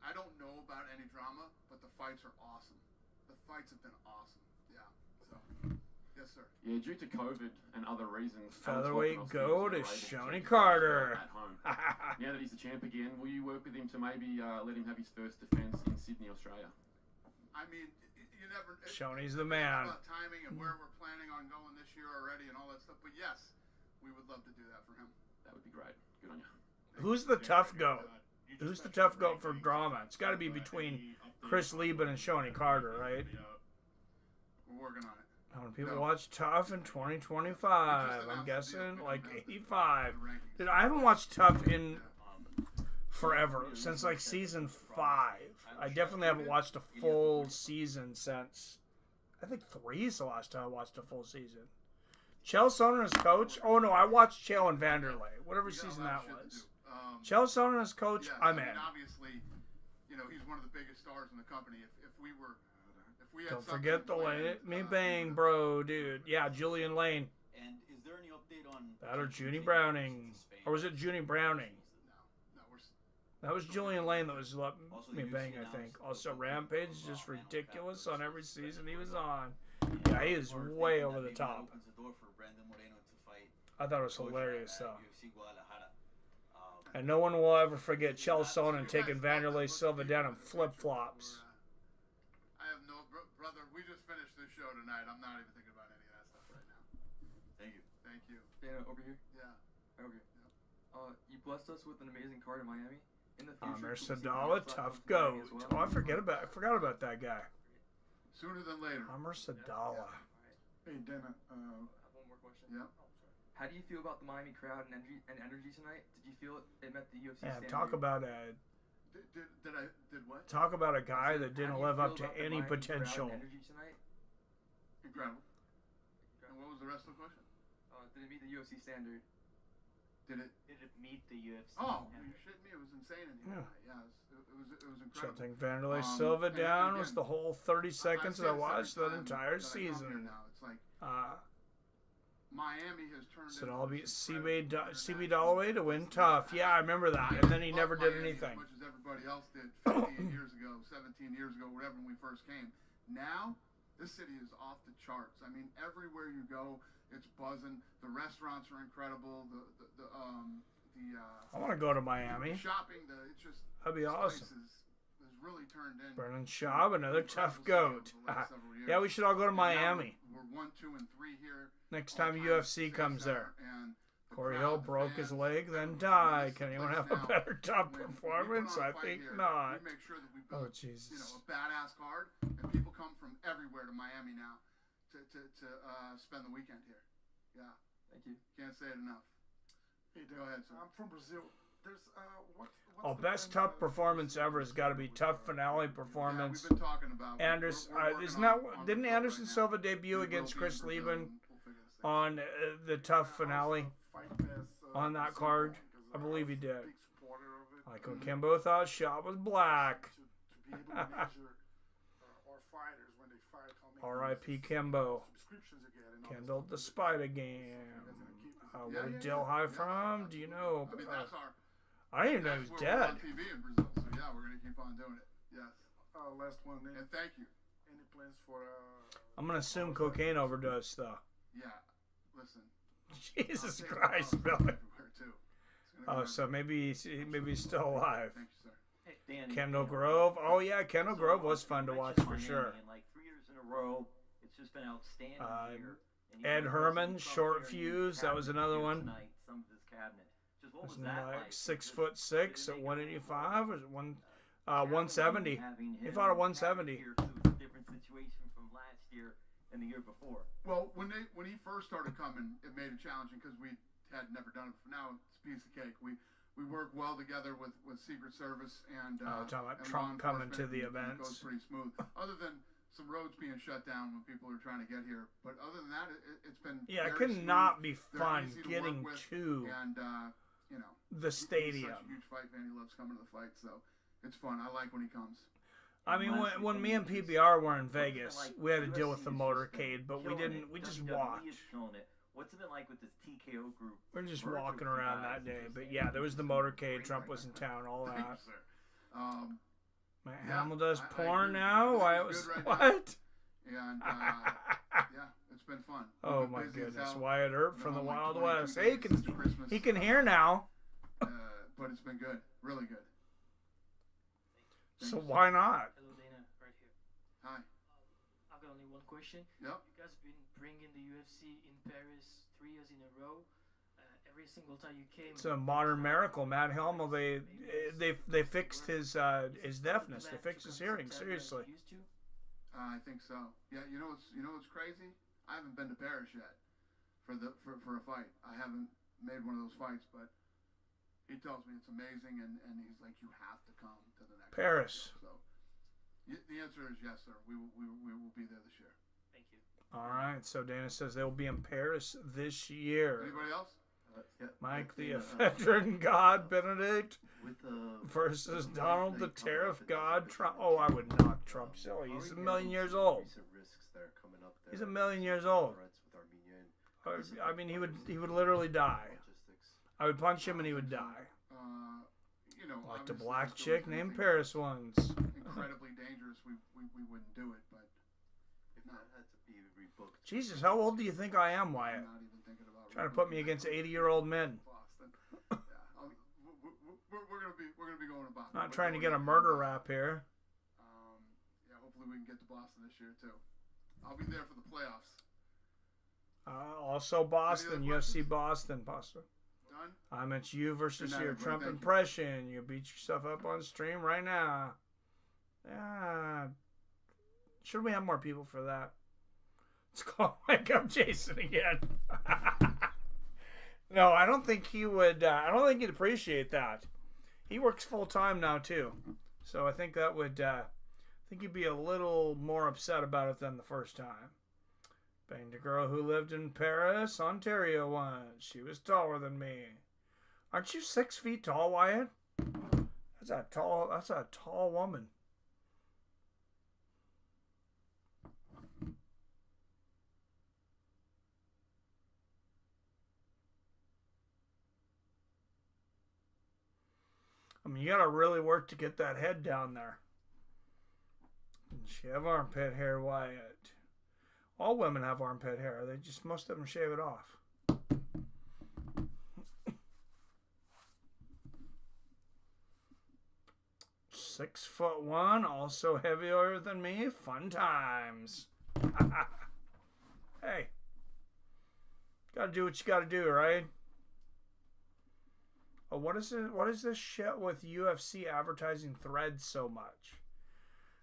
Speaker 8: I don't know about any drama, but the fights are awesome. The fights have been awesome. Yeah. So, yes, sir.
Speaker 6: Yeah, due to COVID and other reasons.
Speaker 1: Featherweight
Speaker 6: Volkanovski
Speaker 1: GOAT
Speaker 6: was
Speaker 1: is
Speaker 6: able to
Speaker 1: Shoney
Speaker 6: check
Speaker 1: Carter.
Speaker 6: at home. Now that he's the champ again, will you work with him to maybe let him have his first defense in Sydney, Australia?
Speaker 8: I mean, you never.
Speaker 1: Shoney's the
Speaker 8: it's
Speaker 1: man.
Speaker 8: about timing and where we're planning on going this year already and all that stuff. But yes, we would love to do that for him.
Speaker 6: That would be great. Good on you.
Speaker 1: Who's the tough goat? Who's the tough goat for drama? It's got to be between Chris Lieben and Shoney Carter, right?
Speaker 8: We're working on it.
Speaker 1: How many people watch Tough in 2025? I'm guessing like 85. Dude, I haven't watched Tough in forever, since like season 5. I definitely haven't watched a full season since, I think 3 is the last time I watched a full season. Chael Sonnen as coach? Oh no, I watched Chael and Vanderlei, whatever season that was. Chael Sonnen as coach,
Speaker 8: Yes,
Speaker 1: I'm
Speaker 8: I mean,
Speaker 1: in.
Speaker 8: obviously, you know, he's one of the biggest stars in the company. If we had
Speaker 1: Don't
Speaker 8: something
Speaker 1: forget the
Speaker 8: planned,
Speaker 1: Let Me Bang, bro, dude. Yeah, Julian Lane.
Speaker 10: And is there any update on
Speaker 1: That or Junie Browning. Or was it Junie Browning?
Speaker 8: No,
Speaker 1: That was Julian Lane that was Let Me Bang, I think. Also, Rampage is just ridiculous on every season he was on. Yeah, he is way over the top. I thought it was hilarious, though. And no one will ever forget Chael Sonnen taking Vanderlei Silva down in flip-flops.
Speaker 8: I have no brother. We just finished this show tonight. I'm not even thinking about any of that stuff right now.
Speaker 10: Thank you.
Speaker 8: Thank you.
Speaker 9: Dana, over here.
Speaker 8: Yeah.
Speaker 9: Okay. You blessed us with an amazing card in Miami. In the future,
Speaker 1: Amir
Speaker 9: could we see
Speaker 1: Sadala,
Speaker 9: more
Speaker 1: tough
Speaker 9: platforms in Miami
Speaker 1: goat.
Speaker 9: as well?
Speaker 1: Oh, I forgot about that guy.
Speaker 8: Sooner than later.
Speaker 1: Amir Sadala.
Speaker 8: Hey, Dana.
Speaker 9: I have one more question.
Speaker 8: Yeah.
Speaker 9: How do you feel about the Miami crowd and energy tonight? Did you feel it met the UFC
Speaker 1: Yeah,
Speaker 9: standard?
Speaker 1: talk about
Speaker 8: Did what?
Speaker 1: talk about a guy that
Speaker 9: How
Speaker 1: didn't
Speaker 9: do you
Speaker 1: live
Speaker 9: feel
Speaker 1: up to
Speaker 9: about the
Speaker 1: any
Speaker 9: Miami crowd
Speaker 1: potential.
Speaker 9: and energy tonight?
Speaker 8: Incredible. And what was the rest of the question?
Speaker 9: Did it meet the UFC standard?
Speaker 8: Did it?
Speaker 10: Did it meet the UFC?
Speaker 8: Oh, you shitting me? It was insane in here.
Speaker 1: Yeah.
Speaker 8: Yeah, it was incredible.
Speaker 1: Shutting Vanderlei
Speaker 8: Um,
Speaker 1: Silva
Speaker 8: and
Speaker 1: down
Speaker 8: again,
Speaker 1: was the whole 30 seconds that I watched that entire
Speaker 8: that I come here
Speaker 1: season.
Speaker 8: now. It's like Miami has turned.
Speaker 1: So
Speaker 8: into
Speaker 1: I'll be
Speaker 8: this
Speaker 1: CB
Speaker 8: incredible
Speaker 1: Dalloway to win Tough. Yeah, I remember that. And then he never did
Speaker 8: Miami
Speaker 1: anything.
Speaker 8: As much as everybody else did 15 years ago, 17 years ago, whatever, when we first came. Now, this city is off the charts. I mean, everywhere you go, it's buzzing. The restaurants are incredible.
Speaker 1: I want to go to Miami.
Speaker 8: Shopping, it's just.
Speaker 1: That'd be
Speaker 8: this
Speaker 1: awesome.
Speaker 8: place has really turned in.
Speaker 1: Brennan Schaub, another tough
Speaker 8: incredible
Speaker 1: goat.
Speaker 8: city over the last several years.
Speaker 1: Yeah, we should all go to
Speaker 8: And now
Speaker 1: Miami.
Speaker 8: We're 1, 2, and 3 here.
Speaker 1: Next time UFC comes there.
Speaker 8: And the
Speaker 1: Corey
Speaker 8: crowd,
Speaker 1: Hill
Speaker 8: the
Speaker 1: broke his
Speaker 8: fans,
Speaker 1: leg, then
Speaker 8: everybody
Speaker 1: died.
Speaker 8: in
Speaker 1: Can
Speaker 8: this
Speaker 1: anyone
Speaker 8: place
Speaker 1: have a
Speaker 8: now,
Speaker 1: better top
Speaker 8: when we
Speaker 1: performance?
Speaker 8: put on
Speaker 1: I
Speaker 8: a fight
Speaker 1: think
Speaker 8: here,
Speaker 1: not.
Speaker 8: We make sure that we
Speaker 1: Oh,
Speaker 8: build,
Speaker 1: Jesus.
Speaker 8: a badass card, and people come from everywhere to Miami now to spend the weekend here. Yeah.
Speaker 9: Thank you.
Speaker 8: Can't say it enough.
Speaker 11: Hey,
Speaker 8: Go ahead, sir.
Speaker 11: I'm from Brazil. There's what's
Speaker 1: Oh,
Speaker 11: the
Speaker 1: best
Speaker 11: thing,
Speaker 1: tough performance ever has got to be tough finale performance.
Speaker 8: Yeah, we've been talking about.
Speaker 1: Anderson,
Speaker 8: we're working
Speaker 1: isn't that
Speaker 8: on
Speaker 1: didn't
Speaker 8: the stuff
Speaker 1: Anderson
Speaker 8: right now.
Speaker 1: Silva debut
Speaker 8: We
Speaker 1: against
Speaker 8: will be in
Speaker 1: Chris
Speaker 8: Brazil,
Speaker 1: Lieben
Speaker 8: and we'll figure this thing
Speaker 1: on the tough finale?
Speaker 11: Fight Pass,
Speaker 1: on that
Speaker 11: Brazil
Speaker 1: card?
Speaker 11: one, 'cause
Speaker 1: I believe he did.
Speaker 11: Big supporter of it.
Speaker 1: Like when Kimbo thought Shaw was black.
Speaker 11: To be able to measure our fighters when they fight, how many
Speaker 1: R.I.P. Kimbo.
Speaker 11: subscriptions you get and all
Speaker 1: Kindled the
Speaker 11: that stuff.
Speaker 1: spider game. Where did Dill High from? Do you know?
Speaker 8: I mean, that's our.
Speaker 1: I didn't even know he was
Speaker 8: That's where we're
Speaker 1: dead.
Speaker 8: on TV in Brazil, so yeah, we're gonna keep on doing it. Yes.
Speaker 11: last one.
Speaker 8: And thank you.
Speaker 11: Any plans for?
Speaker 1: I'm gonna assume cocaine overdose though.
Speaker 8: Yeah, listen.
Speaker 1: Jesus
Speaker 8: I'll take
Speaker 1: Christ,
Speaker 8: it
Speaker 1: Billy.
Speaker 8: everywhere, too. It's gonna
Speaker 1: Oh,
Speaker 8: go
Speaker 1: so maybe he's still alive.
Speaker 8: Thank you, sir.
Speaker 10: Hey, Danny,
Speaker 1: Kendall
Speaker 10: you know,
Speaker 1: Grove. Oh yeah, Kendall
Speaker 10: so
Speaker 1: Grove was
Speaker 10: you
Speaker 1: fun to watch
Speaker 10: mentioned
Speaker 1: for
Speaker 10: my name,
Speaker 1: sure.
Speaker 10: And like 3 years in a row, it's just been outstanding here. And
Speaker 1: Ed
Speaker 10: you
Speaker 1: Herman,
Speaker 10: guys
Speaker 1: short
Speaker 10: come here and
Speaker 1: fuse. That was
Speaker 10: cabinet
Speaker 1: another
Speaker 10: here
Speaker 1: one.
Speaker 10: Tonight, some of this cabinet. Just what was
Speaker 1: Wasn't
Speaker 10: that
Speaker 1: like
Speaker 10: like?
Speaker 1: 6'6" at 185 or 170.
Speaker 10: Having
Speaker 1: He
Speaker 10: him
Speaker 1: fought at
Speaker 10: and
Speaker 1: 170.
Speaker 10: Here, so it's a different situation from last year and the year before.
Speaker 8: Well, when he first started coming, it made it challenging because we had never done it before. Now it's a piece of cake. We work well together with Secret Service and
Speaker 1: talking about
Speaker 8: and
Speaker 1: Trump
Speaker 8: law
Speaker 1: coming to
Speaker 8: enforcement,
Speaker 1: the
Speaker 8: and it goes
Speaker 1: events.
Speaker 8: pretty smooth. Other than some roads being shut down when people are trying to get here, but other than that, it's been
Speaker 1: Yeah, it
Speaker 8: very
Speaker 1: could
Speaker 8: smooth.
Speaker 1: not be
Speaker 8: They're
Speaker 1: fun
Speaker 8: easy to
Speaker 1: getting
Speaker 8: work with,
Speaker 1: to
Speaker 8: and you know
Speaker 1: the
Speaker 8: he's
Speaker 1: stadium.
Speaker 8: such a huge fight fan. He loves coming to the fight, so it's fun. I like when he comes.
Speaker 1: I mean, when me and PBR were in Vegas, we had to deal with the motorcade, but we didn't. We just walked.
Speaker 10: What's it been like with this TKO group?
Speaker 1: We're just walking around that day, but yeah, there was the motorcade. Trump was in town, all
Speaker 8: Thank you,
Speaker 1: that.
Speaker 8: sir.
Speaker 1: Matt
Speaker 8: Yeah,
Speaker 1: Hamill does
Speaker 8: I
Speaker 1: porn
Speaker 8: agree.
Speaker 1: now. Why it
Speaker 8: Everything's
Speaker 1: was
Speaker 8: good right now.
Speaker 1: what?
Speaker 8: And yeah, it's been fun.
Speaker 1: Oh
Speaker 8: We've been
Speaker 1: my
Speaker 8: busy as
Speaker 1: goodness,
Speaker 8: hell.
Speaker 1: Wyatt Earp
Speaker 8: Been
Speaker 1: from the
Speaker 8: on, like,
Speaker 1: Wild
Speaker 8: 22
Speaker 1: West. Hey,
Speaker 8: days since Christmas.
Speaker 1: he can hear now.
Speaker 8: But it's been good, really good.
Speaker 1: So
Speaker 8: Thanks.
Speaker 1: why not?
Speaker 12: Hello, Dana, right here.
Speaker 8: Hi.
Speaker 12: I've got only one question.
Speaker 8: Yep.
Speaker 12: You guys have been bringing the UFC in Paris 3 years in a row. Every single time you came.
Speaker 1: It's a modern miracle. Matt Hamill, they fixed his deafness. They fixed his hearing. Seriously.
Speaker 8: I think so. Yeah, you know what's crazy? I haven't been to Paris yet for a fight. I haven't made one of those fights, but he tells me it's amazing, and he's like, you have to come to the next
Speaker 1: Paris.
Speaker 8: Fight. So the answer is yes, sir. We will be there this year.
Speaker 12: Thank you.
Speaker 1: All right. So Dana says they will be in Paris this year.
Speaker 8: Anybody else?
Speaker 1: Mike the Ephedrine God Benedict
Speaker 10: with
Speaker 1: versus Donald the Tariff God Trump. Oh, I would knock Trump silly. He's a million years old. He's a million years old. I mean, he would literally die. I would punch him and he would die.
Speaker 8: You know,
Speaker 1: Like the
Speaker 8: obviously,
Speaker 1: black
Speaker 8: if there
Speaker 1: chick
Speaker 8: was
Speaker 1: named
Speaker 8: anything
Speaker 1: Paris ones.
Speaker 8: incredibly dangerous, we wouldn't do it. But
Speaker 10: If that had to be rebooked.
Speaker 1: Jesus, how old do you think I am, Wyatt?
Speaker 8: I'm not even thinking about
Speaker 1: Trying to put me against 80-year-old men.
Speaker 8: Boston. We're gonna be going to Boston.
Speaker 1: Not trying to get a murder rap here.
Speaker 8: Yeah, hopefully we can get to Boston this year too. I'll be there for the playoffs.
Speaker 1: Also Boston,
Speaker 8: Any other
Speaker 1: UFC
Speaker 8: questions?
Speaker 1: Boston.
Speaker 8: Done?
Speaker 1: I meant you versus
Speaker 8: Good night,
Speaker 1: your
Speaker 8: everybody.
Speaker 1: Trump
Speaker 8: Thank you.
Speaker 1: impression. You beat yourself up on stream right now. Yeah. Should we have more people for that? Let's call Wake Up Jason again. No, I don't think he would. I don't think he'd appreciate that. He works full time now too, so I think that would. I think he'd be a little more upset about it than the first time. Banged a girl who lived in Paris, Ontario once. She was taller than me. Aren't you 6 feet tall, Wyatt? That's a tall woman. I mean, you gotta really work to get that head down there. Does she have armpit hair, Wyatt? All women have armpit hair. They just, most of them shave it off. "6'1", also heavier than me. Fun times. Hey, gotta do what you gotta do, right? Oh, what is it? What is this shit with UFC advertising Threads so much?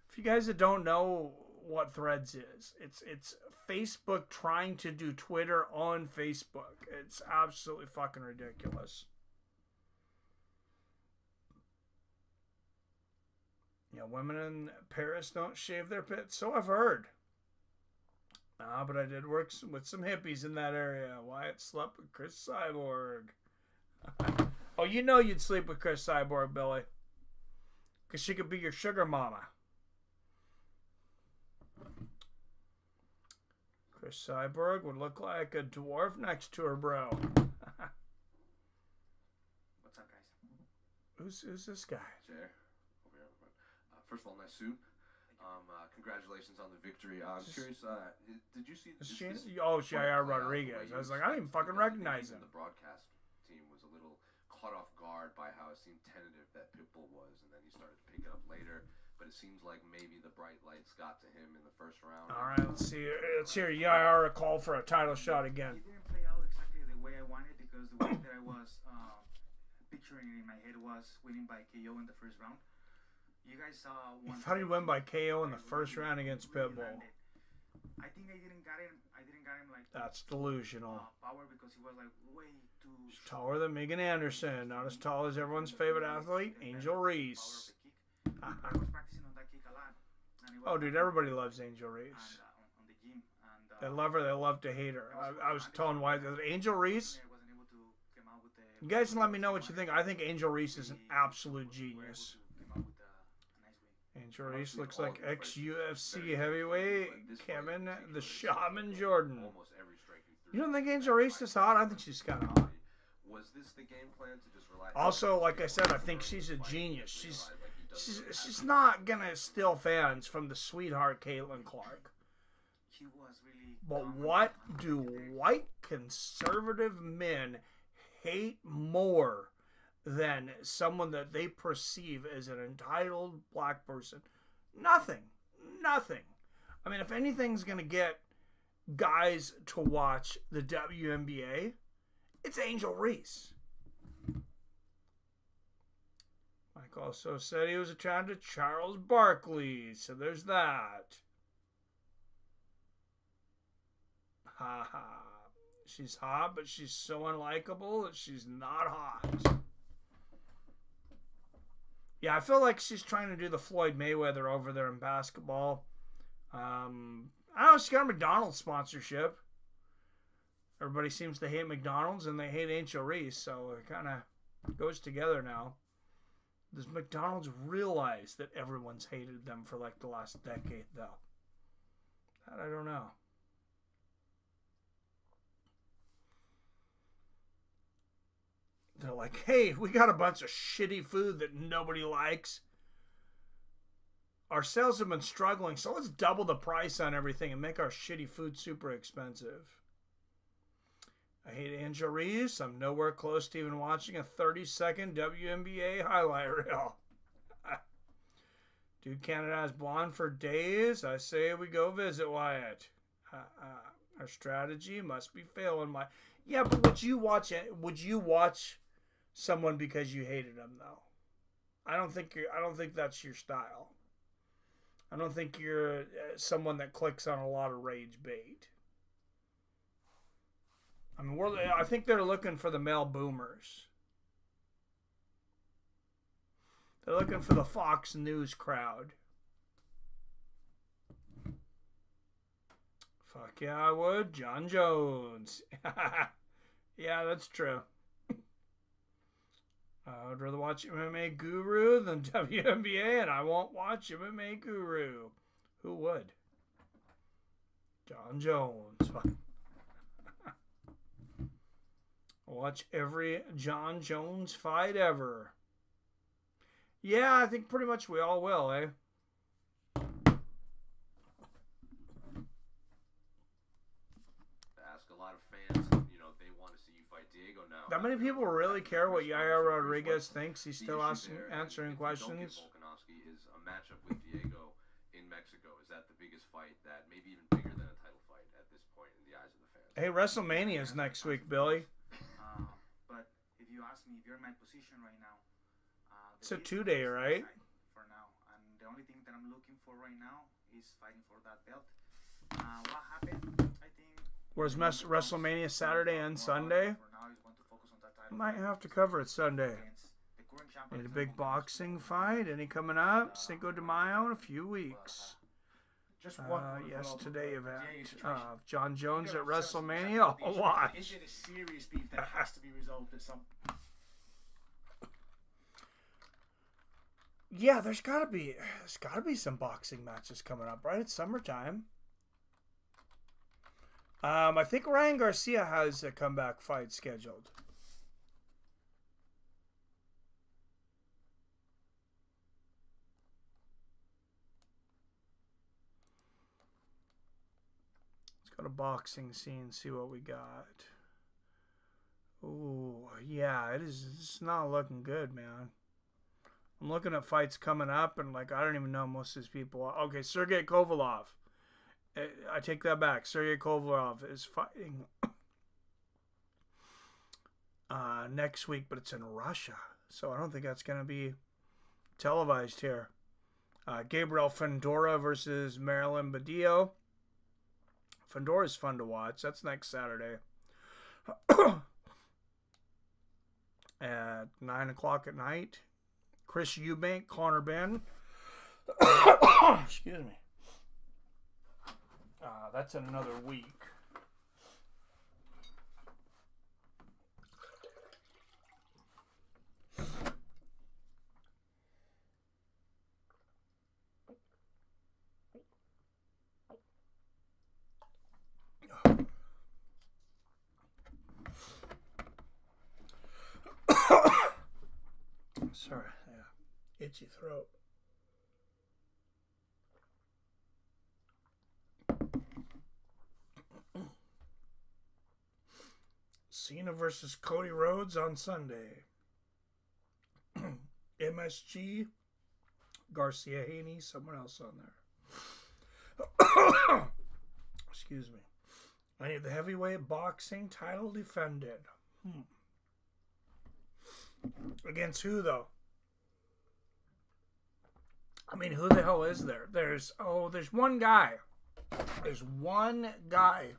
Speaker 1: If you guys that don't know what Threads is, it's Facebook trying to do Twitter on Facebook. It's absolutely fucking ridiculous. Yeah, women in Paris don't shave their pits, so I've heard. But I did work with some hippies in that area. Wyatt slept with Chris Cyborg. Oh, you know you'd sleep with Chris Cyborg, Billy. Because she could be your sugar mama. Chris Cyborg would look like a dwarf next to her, bro.
Speaker 6: What's up, guys?
Speaker 1: Who's this guy?
Speaker 6: Jair. Over here. First of all, nice suit. Congratulations on the victory. I'm curious, did you see...
Speaker 1: Yair Rodrigues. I was like, I didn't even fucking recognize him.
Speaker 6: The broadcast team was a little caught off guard by how it seemed tentative that Pitbull was, and then he started to pick it up later. But it seems like maybe the bright lights got to him in the first round.
Speaker 1: All right, let's see. Let's hear Yair call for a title shot again.
Speaker 13: It didn't play out exactly the way I wanted, because the way that I was picturing in my head was winning by KO in the first round. You guys saw one.
Speaker 1: How did he win by KO in the first round against Pitbull?
Speaker 13: I think I didn't got him like.
Speaker 1: That's delusional.
Speaker 13: Power, because he was like way too.
Speaker 1: He's taller than Megan Anderson, not as tall as everyone's favorite athlete, Angel Reese.
Speaker 13: I was practicing on that kick a lot.
Speaker 1: Oh, dude, everybody loves Angel Reese.
Speaker 13: On the gym, and,
Speaker 1: they love her. They love to hate her. I was telling why Angel Reese. You guys can let me know what you think. I think Angel Reese is an absolute genius. Angel Reese looks like ex-UFC heavyweight Kevin the Shaman Jordan. You don't think Angel Reese is hot? I think she's kind of hot.
Speaker 6: Was this the game plan to just rely?
Speaker 1: Also, like I said, I think she's a genius. She's not gonna steal fans from the sweetheart Caitlin Clark. But what do white conservative men hate more than someone that they perceive as an entitled black person? Nothing. I mean, if anything's going to get guys to watch the WNBA, it's Angel Reese. Mike also said he was attracted to Charles Barkley, so there's that. Ha ha. She's hot, but she's so unlikable that she's not hot. Yeah, I feel like she's trying to do the Floyd Mayweather over there in basketball. I don't know, she's got a McDonald's sponsorship. Everybody seems to hate McDonald's and they hate Angel Reese, so it kind of goes together now. Does McDonald's realize that everyone's hated them for like the last decade, though? That I don't know. They're like, hey, we got a bunch of shitty food that nobody likes. Our sales have been struggling, so let's double the price on everything and make our shitty food super expensive. I hate Angel Reese. I'm nowhere close to even watching a 30-second WNBA highlight reel. Dude, Canada has blonde for days. I say we go visit Wyatt. Our strategy must be failing. Yeah, but would you watch someone because you hated them, though? I don't think that's your style. I don't think you're someone that clicks on a lot of rage bait. I mean, I think they're looking for the male boomers. They're looking for the Fox News crowd. Fuck yeah, I would. John Jones. Yeah, that's true. I'd rather watch MMA Guru than WNBA, and I won't watch MMA Guru. Who would? John Jones. Watch every John Jones fight ever. Yeah, I think pretty much we all will, eh?
Speaker 6: Ask a lot of fans, they want to see you fight Diego now.
Speaker 1: That many people really care what Yair Rodrigues thinks? He's still answering questions.
Speaker 6: Volkanovski is a matchup with Diego in Mexico. Is that the biggest fight that maybe even bigger than a title fight at this point in the eyes of the fans?
Speaker 1: Hey, WrestleMania is next week, Billy.
Speaker 13: But if you ask me if you're in my position right now,
Speaker 1: it's a 2-day, right?
Speaker 13: For now, and the only thing that I'm looking for right now is fighting for that belt. What happened? I think.
Speaker 1: Where's WrestleMania Saturday and Sunday? Might have to cover it Sunday. Need a big boxing fight? Any coming up? Cinco de Mayo in a few weeks. Yesterday event of John Jones at WrestleMania. I'll watch.
Speaker 11: Is it a serious beef that has to be resolved at some?
Speaker 1: Yeah, there's gotta be some boxing matches coming up, right? It's summertime. I think Ryan Garcia has a comeback fight scheduled. to boxing scene, see what we got. Ooh, yeah, it's not looking good, man. I'm looking at fights coming up, and like I don't even know most of these people. Okay, Sergey Kovalev. I take that back. Sergey Kovalev is fighting next week, but it's in Russia, so I don't think that's going to be televised here. Gabriel Fundora versus Marilyn Badillo. Fundora is fun to watch. That's next Saturday at 9 o'clock at night. Chris Eubank, Connor Ben. Excuse me. That's in another week. Sorry, yeah. Itchy throat. Cena versus Cody Rhodes on Sunday. MSG, Garcia Haney, someone else on there. Excuse me. I need the heavyweight boxing title defended. Against who, though? I mean, who the hell is there? There's one guy. There's one guy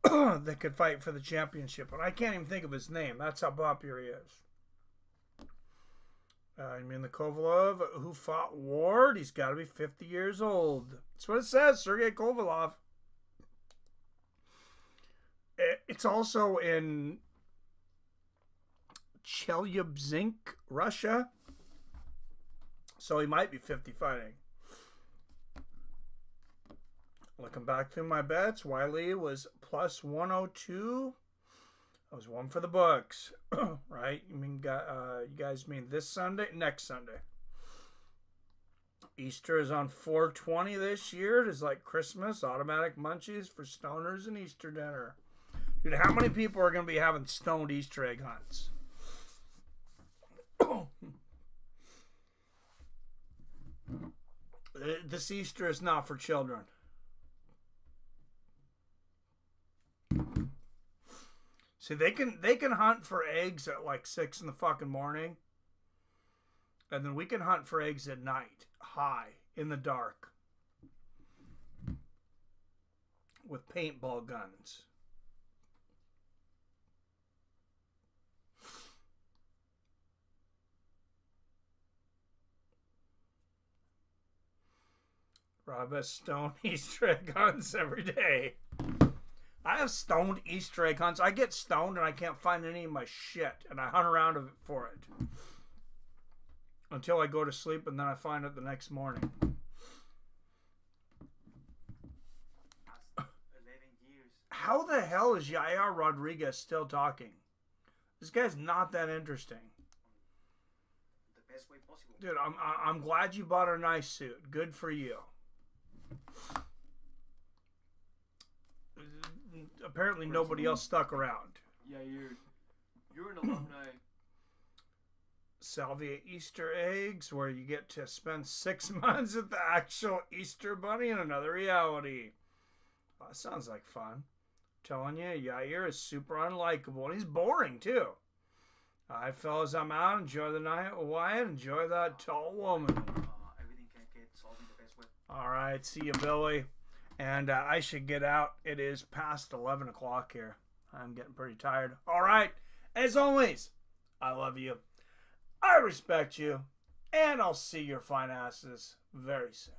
Speaker 1: that could fight for the championship, and I can't even think of his name. That's how popular he is. I mean, the Kovalev who fought Ward, he's got to be 50 years old. That's what it says, Sergey Kovalev. It's also in Chelyabinsk, Russia. So he might be 50 fighting. Looking back through my bets, Wiley was plus 102. That was one for the books, right? You mean you guys mean this Sunday? Next Sunday. Easter is on 4/20 this year. It is like Christmas. Automatic munchies for stoners and Easter dinner. Dude, how many people are going to be having stoned Easter egg hunts? This Easter is not for children. See, they can hunt for eggs at like 6 in the fucking morning. And then we can hunt for eggs at night, high, in the dark. With paintball guns. Rob has stoned Easter egg hunts every day. I have stoned Easter egg hunts. I get stoned and I can't find any of my shit. And I hunt around for it. Until I go to sleep and then I find it the next morning.
Speaker 13: 11 years.
Speaker 1: How the hell is Yair Rodrigues still talking? This guy's not that interesting.
Speaker 13: The best way possible.
Speaker 1: Dude, I'm glad you bought a nice suit. Good for you. Apparently nobody else stuck around.
Speaker 9: Yeah, you're an alumni.
Speaker 1: Salvia Easter eggs, where you get to spend 6 months at the actual Easter bunny in another reality. Oh, that sounds like fun. I'm telling you, Yair is super unlikable, and he's boring too. All right, fellas, I'm out. Enjoy the night with Wyatt. Enjoy that tall woman.
Speaker 13: Everything can get solved in the best way.
Speaker 1: All right, see you, Billy. And I should get out. It is past 11 o'clock here. I'm getting pretty tired. All right. As always, I love you. I respect you. And I'll see your fine asses very soon.